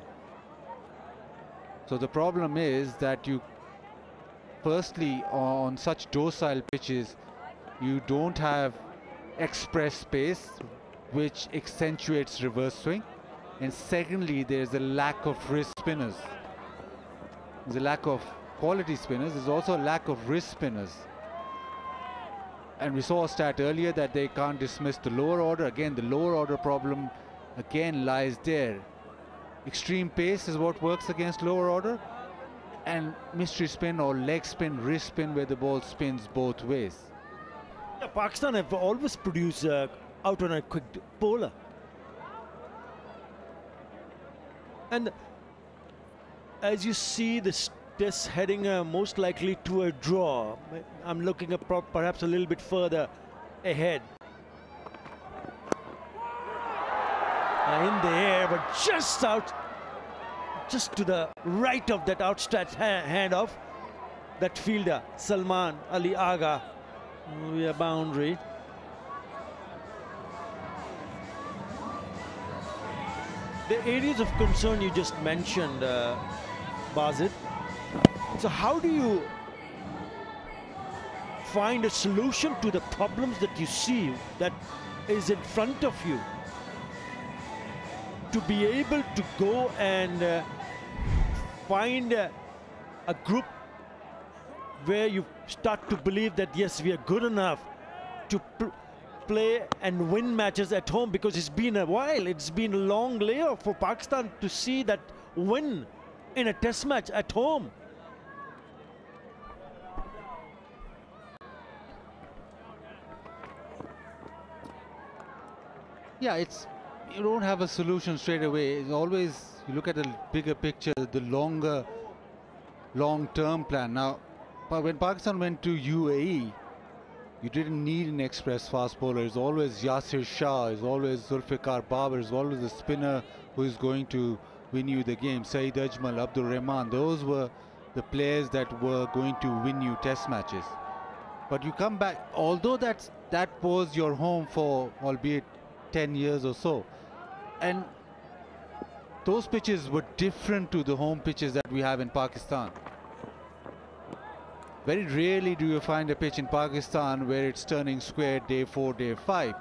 Speaker 11: So the problem is that you, firstly, on such docile pitches, you don't have express pace, which accentuates reverse swing. And secondly, there's a lack of wrist spinners. There's a lack of quality spinners. There's also a lack of wrist spinners. And we saw a stat earlier that they can't dismiss the lower order. Again, the lower order problem again lies there. Extreme pace is what works against lower order, and mystery spin or leg spin, wrist spin, where the ball spins both ways.
Speaker 2: Yeah, Pakistan have always produced out on a quick bowler. And as you see, this test heading most likely to a draw. I'm looking at perhaps a little bit further ahead. In the air, but just out, just to the right of that outstretched hand of that fielder, Salman Ali Agha, via boundary. The areas of concern you just mentioned, Bazid. So how do you find a solution to the problems that you see that is in front of you, to be able to go and find a group where you start to believe that yes, we are good enough to play and win matches at home? Because it's been a while, it's been a long layoff for Pakistan to see that win in a test match at home.
Speaker 11: Yeah, you don't have a solution straight away. It's always, you look at the bigger picture, the long-term plan. Now, when Pakistan went to UAE, you didn't need an express fast bowler. It's always Yasir Shah, it's always Zulfikar Babar, it's always a spinner who is going to win you the game. Saeed Ajmal, Abdul Rahman, those were the players that were going to win you test matches. But you come back, although that was your home for, albeit 10 years or so, and those pitches were different to the home pitches that we have in Pakistan. Very rarely do you find a pitch in Pakistan where it's turning square day 4, day 5.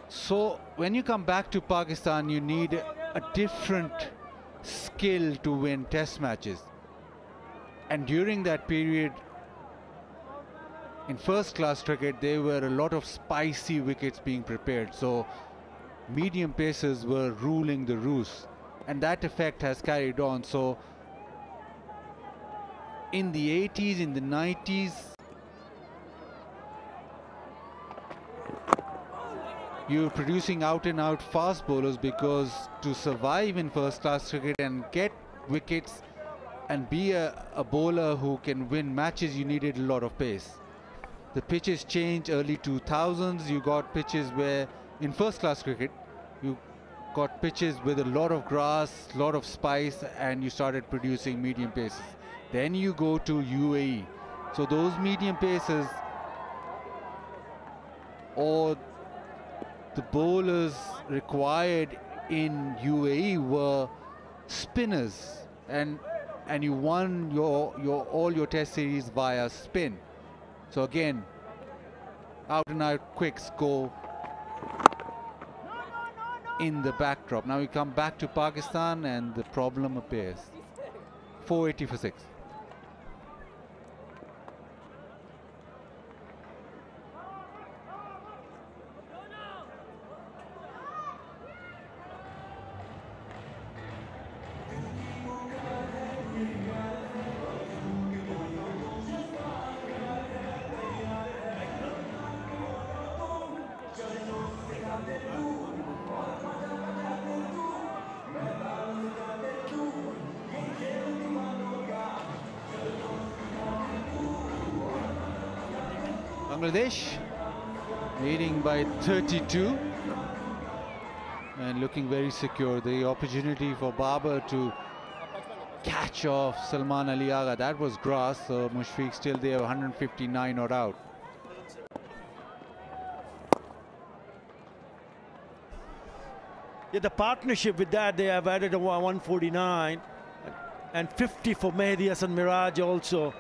Speaker 11: So when you come back to Pakistan, you need a different skill to win test matches. And during that period, in first class cricket, there were a lot of spicy wickets being prepared. So medium pacers were ruling the roost, and that effect has carried on. So in the 80s, in the 90s, you're producing out and out fast bowlers, because to survive in first class cricket and get wickets and be a bowler who can win matches, you needed a lot of pace. The pitches changed early 2000s. You got pitches where in first class cricket you got pitches with a lot of grass, a lot of spice, and you started producing medium paces. Then you go to UAE. So those medium paces, or the bowlers required in UAE, were spinners, and you won all your test series via spin. So again, out and out quicks go in the backdrop. Now we come back to Pakistan and the problem appears. 480 for 6. Bangladesh leading by 32 and looking very secure. The opportunity for Babar to catch off Salman Ali Agha, that was grass, so Mushfiq still there, 159 not out.
Speaker 2: Yeah, the partnership with that, they have added a 149 and 50 for Mehdi Hasan Miraj also.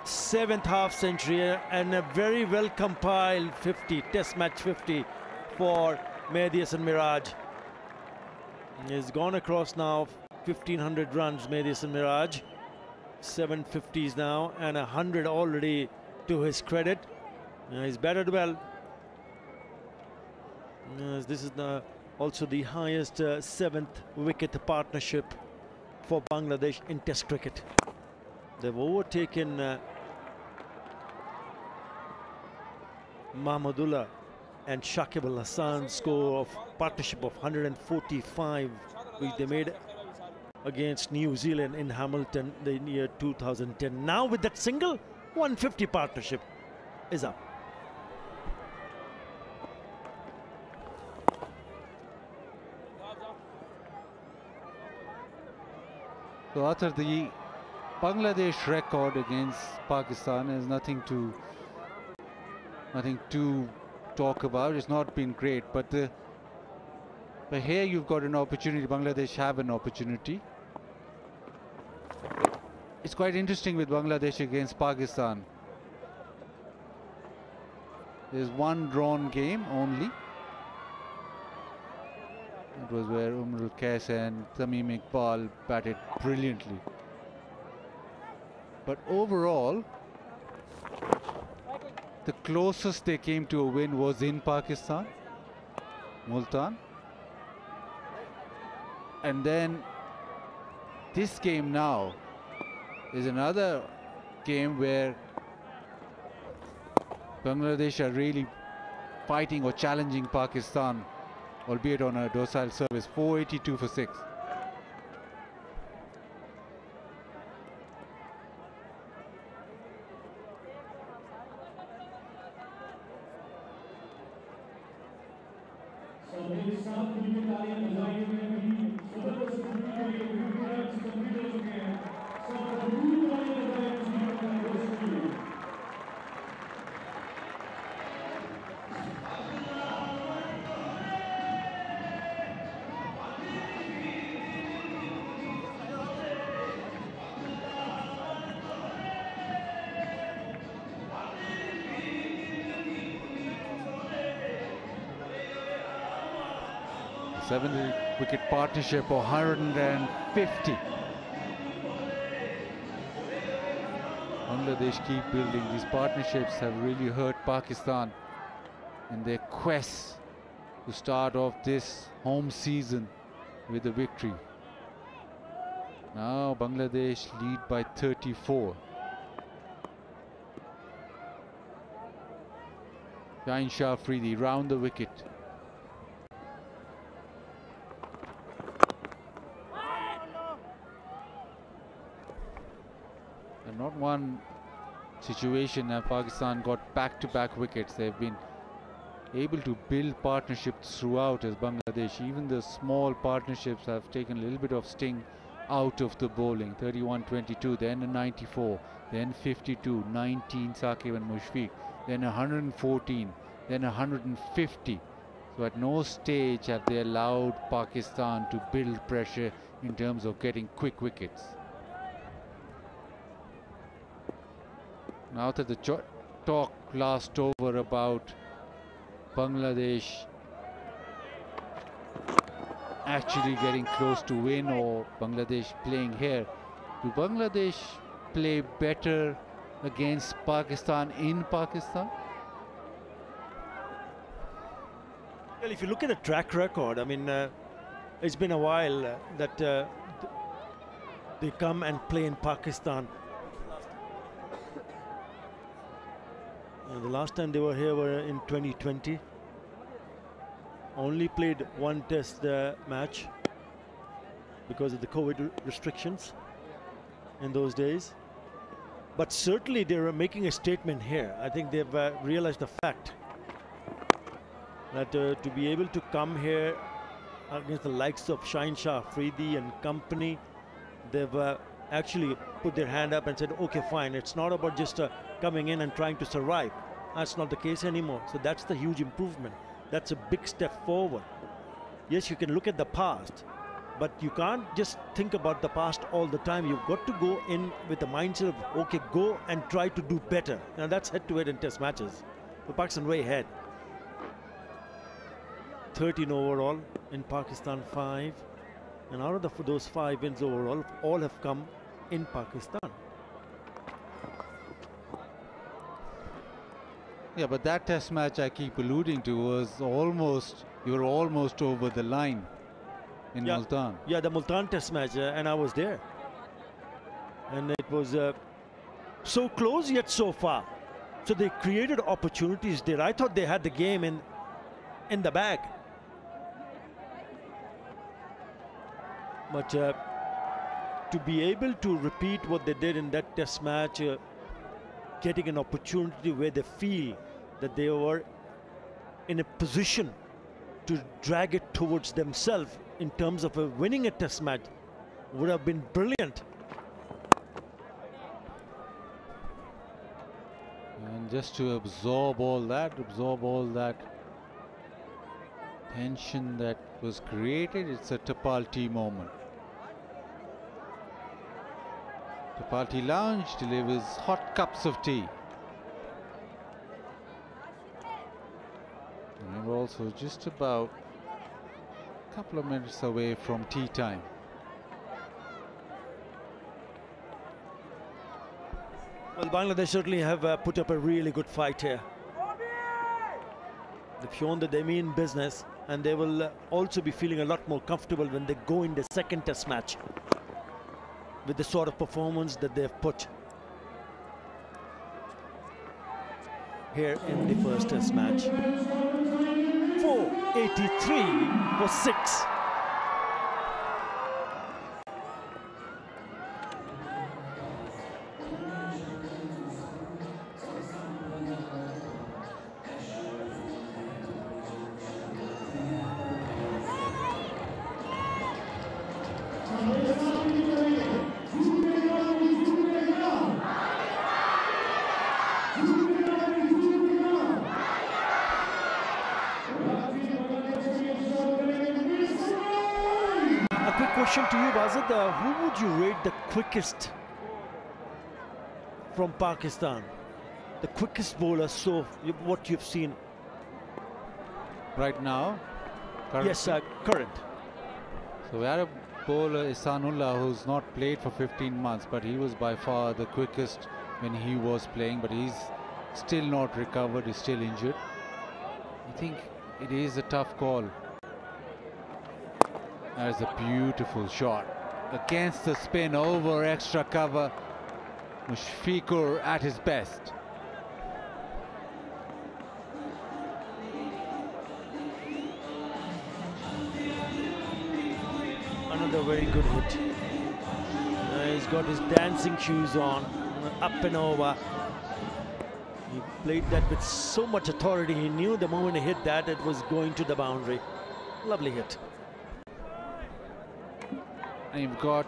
Speaker 2: 7th half century and a very well compiled 50, test match 50 for Mehdi Hasan Miraj. He's gone across now 1500 runs, Mehdi Hasan Miraj. 750s now and 100 already to his credit. He's batted well. This is also the highest 7th wicket partnership for Bangladesh in Test cricket. They've overtaken Mahmudullah and Shakib Al Hassan's score of partnership of 145, which they made against New Zealand in Hamilton the year 2010. Now with that single, 150 partnership is up.
Speaker 11: So Arthur, the Bangladesh record against Pakistan is nothing to talk about. It's not been great, but here you've got an opportunity. Bangladesh have an opportunity. It's quite interesting with Bangladesh against Pakistan. There's one drawn game only. It was where Umrul Qais and Tamim Iqbal batted brilliantly. But overall, the closest they came to a win was in Pakistan, Multan. And then this game now is another game where Bangladesh are really fighting or challenging Pakistan, albeit on a docile service. 482 for 6. Wicket partnership of 150. Bangladesh keep building. These partnerships have really hurt Pakistan in their quest to start off this home season with a victory. Now Bangladesh lead by 34. Jain Shah Afridi round the wicket. Not one situation have Pakistan got back-to-back wickets. They've been able to build partnerships throughout as Bangladesh. Even the small partnerships have taken a little bit of sting out of the bowling. 31-22, then a 94, then 52, 19 Saqib and Mushfiq, then 114, then 150. So at no stage have they allowed Pakistan to build pressure in terms of getting quick wickets. Now that the talk last over about Bangladesh actually getting close to win or Bangladesh playing here. Do Bangladesh play better against Pakistan in Pakistan?
Speaker 2: Well, if you look at the track record, I mean, it's been a while that they come and play in Pakistan. The last time they were here were in 2020. Only played one test match because of the COVID restrictions in those days. But certainly they are making a statement here. I think they've realized the fact that to be able to come here against the likes of Shaheen Shah Afridi and company, they've actually put their hand up and said, okay, fine, it's not about just coming in and trying to survive. That's not the case anymore. So that's the huge improvement. That's a big step forward. Yes, you can look at the past, but you can't just think about the past all the time. You've got to go in with the mindset of, okay, go and try to do better. Now that's head-to-head in test matches. The Pakistan way ahead. 13 overall, in Pakistan 5. And out of those 5 wins overall, all have come in Pakistan.
Speaker 11: Yeah, but that test match I keep alluding to was almost, you were almost over the line in Multan.
Speaker 2: Yeah, the Multan test match, and I was there. And it was so close yet so far. So they created opportunities there. I thought they had the game in the bag. But to be able to repeat what they did in that test match, getting an opportunity where they feel that they were in a position to drag it towards themselves in terms of winning a test match would have been brilliant.
Speaker 11: And just to absorb all that tension that was created, it's a Tapalti moment. Tapalti Lounge delivers hot cups of tea. And we're also just about a couple of minutes away from tea time.
Speaker 2: Well, Bangladesh certainly have put up a really good fight here. They've shown that they mean business, and they will also be feeling a lot more comfortable when they go in the second test match with the sort of performance that they've put here in the first test match. 483 for 6. Question to you, Bazid, who would you rate the quickest from Pakistan? The quickest bowler, so what you've seen?
Speaker 11: Right now? Current?
Speaker 2: Yes, current.
Speaker 11: So we had a bowler, Ihsanullah, who's not played for 15 months, but he was by far the quickest when he was playing, but he's still not recovered, he's still injured. I think it is a tough call. That is a beautiful shot. Against the spin, over extra cover. Mushfiqur at his best.
Speaker 2: Another very good hit. He's got his dancing shoes on, up and over. He played that with so much authority. He knew the moment he hit that, it was going to the boundary. Lovely hit.
Speaker 11: And you've got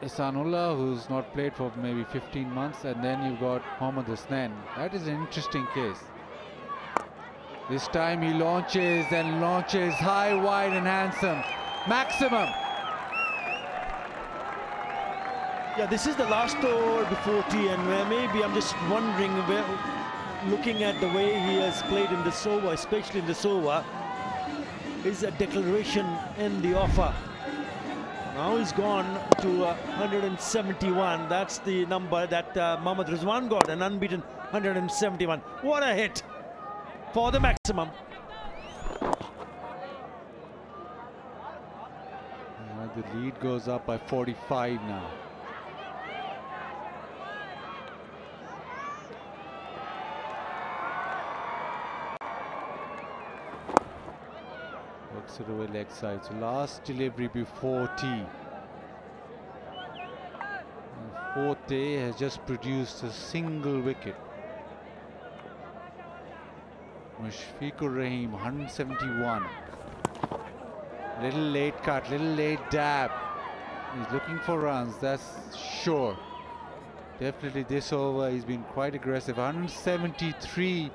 Speaker 11: Ihsanullah, who's not played for maybe 15 months, and then you've got Mohammad Hasnain. That is an interesting case. This time he launches and launches high, wide and handsome. Maximum.
Speaker 2: Yeah, this is the last over before tea, and maybe I'm just wondering looking at the way he has played in this over, especially in this over, is a declaration in the offer. Now he's gone to 171. That's the number that Mohammad Rizwan got, an unbeaten 171. What a hit for the maximum.
Speaker 11: The lead goes up by 45 now. Works it away leg side. So last delivery before tea. The fourth day has just produced a single wicket. Mushfiqur Rahim, 171. Little late cut, little late dab. He's looking for runs, that's sure. Definitely this over, he's been quite aggressive. 173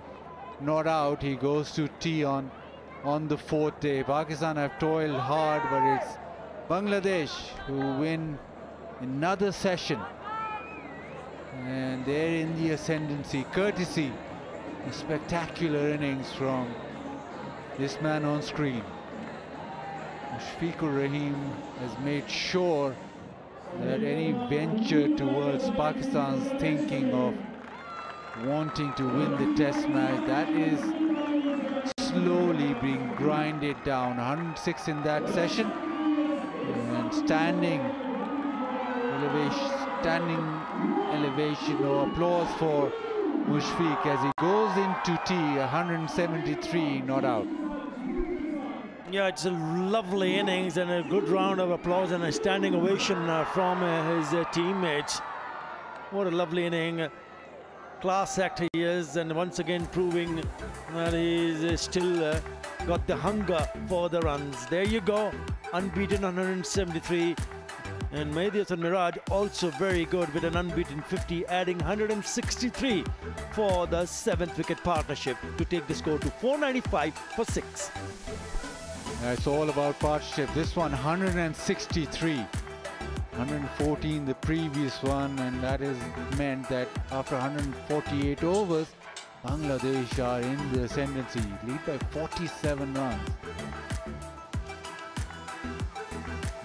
Speaker 11: not out. He goes to tea on the fourth day. Pakistan have toiled hard, but it's Bangladesh who win another session. And they're in the ascendancy, courtesy a spectacular innings from this man on screen. Mushfiqur Rahim has made sure that any venture towards Pakistan's thinking of wanting to win the test match, that is slowly being grinded down. 106 in that session, and standing elevation or applause for Mushfiq as he goes into tea. 173 not out.
Speaker 2: Yeah, it's a lovely innings and a good round of applause and a standing ovation from his teammates. What a lovely inning. Class act he is, and once again proving that he's still got the hunger for the runs. There you go, unbeaten 173. And Mehdi Hasan Miraj also very good with an unbeaten 50, adding 163 for the 7th wicket partnership to take the score to 495 for 6.
Speaker 11: It's all about partnership. This one 163, 114 the previous one, and that is meant that after 148 overs, Bangladesh are in the ascendancy, lead by 47 runs.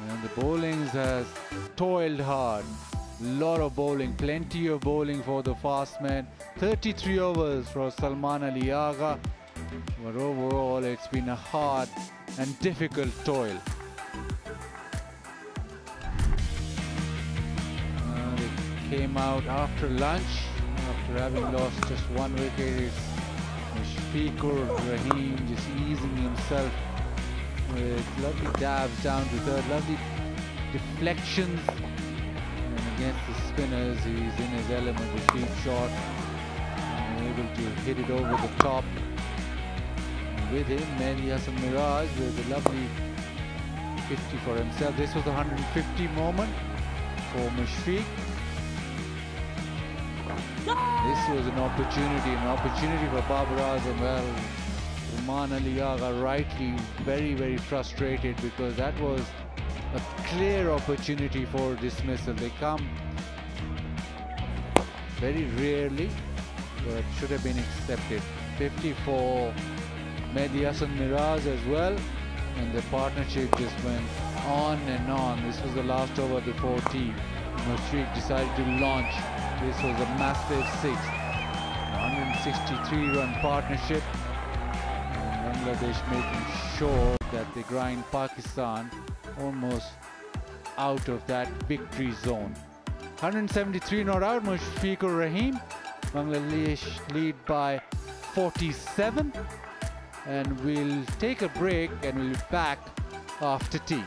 Speaker 11: And the bowlings has toiled hard. Lot of bowling, plenty of bowling for the fast man. 33 overs for Salman Ali Agha. But overall, it's been a hard and difficult toil. They came out after lunch, after having lost just one wicket. It's Mushfiqur Rahim just easing himself with lovely dabs down to third, lovely deflections. And against the spinners, he's in his element with deep shot, and able to hit it over the top. With him, Mehdi Hasan Miraj with a lovely 50 for himself. This was the 150 moment for Mushfiq. This was an opportunity for Babar Azam. Well, Salman Ali Agha rightly very, very frustrated, because that was a clear opportunity for dismissal. They come very rarely, but should have been accepted. 50 for Mehdi Hasan Miraj as well, and the partnership just went on and on. This was the last over before tea. Mushfiq decided to launch. This was a massive 6. 163 run partnership, and Bangladesh making sure that they grind Pakistan almost out of that victory zone. 173 not out. Mushfiqur Rahim. Bangladesh lead by 47. And we'll take a break and we'll be back after tea.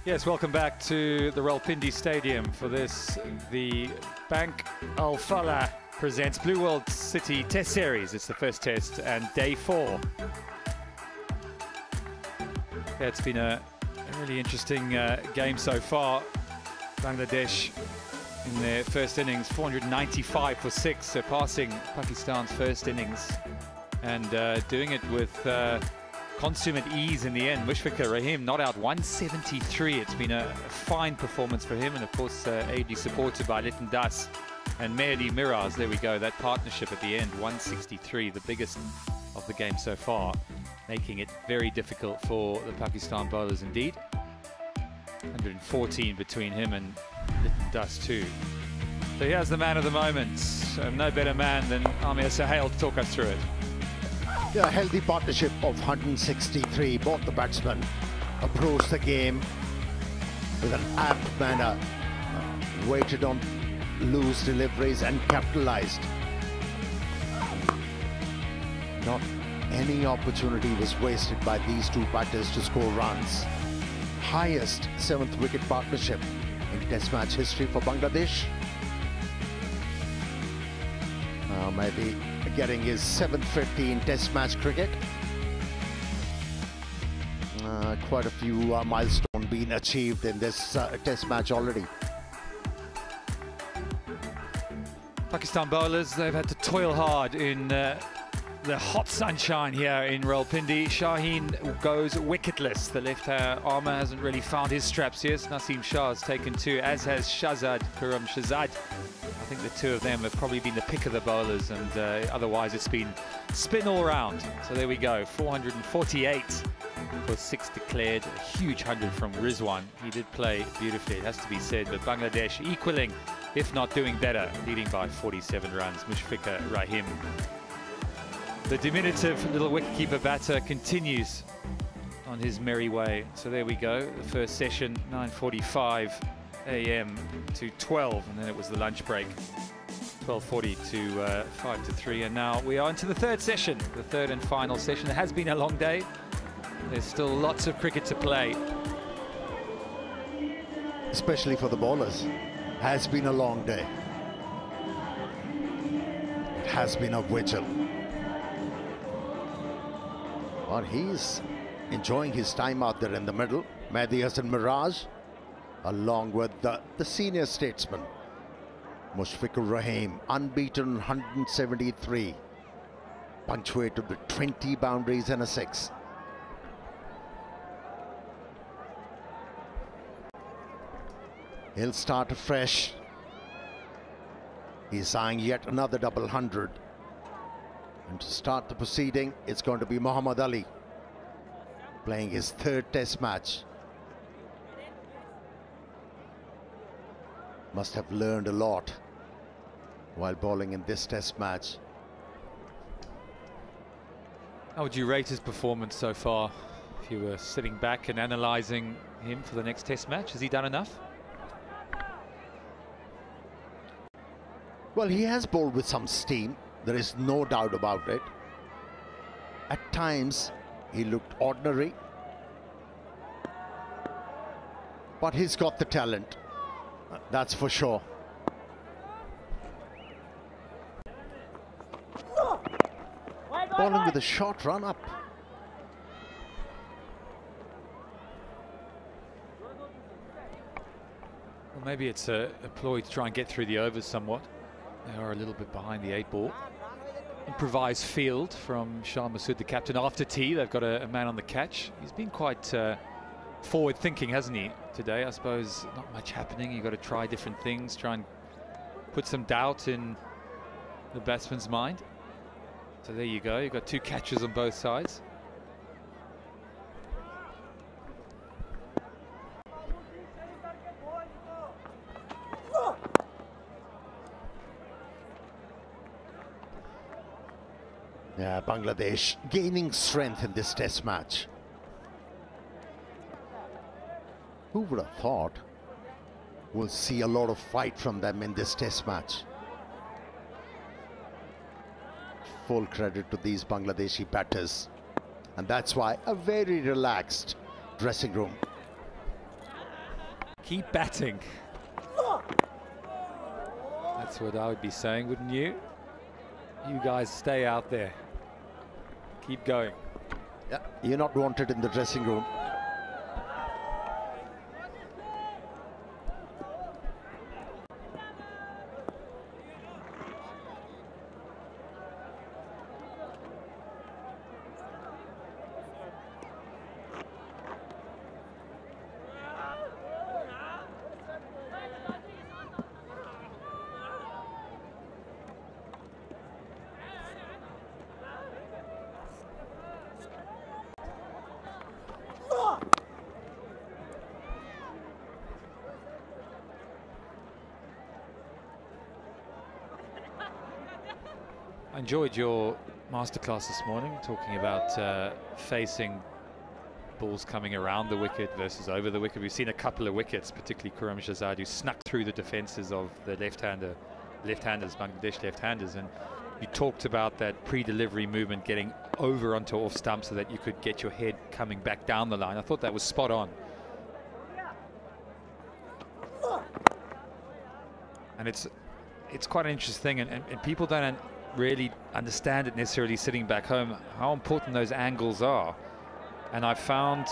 Speaker 10: Yes, welcome back to the Rawalpindi Stadium for this. The Bank Al Falah presents Blue World City Test Series. It's the first test and day 4. Yeah, it's been a really interesting game so far. Bangladesh in their first innings, 495 for 6, surpassing Pakistan's first innings and doing it with consummate ease in the end. Mushfiqur Rahim not out 173. It's been a fine performance for him, and of course ably supported by Liton Das and Mehdi Miraz. There we go, that partnership at the end, 163, the biggest of the game so far, making it very difficult for the Pakistan bowlers indeed. 114 between him and Liton Das too. So here's the man of the moment. No better man than Amir Sohail to talk us through it.
Speaker 6: Yeah, healthy partnership of 163. Both the batsmen approached the game with an apt manner, waited on loose deliveries and capitalized. Not any opportunity was wasted by these two batters to score runs. Highest 7th wicket partnership in Test match history for Bangladesh. Maybe getting his 750 in Test match cricket. Quite a few milestones being achieved in this Test match already.
Speaker 10: Pakistan bowlers, they've had to toil hard in the hot sunshine here in Rawalpindi. Shaheen goes wicketless. The left armour hasn't really found his straps yet. Naseem Shah has taken 2, as has Shahzad Karam Shahzad. I think the two of them have probably been the pick of the bowlers, and otherwise it's been spin all round. So there we go, 448 for 6 declared. A huge 100 from Rizwan. He did play beautifully, it has to be said, but Bangladesh equaling, if not doing better, leading by 47 runs. Mushfiqur Rahim, the diminutive little wicketkeeper batter, continues on his merry way. So there we go, the first session, 9:45 AM to 12, and then it was the lunch break, 12:40 to 5 to 3, and now we are into the third session, the third and final session. It has been a long day. There's still lots of cricket to play,
Speaker 6: especially for the bowlers. Has been a long day. It has been a vigil. But he's enjoying his time out there in the middle. Mehdi Hasan Miraj, along with the senior statesman, Mushfiqur Rahim, unbeaten 173, punctuated with 20 boundaries and a 6. He'll start afresh. He's eyeing yet another double 100. And to start the proceeding, it's going to be Muhammad Ali, playing his 3rd Test match. Must have learned a lot while bowling in this Test match.
Speaker 10: How would you rate his performance so far? If you were sitting back and analysing him for the next Test match, has he done enough?
Speaker 6: Well, he has bowled with some steam. There is no doubt about it. At times, he looked ordinary. But he's got the talent. That's for sure. Bowling with a short run up.
Speaker 10: Well, maybe it's a ploy to try and get through the overs somewhat. They are a little bit behind the 8 ball. Improvised field from Shah Masood, the captain. After tea, they've got a man on the catch. He's been quite forward-thinking, hasn't he, today? I suppose not much happening. You've got to try different things, try and put some doubt in the batsman's mind. So there you go. You've got 2 catches on both sides.
Speaker 6: Yeah, Bangladesh gaining strength in this Test match. Who would have thought we'll see a lot of fight from them in this Test match? Full credit to these Bangladeshi batters, and that's why a very relaxed dressing room.
Speaker 10: keep batting. That's what I would be saying, wouldn't you? You guys stay out there. Keep going.
Speaker 6: Yeah, you're not wanted in the dressing room.
Speaker 10: I enjoyed your masterclass this morning, talking about facing balls coming around the wicket versus over the wicket. We've seen a couple of wickets, particularly Khurram Shahzad, who snuck through the defences of the left-handers, Bangladesh left-handers, and you talked about that pre-delivery movement getting over onto off stump so that you could get your head coming back down the line. I thought that was spot on. And it's quite an interesting thing, and people don't really understand it necessarily sitting back home, how important those angles are. And I found,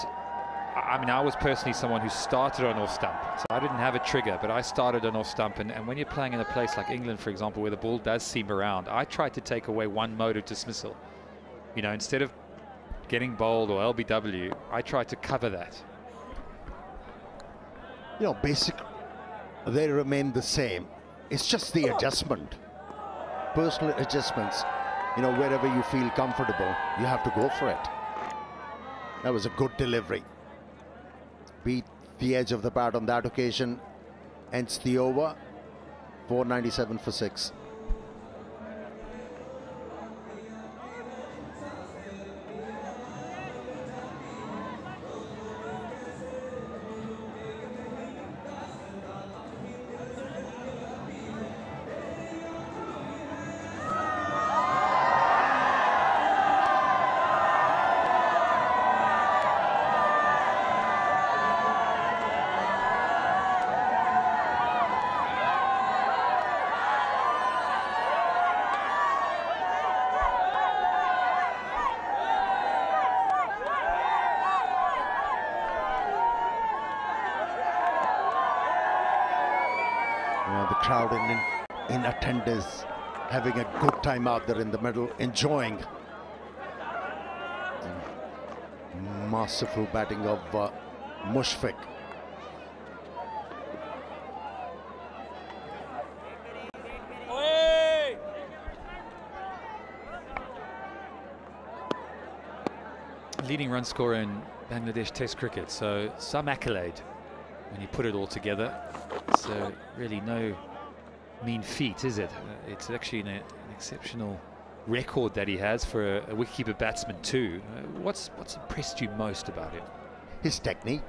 Speaker 10: I mean, I was personally someone who started on off stump, so I didn't have a trigger, but I started on off stump, and when you're playing in a place like England, for example, where the ball does seam around, I tried to take away one mode of dismissal. You know, instead of getting bowled or LBW, I tried to cover that.
Speaker 6: You know, they remain the same. It's just the adjustment. Personal adjustments, you know, wherever you feel comfortable, you have to go for it. That was a good delivery. Beat the edge of the bat on that occasion. Ends the over. 497 for 6. The crowd in attendance having a good time out there in the middle, enjoying the masterful batting of Mushfiq.
Speaker 10: Leading run scorer in Bangladesh Test cricket, so some accolade when you put it all together. It's really no mean feat, is it? It's actually an exceptional record that he has for a wicketkeeper batsman too. What's impressed you most about him?
Speaker 6: His technique.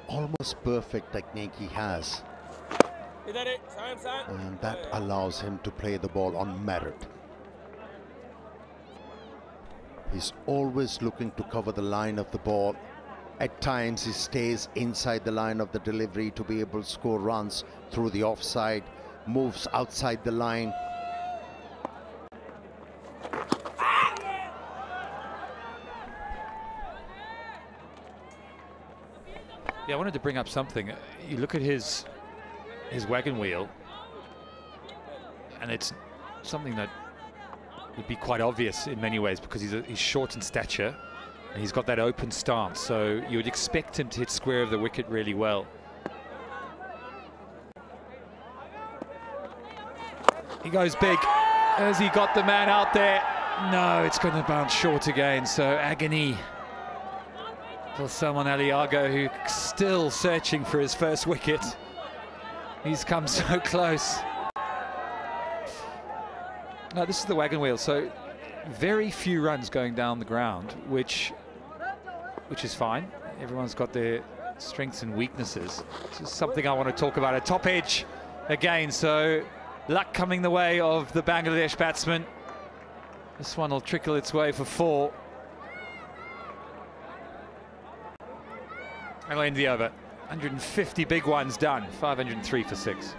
Speaker 6: Almost perfect technique he has. And that allows him to play the ball on merit. He's always looking to cover the line of the ball. At times he stays inside the line of the delivery to be able to score runs through the offside, moves outside the line.
Speaker 10: Yeah, I wanted to bring up something. You look at his wagon wheel, and it's something that would be quite obvious in many ways because he's short in stature. And he's got that open stance, so you would expect him to hit square of the wicket really well. He goes big. Has he got the man out there? No, it's going to bounce short again, so agony for Salman Aliago, who's still searching for his first wicket. He's come so close. No, this is the wagon wheel, so very few runs going down the ground, which is fine. Everyone's got their strengths and weaknesses. This is something I want to talk about. A top edge again, so luck coming the way of the Bangladesh batsman. This one will trickle its way for 4. That'll end the over. 150 big ones done. 503 for 6.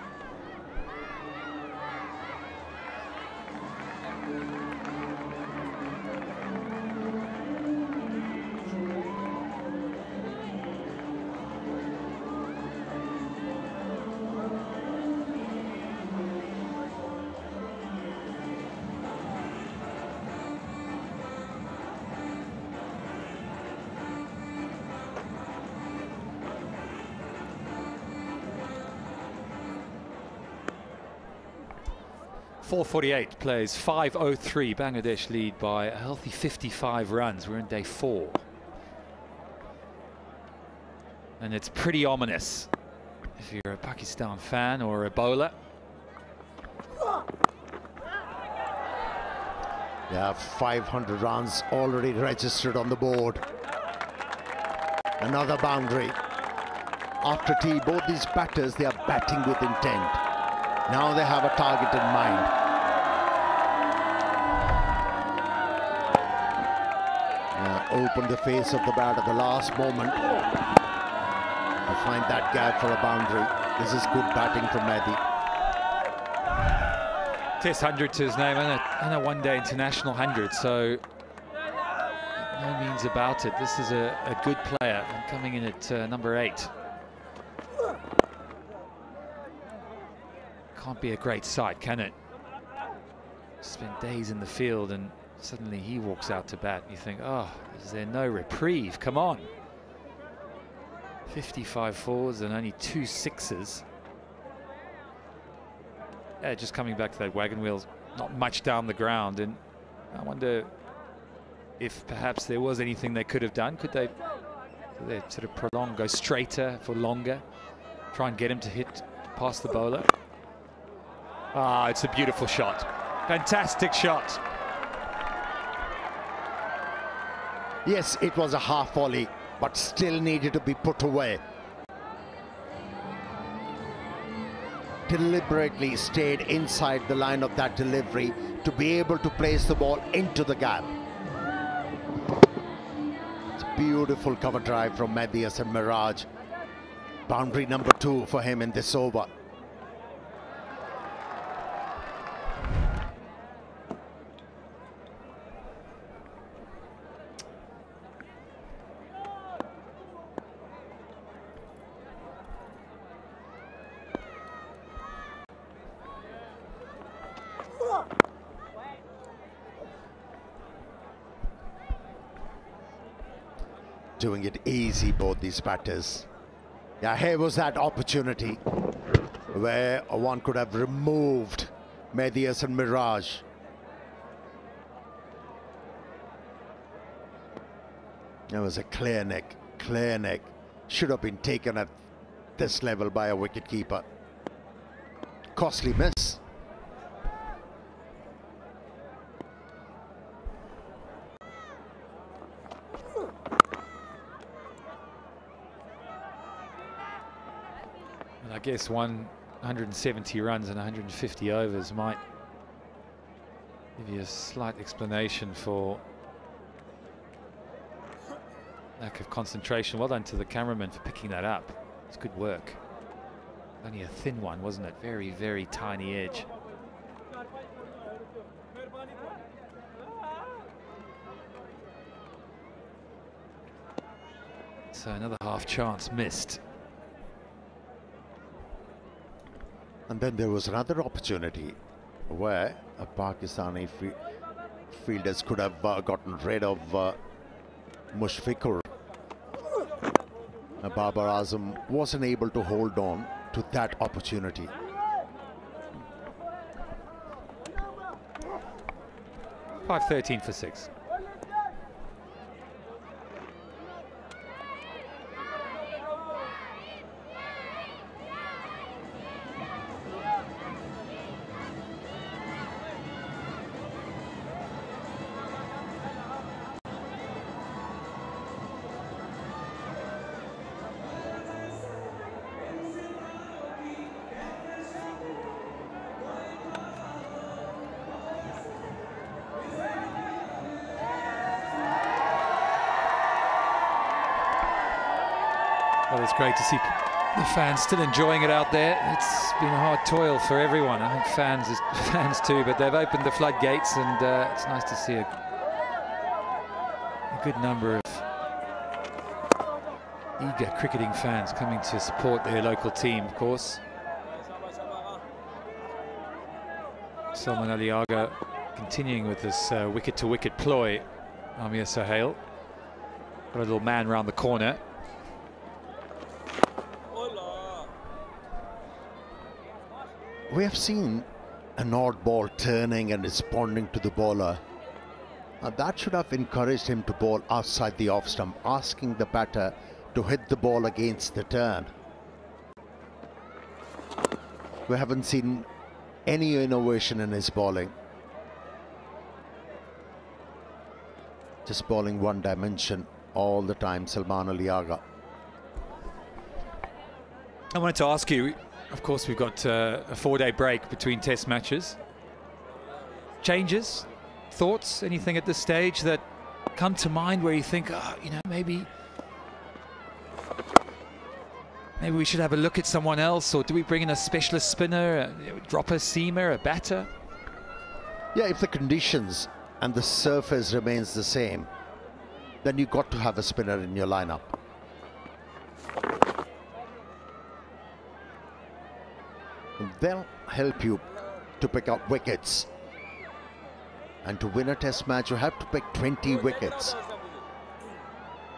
Speaker 10: .448 plays 5:03. Bangladesh lead by a healthy 55 runs. We're in day 4. And it's pretty ominous if you're a Pakistan fan or a bowler.
Speaker 6: Yeah, 500 runs already registered on the board. Another boundary. After tea, both these batters, they are batting with intent. Now they have a target in mind. Open the face of the bat at the last moment. To find that gap for a boundary. This is good batting from Mehdi.
Speaker 10: Test 100 to his name and a one-day international 100, so no means about it. This is a good player and coming in at number 8. Can't be a great sight, can it? Spent days in the field and suddenly he walks out to bat and you think, oh, is there no reprieve? Come on. 55 fours and only 2 sixes. Yeah, just coming back to that wagon wheel, not much down the ground, and I wonder if perhaps there was anything they could have done. Could they sort of prolong, go straighter for longer, try and get him to hit past the bowler? Ah, it's a beautiful shot. Fantastic shot.
Speaker 6: Yes, it was a half volley, but still needed to be put away. Deliberately stayed inside the line of that delivery to be able to place the ball into the gap. It's a beautiful cover drive from Mehdi Hasan Miraj. Boundary number 2 for him in this over. Doing it easy, both these batters. Yeah, here was that opportunity where one could have removed Mehdi Hasan Miraj. That was a clear neck, clear neck. Should have been taken at this level by a wicketkeeper. Costly miss.
Speaker 10: I guess 170 runs and 150 overs might give you a slight explanation for lack of concentration. Well done to the cameraman for picking that up. It's good work. Only a thin one, wasn't it? Very, very tiny edge. So another half chance missed.
Speaker 6: And then there was another opportunity where a Pakistani fielders could have gotten rid of Mushfiqur. Babar Azam wasn't able to hold on to that opportunity.
Speaker 10: .513 for 6. Well, it's great to see the fans still enjoying it out there. It's been a hard toil for everyone. I think fans too, but they've opened the floodgates, and it's nice to see a good number of eager cricketing fans coming to support their local team, of course. Salman Ali Agha continuing with this wicket-to-wicket ploy. Amir Sohail got a little man round the corner.
Speaker 6: We have seen an odd ball turning and responding to the bowler. That should have encouraged him to bowl outside the off stump, asking the batter to hit the ball against the turn. We haven't seen any innovation in his bowling. Just bowling one dimension all the time, Salman Ali Agha.
Speaker 10: I wanted to ask you, of course, we've got a 4-day break between test matches. Changes, thoughts, anything at this stage that come to mind where you think, oh, you know, maybe we should have a look at someone else, or do we bring in a specialist spinner, a dropper, seamer, a batter?
Speaker 6: Yeah, if the conditions and the surface remains the same, then you've got to have a spinner in your lineup. They'll help you to pick up wickets. And to win a test match, you have to pick 20 wickets.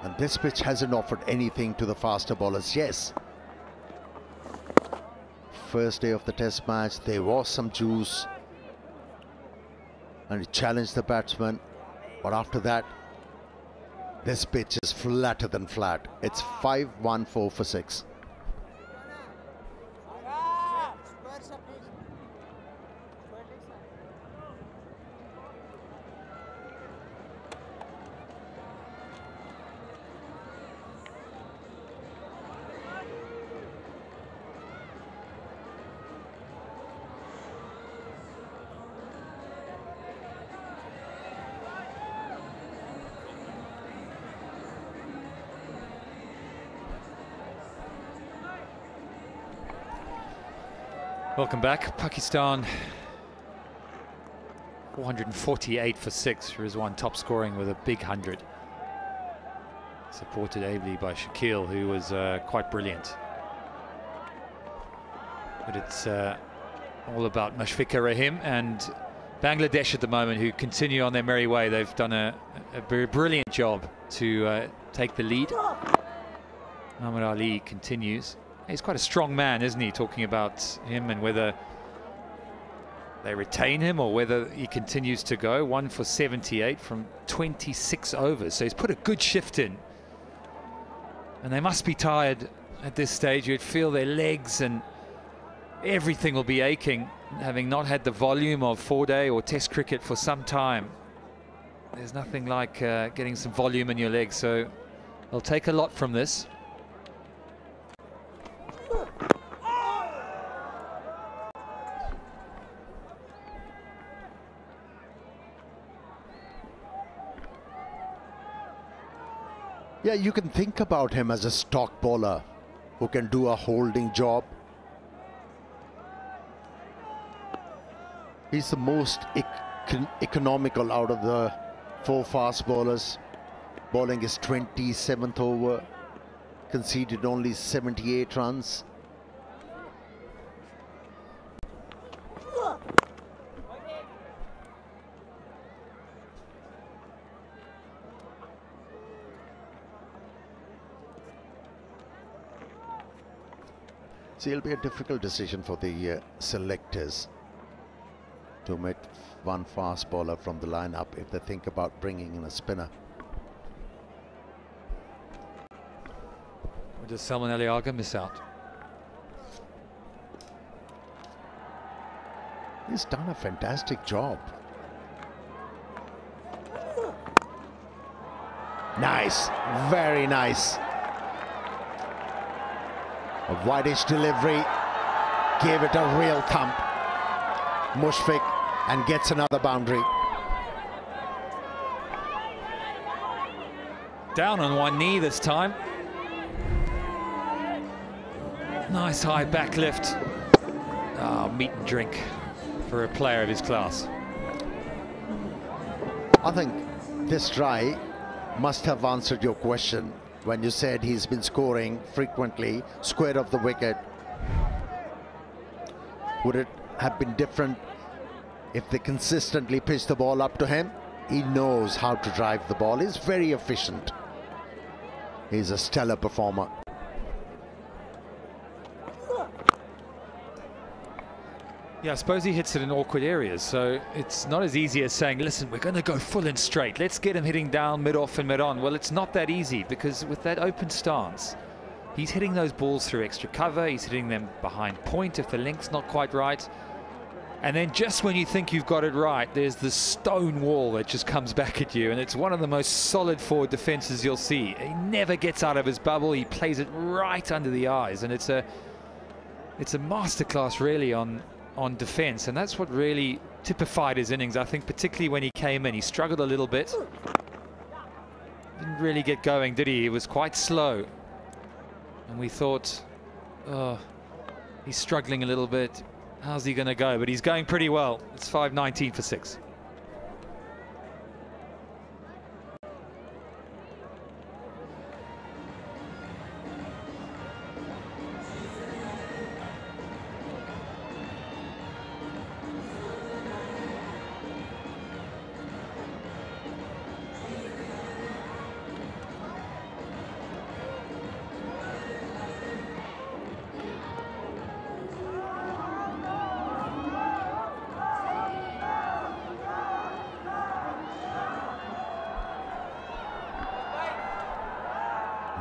Speaker 6: And this pitch hasn't offered anything to the faster bowlers. Yes, first day of the test match, there was some juice. And it challenged the batsman. But after that, this pitch is flatter than flat. It's 5-1-4 for 6.
Speaker 10: Welcome back. Pakistan 448 for 6. Rizwan top scoring with a big 100. Supported ably by Shakil, who was quite brilliant. But it's all about Mushfiqur Rahim and Bangladesh at the moment, who continue on their merry way. They've done a brilliant job to take the lead. Muhammad Ali continues. He's quite a strong man, isn't he? Talking about him and whether they retain him or whether he continues to go. 1 for 78 from 26 overs. So he's put a good shift in. And they must be tired at this stage. You'd feel their legs and everything will be aching, having not had the volume of 4-day or test cricket for some time. There's nothing like getting some volume in your legs. So they'll take a lot from this.
Speaker 6: Yeah, you can think about him as a stock bowler who can do a holding job. He's the most economical out of the 4 fast bowlers. Bowling his 27th over, conceded only 78 runs. So it'll be a difficult decision for the selectors to omit one fast bowler from the lineup if they think about bringing in a spinner.
Speaker 10: Or does Salman Ali Agha miss out?
Speaker 6: He's done a fantastic job. Nice, very nice. A whitish delivery, gave it a real thump. Mushfiq, and gets another boundary.
Speaker 10: Down on one knee this time. Nice high back lift. Oh, meat and drink for a player of his class.
Speaker 6: I think this try must have answered your question when you said he's been scoring frequently, square of the wicket. Would it have been different if they consistently pitch the ball up to him? He knows how to drive the ball. He's very efficient. He's a stellar performer.
Speaker 10: Yeah, I suppose he hits it in awkward areas, so it's not as easy as saying, listen, we're going to go full and straight. Let's get him hitting down, mid-off and mid-on. Well, it's not that easy, because with that open stance, he's hitting those balls through extra cover. He's hitting them behind point if the link's not quite right. And then just when you think you've got it right, there's this stone wall that just comes back at you, and it's one of the most solid forward defenses you'll see. He never gets out of his bubble. He plays it right under the eyes, and it's a masterclass really on defense, and that's what really typified his innings. I think particularly when he came in, he struggled a little bit. Didn't really get going, did he? He was quite slow, and we thought, oh, he's struggling a little bit. How's he going to go? But he's going pretty well. It's 5:19 for 6.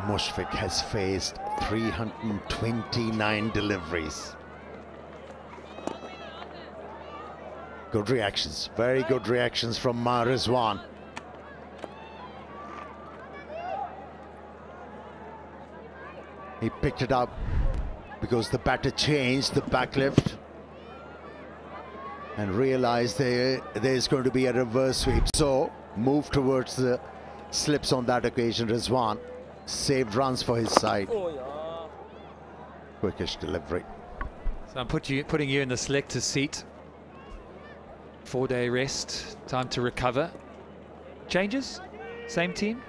Speaker 6: Mushfiq has faced 329 deliveries. Good reactions, very good reactions from Rizwan. He picked it up because the batter changed the backlift and realized there's going to be a reverse sweep. So moved towards the slips on that occasion. Rizwan saved runs for his side. Quickish delivery.
Speaker 10: So I'm putting you in the selector's seat. 4-day rest, time to recover. Changes? Same team?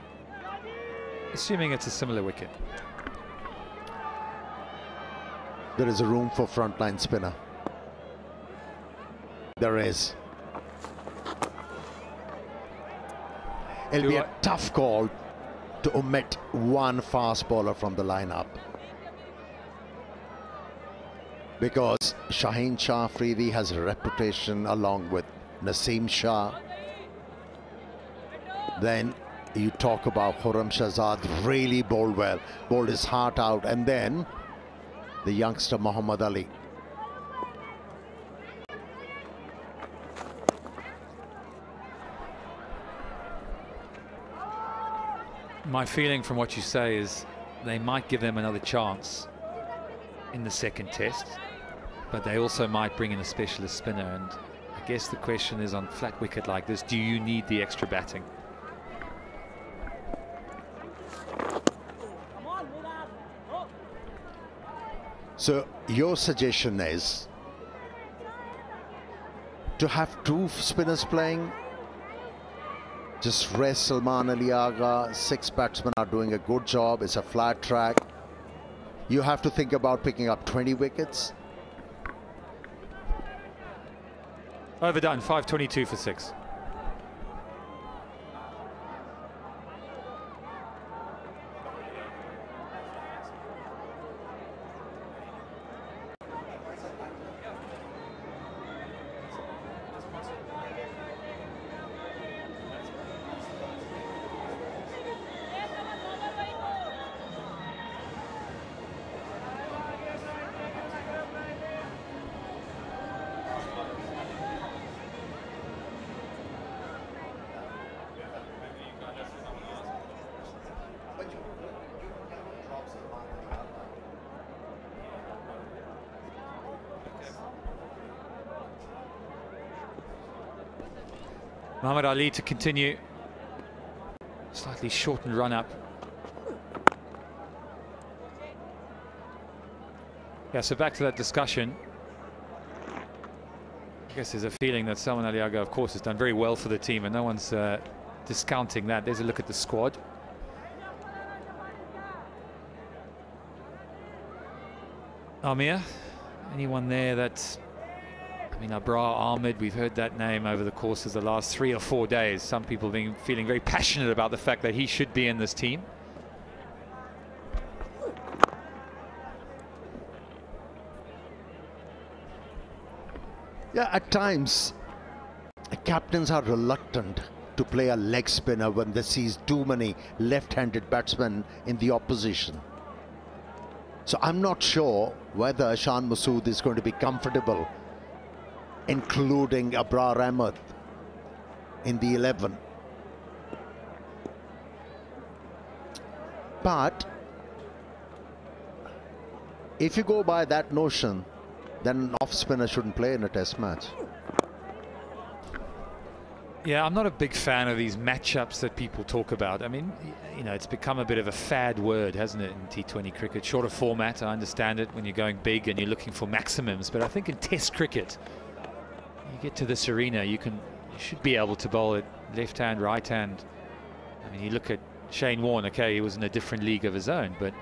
Speaker 10: Assuming it's a similar wicket.
Speaker 6: There is a room for frontline spinner. There is. It'll be a tough call to omit one fast bowler from the lineup, because Shaheen Shah Afridi has a reputation along with Naseem Shah. Then you talk about Khurram Shahzad, really bowled well, bowled his heart out, and then the youngster Muhammad Ali.
Speaker 10: My feeling from what you say is they might give them another chance in the second test, but they also might bring in a specialist spinner, and I guess the question is, on flat wicket like this, do you need the extra batting?
Speaker 6: So your suggestion is to have two spinners playing? Just rest Salman Ali Agha. 6 batsmen are doing a good job. It's a flat track. You have to think about picking up 20 wickets.
Speaker 10: Overdone, 5:22 for 6. Muhammad Ali to continue. Slightly shortened run up. Yeah, so back to that discussion. I guess there's a feeling that Salman Aliaga, of course, has done very well for the team, and no one's discounting that. There's a look at the squad. Amir, anyone there that, I mean, Abrar Ahmed, we've heard that name over the course of the last 3 or 4 days. Some people feeling very passionate about the fact that he should be in this team.
Speaker 6: Yeah, at times, captains are reluctant to play a leg spinner when they see too many left-handed batsmen in the opposition. So I'm not sure whether Shan Masood is going to be comfortable including Abrar Ahmed in the 11. But if you go by that notion, then an off-spinner shouldn't play in a test match.
Speaker 10: Yeah, I'm not a big fan of these matchups that people talk about. I mean, you know, it's become a bit of a fad word, hasn't it, in T20 cricket? Shorter format, I understand it when you're going big and you're looking for maximums. But I think in test cricket, you get to this arena, you should be able to bowl it left hand, right hand. I mean, you look at Shane Warne, okay, he was in a different league of his own, but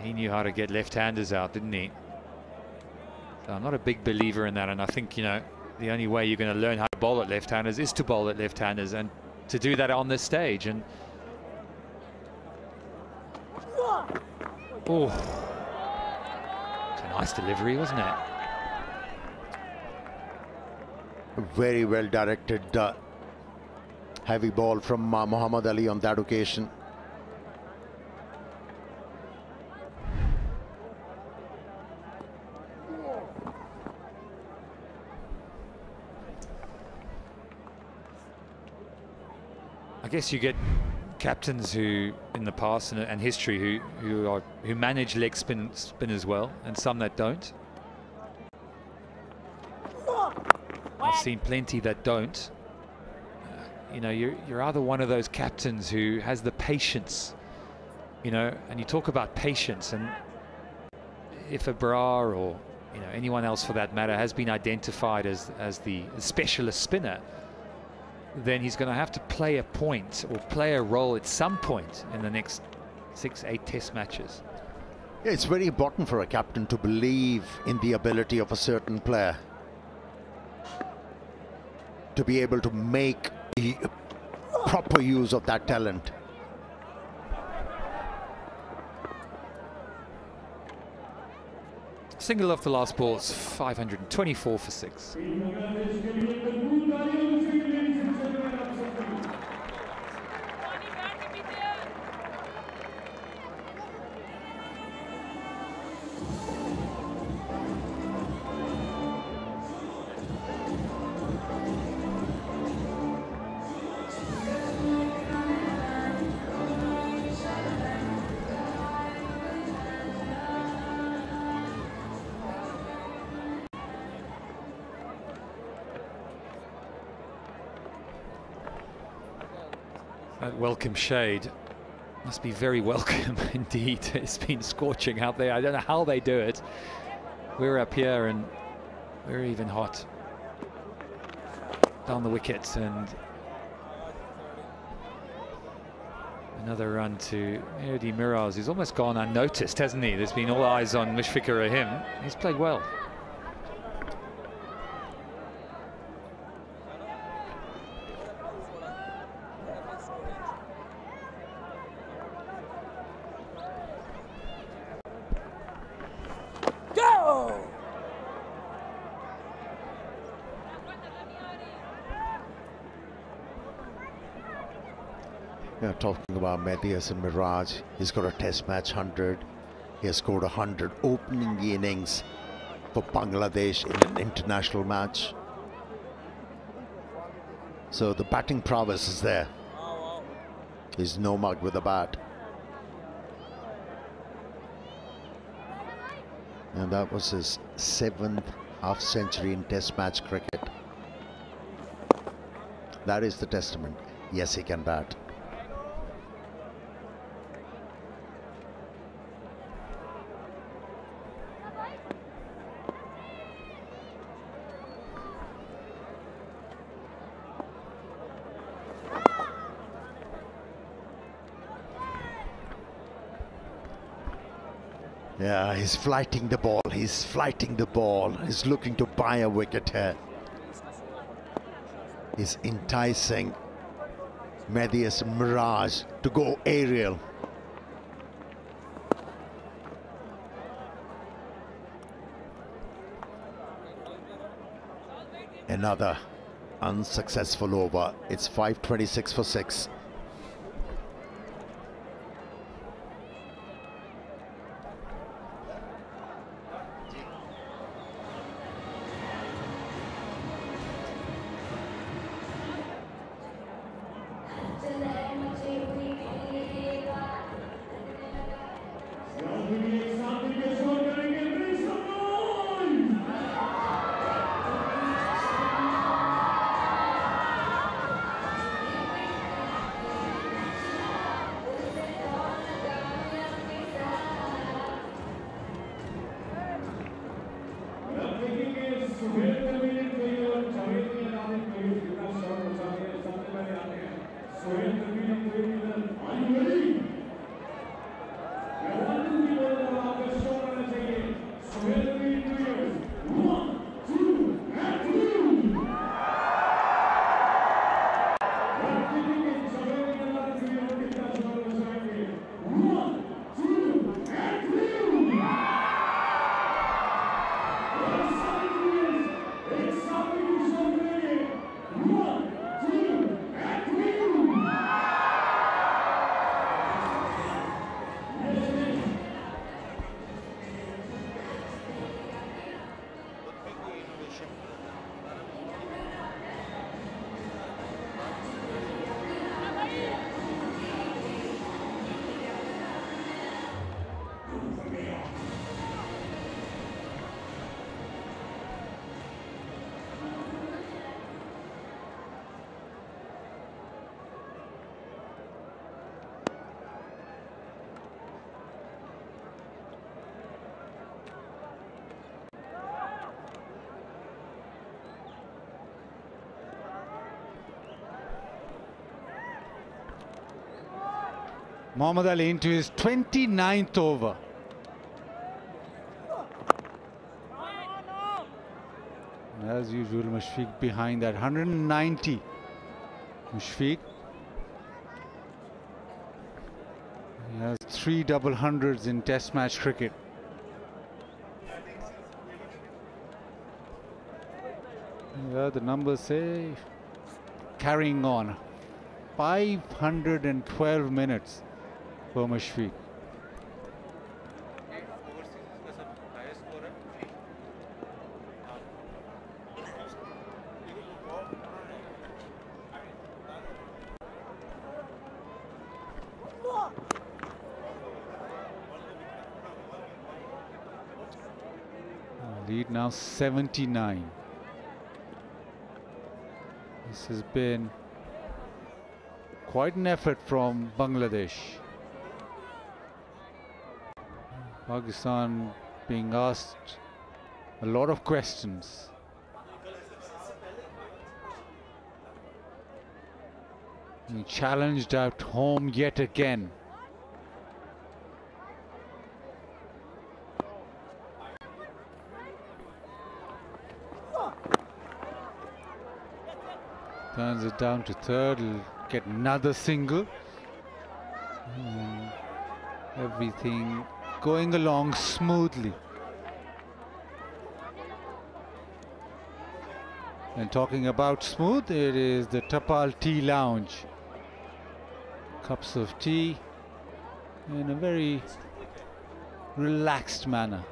Speaker 10: he knew how to get left-handers out, didn't he? So I'm not a big believer in that, and I think, you know, the only way you're going to learn how to bowl at left-handers is to bowl at left-handers, and to do that on this stage. And oh, it's a nice delivery, wasn't it?
Speaker 6: Very well directed heavy ball from Muhammad Ali on that occasion.
Speaker 10: I guess you get captains who, in the past and history, who manage leg spinners well, and some that don't. I've seen plenty that don't. You know, you're either one of those captains who has the patience, you know, and you talk about patience, and if Abrar or, you know, anyone else for that matter has been identified as the specialist spinner, then he's going to have to play a point or play a role at some point in the next 6-8 test matches.
Speaker 6: Yeah, it's very important for a captain to believe in the ability of a certain player, to be able to make proper use of that talent.
Speaker 10: Single off the last ball, it's 524 for 6. That welcome shade must be very welcome indeed. It's been scorching out there. I don't know how they do it. We're up here and we're even hot down the wickets, and another run to Erdi Miraz, who's almost gone unnoticed, hasn't he? There's been all eyes on Mushfiqur Rahim. He's played well.
Speaker 6: Talking about Mehdi Hasan Miraj, he's got a test match 100. He has scored 100 opening the innings for Bangladesh in an international match. So the batting prowess is there. He's no mug with a bat. And that was his 7th half-century in test match cricket. That is the testament. Yes, he can bat. Yeah, he's flighting the ball. He's flighting the ball. He's looking to buy a wicket here. He's enticing Medius Mirage to go aerial. Another unsuccessful over. It's 5:26 for 6.
Speaker 11: Mohammad Ali into his 29th over. As usual, Mushfiq behind that 190. Mushfiq. He has 3 double hundreds in Test match cricket. Yeah, the numbers say carrying on. 512 minutes for Mushfiq. Lead now 79. This has been quite an effort from Bangladesh. Pakistan being asked a lot of questions. Being challenged at home yet again. Turns it down to third, he'll get another single. And everything going along smoothly. And talking about smooth, it is the Tapal Tea Lounge. Cups of tea in a very relaxed manner.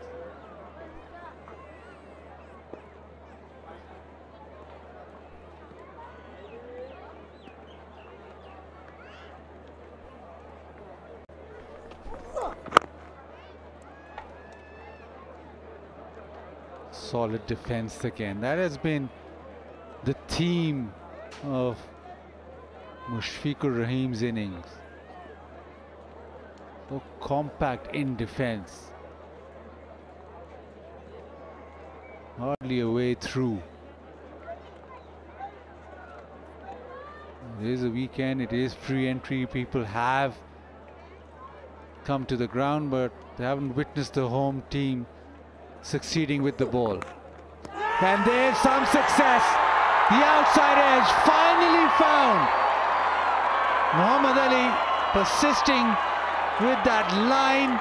Speaker 11: Solid defense again. That has been the theme of Mushfiqur Rahim's innings. So compact in defense. Hardly a way through. It is a weekend, it is free entry. People have come to the ground, but they haven't witnessed the home team succeeding with the ball. And there's some success. The outside edge finally found. Muhammad Ali persisting with that line.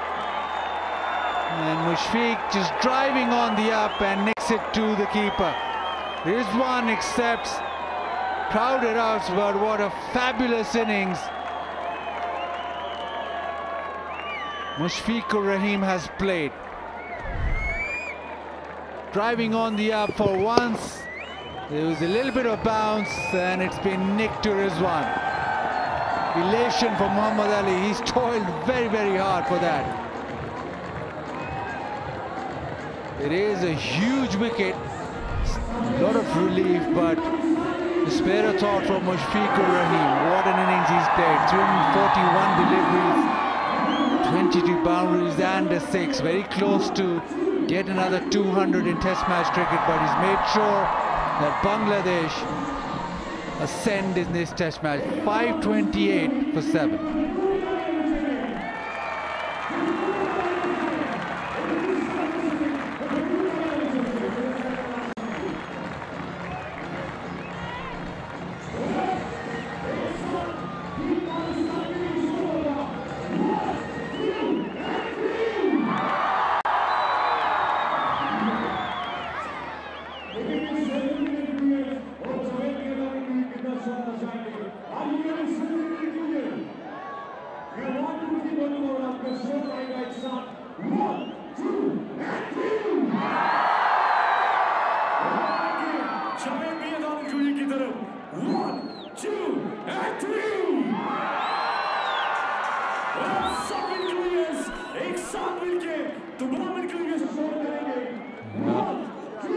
Speaker 11: And Mushfiq just driving on the up and nicks it to the keeper. Rizwan accepts. Crowded out, but what a fabulous innings Mushfiqur Rahim has played. Driving on the up for once. There was a little bit of bounce and it's been nicked to Rizwan. Elation for Muhammad Ali. He's toiled very, very hard for that. It is a huge wicket. A lot of relief, but the spare a thought from Mushfiqur Rahim. What an innings he's played. 341 deliveries, 22 boundaries and a 6. Very close to get another 200 in Test match cricket, but he's made sure that Bangladesh ascend in this Test match. 528 for 7.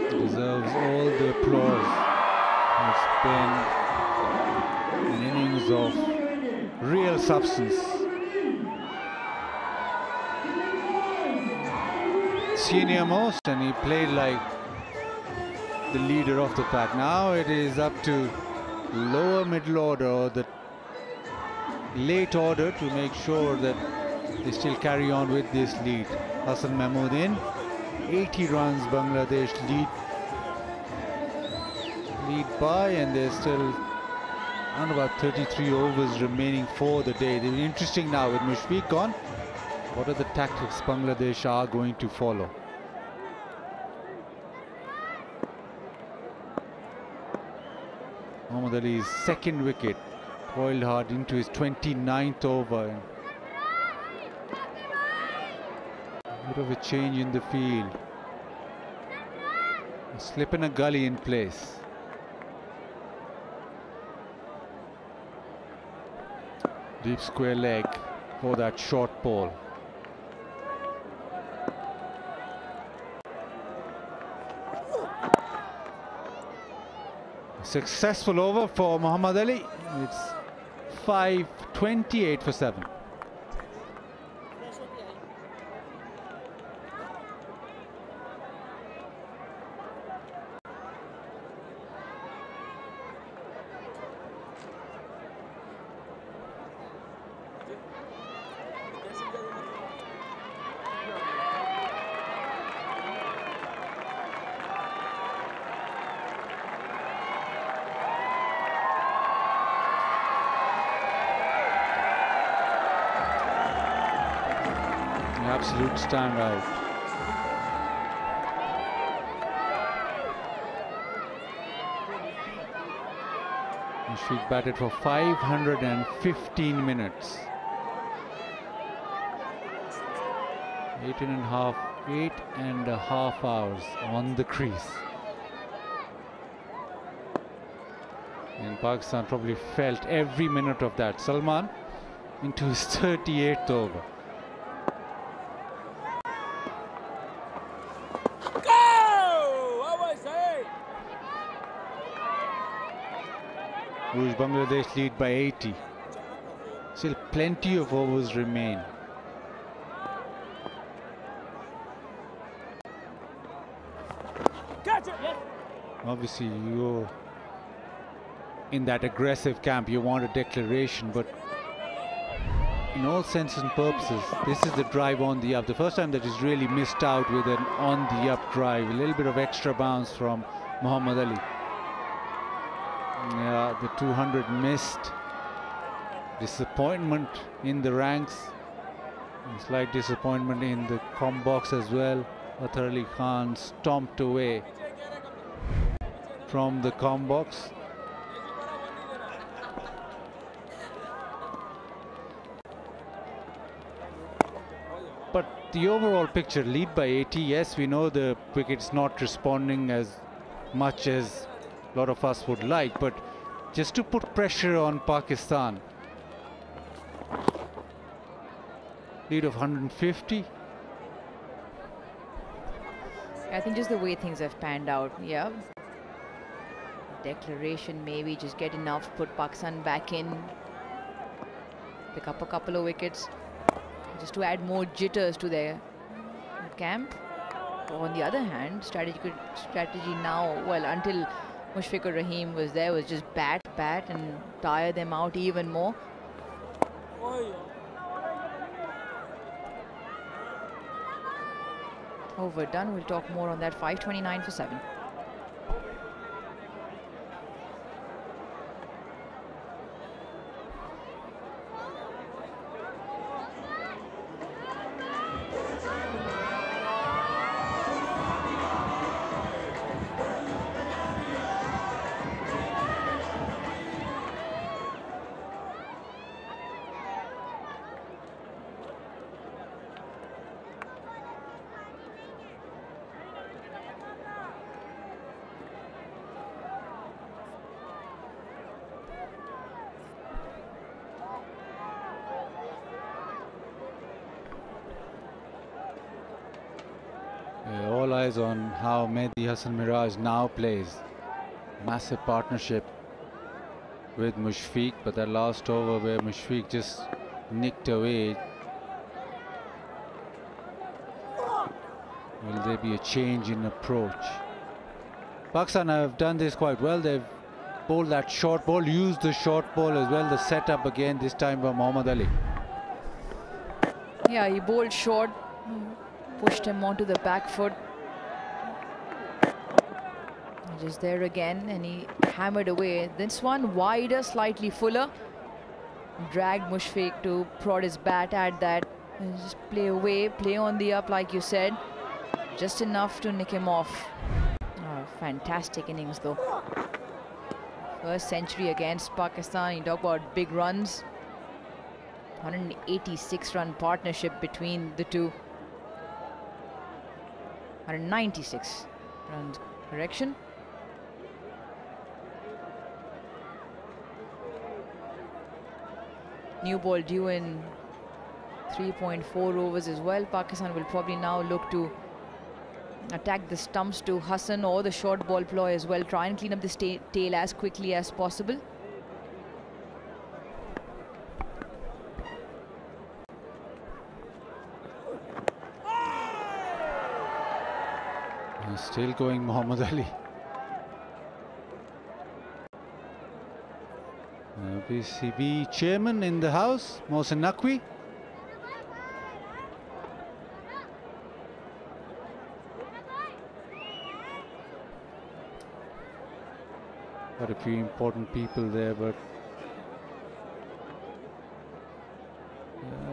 Speaker 11: Deserves all the applause. It's been an innings of real substance. Senior most, and he played like the leader of the pack. Now it is up to lower middle order or the late order to make sure that they still carry on with this lead. Hassan Mahmood in. 80 runs Bangladesh lead by, and there's still around about 33 overs remaining for the day. It'll be interesting now with Mushfiq gone. What are the tactics Bangladesh are going to follow? Muhammad Ali's second wicket, toiled hard into his 29th over. Bit of a change in the field. A slip in a gully in place. Deep square leg for that short ball. A successful over for Muhammad Ali. It's 528 for 7. Absolute standout. Mushfiq batted for 515 minutes. 8.5 hours on the crease. And Pakistan probably felt every minute of that. Salman into his 38th over. Bangladesh lead by 80. Still plenty of overs remain.
Speaker 8: Catch it. Yes.
Speaker 11: Obviously, you're in that aggressive camp. You want a declaration, but in all sense and purposes, this is the drive on the up. The first time that he's really missed out with an on the up drive. A little bit of extra bounce from Muhammad Ali. Yeah, the 200 missed. Disappointment in the ranks. And slight disappointment in the com box as well. Athar Ali Khan stomped away from the com box. But the overall picture, lead by 80, yes, we know the wicket's not responding as much as a lot of us would like, but just to put pressure on Pakistan. Lead of 150.
Speaker 5: I think just the way things have panned out, yeah. Declaration maybe, just get enough, put Pakistan back in, pick up a couple of wickets, just to add more jitters to their camp. On the other hand, strategy now, well, until Mushfiqur Rahim was there, was just bat and tire them out even more. Overdone. We'll talk more on that. 5:29 for 7.
Speaker 11: All eyes on how Mehdi Hassan Miraj now plays. Massive partnership with Mushfiq, but that last over where Mushfiq just nicked away. Will there be a change in approach? Pakistan have done this quite well. They've bowled that short ball, used the short ball as well. The setup again, this time by Muhammad Ali.
Speaker 5: Yeah, he bowled short, pushed him onto the back foot. Just there again, and he hammered away. This one wider, slightly fuller. Dragged Mushfiq to prod his bat at that. And just play away, play on the up like you said. Just enough to nick him off. Oh, fantastic innings though. First century against Pakistan. You talk about big runs. 186 run partnership between the two. 196 runs, correction. New ball due in 3.4 overs as well. Pakistan will probably now look to attack the stumps to Hassan or the short ball ploy as well. Try and clean up this tail as quickly as possible.
Speaker 11: Still going Muhammad Ali. PCB chairman in the house, Mohsen Naqvi. Got a few important people there, but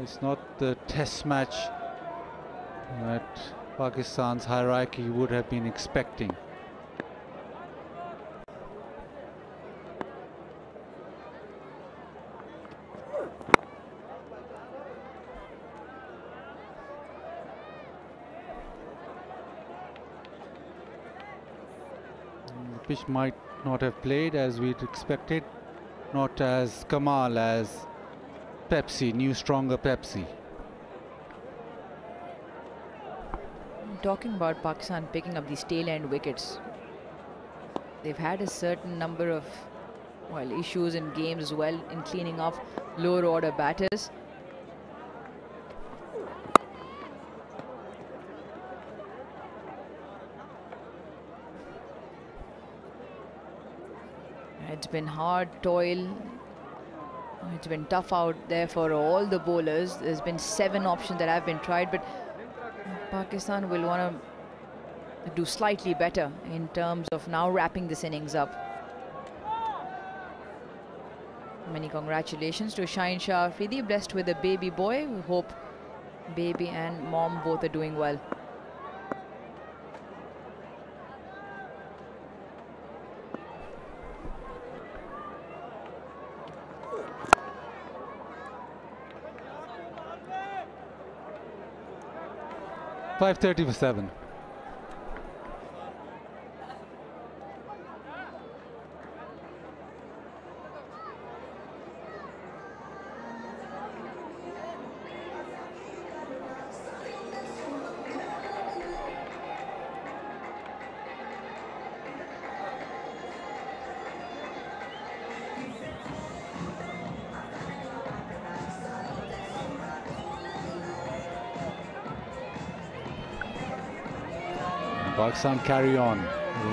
Speaker 11: it's not the test match that Pakistan's hierarchy would have been expecting. The pitch might not have played as we'd expected, not as Kamal as Pepsi, new stronger Pepsi.
Speaker 5: Talking about Pakistan picking up these tail end wickets, they've had a certain number of issues in games as well in cleaning off lower order batters. It's been hard toil It's been tough out there for all the bowlers. There's been 7 options that have been tried, but Pakistan will want to do slightly better in terms of now wrapping this innings up. Many congratulations to Shaheen Shah Afridi, blessed with a baby boy. We hope baby and mom both are doing well.
Speaker 11: .530 for 7. Pakistan carry on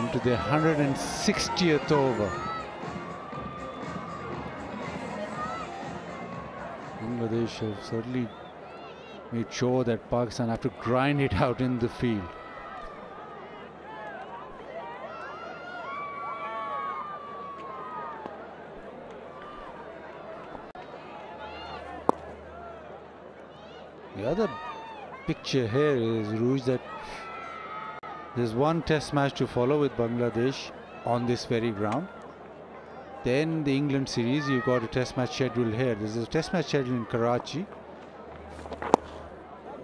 Speaker 11: into their 160th over. Bangladesh have certainly made sure that Pakistan have to grind it out in the field. The other picture here is, Rouge, that there's one test match to follow with Bangladesh on this very ground. Then the England series, you've got a test match scheduled here. There's a test match scheduled in Karachi,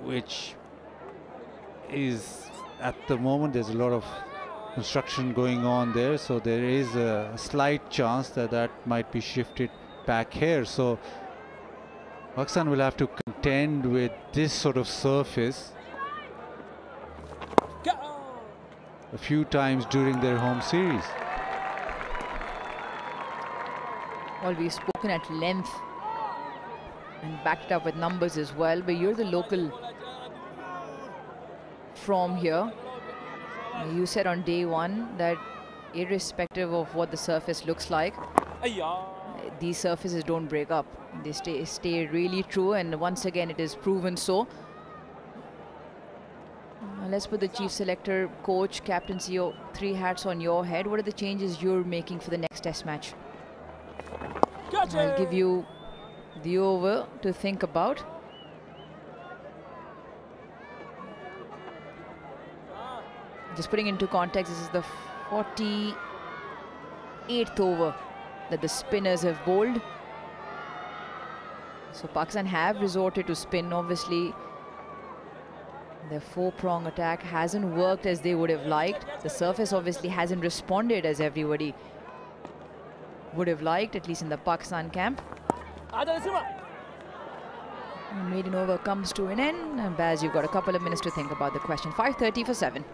Speaker 11: which is, at the moment, there's a lot of construction going on there. So there is a slight chance that that might be shifted back here. So Pakistan will have to contend with this sort of surface a few times during their home series.
Speaker 5: Well, we've spoken at length and backed up with numbers as well, but you're the local from here. You said on day one that irrespective of what the surface looks like, these surfaces don't break up. They stay really true, and once again it is proven so. Let's put the chief selector, coach, captaincy, 3 hats on your head. What are the changes you're making for the next test match? I'll give you the over to think about. Just putting into context, this is the 48th over that the spinners have bowled. So Pakistan have resorted to spin. Obviously, their 4-prong attack hasn't worked as they would have liked. The surface obviously hasn't responded as everybody would have liked, at least in the Pakistan camp. Maiden over comes to an end. And Baz, you've got a couple of minutes to think about the question. 5:30 for 7.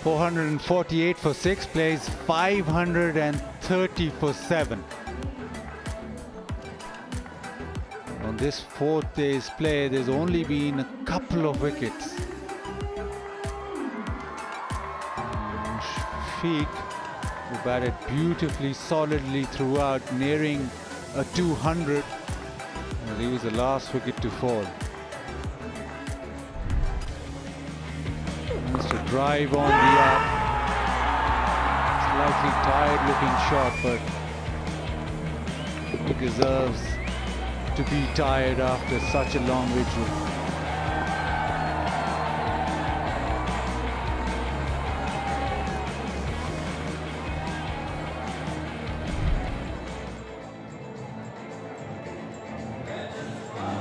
Speaker 11: 448 for 6, plays 530 for 7. On this 4th day's play, there's only been a couple of wickets. Shafiq, who batted beautifully, solidly throughout, nearing a 200. Well, he was the last wicket to fall. Managed to drive on the up. Slightly tired looking shot, but he deserves to be tired after such a long vigil.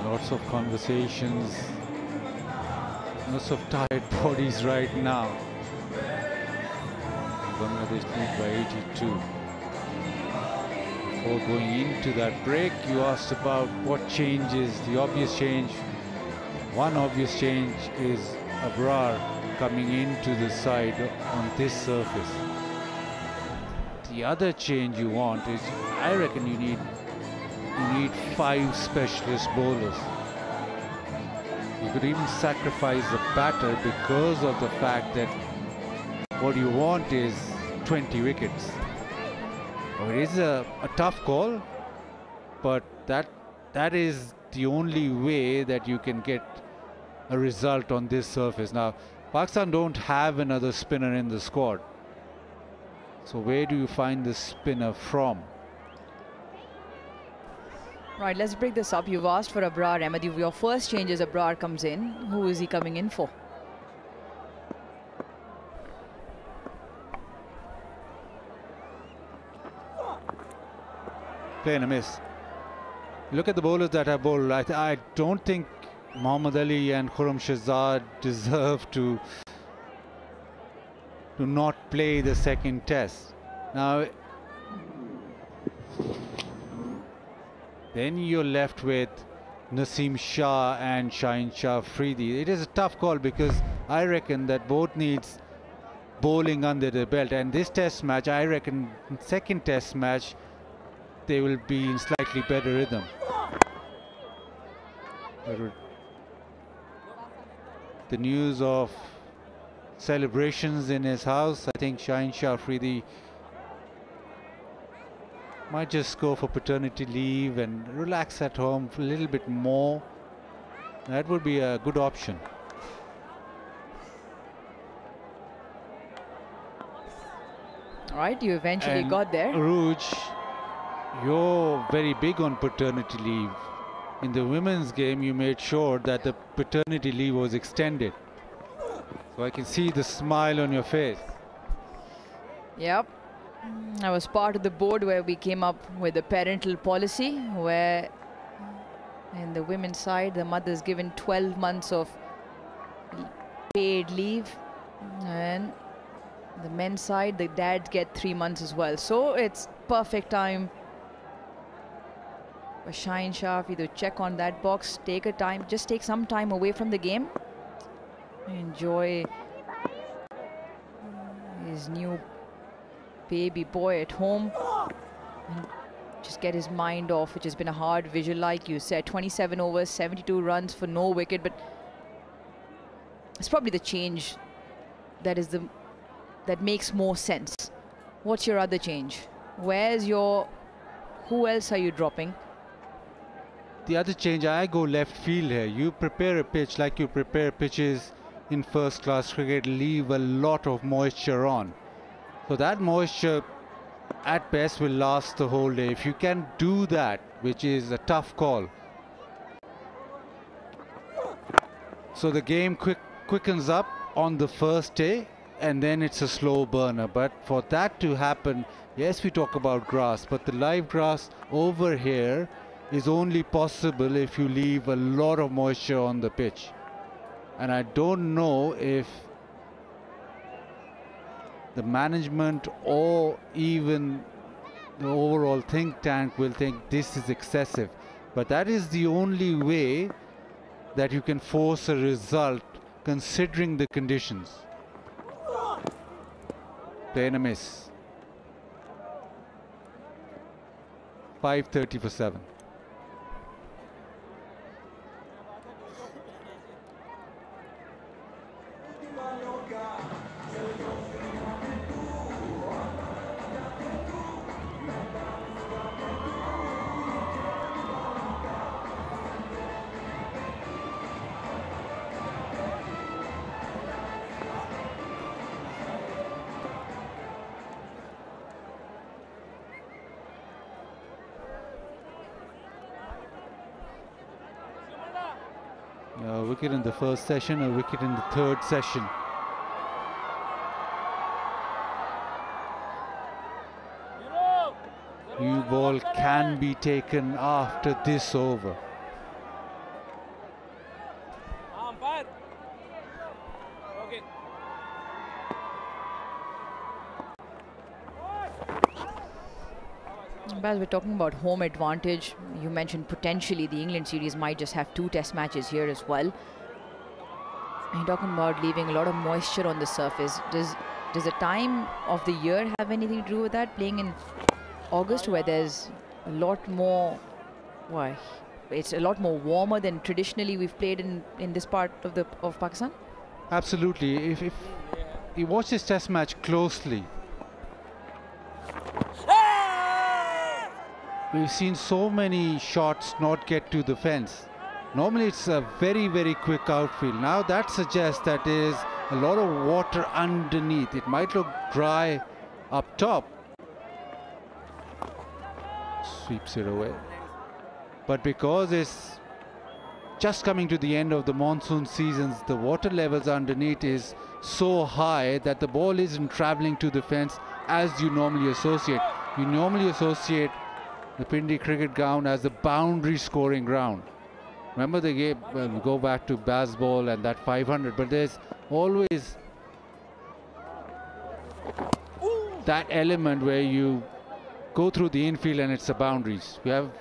Speaker 11: Lots of conversations, lots of tired bodies right now. Bangladesh lead by 82. Before going into that break, you asked about what changes, the obvious change. One obvious change is Abrar coming into the side on this surface. The other change you want is, I reckon you need 5 specialist bowlers. You could even sacrifice the batter because of the fact that what you want is 20 wickets. Oh, it is a tough call, but that is the only way that you can get a result on this surface. Now, Pakistan don't have another spinner in the squad. So where do you find the spinner from?
Speaker 5: Right, let's break this up. You've asked for Abrar, Ahmed. Your first change is Abrar comes in. Who is he coming in for?
Speaker 11: Play and a miss. Look at the bowlers that have bowled. I don't think Mohammad Ali and Khurram Shahzad deserve to not play the second test. Now, then you're left with Naseem Shah and Shaheen Shah Afridi. It is a tough call because I reckon that both needs bowling under the belt. And this test match, I reckon, second test match, they will be in slightly better rhythm. The news of celebrations in his house, I think Shaheen Shah Afridi might just go for paternity leave and relax at home for a little bit more. That would be a good option.
Speaker 5: All right, you eventually got there.
Speaker 11: Rouge, you're very big on paternity leave. In the women's game, you made sure that the paternity leave was extended. So I can see the smile on your face.
Speaker 5: Yep. I was part of the board where we came up with a parental policy where in the women's side, the mother's given 12 months of paid leave, and the men's side, the dads get 3 months as well. So it's perfect time for Shaheen Shah to check on that box, take a time, just take some time away from the game, enjoy his new baby boy at home and just get his mind off, which has been a hard visual. Like you said, 27 overs, 72 runs for no wicket, but it's probably the change that makes more sense. What's your other change? Who else are you dropping?
Speaker 11: The other change, I go left field here. You prepare a pitch like you prepare pitches in first class cricket, leave a lot of moisture on. So that moisture at best will last the whole day. If you can do that, which is a tough call. So the game quickens up on the first day and then it's a slow burner. But for that to happen, yes, we talk about grass, but the live grass over here is only possible if you leave a lot of moisture on the pitch. And I don't know if the management or even the overall think tank will think this is excessive. But that is the only way that you can force a result considering the conditions. Playing a miss. 5:30 for 7. A wicket in the first session, a wicket in the third session. New ball can be taken after this over.
Speaker 5: As we're talking about home advantage, you mentioned potentially the England series might just have 2 test matches here as well. And you're talking about leaving a lot of moisture on the surface. Does the time of the year have anything to do with that? Playing in August where there's a lot more, it's a lot more warmer than traditionally we've played in this part of Pakistan?
Speaker 11: Absolutely. If you watch this test match closely, we've seen so many shots not get to the fence. Normally it's a very, very quick outfield. Now that suggests that there is a lot of water underneath. It might look dry up top. Sweeps it away. But because it's just coming to the end of the monsoon seasons, the water levels underneath is so high that the ball isn't traveling to the fence as you normally associate. You normally associate the Pindi cricket ground as the boundary scoring ground. Remember the game, well, we go back to baseball and that 500, but there's always that element where you go through the infield and it's the boundaries. We have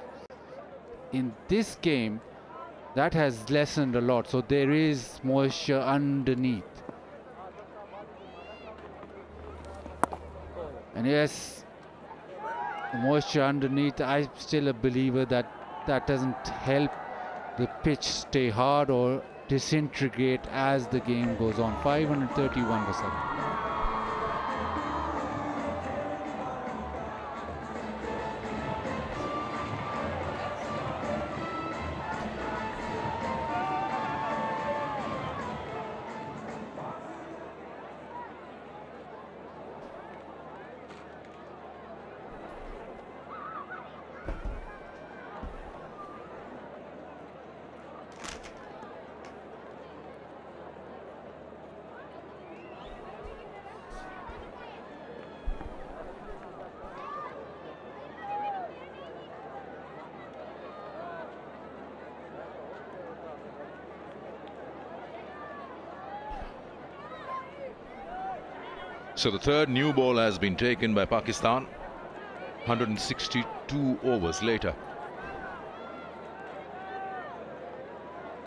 Speaker 11: in this game that has lessened a lot, so there is moisture underneath. And yes, the moisture underneath, I'm still a believer that that doesn't help the pitch stay hard or disintegrate as the game goes on. 531 for 7.
Speaker 1: So the third new ball has been taken by Pakistan 162 overs later.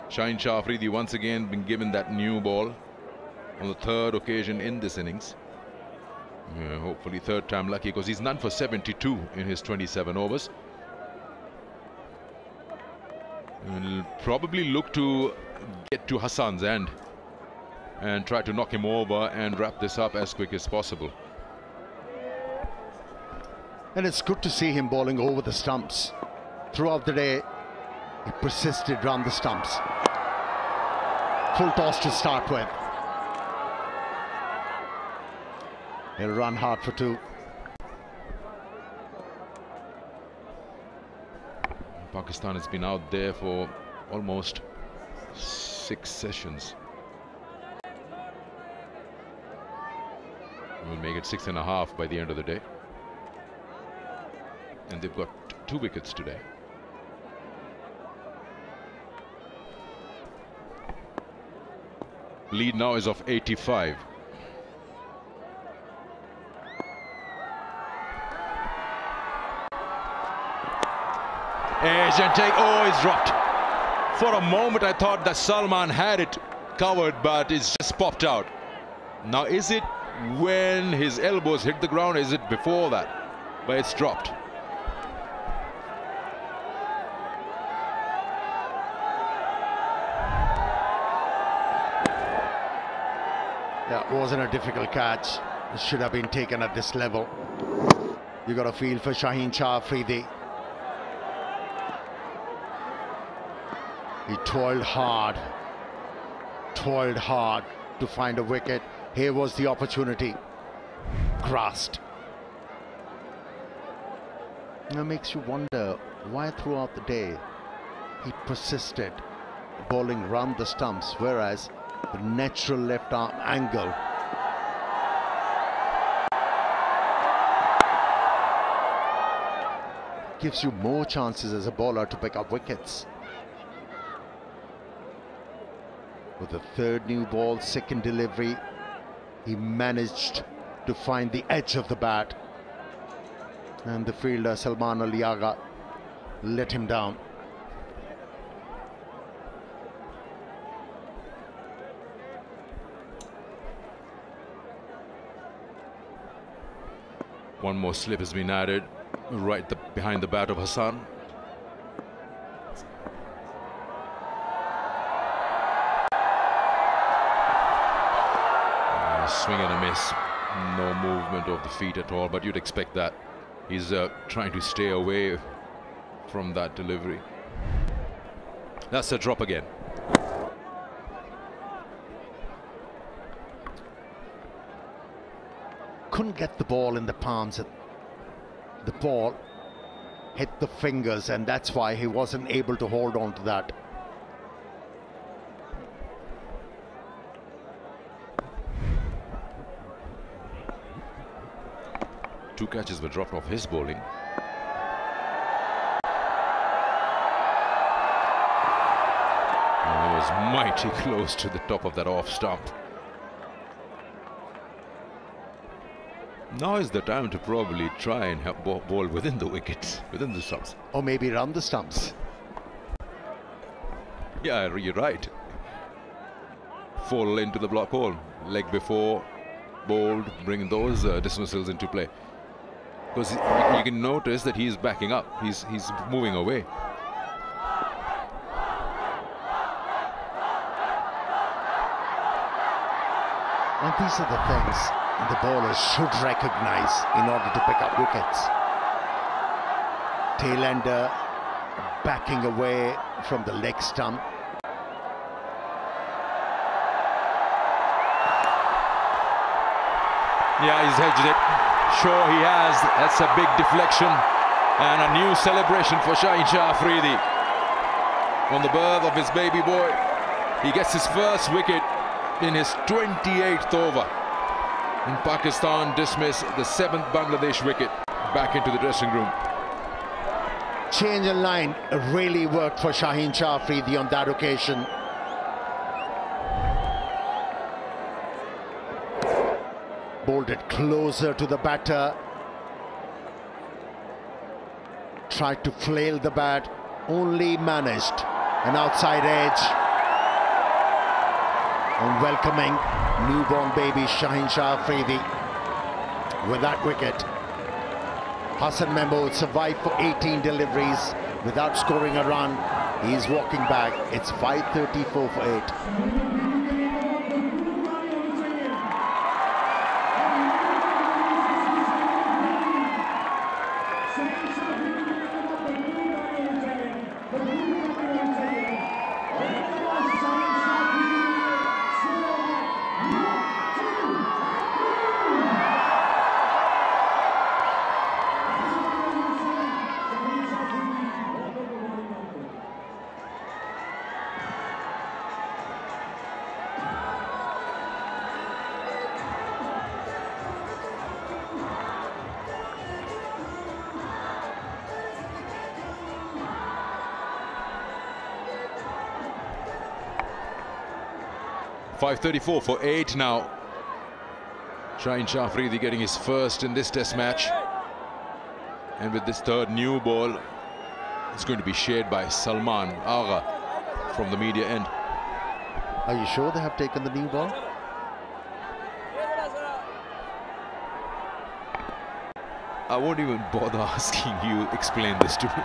Speaker 1: Shaheen Shah Afridi once again been given that new ball on the third occasion in this innings. Yeah, hopefully third time lucky, because he's none for 72 in his 27 overs. And he'll probably look to get to Hassan's end and try to knock him over and wrap this up as quick as possible.
Speaker 6: And it's good to see him bowling over the stumps. Throughout the day, he persisted around the stumps. Full toss to start with. He'll run hard for 2.
Speaker 1: Pakistan has been out there for almost 6 sessions. We'll make it 6.5 by the end of the day. And they've got 2 wickets today. Lead now is of 85. Edge and take. Oh, it's dropped. For a moment I thought that Salman had it covered, but it's just popped out. Now is it when his elbows hit the ground? Is it before that? But it's dropped.
Speaker 6: That wasn't a difficult catch. It should have been taken at this level. You got a feel for Shaheen Shah Afridi. He toiled hard to find a wicket. Here was the opportunity. Grasped. It makes you wonder why throughout the day he persisted bowling round the stumps, whereas the natural left arm angle gives you more chances as a bowler to pick up wickets. With the third new ball, second delivery, he managed to find the edge of the bat, and the fielder Salman Ali Agha let him down.
Speaker 1: One more slip has been added, right behind the bat of Hassan. Swing and a miss, no movement of the feet at all, but you'd expect that. He's trying to stay away from that delivery. That's a drop again.
Speaker 6: Couldn't get the ball in the palms. The ball hit the fingers, and that's why he wasn't able to hold on to that.
Speaker 1: Two catches were dropped off his bowling. It was mighty close to the top of that off stump. Now is the time to probably try and have ball within the wickets, within the stumps.
Speaker 6: Or maybe round the stumps.
Speaker 1: Yeah, you're right. Fall into the block hole. Leg before, bowled, bring those dismissals into play. Because you can notice that he's backing up. He's moving away.
Speaker 6: And these are the things the bowlers should recognize in order to pick up wickets. Tailender backing away from the leg stump.
Speaker 1: Yeah, he's hedged it. Sure he has. That's a big deflection. And a new celebration for Shaheen Shah Afridi. On the birth of his baby boy. He gets his first wicket in his 28th over. And Pakistan dismiss the 7th Bangladesh wicket back into the dressing room.
Speaker 6: Change in line really worked for Shaheen Shah Afridi on that occasion. Bowled it closer to the batter. Tried to flail the bat, only managed an outside edge. And welcoming newborn baby Shaheen Shah Afridi with that wicket. Hassan Mahmood survived for 18 deliveries without scoring a run. He's walking back. It's 5:34 for 8.
Speaker 1: .534 for 8 now. Shaheen Shah Afridi getting his first in this test match. And with this third new ball, it's going to be shared by Salman Agha from the media end.
Speaker 6: Are you sure they have taken the new ball?
Speaker 1: I won't even bother asking you explain this to me.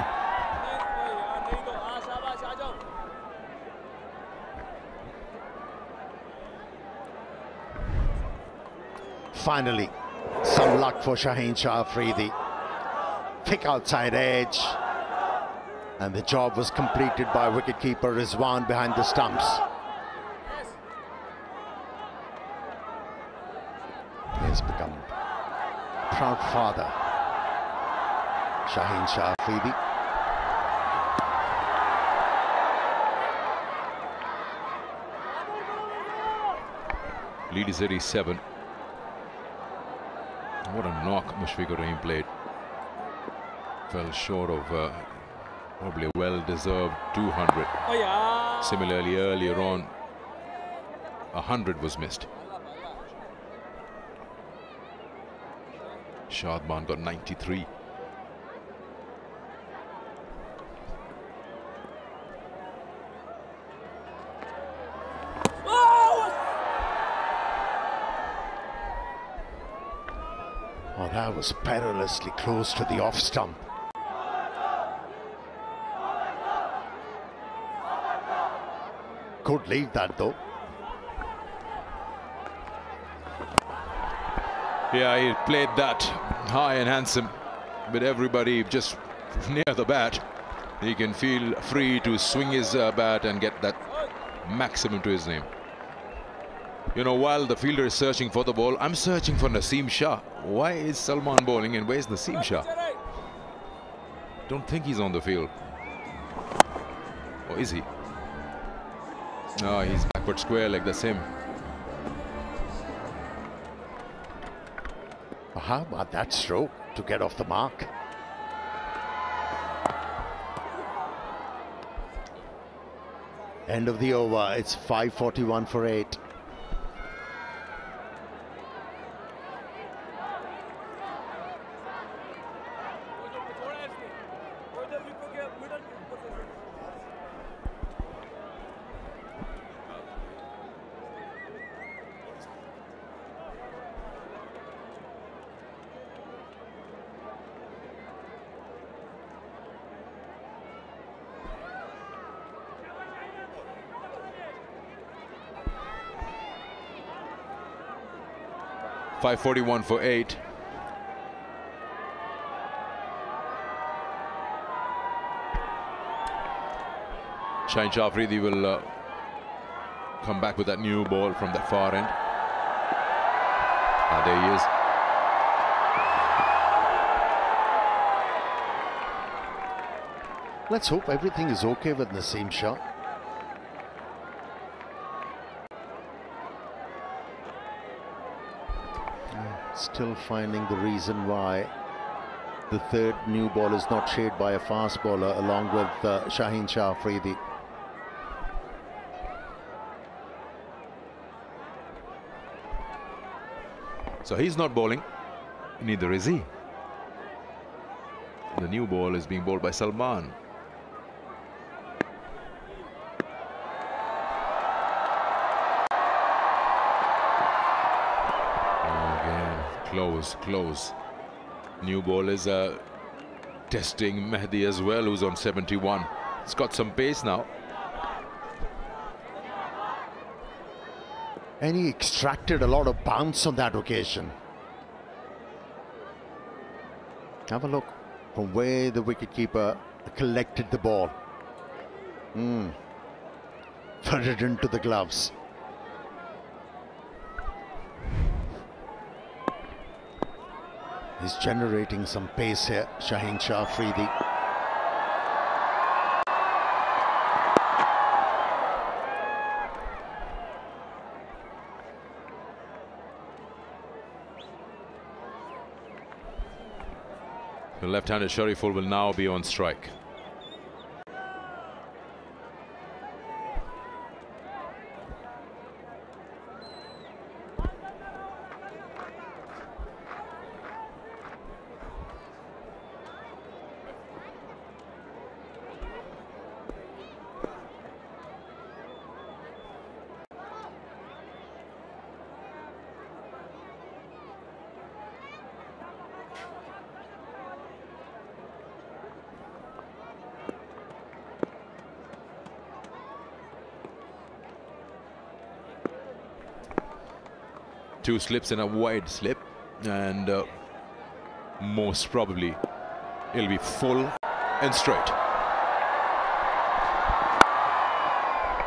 Speaker 6: Finally, some luck for Shaheen Shah Afridi. Thick outside edge. And the job was completed by wicketkeeper Rizwan behind the stumps. He has become a proud father. Shaheen Shah Afridi.
Speaker 1: Lead is 87. What a knock Mushfiqur Rahim played. Fell short of probably a well-deserved 200. Similarly, earlier on, 100 was missed. Shadman got 93.
Speaker 6: Oh, that was perilously close to the off stump. Could leave that though.
Speaker 1: Yeah, he played that high and handsome, with everybody just near the bat. He can feel free to swing his bat and get that maximum to his name. You know, while the fielder is searching for the ball, I'm searching for Naseem Shah. Why is Salman bowling and where's Naseem Shah? Don't think he's on the field. Or is he? No, he's backward square like the same.
Speaker 6: How about that stroke to get off the mark? End of the over. It's 5:41 for 8.
Speaker 1: .541 for 8. Shaheen Shah Afridi will come back with that new ball from that far end. There he is.
Speaker 6: Let's hope everything is okay with Naseem Shah. Still finding the reason why the third new ball is not shared by a fast bowler along with Shaheen Shah Afridi.
Speaker 1: So he's not bowling, neither is he. The new ball is being bowled by Salman. Close. New ball is testing Mehdi as well, who's on 71. It's got some pace now.
Speaker 6: And he extracted a lot of bounce on that occasion. Have a look from where the wicketkeeper collected the ball. Put it into the gloves. He's generating some pace here, Shaheen Shah Afridi.
Speaker 1: The left-handed Shariful will now be on strike. 2 slips and a wide slip, and most probably it'll be full and straight.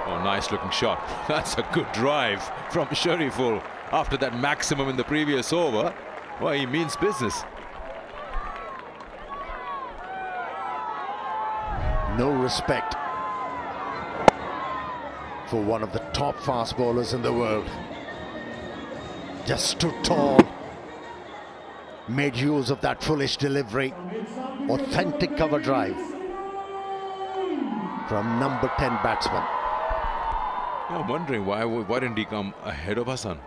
Speaker 1: Oh, nice looking shot. That's a good drive from Shariful after that maximum in the previous over. Well, he means business.
Speaker 6: No respect for one of the top fast bowlers in the world. Just stood tall, made use of that foolish delivery. Authentic cover drive from number 10 batsman.
Speaker 1: I'm wondering why didn't he come ahead of Hassan?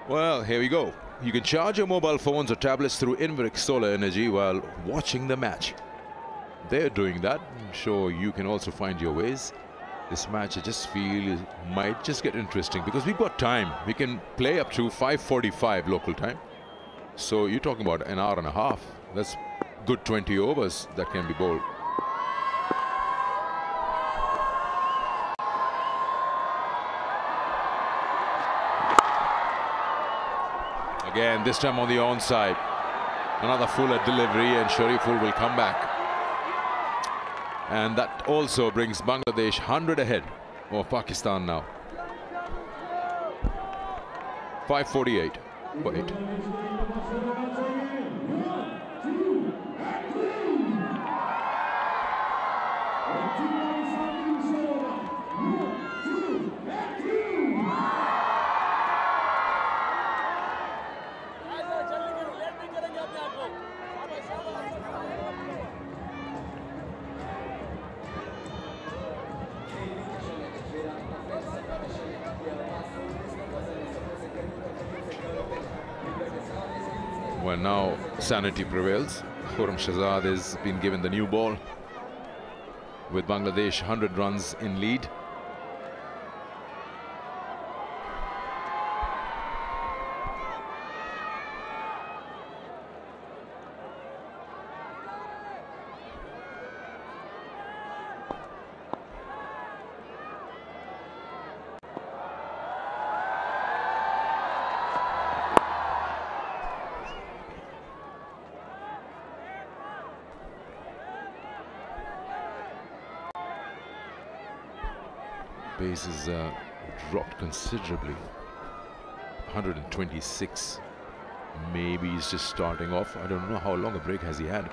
Speaker 1: Well, here we go. You can charge your mobile phones or tablets through Inverix solar energy while watching the match. They're doing that. I'm sure you can also find your ways. This match, I just feel, might just get interesting because we've got time. We can play up to 5:45 local time. So you're talking about an hour and a half. That's good 20 overs that can be bowled. Again, this time on the onside. Another fuller delivery and Shariful will come back. And that also brings Bangladesh 100 ahead of Pakistan now. 5:48 for 8. Well, now sanity prevails. Khurram Shahzad has been given the new ball with Bangladesh 100 runs in lead. Pace has dropped considerably. 126. Maybe he's just starting off. I don't know how long a break has he had.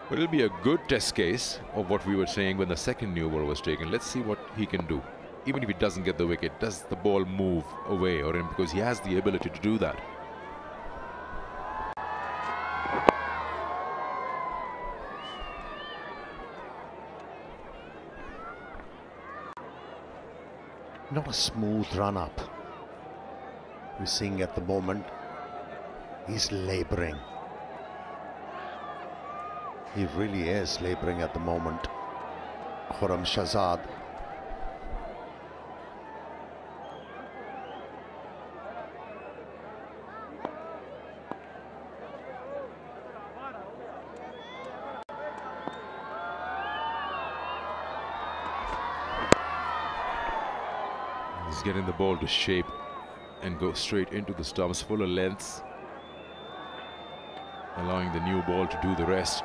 Speaker 1: But it'll be a good test case of what we were saying when the second new ball was taken. Let's see what he can do. Even if he doesn't get the wicket, does the ball move away or in? Because he has the ability to do that.
Speaker 6: Not a smooth run up we're seeing at the moment. He's labouring. He really is labouring at the moment. Khurram Shahzad.
Speaker 1: He's getting the ball to shape and go straight into the stumps, fuller lengths, allowing the new ball to do the rest.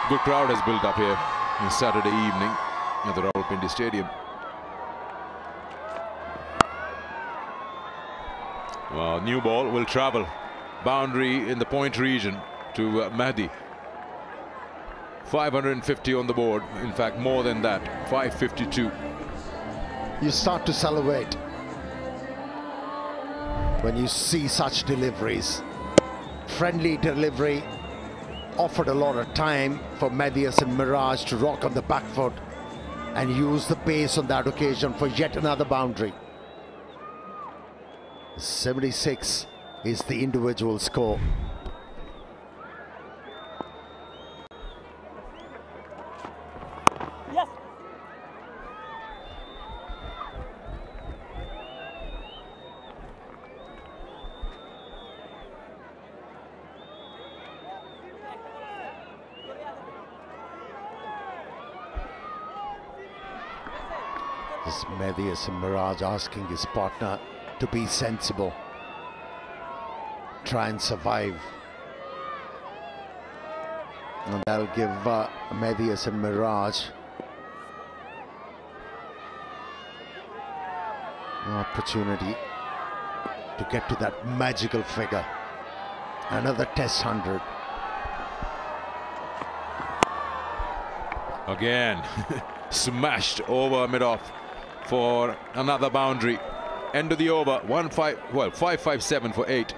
Speaker 1: Good crowd has built up here on Saturday evening at the Rawalpindi Stadium. Well, new ball will travel. Boundary in the point region to Mahdi. 550 on the board. In fact, more than that. 552.
Speaker 6: You start to salivate when you see such deliveries. Friendly delivery offered a lot of time for Medius and Mirage to rock on the back foot and use the pace on that occasion for yet another boundary. 76 is the individual score.
Speaker 8: Yes.
Speaker 6: This Medius and Mirage asking his partner to be sensible, try and survive. And that'll give Medius and Mirage an opportunity to get to that magical figure. Another test 100.
Speaker 1: Again, smashed over mid-off for another boundary. End of the over, 5-5-7 for 8.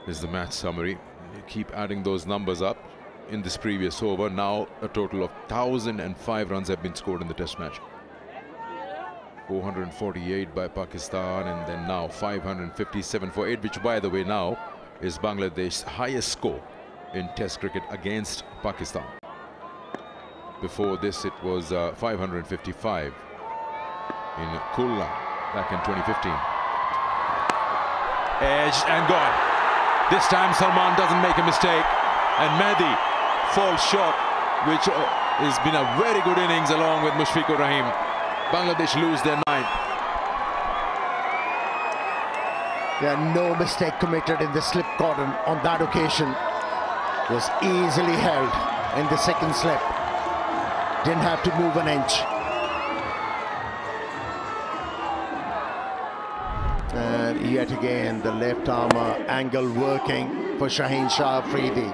Speaker 1: Is the match summary. You keep adding those numbers up. In this previous over, now a total of 1,005 runs have been scored in the test match. 448 by Pakistan, and then now 557 for 8, which by the way now is Bangladesh's highest score in test cricket against Pakistan. Before this it was 555 in Khulna back in 2015. Edged and gone. This time Salman doesn't make a mistake, and Mehdi falls short, which has been a very good innings along with Mushfiqur Rahim. Bangladesh lose their 9th.
Speaker 6: There are no mistake committed in the slip cordon on that occasion. Was easily held in the second slip. Didn't have to move an inch. And yet again, the left armour angle working for Shaheen Shah Afridi.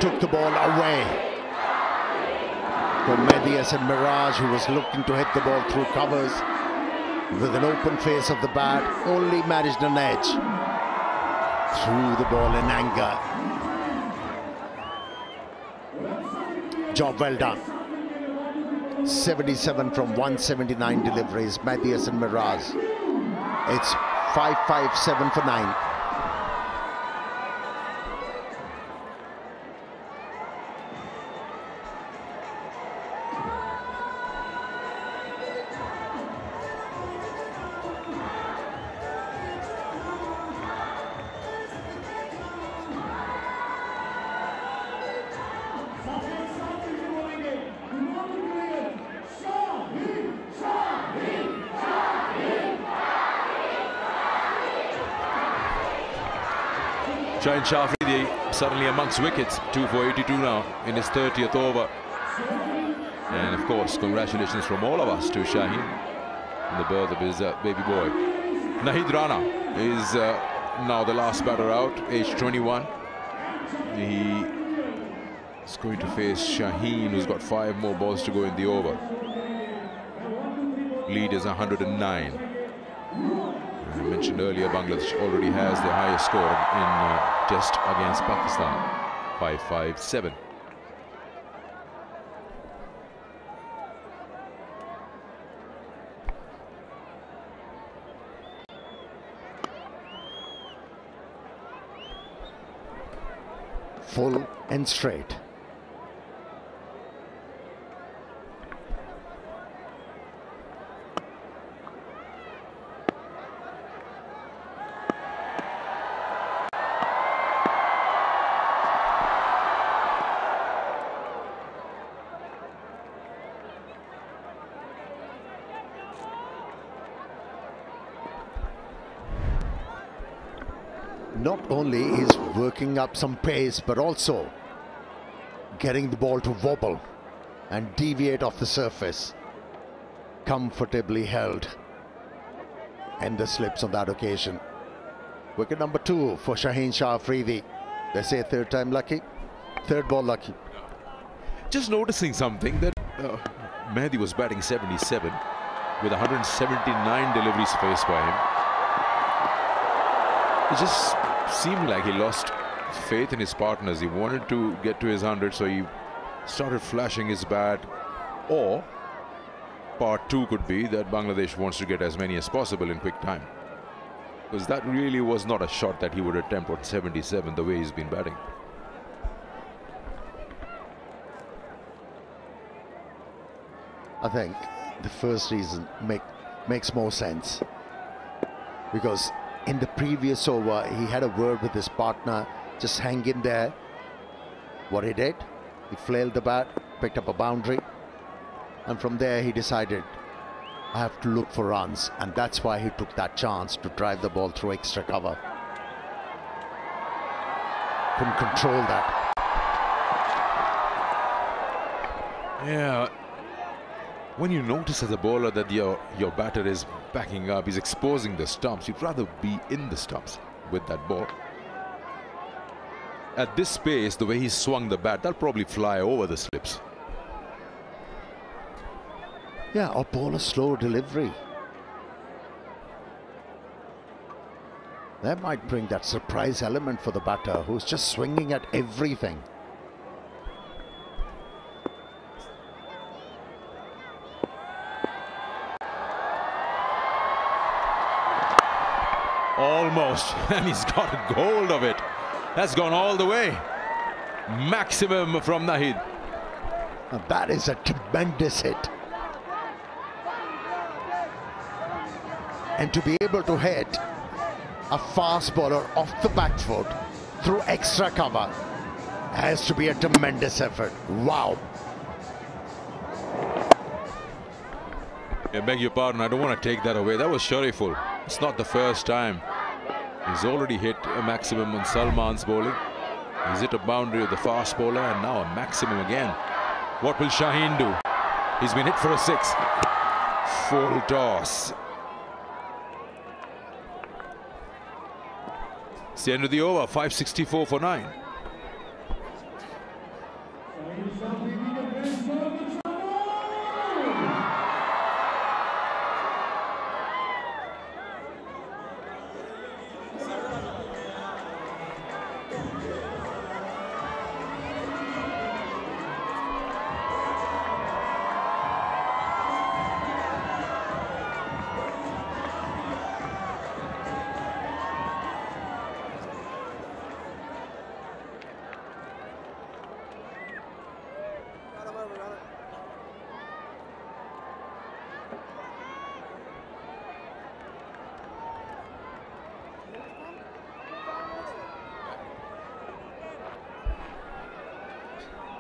Speaker 6: Took the ball away from Medius and Mirage, who was looking to hit the ball through covers. With an open face of the bat, only managed an edge. Threw the ball in anger. Job well done. 77 from 179 deliveries, Medius and Mirage. It's 5-5-7 for 9.
Speaker 1: Shaheen Shah Afridi suddenly amongst wickets, 2 for 82 now in his 30th over. And of course, congratulations from all of us to Shaheen on the birth of his baby boy. Nahid Rana is now the last batter out, age 21. He is going to face Shaheen, who's got 5 more balls to go in the over. Lead is 109. I mentioned earlier, Bangladesh already has the highest score in Test against Pakistan, 5-5-7.
Speaker 6: Full and straight. not only is working up some pace, but also getting the ball to wobble and deviate off the surface. Comfortably held in the slips on that occasion. Wicket number 2 for Shaheen Shah Afridi. They say third time lucky, third ball lucky.
Speaker 1: Just noticing something that Mehdi was batting 77 with 179 deliveries faced by him. It just seemed like he lost faith in his partners. He wanted to get to his 100, so he started flashing his bat. Or part 2 could be that Bangladesh wants to get as many as possible in quick time, because that really was not a shot that he would attempt on 77 the way he's been batting.
Speaker 6: I think the first reason makes more sense, because in the previous over he had a word with his partner, just hang in there. What he did, he flailed the bat, picked up a boundary, and from there he decided, I have to look for runs, and that's why he took that chance to drive the ball through extra cover. Couldn't control that.
Speaker 1: Yeah. When you notice as a bowler that your batter is backing up, he's exposing the stumps, you'd rather be in the stumps with that ball. At this pace, the way he swung the bat, that'll probably fly over the slips.
Speaker 6: Yeah, or bowl a slow delivery. That might bring that surprise element for the batter, who's just swinging at everything.
Speaker 1: Almost, and he's got a hold of it. That's gone all the way. Maximum from Nahid.
Speaker 6: And that is a tremendous hit. And to be able to hit a fast bowler off the back foot through extra cover has to be a tremendous effort. Wow.
Speaker 1: I beg your pardon, I don't want to take that away. That was Shariful. It's not the first time. He's already hit a maximum on Salman's bowling. He's hit a boundary with the fast bowler, and now a maximum again. What will Shaheen do? He's been hit for a 6. Full toss. It's the end of the over. 564 for 9.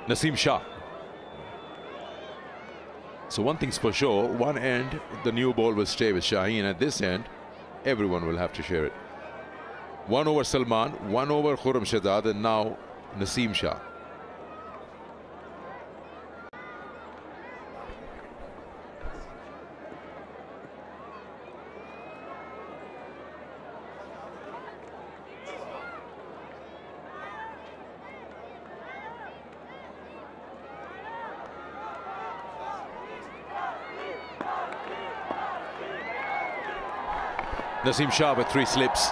Speaker 1: Naseem Shah. So one thing's for sure, one end the new ball will stay with Shaheen. At this end, everyone will have to share it. 1 over Salman, 1 over Khurram Shahzad, and now Naseem Shah. Naseem Shah with 3 slips.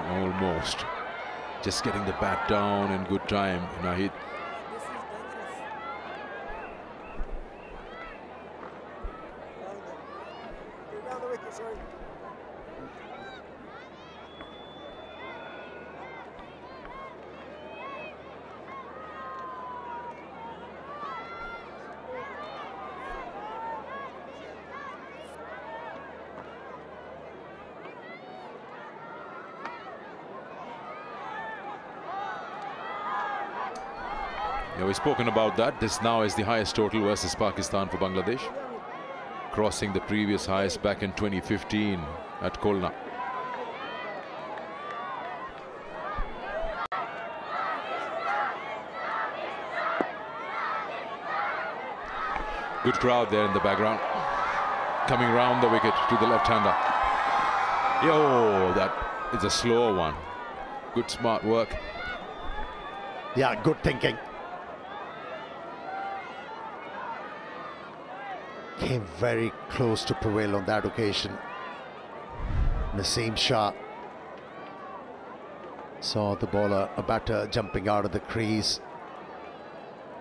Speaker 1: Almost. Just getting the bat down in good time. Nahid. Yeah, we've spoken about that. This now is the highest total versus Pakistan for Bangladesh. crossing the previous highest back in 2015 at Khulna. Good crowd there in the background, coming round the wicket to the left-hander. Yo, that is a slower one. Good smart work.
Speaker 6: Yeah, good thinking. Came very close to prevail on that occasion. Naseem Shah saw the bowler, a batter, jumping out of the crease,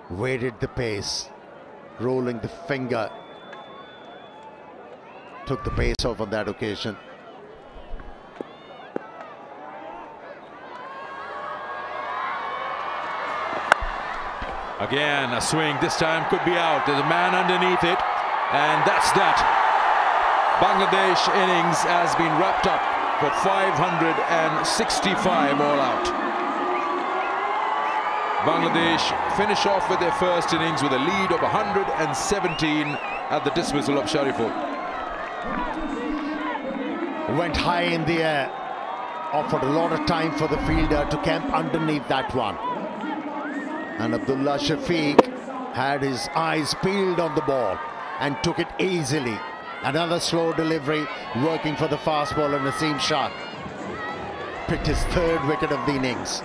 Speaker 6: waited the pace, rolling the finger, took the pace off on that occasion.
Speaker 1: Again, a swing, this time could be out. There's a man underneath it, and that's that. Bangladesh innings has been wrapped up for 565 all out. Bangladesh finish off with their first innings with a lead of 117 at the dismissal of Shariful.
Speaker 6: Went high in the air, offered a lot of time for the fielder to camp underneath that one. And Abdullah Shafiq had his eyes peeled on the ball and took it easily. Another slow delivery, working for the fast bowler Naseem Shah. Picked his third wicket of the innings.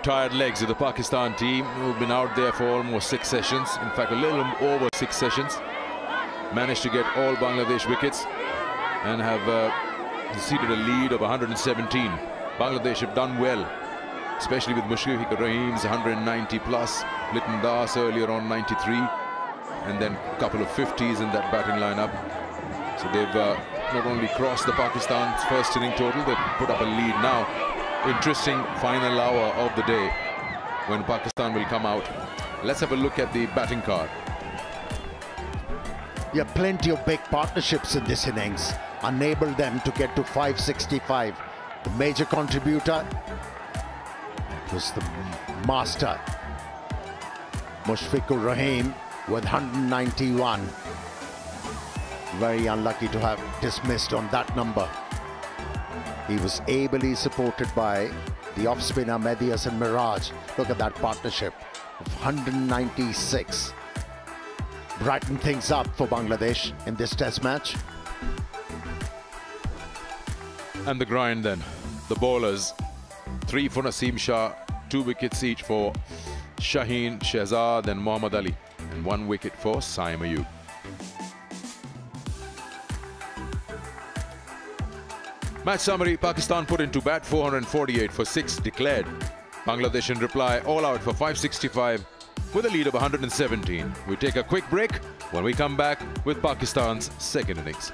Speaker 1: Tired legs of the Pakistan team, who've been out there for almost 6 sessions. In fact, a little over 6 sessions. Managed to get all Bangladesh wickets and have conceded a lead of 117. Bangladesh have done well, especially with Mushfiq Rahim's 190 plus, Litton Das earlier on 93, and then a couple of 50s in that batting lineup. So they've not only crossed the Pakistan's first inning total, they've put up a lead now. Interesting final hour of the day when Pakistan will come out. Let's have a look at the batting card.
Speaker 6: Yeah, plenty of big partnerships in this innings enabled them to get to 565. The major contributor was the master Mushfiqur Rahim with 191. Very unlucky to have dismissed on that number. He was ably supported by the off-spinner Medias and Miraj. Look at that partnership of 196. Brighten things up for Bangladesh in this test match.
Speaker 1: And the grind then. The bowlers, 3 for Naseem Shah, 2 wickets each for Shaheen, Shehzad and Muhammad Ali, and 1 wicket for Saim Ayub. Match summary: Pakistan put into bat 448 for 6 declared. Bangladesh in reply all out for 565 with a lead of 117. We take a quick break. When we come back with Pakistan's second innings.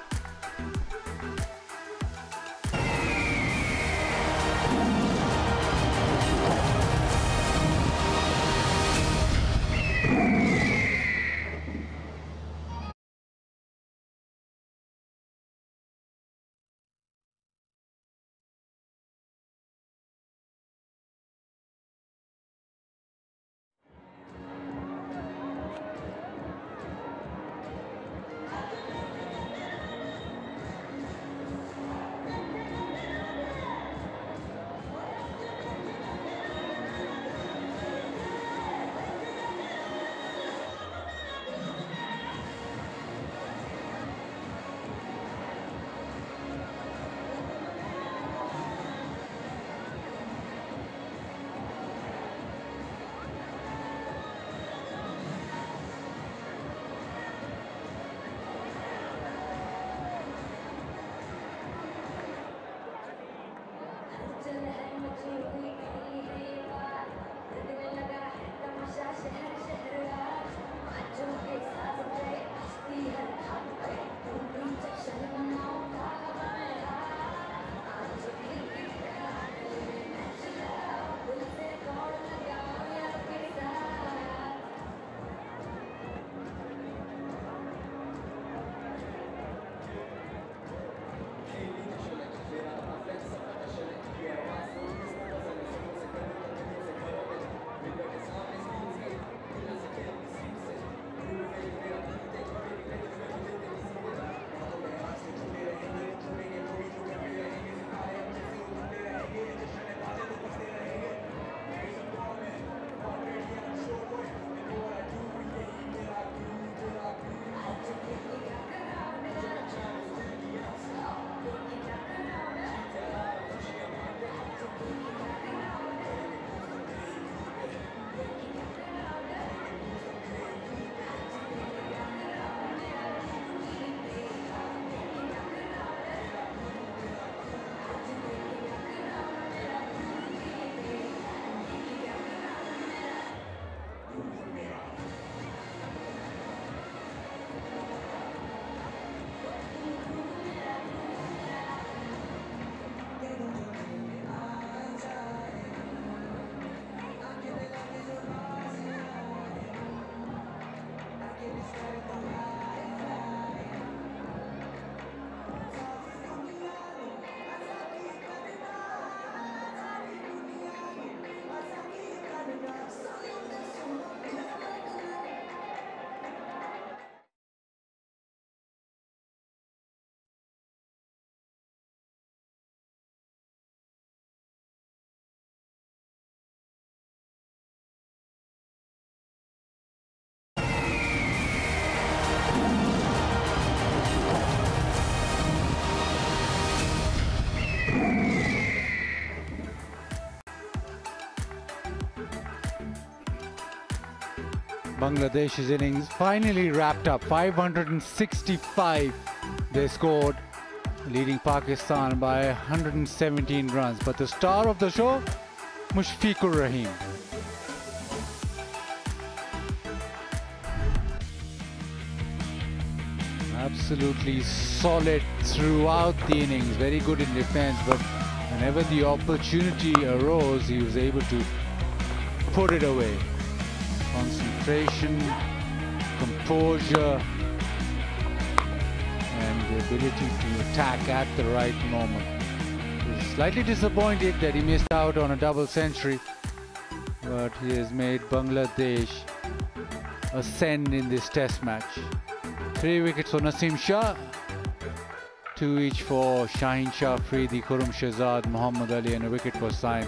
Speaker 11: Bangladesh's innings finally wrapped up. 565 they scored, leading Pakistan by 117 runs. But the star of the show, Mushfiqur Rahim. Absolutely solid throughout the innings, very good in defense, but whenever the opportunity arose, he was able to put it away. Concentration, composure, and the ability to attack at the right moment. He was slightly disappointed that he missed out on a double century, but he has made Bangladesh ascend in this test match. 3 wickets for Naseem Shah, 2 each for Shaheen Shah Afridi, Khurram Shahzad, Muhammad Ali, and a wicket for Saim.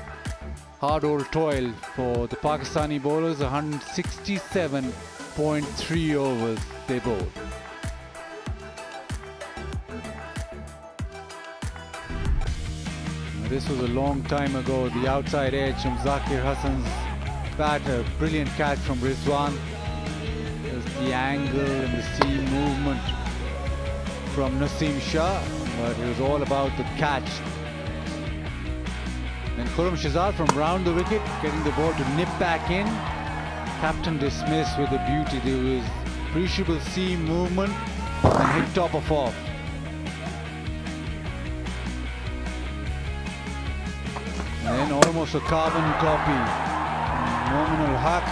Speaker 11: Hard old toil for the Pakistani bowlers, 167.3 overs they bowled. Now, this was a long time ago. The outside edge from Zakir Hassan's bat, a brilliant catch from Rizwan. The angle and the seam movement from Naseem Shah, but it was all about the catch. Then Khurram Shahzad from round the wicket, getting the ball to nip back in. Captain dismissed with a beauty. There was appreciable seam movement and hit top of off. And then almost a carbon copy. Nominal Haq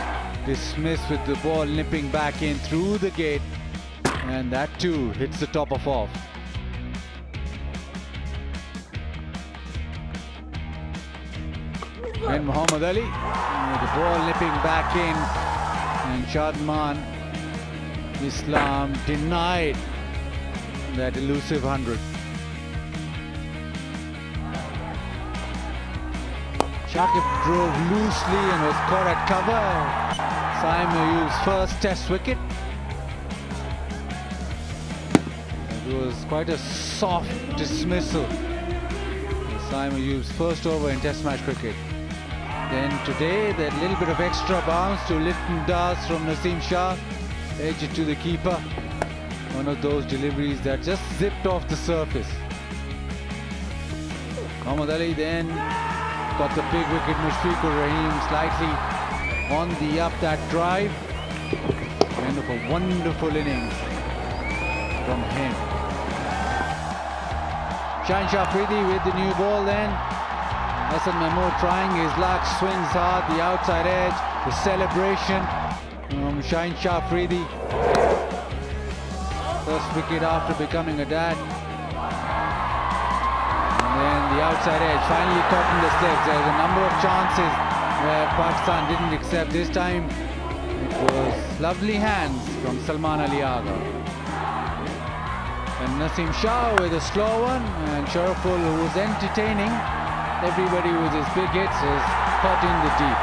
Speaker 11: dismissed with the ball nipping back in through the gate, and that too hits the top of off. And Muhammad Ali with the ball nipping back in, and Shadman Islam denied that elusive 100. Shakib drove loosely and was caught at cover. Saim Ayub's first test wicket. It was quite a soft dismissal. Saim Ayub's first over in test match cricket. Then today, that little bit of extra bounce to Litton Das from Naseem Shah. Edge it to the keeper. One of those deliveries that just zipped off the surface. Muhammad Ali then got the big wicket. Mushfiqur Rahim slightly on the up that drive. End of a wonderful innings from him. Shaheen Shah Afridi with the new ball then. Hassan Mahmood trying his luck, swings hard, the outside edge, the celebration from Shaheen Shah Afridi. First wicket after becoming a dad. And then the outside edge finally caught in the slicks. There was a number of chances where Pakistan didn't accept. This time it was lovely hands from Salman Ali Agha. And Naseem Shah with a slow one, and Sharaful, who was entertaining everybody with his big hits, is caught in the deep.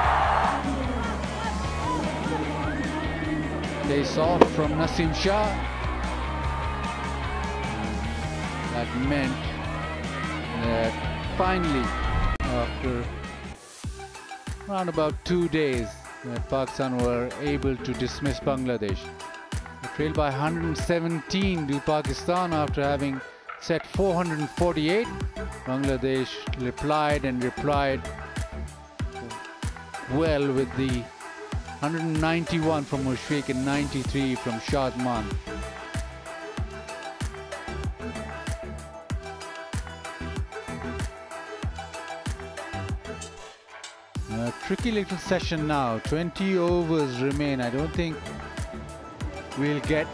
Speaker 11: Face off from Naseem Shah. That meant that finally, after around about 2 days, that Pakistan were able to dismiss Bangladesh. They trailed by 117 to Pakistan after having set 448. Bangladesh replied and replied well with the 191 from Mushfiq and 93 from Shadman. A tricky little session now. 20 overs remain. I don't think we'll get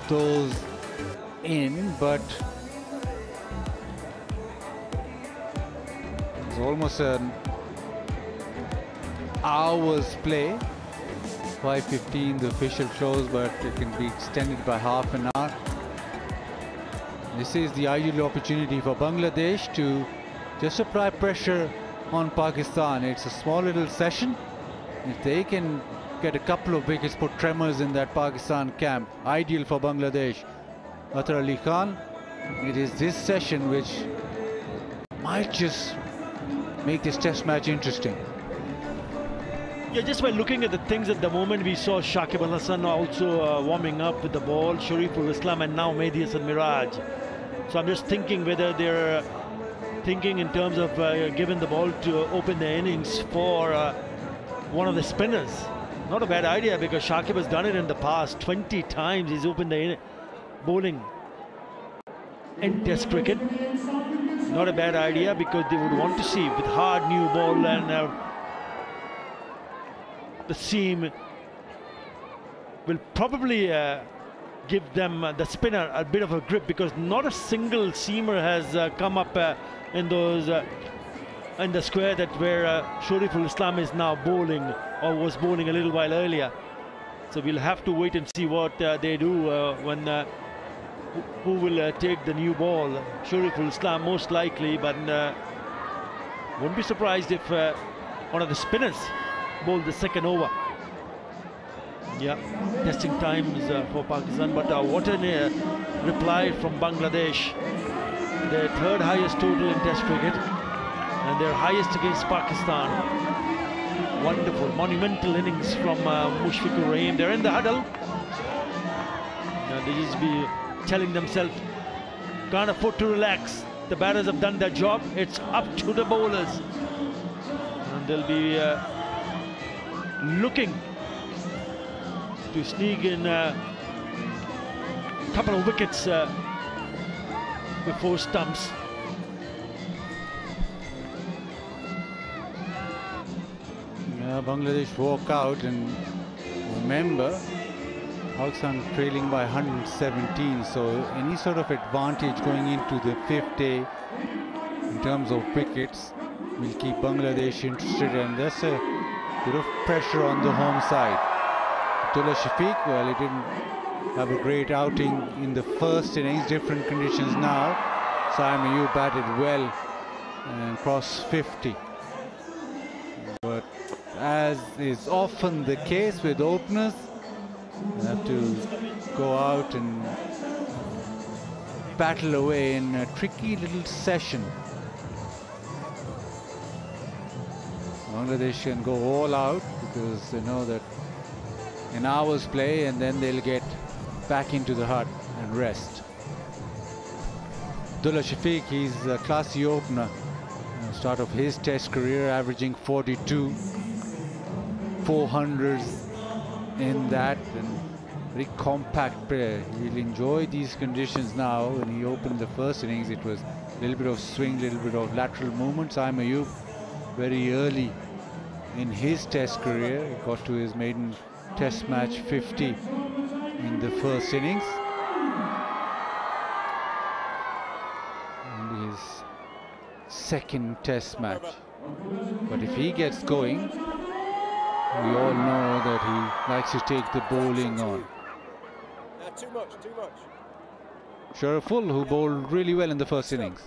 Speaker 11: those in, but it's almost an hour's play. 5:15 the official shows, but it can be extended by half an hour. This is the ideal opportunity for Bangladesh to just apply pressure on Pakistan. It's a small little session. If they can get a couple of wickets, put tremors in that Pakistan camp, ideal for Bangladesh. Athar Ali Khan, it is this session which might just make this test match interesting.
Speaker 2: Yeah, just by looking at the things at the moment, we saw Shakib Al Hassan also warming up with the ball, Shariful Islam, and now Mehdi Hassan Miraj. So I'm just thinking whether they're thinking in terms of giving the ball to open the innings for one of the spinners. Not a bad idea, because Shakib has done it in the past. 20 times he's opened the bowling in Test cricket. Not a bad idea, because they would want to see with hard new ball and the seam will probably give them, the spinner, a bit of a grip, because not a single seamer has come up in those in the square that where Shariful Islam is now bowling, or was bowling a little while earlier. So we'll have to wait and see what they do when who will take the new ball. Shariful Islam most likely, but wouldn't be surprised if one of the spinners bowled the second over. Yeah, testing times for Pakistan, but what a reply from Bangladesh. Their third highest total in Test cricket, and their highest against Pakistan. Wonderful, monumental innings from Mushfiqur Rahim. They're in the huddle. They just be telling themselves, can't afford to relax. The batters have done their job. It's up to the bowlers. And they'll be looking to sneak in a couple of wickets before stumps.
Speaker 11: Yeah, Bangladesh walk out, and remember, Pakistan trailing by 117, so any sort of advantage going into the 5th day in terms of wickets will keep Bangladesh interested, and there's a bit of pressure on the home side. Abdullah Shafiq, well, he didn't have a great outing in the first innings, different conditions now. Simon, you batted well and crossed 50. But as is often the case with openers, you have to go out and battle away in a tricky little session. Bangladesh can go all out because they know that an hour's play and then they'll get back into the hut and rest. Abdullah Shafiq, he's a classy opener. Start of his Test career, averaging 42, 400s in that, and very compact player. He'll enjoy these conditions now. When he opened the first innings, it was a little bit of swing, a little bit of lateral movement. Saim Ayub, very early in his Test career, he got to his maiden Test match 50 in the first innings. And his second Test match. But if he gets going, we all know that he likes to take the bowling on.
Speaker 12: Too much, too much.
Speaker 11: Shariful, who bowled really well in the first innings.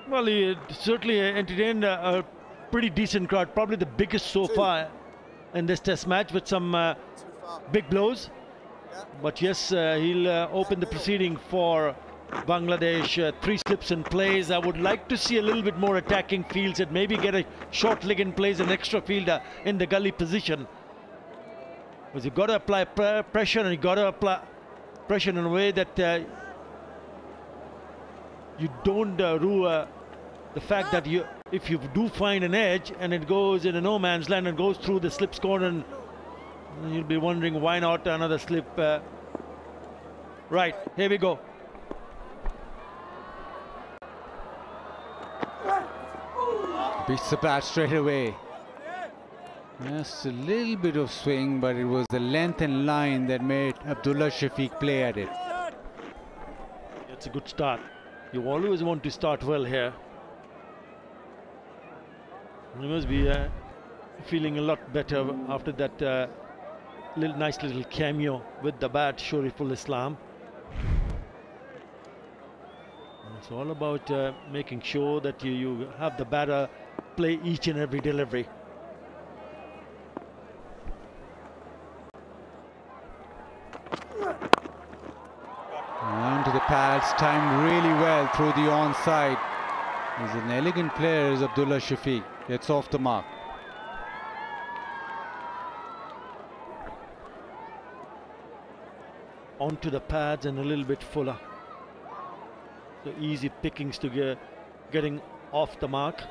Speaker 2: Well, he certainly entertained a pretty decent crowd, probably the biggest so far in this Test match, with some big blows. Yeah. But yes, he'll open the proceeding for Bangladesh. 3 slips and plays. I would like to see a little bit more attacking fields and maybe get a short leg and plays an extra fielder in the gully position. Because you've got to apply pressure, and you've got to apply pressure in a way that you don't rule the fact that if you do find an edge and it goes in a no man's land and goes through the slips corner, and you'll be wondering why not another slip. Right, here we go.
Speaker 11: Beats the bat straight away. Just a little bit of swing, but it was the length and line that made Abdullah Shafiq play at it.
Speaker 2: It's a good start. You always want to start well here. You must be feeling a lot better after that nice little cameo with the bat, Shariful Islam. And it's all about making sure that you have the batter play each and every delivery.
Speaker 11: On to the pads, timed really well through the onside. He's an elegant player, is Abdullah Shafiq. Gets off the mark.
Speaker 2: onto the pads and a little bit fuller. So easy pickings to getting off the mark.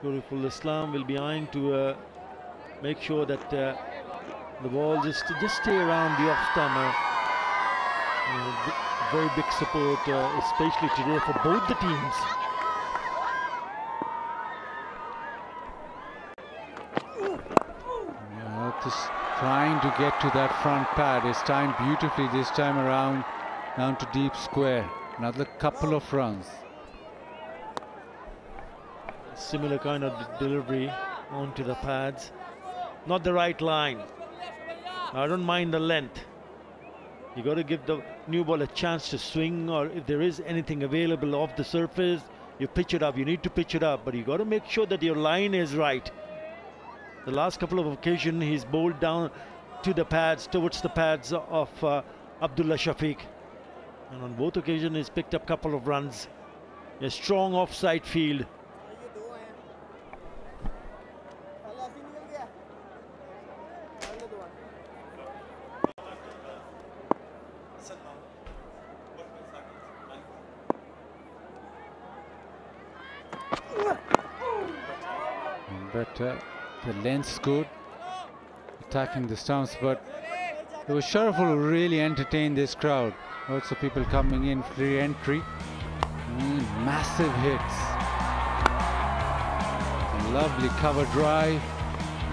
Speaker 2: Beautiful Islam will be eyeing to make sure that the ball just stay around the off stump. Very big support, especially today for both the teams.
Speaker 11: Just trying to get to that front pad. It's timed beautifully this time around, down to deep square. Another couple of runs.
Speaker 2: Similar kind of delivery onto the pads. Not the right line. I don't mind the length. You got to give the new ball a chance to swing, or if there is anything available off the surface, you pitch it up. You need to pitch it up, but you got to make sure that your line is right. The last couple of occasions, he's bowled down to the pads, towards the pads of Abdullah Shafiq. And on both occasions, he's picked up a couple of runs. A strong offside field.
Speaker 11: But the length's good, attacking the stumps, but it was Sharaful who really entertained this crowd. Lots of people coming in, free entry, massive hits. A lovely cover drive,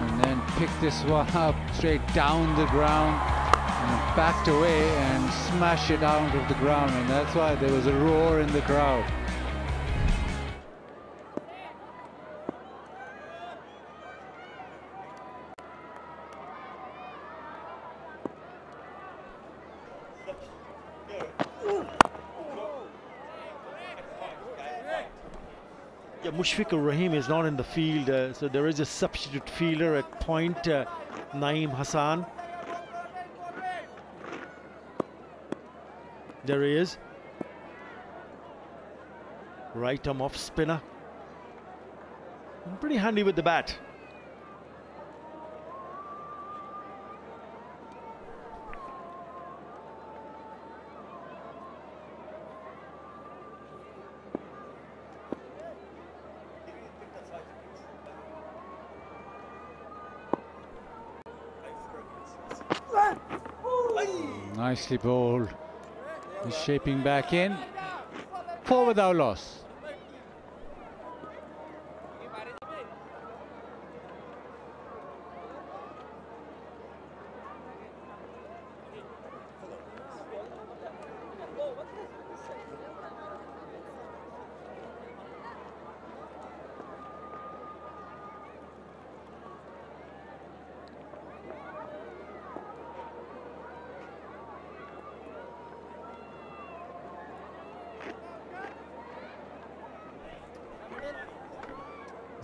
Speaker 11: and then picked this one up straight down the ground, and backed away and smashed it out of the ground, and that's why there was a roar in the crowd.
Speaker 2: Yeah, Mushfiqur Rahim is not in the field, so there is a substitute fielder at point, Naeem Hassan. There he is. Right arm off spinner. And pretty handy with the bat.
Speaker 11: Nicely bowled. He's shaping back in. 4 without loss.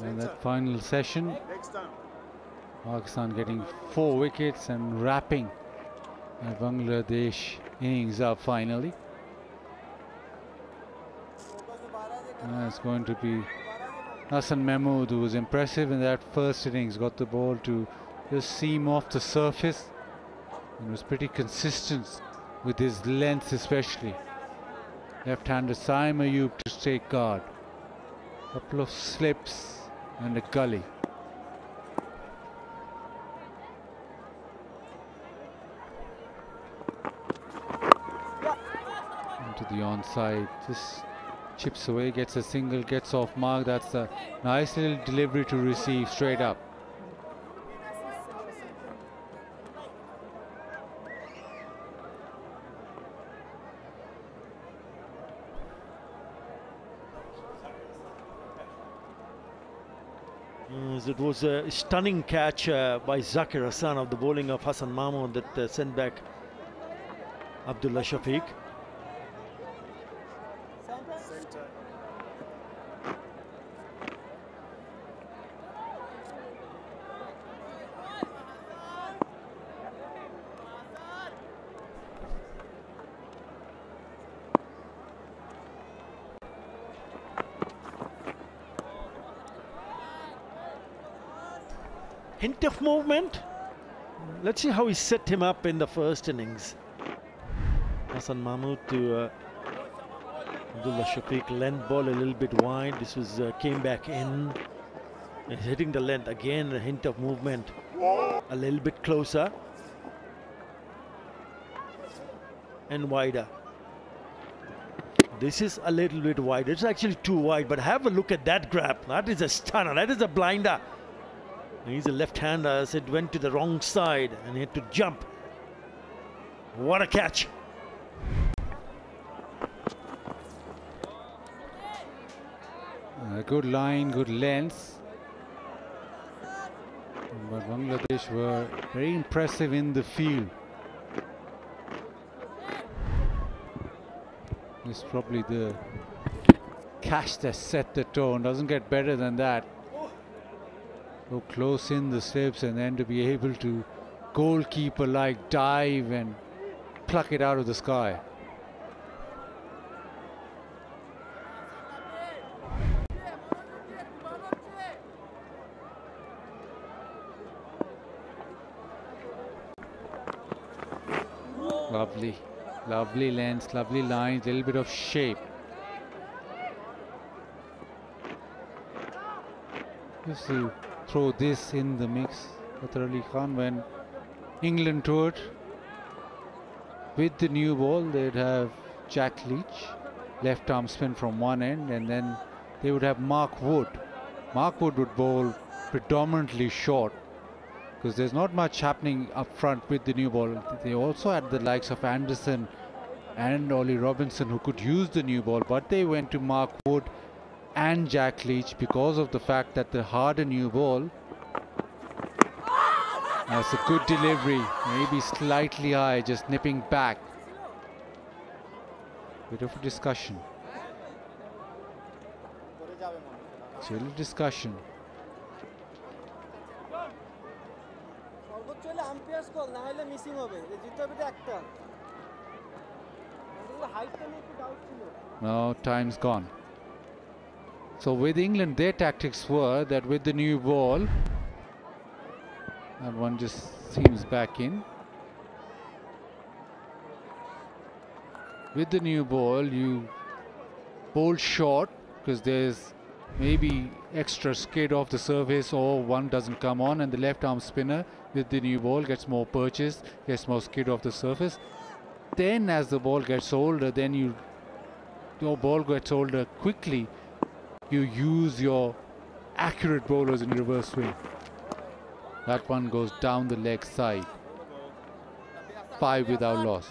Speaker 11: And that final session, Pakistan getting 4 wickets and wrapping Bangladesh innings up finally. It's going to be Hassan Mahmood, who was impressive in that first innings, got the ball to just seam off the surface and was pretty consistent with his length, especially. Left-hander Saim Ayub to take guard. Couple of slips and a gully. Into the onside, just chips away, gets a single, gets off mark. That's a nice little delivery to receive straight up.
Speaker 2: It was a stunning catch by Zakir Hassan of the bowling of Hassan Mahmood that sent back Abdullah Shafiq. Hint of movement, Let's see how he set him up in the first innings. Hassan Mahmood to Abdullah Shafiq. Length ball a little bit wide. This was came back in. Hitting the length again, a hint of movement. A little bit closer. And wider. This is a little bit wide. It's actually too wide, but have a look at that grab. That is a stunner. That is a blinder. He's a left-hander, so it went to the wrong side and he had to jump. What a catch.
Speaker 11: Good line, good length. But Bangladesh were very impressive in the field. This is probably the catch that set the tone. Doesn't get better than that. Go close in the slips and then to be able to goalkeeper-like dive and pluck it out of the sky. Lovely, lovely lengths, lovely lines, a little bit of shape. Just to throw this in the mix, Athar Ali Khan, when England toured with the new ball, they'd have Jack Leach, left arm spin from one end, and then they would have Mark Wood. Mark Wood would bowl predominantly short, because there's not much happening up front with the new ball. They also had the likes of Anderson and Ollie Robinson who could use the new ball, but they went to Mark Wood and Jack Leach because of the fact that the harder new ball has a good delivery, maybe slightly high, just nipping back. Bit of a discussion. Still a discussion. Now time's gone. So with England, their tactics were that with the new ball, that one just seems back in. With the new ball, you bowl short because there's maybe extra skid off the surface or one doesn't come on, and the left arm spinner with the new ball gets more purchase, gets more skid off the surface. Then as the ball gets older, then your ball gets older quickly, you use your accurate bowlers in reverse swing. That one goes down the leg side. 5 without loss.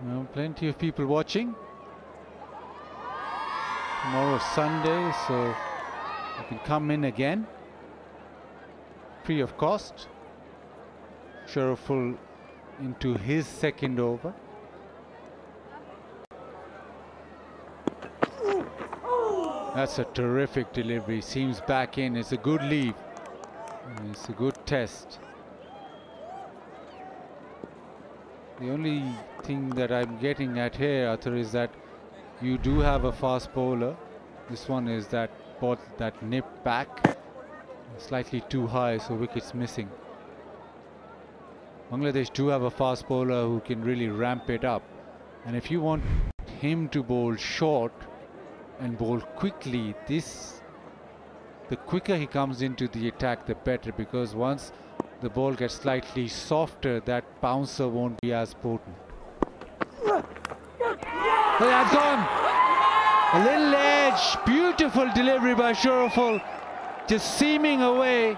Speaker 11: Well, plenty of people watching. Tomorrow's Sunday, so you can come in again, free of cost. Sharaful into his second over. That's a terrific delivery. Seems back in. It's a good leave. It's a good test. The only thing that I'm getting at here, Athar, is that you do have a fast bowler. This one is that ball, that nip back, slightly too high, so wicket's missing. Bangladesh do have a fast bowler who can really ramp it up. And if you want him to bowl short and bowl quickly, the quicker he comes into the attack, the better, because once the ball gets slightly softer, that bouncer won't be as potent. That's gone! A little edge, beautiful delivery by Sharaful, just seaming away.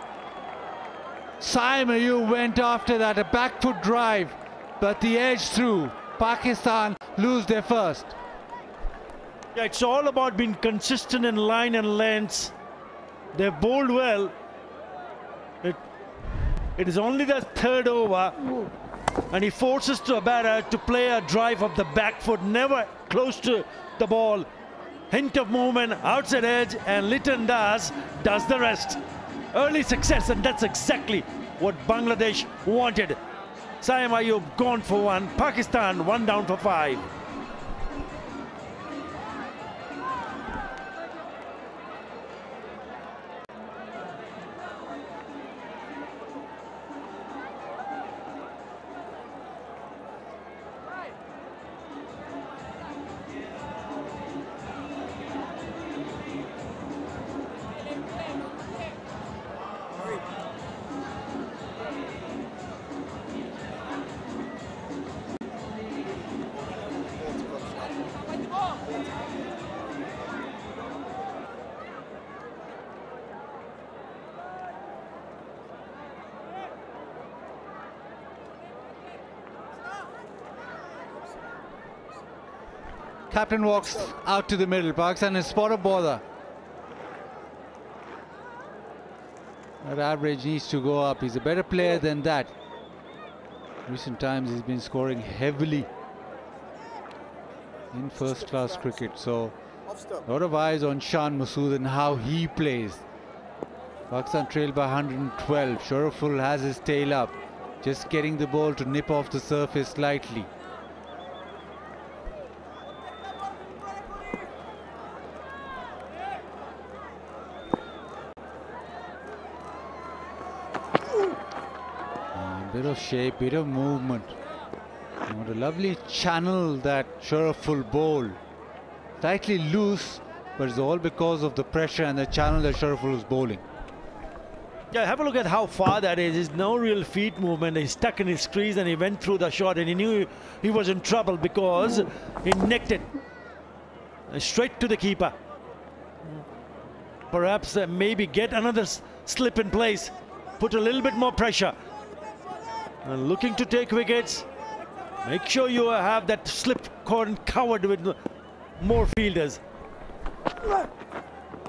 Speaker 11: Saim Ayub went after that, a back foot drive, but the edge through. Pakistan lose their first.
Speaker 2: Yeah, it's all about being consistent in line and lengths. They've bowled well, It is only the third over, and he forces the batter to play a drive of the back foot, never close to the ball. Hint of movement, outside edge, and Litton does the rest. Early success, and that's exactly what Bangladesh wanted. Saim Ayub gone for one. Pakistan 1 down for 5.
Speaker 11: Captain walks out to the middle. Pakistan has spot a bowler. That average needs to go up. He's a better player than that. Recent times he's been scoring heavily in first-class cricket. So a lot of eyes on Shan Masood and how he plays. Pakistan trailed by 112. Sharaful has his tail up, just getting the ball to nip off the surface slightly. Bit of shape, bit of movement. What a lovely channel that Sharaful bowled. Slightly loose, but it's all because of the pressure and the channel that Sharaful was bowling.
Speaker 2: Yeah, have a look at how far that is. There's no real feet movement. He's stuck in his crease and he went through the shot, and he knew he was in trouble because he nicked it straight to the keeper. Perhaps maybe get another slip in place, put a little bit more pressure. And looking to take wickets, make sure you have that slip corner covered with more fielders.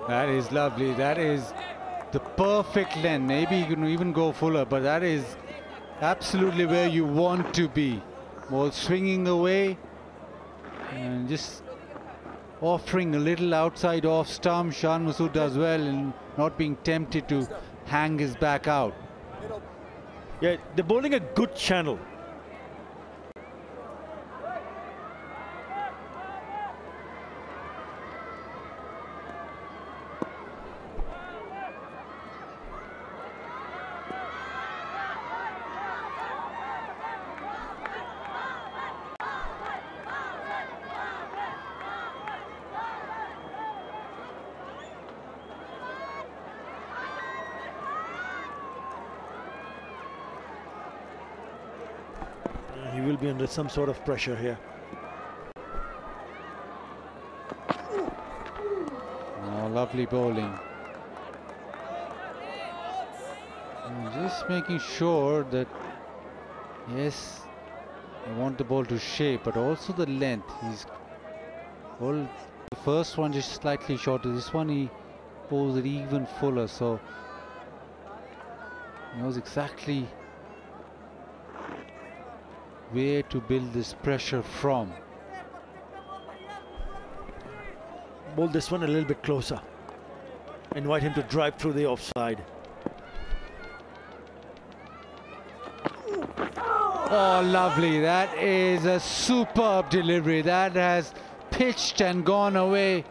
Speaker 11: That is lovely. That is the perfect length. Maybe you can even go fuller, but that is absolutely where you want to be. Ball swinging away and just offering a little outside off stump. Shan Masood does well in not being tempted to hang his back out.
Speaker 2: Yeah, they're bowling a good channel. He will be under some sort of pressure here.
Speaker 11: Oh, lovely bowling. And just making sure that, yes, I want the ball to shape, but also the length. He's bowled the first one just slightly shorter. This one he bowls it even fuller, so he knows exactly where to build this pressure from.
Speaker 2: Bowl this one a little bit closer. Invite him to drive through the offside.
Speaker 11: Oh, lovely. That is a superb delivery. That has pitched and gone away.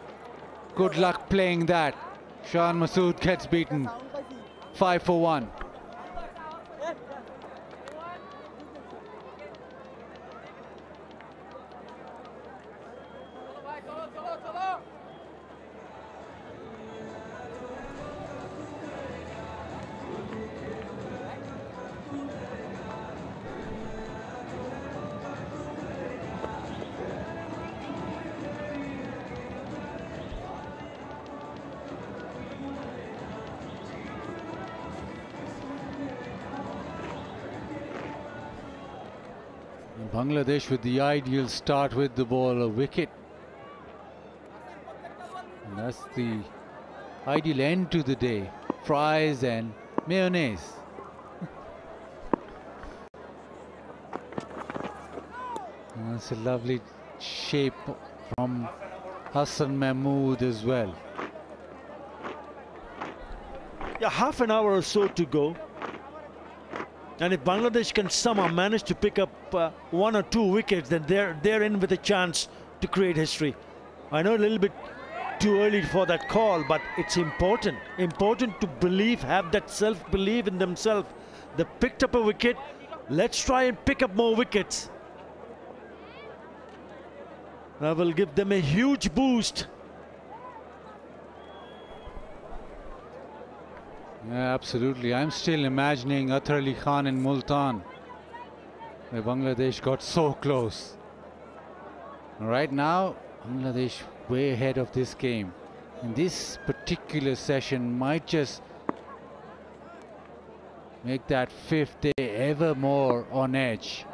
Speaker 11: Good luck playing that. Shan Masood gets beaten. 5 for 1. Bangladesh with the ideal start with the ball, a wicket. And that's the ideal end to the day. Fries and mayonnaise. That's a lovely shape from Hassan Mahmood as well.
Speaker 2: Yeah, half an hour or so to go. And if Bangladesh can somehow manage to pick up 1 or 2 wickets, then they're in with a chance to create history. I know a little bit too early for that call, but it's important to believe, have that self-belief in themselves. They picked up a wicket. Let's try and pick up more wickets. That will give them a huge boost.
Speaker 11: Yeah, absolutely. I'm still imagining Athar Ali Khan in Multan, where Bangladesh got so close. Right now, Bangladesh way ahead of this game. And this particular session might just make that 5th day ever more on edge.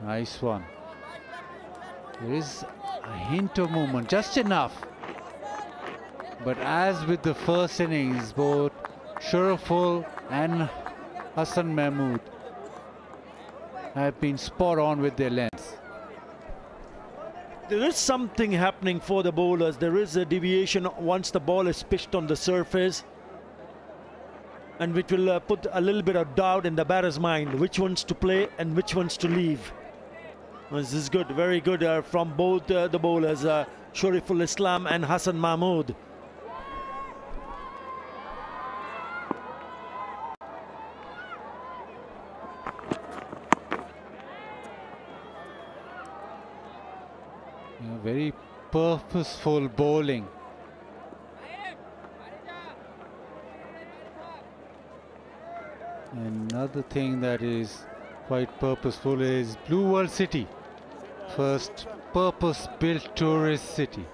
Speaker 11: Nice one. There is a hint of movement, just enough. But as with the first innings, both Sharaful and Hassan Mahmood have been spot on with their lengths.
Speaker 2: There is something happening for the bowlers. There is a deviation once the ball is pitched on the surface, and which will put a little bit of doubt in the batter's mind, which ones to play and which ones to leave. This is good, very good from both the bowlers, Shariful Islam and Hassan Mahmood.
Speaker 11: Very purposeful bowling. Another thing that is quite purposeful is Blue World City, first purpose-built tourist city.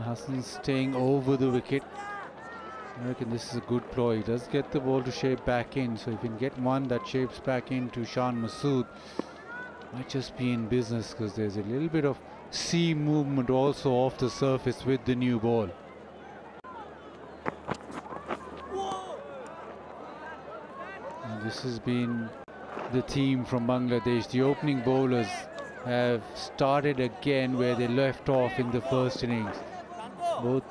Speaker 11: Hassan staying over the wicket. I reckon this is a good ploy. He does get the ball to shape back in, so if you can get one that shapes back into Shan Masood, might just be in business, because there's a little bit of sea movement also off the surface with the new ball. And this has been the theme from Bangladesh. The opening bowlers have started again where they left off in the first innings. Both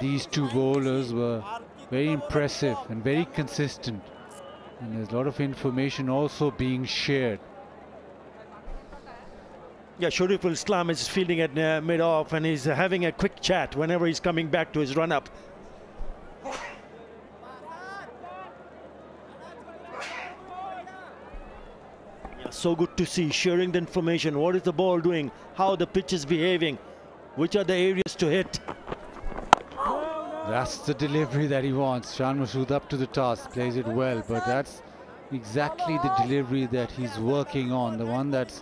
Speaker 11: these two bowlers were very impressive and very consistent, and there's a lot of information also being shared.
Speaker 2: Yeah, Shariful Islam is fielding at mid-off, and he's having a quick chat whenever he's coming back to his run-up. Yeah, so good to see, sharing the information. What is the ball doing? How the pitch is behaving? Which are the areas to hit?
Speaker 11: That's the delivery that he wants. Shan Masood up to the task, plays it well, but that's exactly the delivery that he's working on, the one that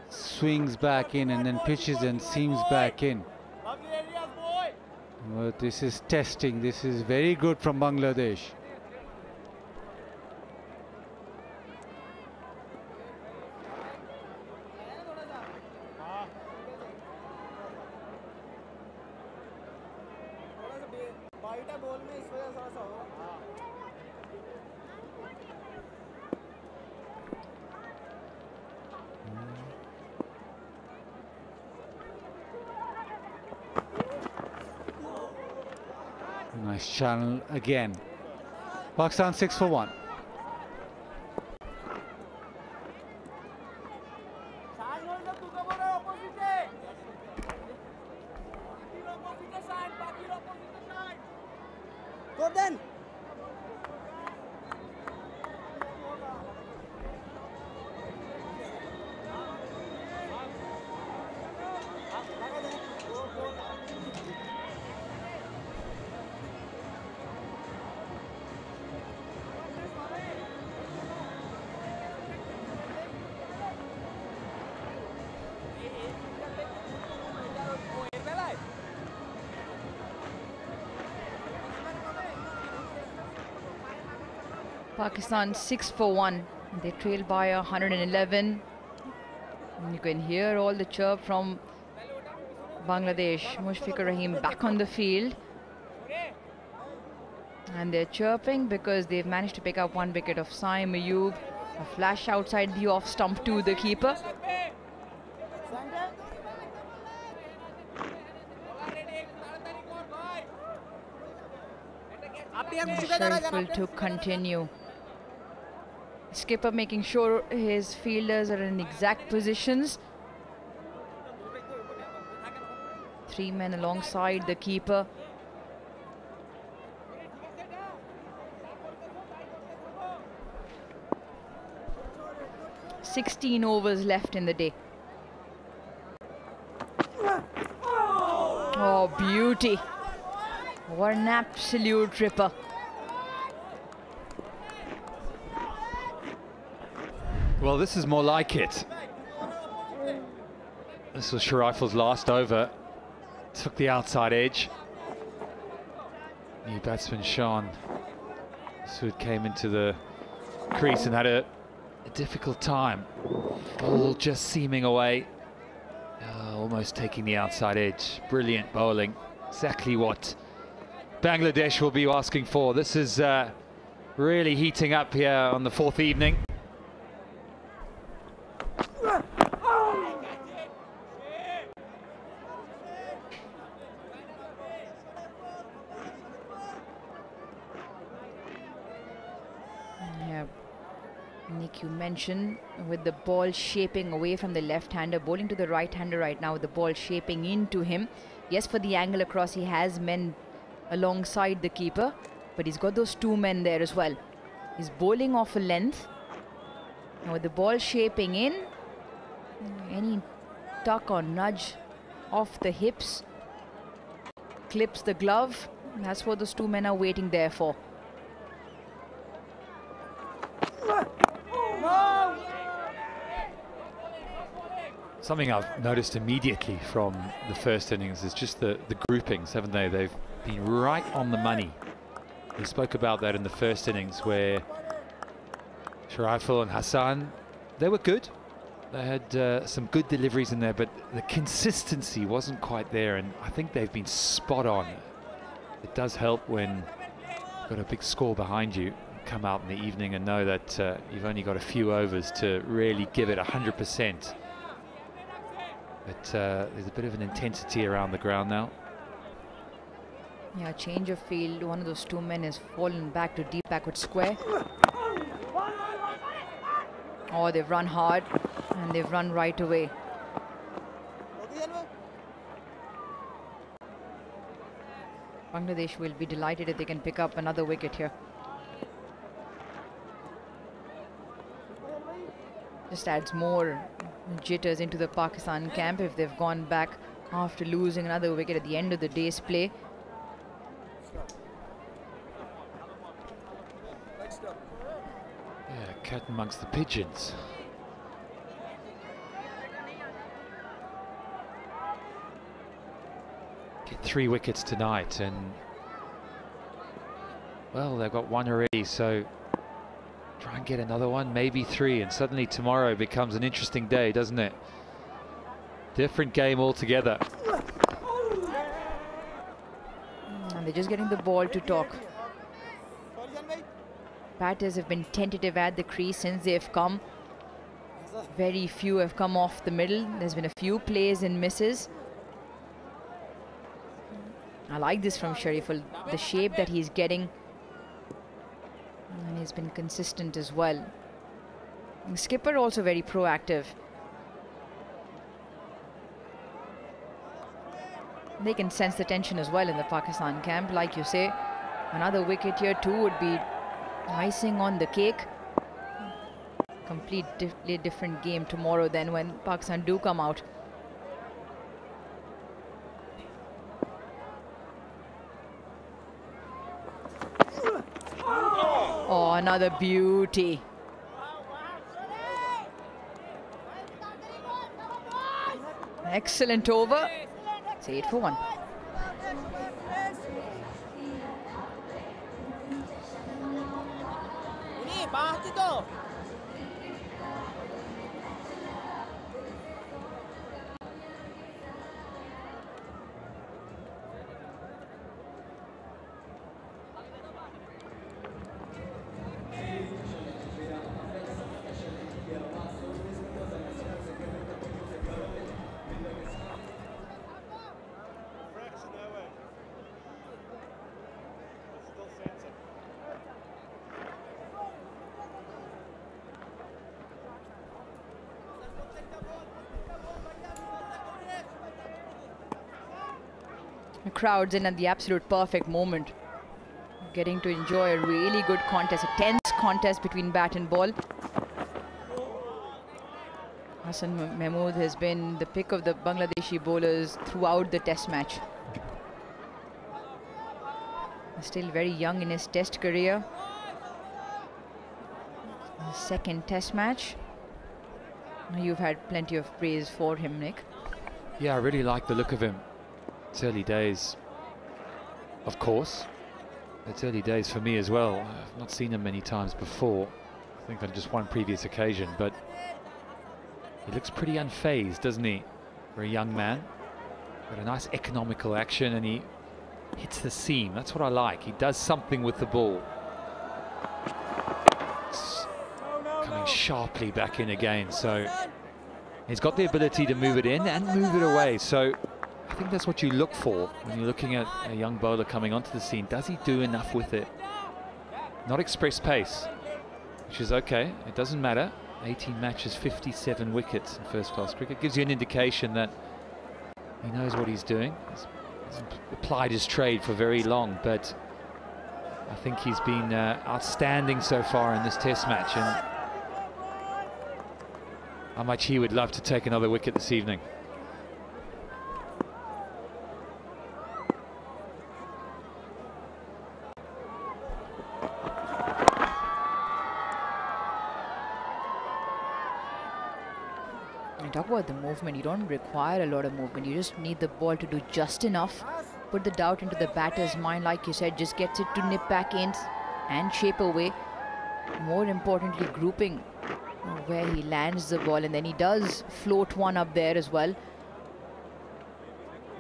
Speaker 11: swings back in and then pitches and seams back in. But this is testing. This is very good from Bangladesh. Nice channel again. Pakistan 6 for 1.
Speaker 8: Gordon.
Speaker 5: Pakistan 6 for 1. They trail by 111. And you can hear all the chirp from Bangladesh. Mushfiqur Rahim back on the field. And they're chirping because they've managed to pick up 1 wicket of Saim Ayub. A flash outside the off stump to the keeper. Shariful to continue. Skipper making sure his fielders are in exact positions. 3 men alongside the keeper. "16 overs left in the day." Oh, beauty. What an absolute ripper.
Speaker 10: Well, this is more like it. This was Shariful's last over. Took the outside edge. New batsman Sean Sood came into the crease and had a difficult time. Ball just seaming away. Almost taking the outside edge. Brilliant bowling. Exactly what Bangladesh will be asking for. This is really heating up here on the 4th evening.
Speaker 5: Yeah, Nick, you mentioned with the ball shaping away from the left-hander, bowling to the right-hander right now with the ball shaping into him. Yes, for the angle across, he has men alongside the keeper, but he's got those 2 men there as well. He's bowling off a length. Now with the ball shaping in, any tuck or nudge off the hips clips the glove. That's what those 2 men are waiting there for.
Speaker 10: Something I've noticed immediately from the first innings is just the groupings, haven't they? They've been right on the money. We spoke about that in the first innings where Shariful and Hassan, they were good. They had some good deliveries in there, but the consistency wasn't quite there, and I think they've been spot on. It does help when you've got a big score behind you, come out in the evening and know that you've only got a few overs to really give it 100%. But there's a bit of an intensity around the ground now.
Speaker 5: Yeah, change of field. One of those 2 men has fallen back to deep backward square. Oh, they've run hard and they've run right away. Bangladesh will be delighted if they can pick up another wicket here. Just adds more jitters into the Pakistan camp if they've gone back after losing another wicket at the end of the day's play.
Speaker 10: Yeah, cat amongst the pigeons. Get 3 wickets tonight, and well, they've got 1 already, so try and get another one, maybe 3, and suddenly tomorrow becomes an interesting day, doesn't it? Different game altogether.
Speaker 5: And they're just getting the ball to talk. Batters have been tentative at the crease since they've come. Very few have come off the middle. There's been a few plays and misses. I like this from Shariful, the shape that he's getting. And he's been consistent as well. And skipper also very proactive. They can sense the tension as well in the Pakistan camp. Like you say, another wicket here too would be icing on the cake. Completely different game tomorrow than when Pakistan do come out. Oh, another beauty. Excellent over. It's 8 for 1. The crowd's in at the absolute perfect moment. Getting to enjoy a really good contest, a tense contest between bat and ball. Hassan Mahmood has been the pick of the Bangladeshi bowlers throughout the test match. Still very young in his test career. The second test match. You've had plenty of praise for him, Nick.
Speaker 10: Yeah, I really like the look of him. It's early days, of course. It's early days for me as well. I've not seen him many times before. I think on just one previous occasion, but he looks pretty unfazed, doesn't he? For a young man. Got a nice economical action, and he hits the seam. That's what I like. He does something with the ball. It's coming sharply back in again, so he's got the ability to move it in and move it away. So I think that's what you look for when you're looking at a young bowler coming onto the scene. Does he do enough with it? Not express pace, which is okay. It doesn't matter. 18 matches, 57 wickets in first-class cricket. Gives you an indication that he knows what he's doing. He's applied his trade for very long, but I think he's been outstanding so far in this test match, and how much he would love to take another wicket this evening.
Speaker 5: Talk about the movement. You don't require a lot of movement. You just need the ball to do just enough. Put the doubt into the batter's mind, like you said, just gets it to nip back in and shape away. More importantly, grouping where he lands the ball, and then he does float one up there as well.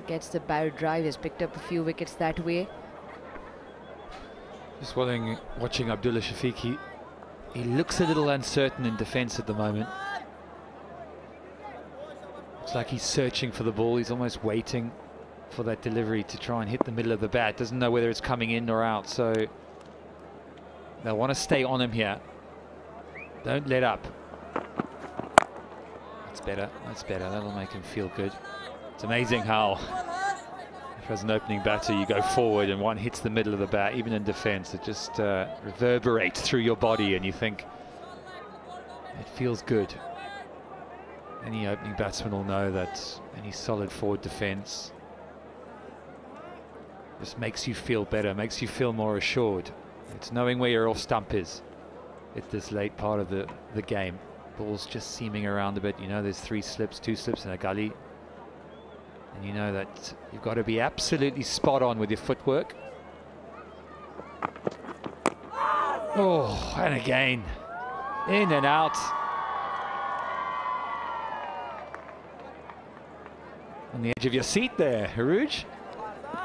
Speaker 5: Gets the barrel drive, has picked up a few wickets that way.
Speaker 10: Just watching Abdullah Shafiq, he looks a little uncertain in defence at the moment. It's like he's searching for the ball. He's almost waiting for that delivery to try and hit the middle of the bat. Doesn't know whether it's coming in or out, so they'll want to stay on him here. Don't let up. That's better. That's better. That'll make him feel good. It's amazing how, if as an opening batter you go forward and one hits the middle of the bat, even in defence, it just reverberates through your body, and you think it feels good. Any opening batsman will know that any solid forward defence just makes you feel better, makes you feel more assured. It's knowing where your off stump is at this late part of the game. Ball's just seaming around a bit. You know there's 3 slips, 2 slips and a gully. And you know that you've got to be absolutely spot on with your footwork. Oh, and again, in and out. On the edge of your seat there, Harouj.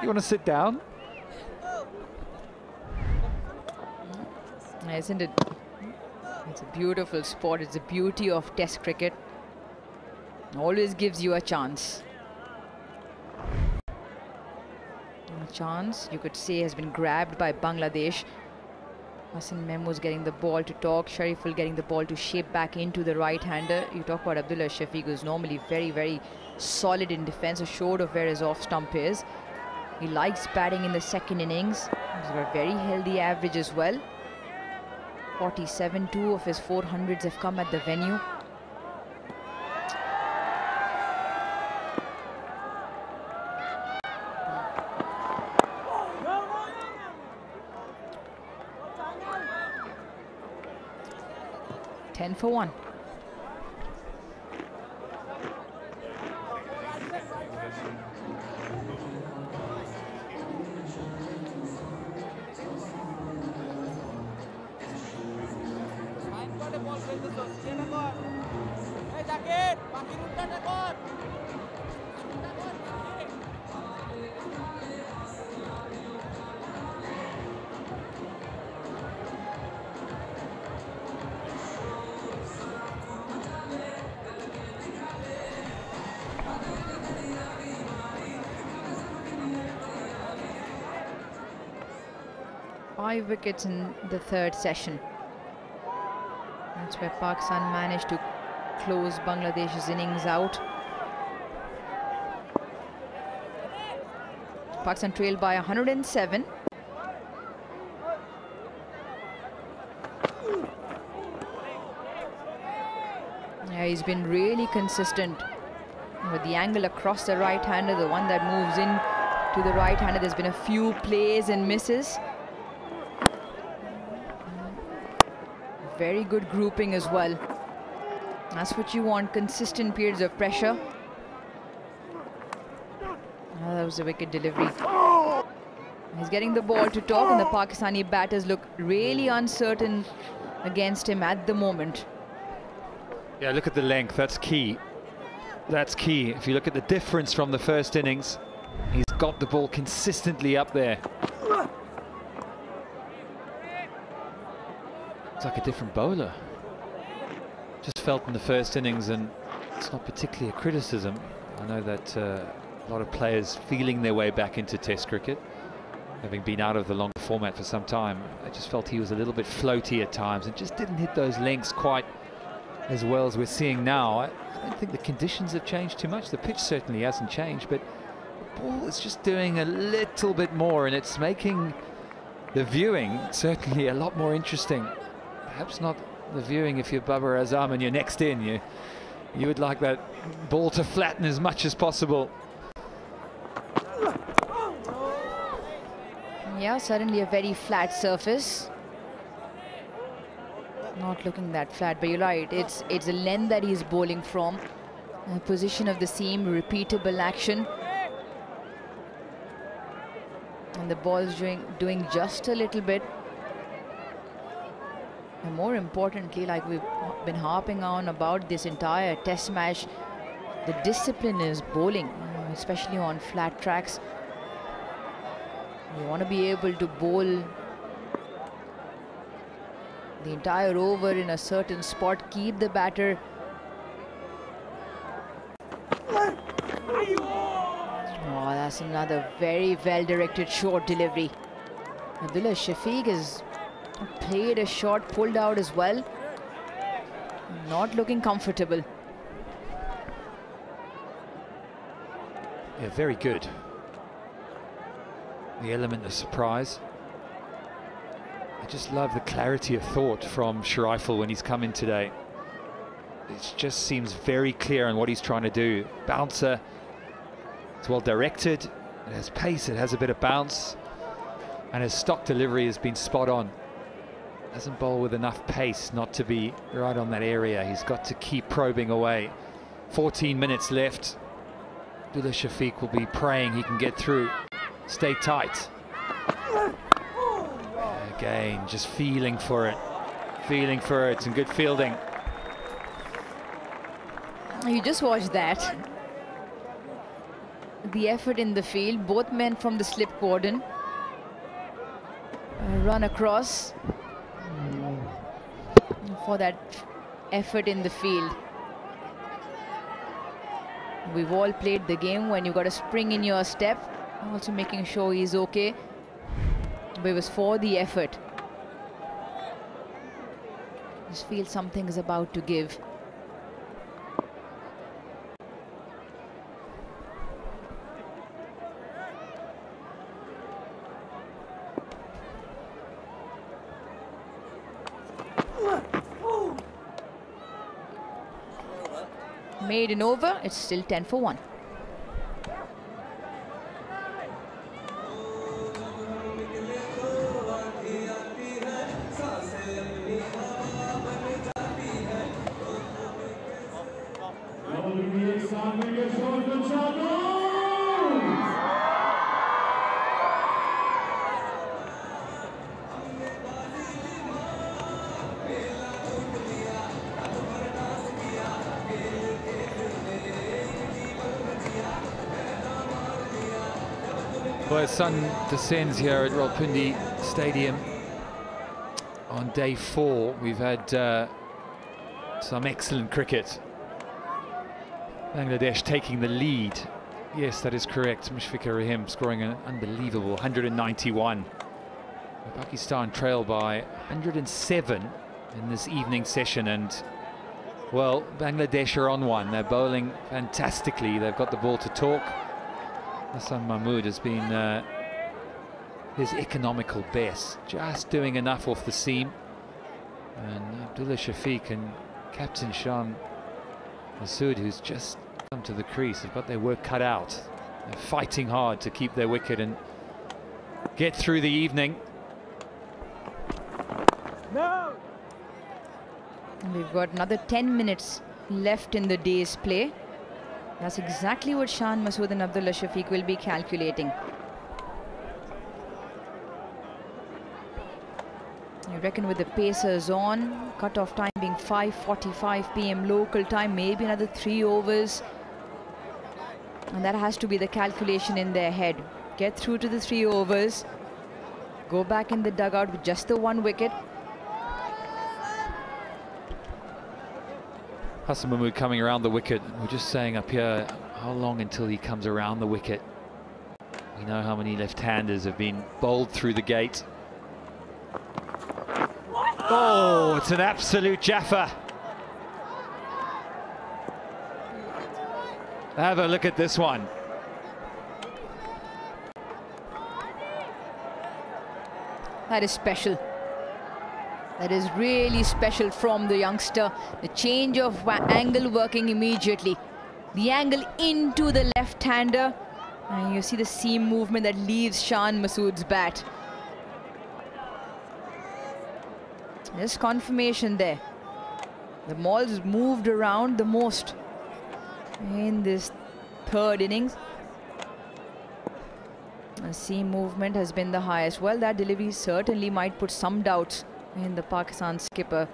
Speaker 10: You want to sit down?
Speaker 5: Isn't it? It's a beautiful sport. It's the beauty of Test cricket. Always gives you a chance. A chance, you could say, has been grabbed by Bangladesh. Hassan Mahmood's getting the ball to talk. Shariful getting the ball to shape back into the right-hander. You talk about Abdullah Shafiq, who's normally very, very solid in defence, assured of where his off-stump is. He likes batting in the second innings. He's got a very healthy average as well. 47, 2 of his 400s have come at the venue. Ten for 1.
Speaker 13: Five wickets in the third session. That's where Pakistan managed to close Bangladesh's innings out. Pakistan trailed by 107. Yeah, he's been really consistent with the angle across the right-hander, the one that moves in to the right-hander. There's been a few plays and misses. Very good grouping as well. That's what you want, consistent periods of pressure. Oh, that was a wicket delivery. He's getting the ball to top, and the Pakistani batters look really uncertain against him at the moment.
Speaker 10: Yeah, look at the length, that's key. That's key. If you look at the difference from the first innings, he's got the ball consistently up there. It's like a different bowler. Just felt in the first innings, and it's not particularly a criticism. I know that a lot of players feeling their way back into Test cricket, having been out of the long format for some time. I just felt he was a little bit floaty at times and just didn't hit those lengths quite as well as we're seeing now. I don't think the conditions have changed too much. The pitch certainly hasn't changed, but the ball is just doing a little bit more, and it's making the viewing certainly a lot more interesting. Perhaps not the viewing if you're Babar Azam and you're next in. You would like that ball to flatten as much as possible.
Speaker 13: Yeah, suddenly a very flat surface. Not looking that flat, but you're right. It's a length that he's bowling from. A position of the seam, repeatable action. And the ball's doing just a little bit. And more importantly, like we've been harping on about this entire test match, the discipline is bowling, especially on flat tracks. You want to be able to bowl the entire over in a certain spot, keep the batter. Oh, that's another very well-directed short delivery. Abdullah Shafiq has played a shot, pulled out as well. Not looking comfortable.
Speaker 10: Yeah, very good. The element of surprise. I just love the clarity of thought from Shariful when he's come in today. It just seems very clear on what he's trying to do. Bouncer, it's well directed, it has pace, it has a bit of bounce, and his stock delivery has been spot on. Doesn't bowl with enough pace not to be right on that area. He's got to keep probing away. 14 minutes left. Abdullah Shafiq will be praying he can get through. Stay tight. Again, just feeling for it. Feeling for it, and good fielding.
Speaker 13: You just watch that. The effort in the field, both men from the slip cordon. Run across for that effort in the field. We've all played the game when you got a spring in your step, also making sure he's okay. But it was for the effort. Just feel something is about to give. Made an over, it's still 10 for 1.
Speaker 10: Well, the sun descends here at Rawalpindi Stadium on day 4. We've had some excellent cricket. Bangladesh taking the lead. Yes, that is correct. Mushfiqur Rahim scoring an unbelievable 191. Pakistan trail by 107 in this evening session, and well, Bangladesh are on one. They're bowling fantastically. They've got the ball to talk. Hassan Mahmood has been his economical best, just doing enough off the seam. And Abdullah Shafiq and Captain Shan Masood, who's just come to the crease, have got their work cut out. They're fighting hard to keep their wicket and get through the evening.
Speaker 13: No. We've got another 10 minutes left in the day's play. That's exactly what Shan Masood and Abdullah Shafiq will be calculating. I reckon with the pacers on, cut-off time being 5:45 p.m. local time, maybe another 3 overs. And that has to be the calculation in their head. Get through to the 3 overs, go back in the dugout with just the 1 wicket.
Speaker 10: Hassan Mahmood coming around the wicket. We're just saying up here, how long until he comes around the wicket? We know how many left-handers have been bowled through the gate. Oh, it's an absolute jaffa. Have a look at this one.
Speaker 13: That is special. That is really special from the youngster. The change of angle working immediately. The angle into the left-hander. And you see the seam movement that leaves Shan Masood's bat. There's confirmation there. The ball's moved around the most in this 3rd innings. The seam movement has been the highest. Well, that delivery certainly might put some doubts in the Pakistan skipper.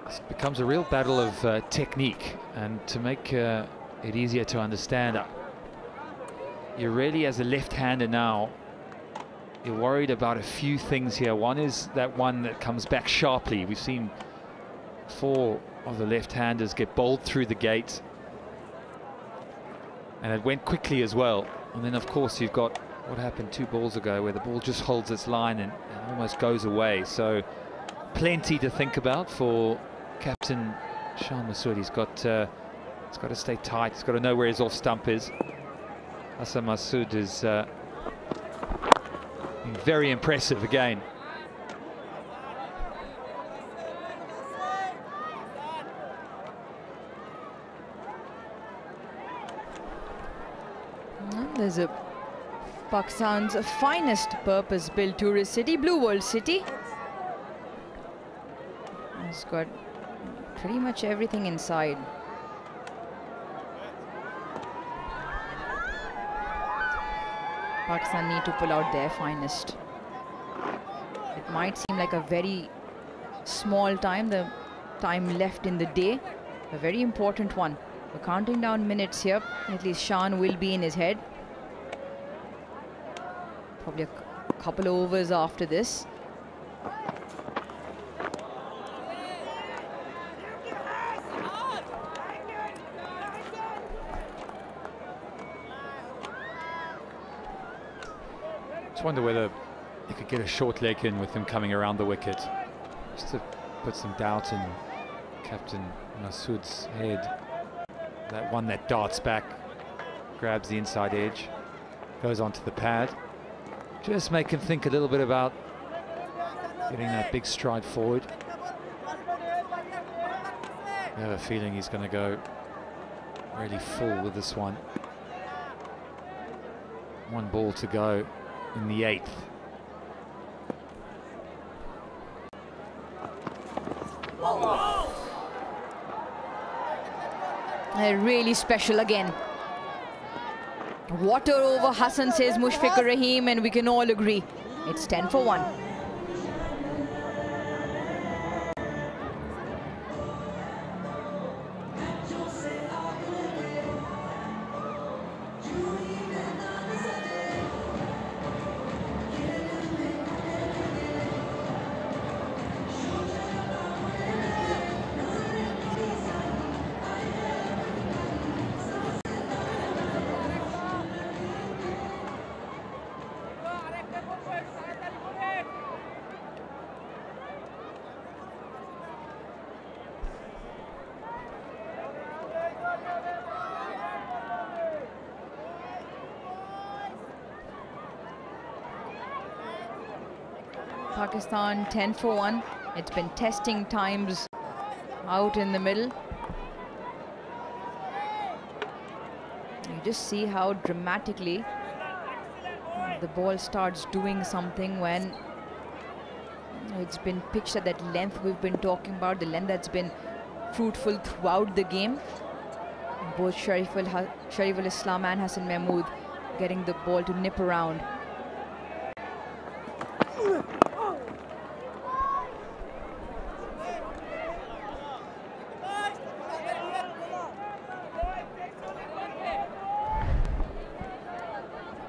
Speaker 10: It becomes a real battle of technique, and to make it easier to understand, you're really, as a left-hander now, you're worried about a few things here. One is that one that comes back sharply. We've seen 4 of the left-handers get bowled through the gate, and it went quickly as well. And then, of course, you've got what happened 2 balls ago, where the ball just holds its line and almost goes away. So plenty to think about for Captain Shan Masood. He's got to stay tight. He's got to know where his off stump is. Hassan Masood is been very impressive again.
Speaker 13: There's a Pakistan's finest purpose-built tourist city, Blue World City. It's got pretty much everything inside. Pakistan need to pull out their finest. It might seem like a very small time, the time left in the day, a very important one. We're counting down minutes here. At least Shan will be in his head. Probably a couple of overs after this.
Speaker 10: Just wonder whether you could get a short leg in with him coming around the wicket, just to put some doubt in Captain Masood's head. That one that darts back, grabs the inside edge, goes onto the pad. Just make him think a little bit about getting that big stride forward. I have a feeling he's going to go really full with this one. 1 ball to go in the 8th.
Speaker 13: Really special again. Water over Hassan, says Mushfiqur Rahim, and we can all agree it's 10 for 1. Pakistan 10 for 1. It's been testing times out in the middle. You just see how dramatically the ball starts doing something when it's been pitched at that length we've been talking about, the length that's been fruitful throughout the game. Both Shariful Islam and Hassan Mahmood getting the ball to nip around.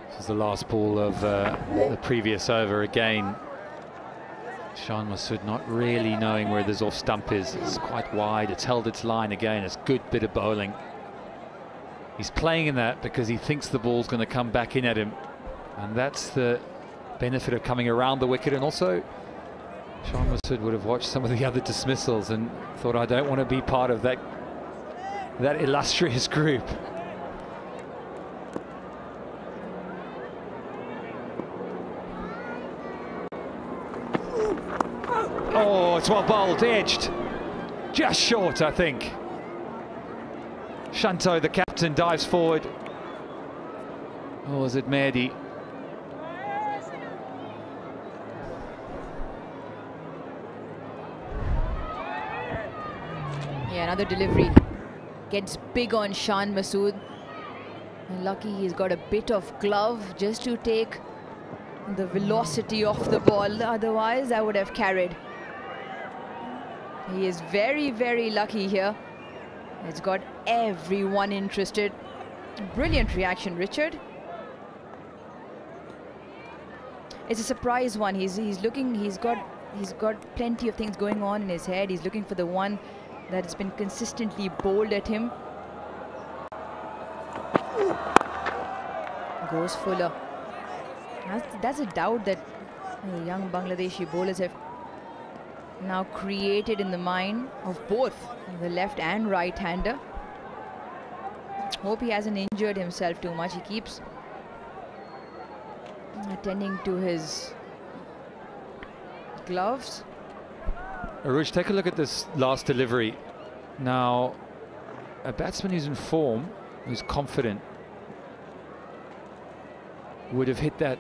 Speaker 10: This is the last ball of the previous over again. Shan Masood not really knowing where this off stump is. It's quite wide. It's held its line again. It's a good bit of bowling. He's playing in that because he thinks the ball's going to come back in at him. And that's the benefit of coming around the wicket. And also, Shan Masood would have watched some of the other dismissals and thought, I don't want to be part of that illustrious group. Oh, it's well bowled, edged. Just short, I think. Shanto, the captain, dives forward. Or was it Mehdi?
Speaker 13: Yeah, another delivery. Gets big on Shan Masood. And lucky he's got a bit of glove just to take the velocity off the ball. Otherwise, I would have carried. He is very, very lucky here. It's got everyone interested. Brilliant reaction, Richard. It's a surprise one. He's looking. He's got plenty of things going on in his head. He's looking for the one that has been consistently bowled at him. Goes Fuller. That's a doubt that young Bangladeshi bowlers have now created in the mind of both the left and right hander. Hope he hasn't injured himself too much. He keeps attending to his gloves.
Speaker 10: Aruj, take a look at this last delivery. Now, a batsman who's in form, who's confident, would have hit that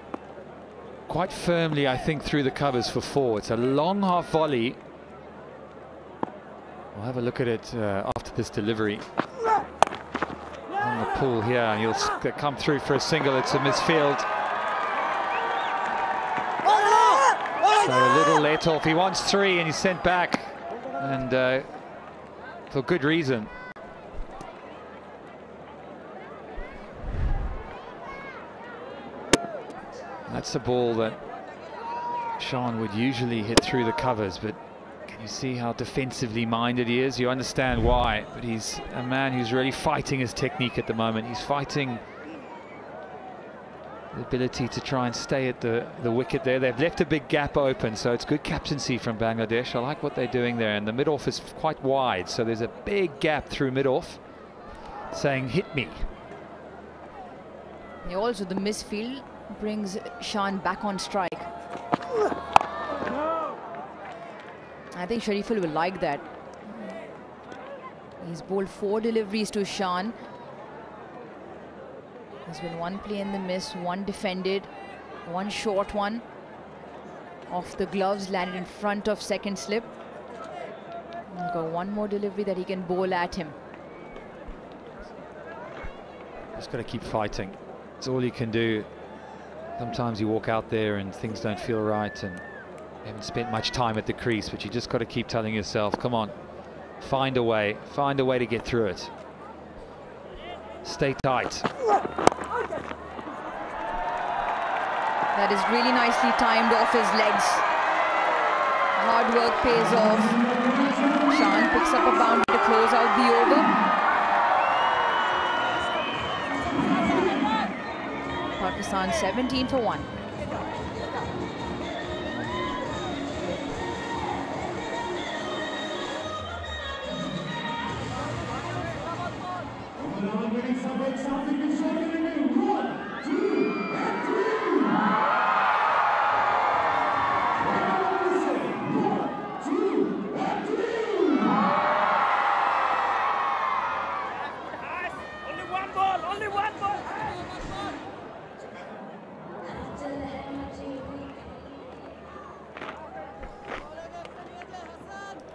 Speaker 10: quite firmly, I think, through the covers for 4. It's a long half volley. We'll have a look at it after this delivery. On the pull here, and he'll come through for a single. It's a misfield. So a little let off. He wants 3 and he's sent back. And for good reason. That's a ball that Shan would usually hit through the covers, but can you see how defensively minded he is? You understand why, but he's a man who's really fighting his technique at the moment. He's fighting the ability to try and stay at the wicket there. They've left a big gap open, so it's good captaincy from Bangladesh. I like what they're doing there, and the mid-off is quite wide, so there's a big gap through mid-off saying, hit me.
Speaker 13: Yeah, also the misfield brings Shan back on strike. I think Shariful will like that. He's bowled 4 deliveries to Shan. There's been 1 play in the miss, 1 defended, 1 short one. Off the gloves, landed in front of second slip. He's got 1 more delivery that he can bowl at him.
Speaker 10: Just got to keep fighting. That's all you can do. Sometimes you walk out there and things don't feel right and you haven't spent much time at the crease, but you just got to keep telling yourself, come on, find a way to get through it. Stay tight.
Speaker 13: That is really nicely timed off his legs. Hard work pays off. Shan picks up a boundary to close out the over. Pakistan 17 for 1.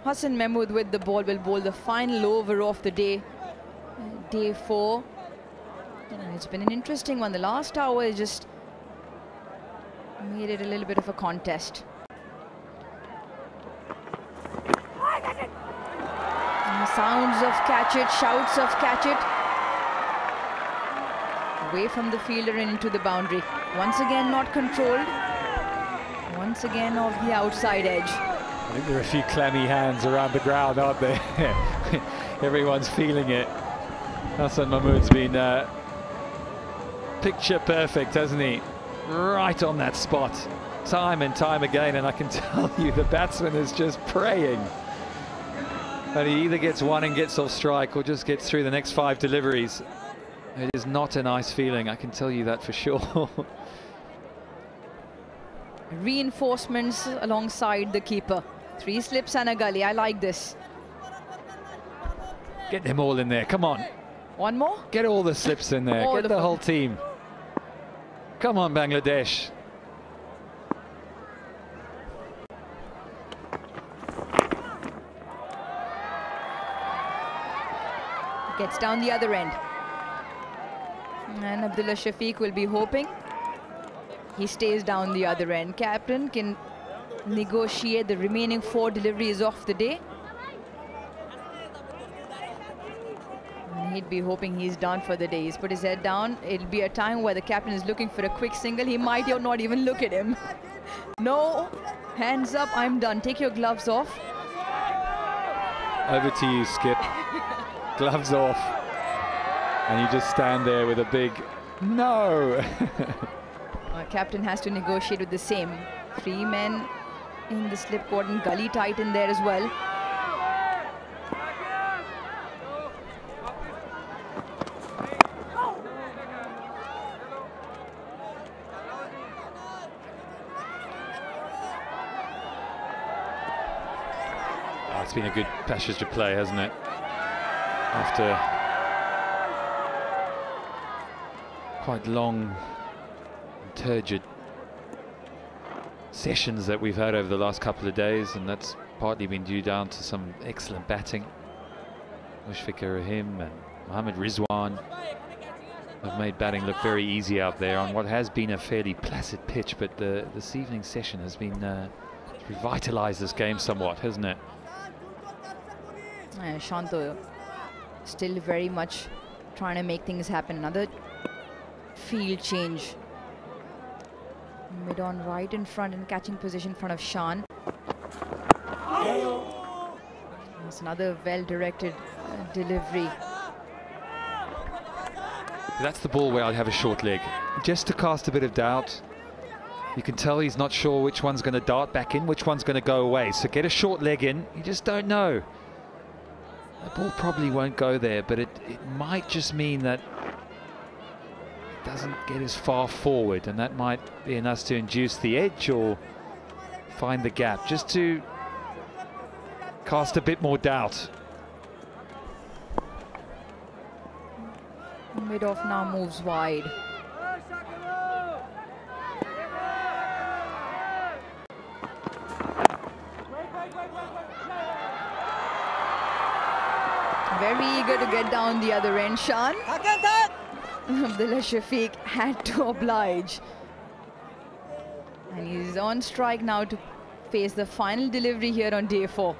Speaker 5: Hassan Mahmood with the ball will bowl the final over of the day. Day 4. And it's been an interesting one. The last hour is just made it a little bit of a contest. And the sounds of catch it, shouts of catch it. Away from the fielder and into the boundary. Once again not controlled. Once again off the outside edge.
Speaker 3: I think there are a few clammy hands around the ground, aren't there? Everyone's feeling it. Hassan Mahmood's been picture perfect, hasn't he? Right on that spot, time and time again, and I can tell you the batsman is just praying that he either gets one and gets off strike or just gets through the next 5 deliveries. It is not a nice feeling, I can tell you that for sure.
Speaker 5: Reinforcements alongside the keeper. 3 slips and a gully. I like this.
Speaker 3: Get them all in there, come on.
Speaker 5: One more?
Speaker 3: Get all the slips in there, get the whole team. Come on, Bangladesh.
Speaker 5: Gets down the other end. And Abdullah Shafiq will be hoping he stays down the other end. Captain can negotiate the remaining 4 deliveries of the day. And he'd be hoping he's done for the day. He's put his head down. It'll be a time where the captain is looking for a quick single. He might not even look at him. No, hands up, I'm done. Take your gloves off.
Speaker 3: Over to you, Skip. Gloves off. And you just stand there with a big no.
Speaker 5: Captain has to negotiate with the same. 3 men in the slip cordon, gully tight in there as well.
Speaker 3: Oh, it's been a good passage to play, hasn't it? After quite long, turgid sessions that we've had over the last couple of days, and that's partly been due down to some excellent batting. Mushfiqur Rahim and Mohammad Rizwan have made batting look very easy out there on what has been a fairly placid pitch, but this evening's session has been revitalised this game somewhat, hasn't it?
Speaker 5: Shanto still very much trying to make things happen. Another field change. Mid on right in front in catching position in front of Shan. It's another well-directed delivery.
Speaker 3: That's the ball where I'd have a short leg, just to cast a bit of doubt. You can tell he's not sure which one's going to dart back in, which one's going to go away. So get a short leg in, you just don't know. The ball probably won't go there, but it might just mean that it doesn't get as far forward, and that might be enough to induce the edge or find the gap, just to cast a bit more doubt.
Speaker 5: Mid-off now moves wide. Very eager to get down the other end, Shan. Abdullah Shafiq had to oblige. And he's on strike now to face the final delivery here on day 4.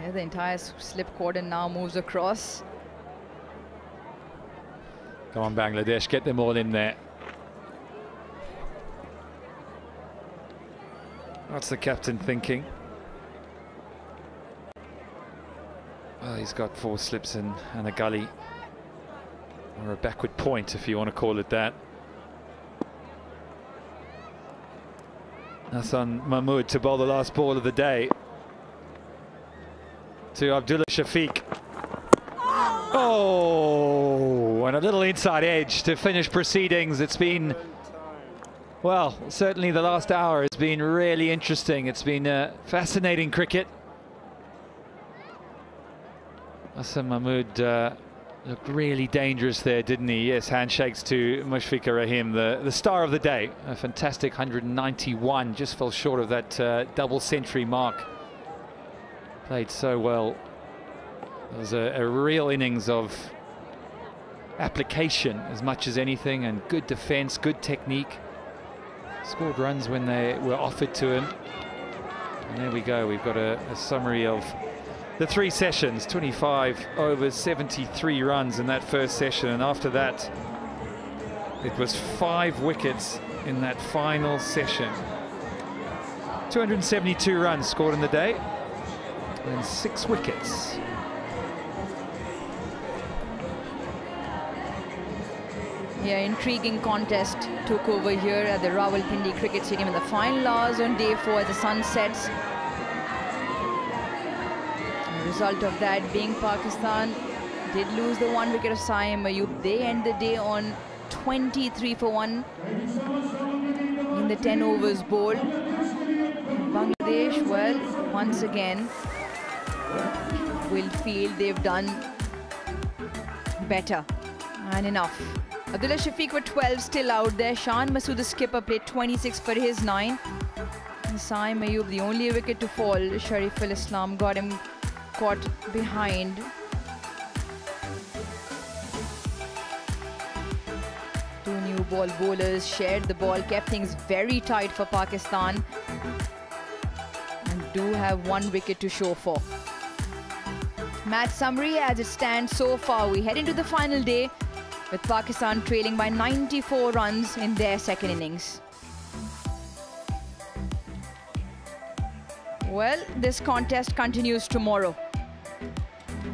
Speaker 5: Here the entire slip cordon now moves across.
Speaker 3: Come on, Bangladesh, get them all in there. What's the captain thinking? Well, he's got 4 slips and a gully, or a backward point, if you want to call it that. Hassan Mahmood to bowl the last ball of the day to Abdullah Shafiq. Oh, and a little inside edge to finish proceedings. It's been, well, certainly the last hour has been really interesting. It's been fascinating cricket. Hassan Mahmood
Speaker 10: Looked really dangerous there, didn't he? Yes, handshakes to Mushfiqur Rahim, the star of the day. A fantastic 191, just fell short of that double century mark. Played so well. It was a real innings of application as much as anything, and good defense, good technique. Scored runs when they were offered to him. And there we go, we've got a summary of the 3 sessions. 25 overs, 73 runs in that first session, and after that it was 5 wickets in that final session. 272 runs scored in the day and 6 wickets.
Speaker 5: Yeah, intriguing contest took over here at the Rawalpindi Cricket Stadium in the final hours on day 4 as the sun sets. The result of that being Pakistan did lose the 1 wicket of Saim Ayub. They end the day on 23 for 1 in the 10 overs bowled. Bangladesh, well, once again, will feel they've done better and enough. Abdullah Shafiq for 12 still out there. Shan Masood, the skipper, played 26 for his 9. Saim Ayub, the only wicket to fall. Sharif al-Islam got him caught behind. Two new ball bowlers shared the ball, kept things very tight for Pakistan, and do have 1 wicket to show for. Match summary as it stands so far. We head into the final day with Pakistan trailing by 94 runs in their second innings. Well, this contest continues tomorrow.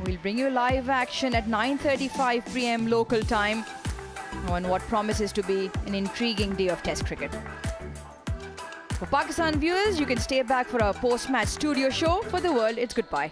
Speaker 5: We'll bring you live action at 9:35 p.m. local time on what promises to be an intriguing day of Test cricket. For Pakistan viewers, you can stay back for our post-match studio show. For the world, it's goodbye.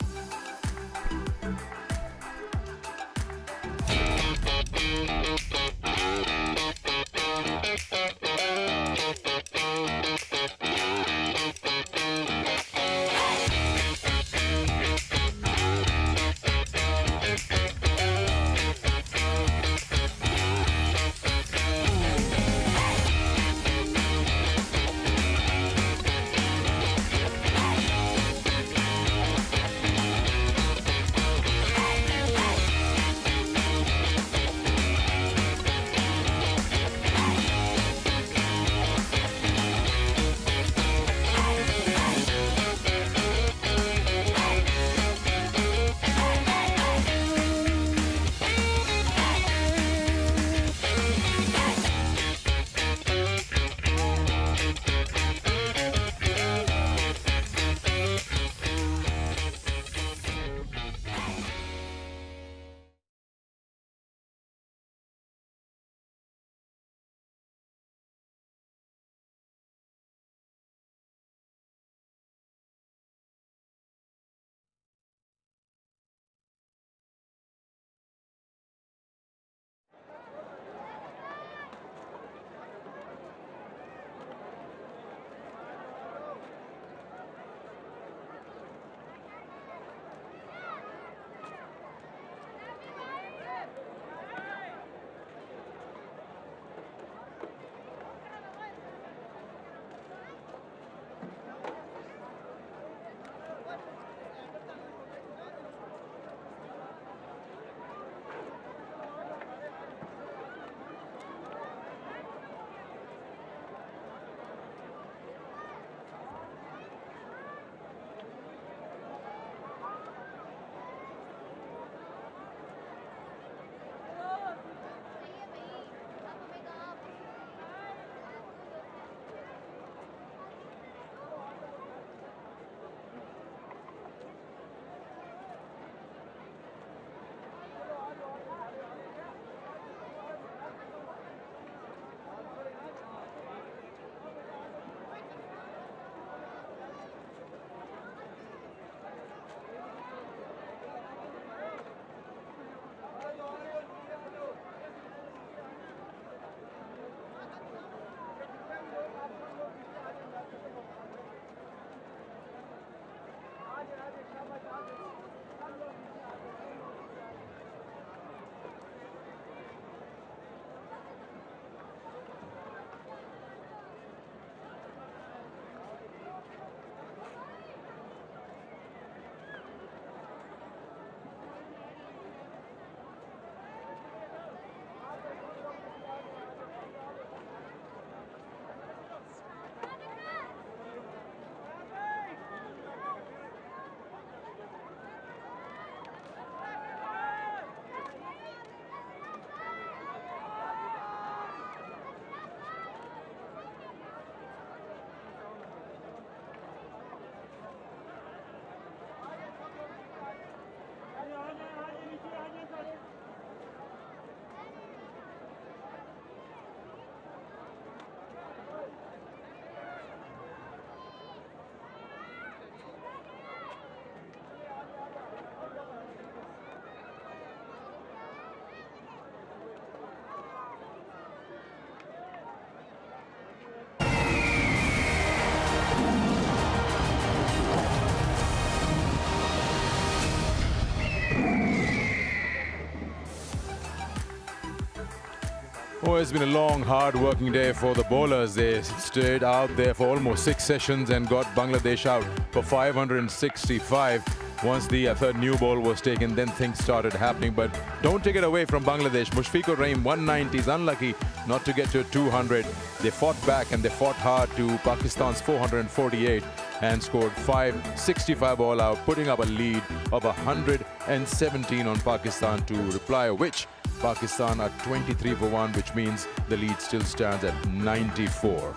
Speaker 1: Oh, it's been a long, hard working day for the bowlers. They stayed out there for almost 6 sessions and got Bangladesh out for 565. Once the third new ball was taken, then things started happening. But don't take it away from Bangladesh. Mushfiqur Rahim, 190, is unlucky not to get to 200. They fought back and they fought hard to Pakistan's 448 and scored 565 all out, putting up a lead of 117 on Pakistan to reply, which Pakistan are 23 for 1, which means the lead still stands at 94.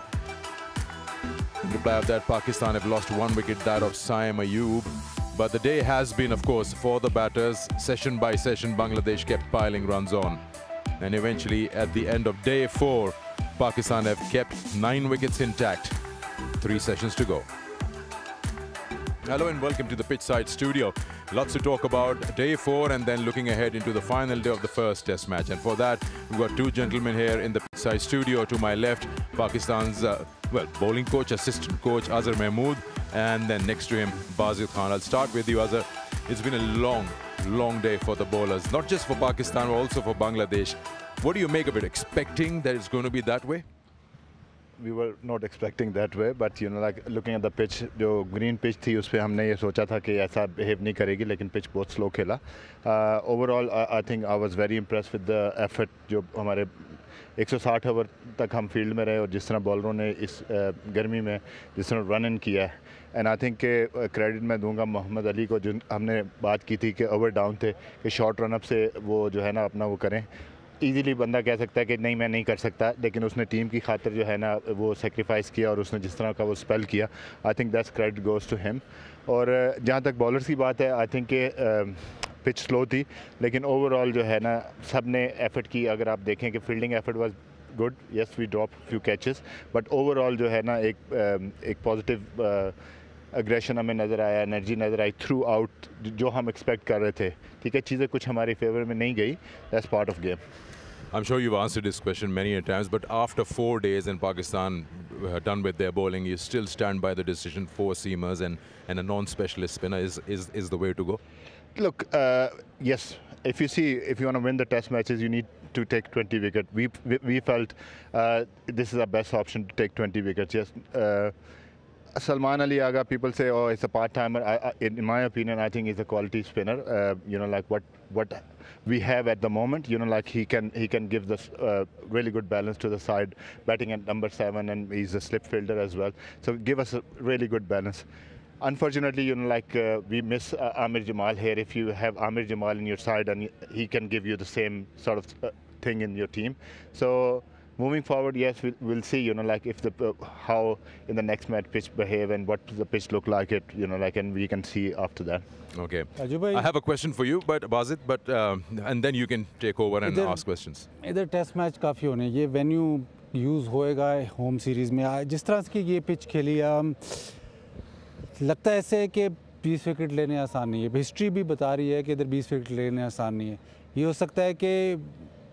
Speaker 1: In reply of that, Pakistan have lost 1 wicket, that of Saim Ayub. But the day has been, of course, for the batters. Session by session, Bangladesh kept piling runs on. And eventually, at the end of day 4, Pakistan have kept 9 wickets intact. 3 sessions to go. Hello and welcome to the Pitchside Studio. Lots to talk about day 4 and then looking ahead into the final day of the first test match. And for that, we've got 2 gentlemen here in the Pitchside Studio. To my left, Pakistan's, bowling coach, assistant coach, Azhar Mahmood. And then next to him, Basil Khan. I'll start with you, Azhar. It's been a long day for the bowlers, not just for Pakistan, but also for Bangladesh. What do you make of it? Expecting that it's going to be that way?
Speaker 14: We were not expecting that way, but like looking at the pitch, जो green pitch थी उसपे हमने ये सोचा था कि ऐसा behave नहीं करेगी, लेकिन pitch बहुत slow खेला. Overall, I think I was very impressed with the effort जो हमारे 160 ओवर तक हम फील्ड में रहे और जिस तरह बॉलरों ने इस गर्मी में जिस तरह रन इन किया है. एंड आई थिंक के क्रेडिट मैं दूंगा मोहम्मद अली को, जो हमने बात की थी कि ओवर डाउन थे कि शॉर्ट रन अप से वो जो है ना अपना वो करें. ईज़िली बंदा कह सकता है कि नहीं मैं नहीं कर सकता, लेकिन उसने टीम की खातिर जो है ना वो सेक्रीफाइस किया और उसने जिस तरह का वो स्पेल किया, I think that's credit goes to him. और जहाँ तक बॉलर्स की बात है, आई थिंक के पिच स्लो थी, लेकिन ओवरऑल जो है ना सब ने एफर्ट की. अगर आप देखें कि fielding effort was good, yes we drop few catches, but overall जो है ना एक पॉजिटिव एग्रेशन हमें नज़र आया, एनर्जी नज़र आई थ्रू आउट, जो हम एक्सपेक्ट कर रहे थे. ठीक है, चीज़ें कुछ हमारे फेवर में नहीं गई, that's part of game.
Speaker 1: I'm sure you've answered this question many a times, but after 4 days in Pakistan done with their bowling, you still stand by the decision 4 seamers and a non-specialist spinner is the way to go?
Speaker 14: Look, yes, if you want to win the test matches, you need to take 20 wickets. We felt this is the best option to take 20 wickets. Yes. Salman Ali Aga, people say, oh, it's a part-timer. In my opinion, I think he's a quality spinner. Like what we have at the moment, like he can give this really good balance to the side, batting at number 7, and he's a slip fielder as well. So give us a really good balance. Unfortunately, we miss Amir Jamal here. If you have Amir Jamal in your side, and he can give you the same sort of thing in your team. So moving forward, yes, we'll see, if how in the next match pitch behave and what the pitch look like it, and we can see after that.
Speaker 1: Okay. I have a question for you, but Basit, and then you can take over and ask questions.
Speaker 11: इधर test match काफ़ी होने, ये venue use होएगा home series में. जिस तरह की ये पिच खेली, लगता है ऐसे कि 20 विकेट लेने आसान नहीं है. हिस्ट्री भी बता रही है कि इधर 20 विकेट लेने आसान नहीं है. ये हो सकता है कि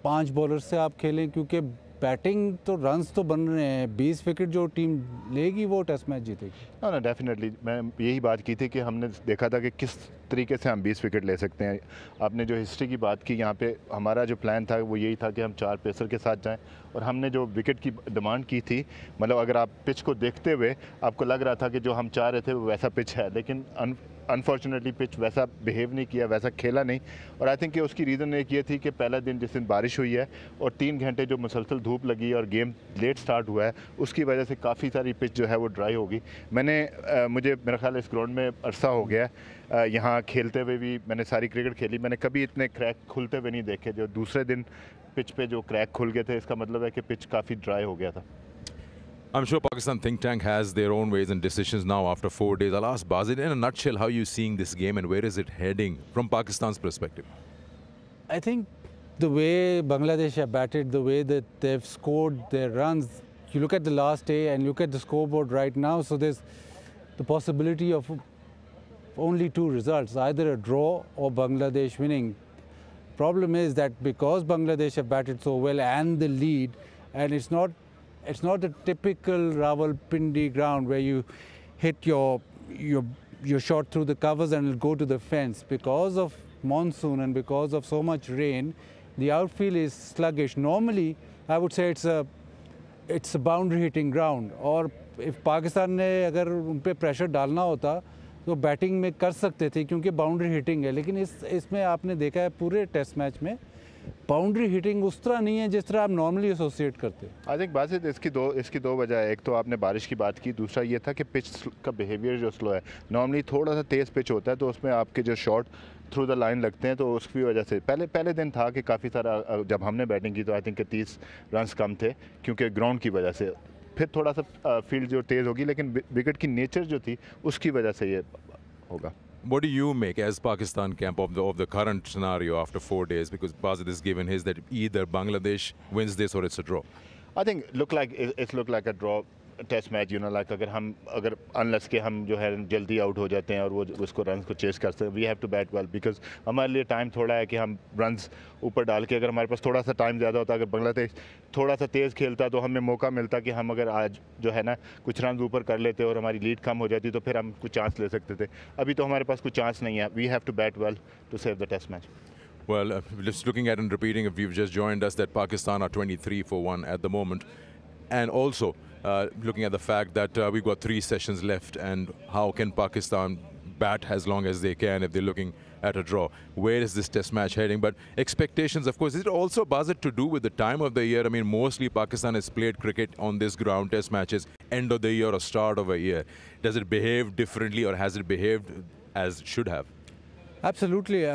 Speaker 11: 5 बॉलर से आप खेलें, क्योंकि बैटिंग तो रन्स तो बन रहे हैं. 20 विकेट जो टीम लेगी वो टेस्ट मैच जीतेगी.
Speaker 14: ना डेफिनेटली मैं यही बात की थी कि हमने देखा था कि किस तरीके से हम 20 विकेट ले सकते हैं. आपने जो हिस्ट्री की बात की, यहाँ पे हमारा जो प्लान था वो यही था कि हम 4 पेसर के साथ जाएं, और हमने जो विकेट की डिमांड की थी, मतलब अगर आप पिच को देखते हुए आपको लग रहा था कि जो हम चाह रहे थे वो वैसा पिच है, लेकिन अनफॉर्चुनेटली पिच वैसा बिहेव नहीं किया, वैसा खेला नहीं. और आई थिंक कि उसकी रीज़न एक ये थी कि पहला दिन जिस दिन बारिश हुई है और 3 घंटे जो मुसलसल धूप लगी और गेम लेट स्टार्ट हुआ है, उसकी वजह से काफ़ी सारी पिच जो है वो ड्राई होगी. मुझे मेरा ख्याल इस ग्राउंड में अरसा हो गया है, यहाँ खेलते हुए भी मैंने सारी क्रिकेट खेली, मैंने कभी इतने क्रैक खुलते हुए नहीं देखे. जो दूसरे दिन पिच पे जो क्रैक खुल गए थे, इसका मतलब है कि पिच काफ़ी ड्राई हो गया था.
Speaker 1: I'm sure Pakistan think tank has their own ways and decisions now after 4 days. I'll ask Basit, in a nutshell, how are you seeing this game and where is it heading from Pakistan's perspective?
Speaker 11: I think the way Bangladesh have batted, the way that they've scored their runs, you look at the last day and look at the scoreboard right now, so there's the possibility of only 2 results, either a draw or Bangladesh winning. Problem is that because Bangladesh have batted so well and the lead, and it's not the typical Rawalpindi ground where you hit your shot through the covers and it'll go to the fence. Because of monsoon and because of so much rain, the outfield is sluggish. Normally, I would say it's a boundary hitting ground. और if Pakistan ने अगर उन पे pressure डालना होता तो batting में कर सकते थे क्योंकि बाउंड्री हिटिंग है, लेकिन इसमें आपने देखा है पूरे टेस्ट मैच में बाउंड्री हिटिंग उस तरह नहीं है जिस तरह आप नॉर्मली एसोसिएट करते हैं।
Speaker 14: आई थिंक बात इसकी दो वजह है। एक तो आपने बारिश की बात की, दूसरा ये था कि पिच का बिहेवियर जो स्लो है। नॉर्मली थोड़ा सा तेज़ पिच होता है तो उसमें आपके जो शॉट थ्रू द लाइन लगते हैं, तो उसकी वजह से पहले दिन था कि काफ़ी सारा जब हमने बैटिंग की तो आई थिंक 30 रन्स कम थे क्योंकि ग्राउंड की वजह से। फिर थोड़ा सा फील्ड जो तेज़ होगी, लेकिन विकेट की नेचर जो थी उसकी वजह से ये होगा।
Speaker 1: What do you make as Pakistan camp of the current scenario after 4 days? Because Basit has given his that either Bangladesh wins this or it's a draw.
Speaker 14: I think it's look like a draw test match, like अगर unless के हम जो है जल्दी out हो जाते हैं और वो उसको रन को चेस करते हैं, we have to bat well because हमारे लिए टाइम थोड़ा है कि हम रन्स ऊपर डाल के, अगर हमारे पास थोड़ा सा टाइम ज़्यादा होता, अगर बांग्लादेश थोड़ा सा तेज़ खेलता तो हमें मौका मिलता कि हम अगर आज जो है ना कुछ रन ऊपर कर लेते और हमारी लीड कम हो जाती तो फिर हम कुछ चांस ले सकते थे। अभी तो हमारे पास कुछ चांस नहीं है। We have to bat well to save the test match.
Speaker 1: Well, just looking at and repeating, if you've just joined us, that Pakistan are 23-1 at the moment. And also, looking at the fact that we've got 3 sessions left, and how can Pakistan bat as long as they can if they're looking at a draw? Where is this test match heading? But expectations, of course, is it also, Bazit, to do with the time of the year? I mean, mostly Pakistan has played cricket on this ground, test matches, end of the year or start of a year. Does it behave differently, or has it behaved as it should have?
Speaker 11: Absolutely.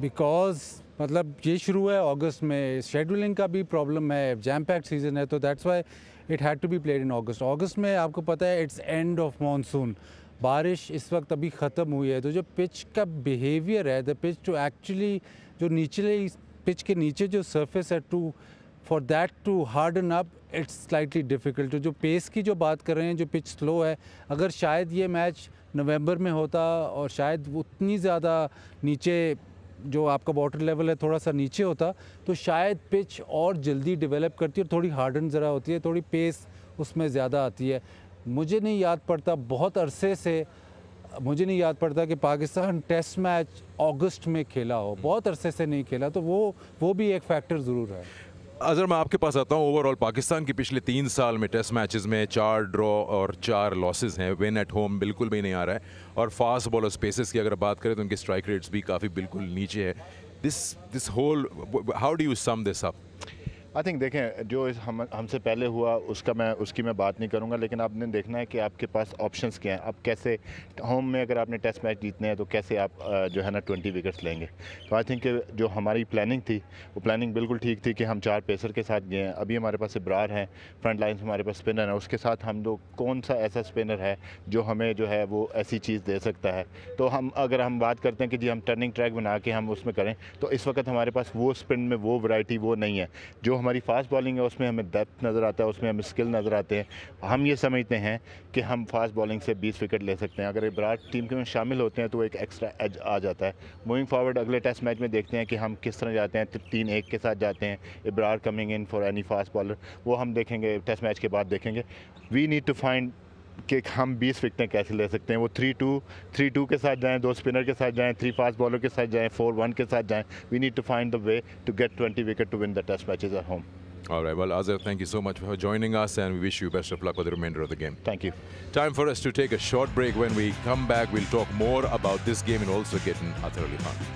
Speaker 11: Because मतलब ये शुरू है अगस्त में, scheduling का भी problem है, jam packed season है, तो that's why it had to be played in August में आपको पता है इट्स एंड ऑफ मानसून, बारिश इस वक्त अभी ख़त्म हुई है, तो जो पिच का बिहेवियर है, द पिच टू एक्चुअली जो निचले पिच के नीचे जो सरफेस है to for that to harden up it's slightly difficult. तो जो पेस की जो बात कर रहे हैं, जो पिच स्लो है, अगर शायद ये मैच नवंबर में होता और शायद उतनी ज़्यादा नीचे जो आपका वाटर लेवल है थोड़ा सा नीचे होता तो शायद पिच और जल्दी डेवलप करती है और थोड़ी हार्डन ज़रा होती है, थोड़ी पेस उसमें ज़्यादा आती है। मुझे नहीं याद पड़ता बहुत अरसे से, मुझे नहीं याद पड़ता कि पाकिस्तान टेस्ट मैच अगस्त में खेला हो, बहुत अरसे से नहीं खेला, तो वो भी एक फैक्टर ज़रूर है।
Speaker 1: अजहर, मैं आपके पास आता हूँ। ओवरऑल पाकिस्तान की पिछले 3 साल में टेस्ट मैचेस में 4 ड्रॉ और 4 लॉसेस हैं। विन एट होम बिल्कुल भी नहीं आ रहा है, और फास्ट बॉलर स्पेसेस की अगर बात करें तो उनके स्ट्राइक रेट्स भी काफ़ी बिल्कुल नीचे है। This whole, how do you sum this up?
Speaker 14: I think देखें, जो हमसे पहले हुआ उसकी मैं बात नहीं करूंगा, लेकिन आपने देखना है कि आपके पास ऑप्शंस क्या हैं। आप कैसे होम में अगर आपने टेस्ट मैच जीतने हैं तो कैसे आप जो है ना 20 विकेट्स लेंगे। तो आई थिंक जो हमारी प्लानिंग थी वो प्लानिंग बिल्कुल ठीक थी कि हम 4 पेसर के साथ गए हैं। अभी हमारे पास इब्रार हैं, फ्रंट लाइन हमारे पास स्पिनर है, उसके साथ हम लोग कौन सा ऐसा स्पिनर है जो हमें जो है वो ऐसी चीज़ दे सकता है। तो अगर हम बात करते हैं कि जी हम टर्निंग ट्रैक बना के हम उसमें करें, तो इस वक्त हमारे पास वो स्पिन में वो वैरायटी वो नहीं है। जो हमारी फास्ट बॉलिंग है उसमें हमें डेप्थ नज़र आता है, उसमें हमें स्किल नज़र आते हैं। हम ये समझते हैं कि हम फास्ट बॉलिंग से 20 विकेट ले सकते हैं। अगर इब्रार टीम के में शामिल होते हैं तो एक एक्स्ट्रा एज आ जाता है। मूविंग फॉरवर्ड अगले टेस्ट मैच में देखते हैं कि हम किस तरह जाते हैं। 3-1 के साथ जाते हैं, Ibrar coming in for any fast bowler, वो हम देखेंगे टेस्ट मैच के बाद देखेंगे। वी नीड टू फाइंड कि हम 20 विकेटें कैसे ले सकते हैं। वो 3-2 के साथ जाएं, 2 स्पिनर के साथ जाएं, 3 फास्ट बॉलर के साथ जाएं, 4-1 के साथ जाएं। We need to find the way to get 20 wicket to win the test matches at home.
Speaker 1: All right, well, Azhar, thank you so much for joining us, and we wish you best of luck with the remainder of the game.
Speaker 14: Thank you.
Speaker 1: Time for us to take a short break. When we come back, we'll talk more about this game and also get in Athar Ali Khan.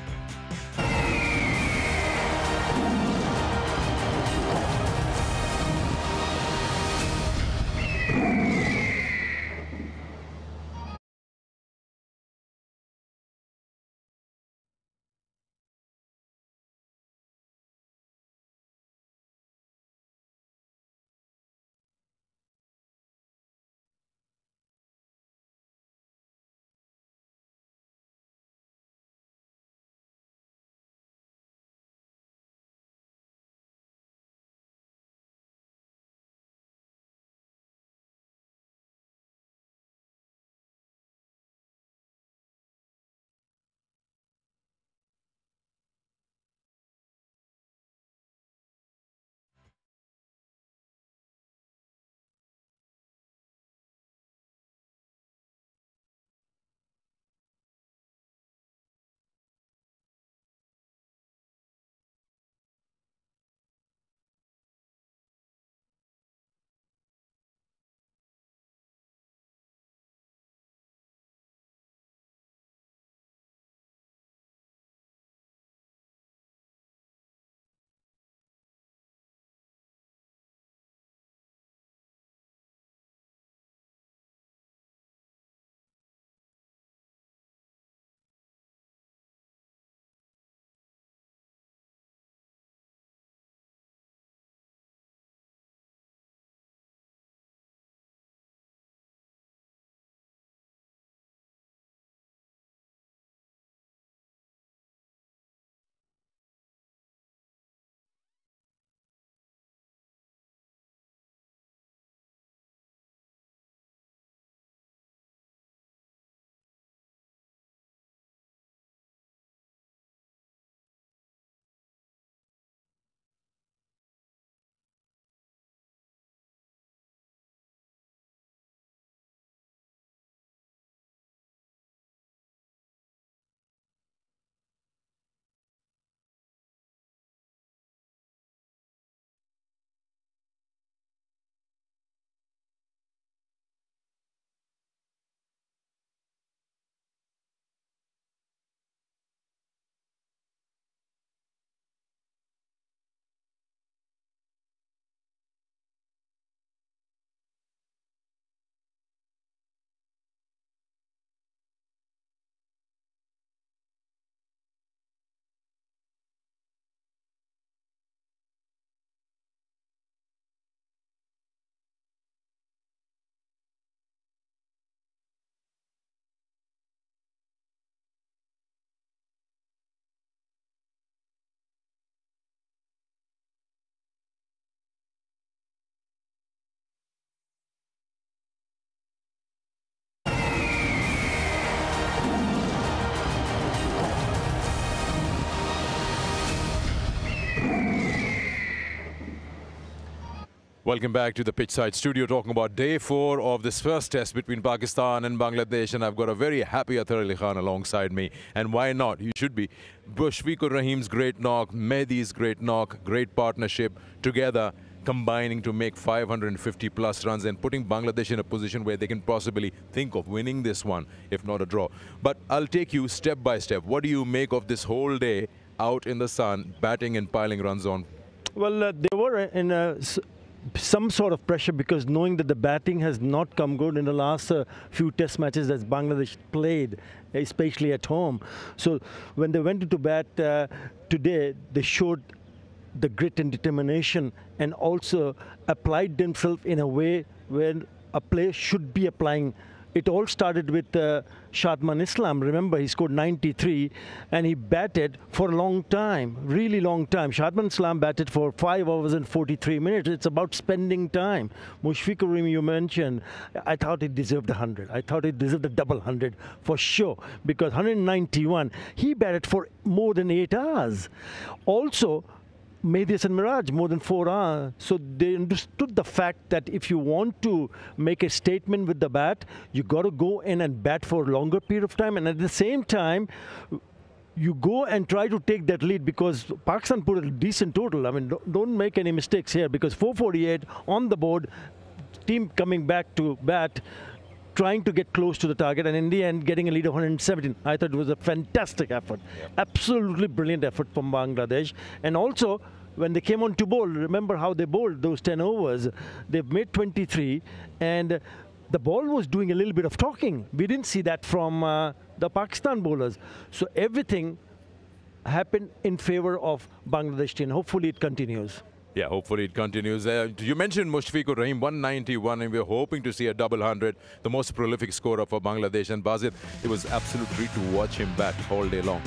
Speaker 1: Welcome back to the pitchside studio, talking about day 4 of this first test between Pakistan and Bangladesh. And I've got a very happy Athar Ali Khan alongside me. And why not? You should be. Mushfiqur Rahim's great knock, Mehdi's great knock, great partnership together, combining to make 550 plus runs and putting Bangladesh in a position where they can possibly think of winning this one, if not a draw. But I'll take you step by step. What do you make of this whole day out in the sun, batting and piling runs on?
Speaker 2: Well, they were in some sort of pressure because knowing that the batting has not come good in the last few test matches that Bangladesh played, especially at home. So when they went into bat today, they showed the grit and determination and also applied themselves in a way where a player should be applying. It all started with Shadman Islam. Remember, he scored 93 and he batted for a long time, really long time. Shadman Islam batted for 5 hours and 43 minutes. It's about spending time. Mushfiqur Rahim, you mentioned, I thought he deserved 100. I thought he deserved a double 100 for sure, because 191, he batted for more than 8 hours. Also, Mehdi and Miraj, more than 4 hours. So they understood the fact that if you want to make a statement with the bat, you got to go in and bat for a longer period of time. And at the same time, you go and try to take that lead, because Pakistan put a decent total. I mean, don't make any mistakes here, because 448 on the board, team coming back to bat, trying to get close to the target, and in the end getting a lead of 117. I thought it was a fantastic effort. Yep. Absolutely brilliant effort from Bangladesh. And also, when they came on to bowl, remember how they bowled those 10 overs. They've made 23, and the ball was doing a little bit of talking. We didn't see that from the Pakistan bowlers. So everything happened in favor of Bangladesh team. Hopefully it continues.
Speaker 1: Yeah, hopefully it continues. You mentioned Mushfiqur Rahim, 191, and we're hoping to see a double 100, the most prolific scorer for Bangladesh. And Basit, it was absolute treat to watch him bat all day long.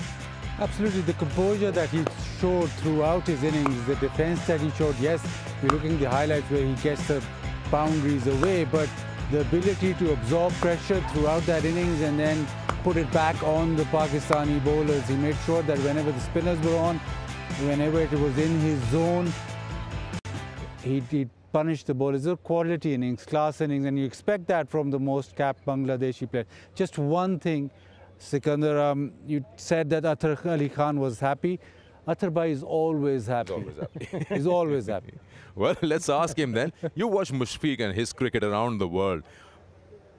Speaker 4: Absolutely, the composure that he showed throughout his innings, the defense that he showed. Yes, we're looking at the highlights where he gets the boundaries away, but the ability to absorb pressure throughout that innings and then put it back on the Pakistani bowlers. He made sure that whenever the spinners were on, whenever it was in his zone, he punished the bowlers. It's a quality innings, class innings, and you expect that from the most capped Bangladeshi player. Just one thing, Sikandar, you said that Athar Ali Khan was happy. Athar Bhai is always happy. He's always happy. He's always happy.
Speaker 1: Well, let's ask him then. You watch Mushfiq and his cricket around the world.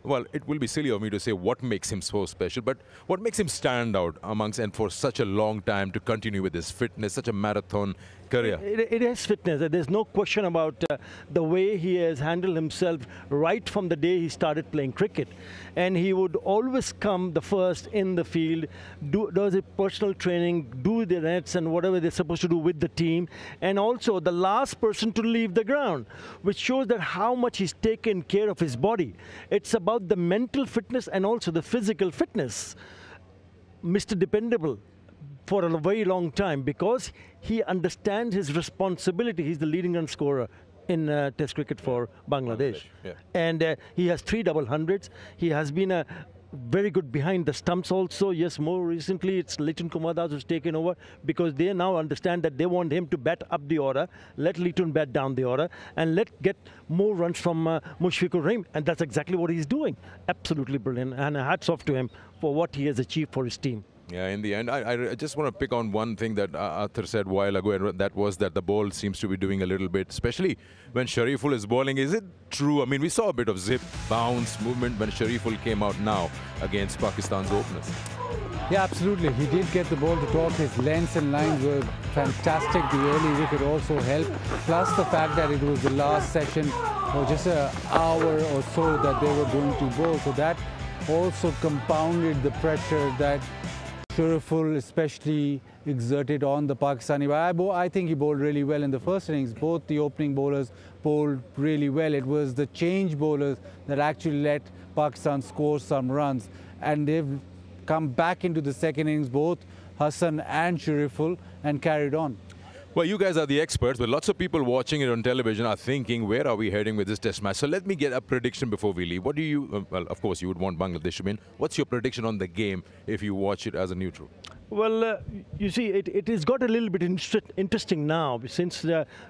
Speaker 1: Well, it will be silly of me to say what makes him so special, but what makes him stand out amongst and for such a long time to continue with his fitness, such a marathon career?
Speaker 2: It is fitness. There's no question about the way he has handled himself right from the day he started playing cricket. And he would always come the first in the field, does a personal training, do the nets and whatever they're supposed to do with the team, and also the last person to leave the ground, which shows that how much he's taken care of his body. It's about the mental fitness and also the physical fitness. Mr. Dependable for a very long time, because he understands his responsibility. He's the leading run scorer in Test cricket for Bangladesh. Yeah. And he has 3 double hundreds. He has been very good behind the stumps also. Yes, more recently it's Liton Kumar Das who's taken over, because they now understand that they want him to bat up the order, let Liton bat down the order, and get more runs from Mushfiqur Rahim. And that's exactly what he's doing. Absolutely brilliant. And hats off to him for what he has achieved for his team.
Speaker 1: Yeah, in the end, I just want to pick on one thing that Athar said a while ago, and that was that the ball seems to be doing a little bit, especially when Shariful is bowling. Is it true? I mean, we saw a bit of zip, bounce, movement when Shariful came out now against Pakistan's openers.
Speaker 4: Yeah, absolutely. He did get the ball to talk. His lengths and lines were fantastic. The early wicket also helped. Plus the fact that it was the last session, or just an hour or so that they were going to bowl. So that also compounded the pressure that Shariful especially exerted on the Pakistani. I think he bowled really well in the first innings. Both the opening bowlers bowled really well. It was the change bowlers that actually let Pakistan score some runs. And they've come back into the second innings, both Hassan and Shariful, and carried on.
Speaker 1: Well, you guys are the experts, but lots of people watching it on television are thinking, where are we heading with this test match? So let me get a prediction before we leave. What do you, well, of course, you would want Bangladesh to win. What's your prediction on the game if you watch it as a neutral?
Speaker 2: Well, you see, it has got a little bit interesting now since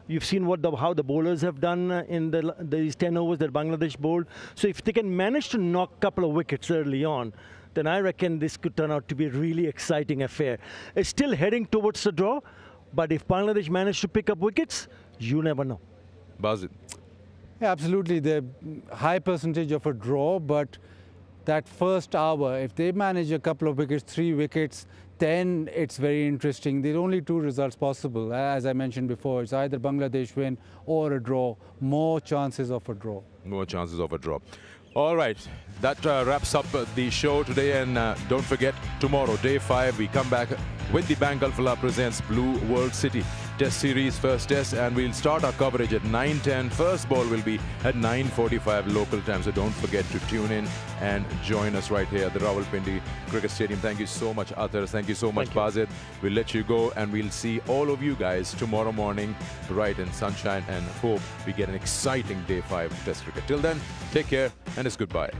Speaker 2: you've seen how the bowlers have done in these 10 overs that Bangladesh bowled. So if they can manage to knock a couple of wickets early on, then I reckon this could turn out to be a really exciting affair. It's still heading towards the draw, but if Bangladesh manage to pick up wickets, you never know.
Speaker 1: Basit.
Speaker 4: Yeah, absolutely. The high percentage of a draw, but that first hour, if they manage a couple of wickets, 3 wickets, then it's very interesting. There are only 2 results possible. As I mentioned before, it's either Bangladesh win or a draw. More chances of a draw.
Speaker 1: More chances of a draw. All right, that wraps up the show today, and don't forget, tomorrow, day 5, we come back with the Bank Alfala presents Blue World City Test Series first test, and we'll start our coverage at 9:10. First ball will be at 9:45 local time, so don't forget to tune in and join us right here at the Rawalpindi Cricket Stadium. Thank you so much, Athar. Thank you so much, Basit. We'll let you go, and we'll see all of you guys tomorrow morning, bright and sunshine, and hope we get an exciting day 5 Test cricket. Till then, take care, and it's goodbye.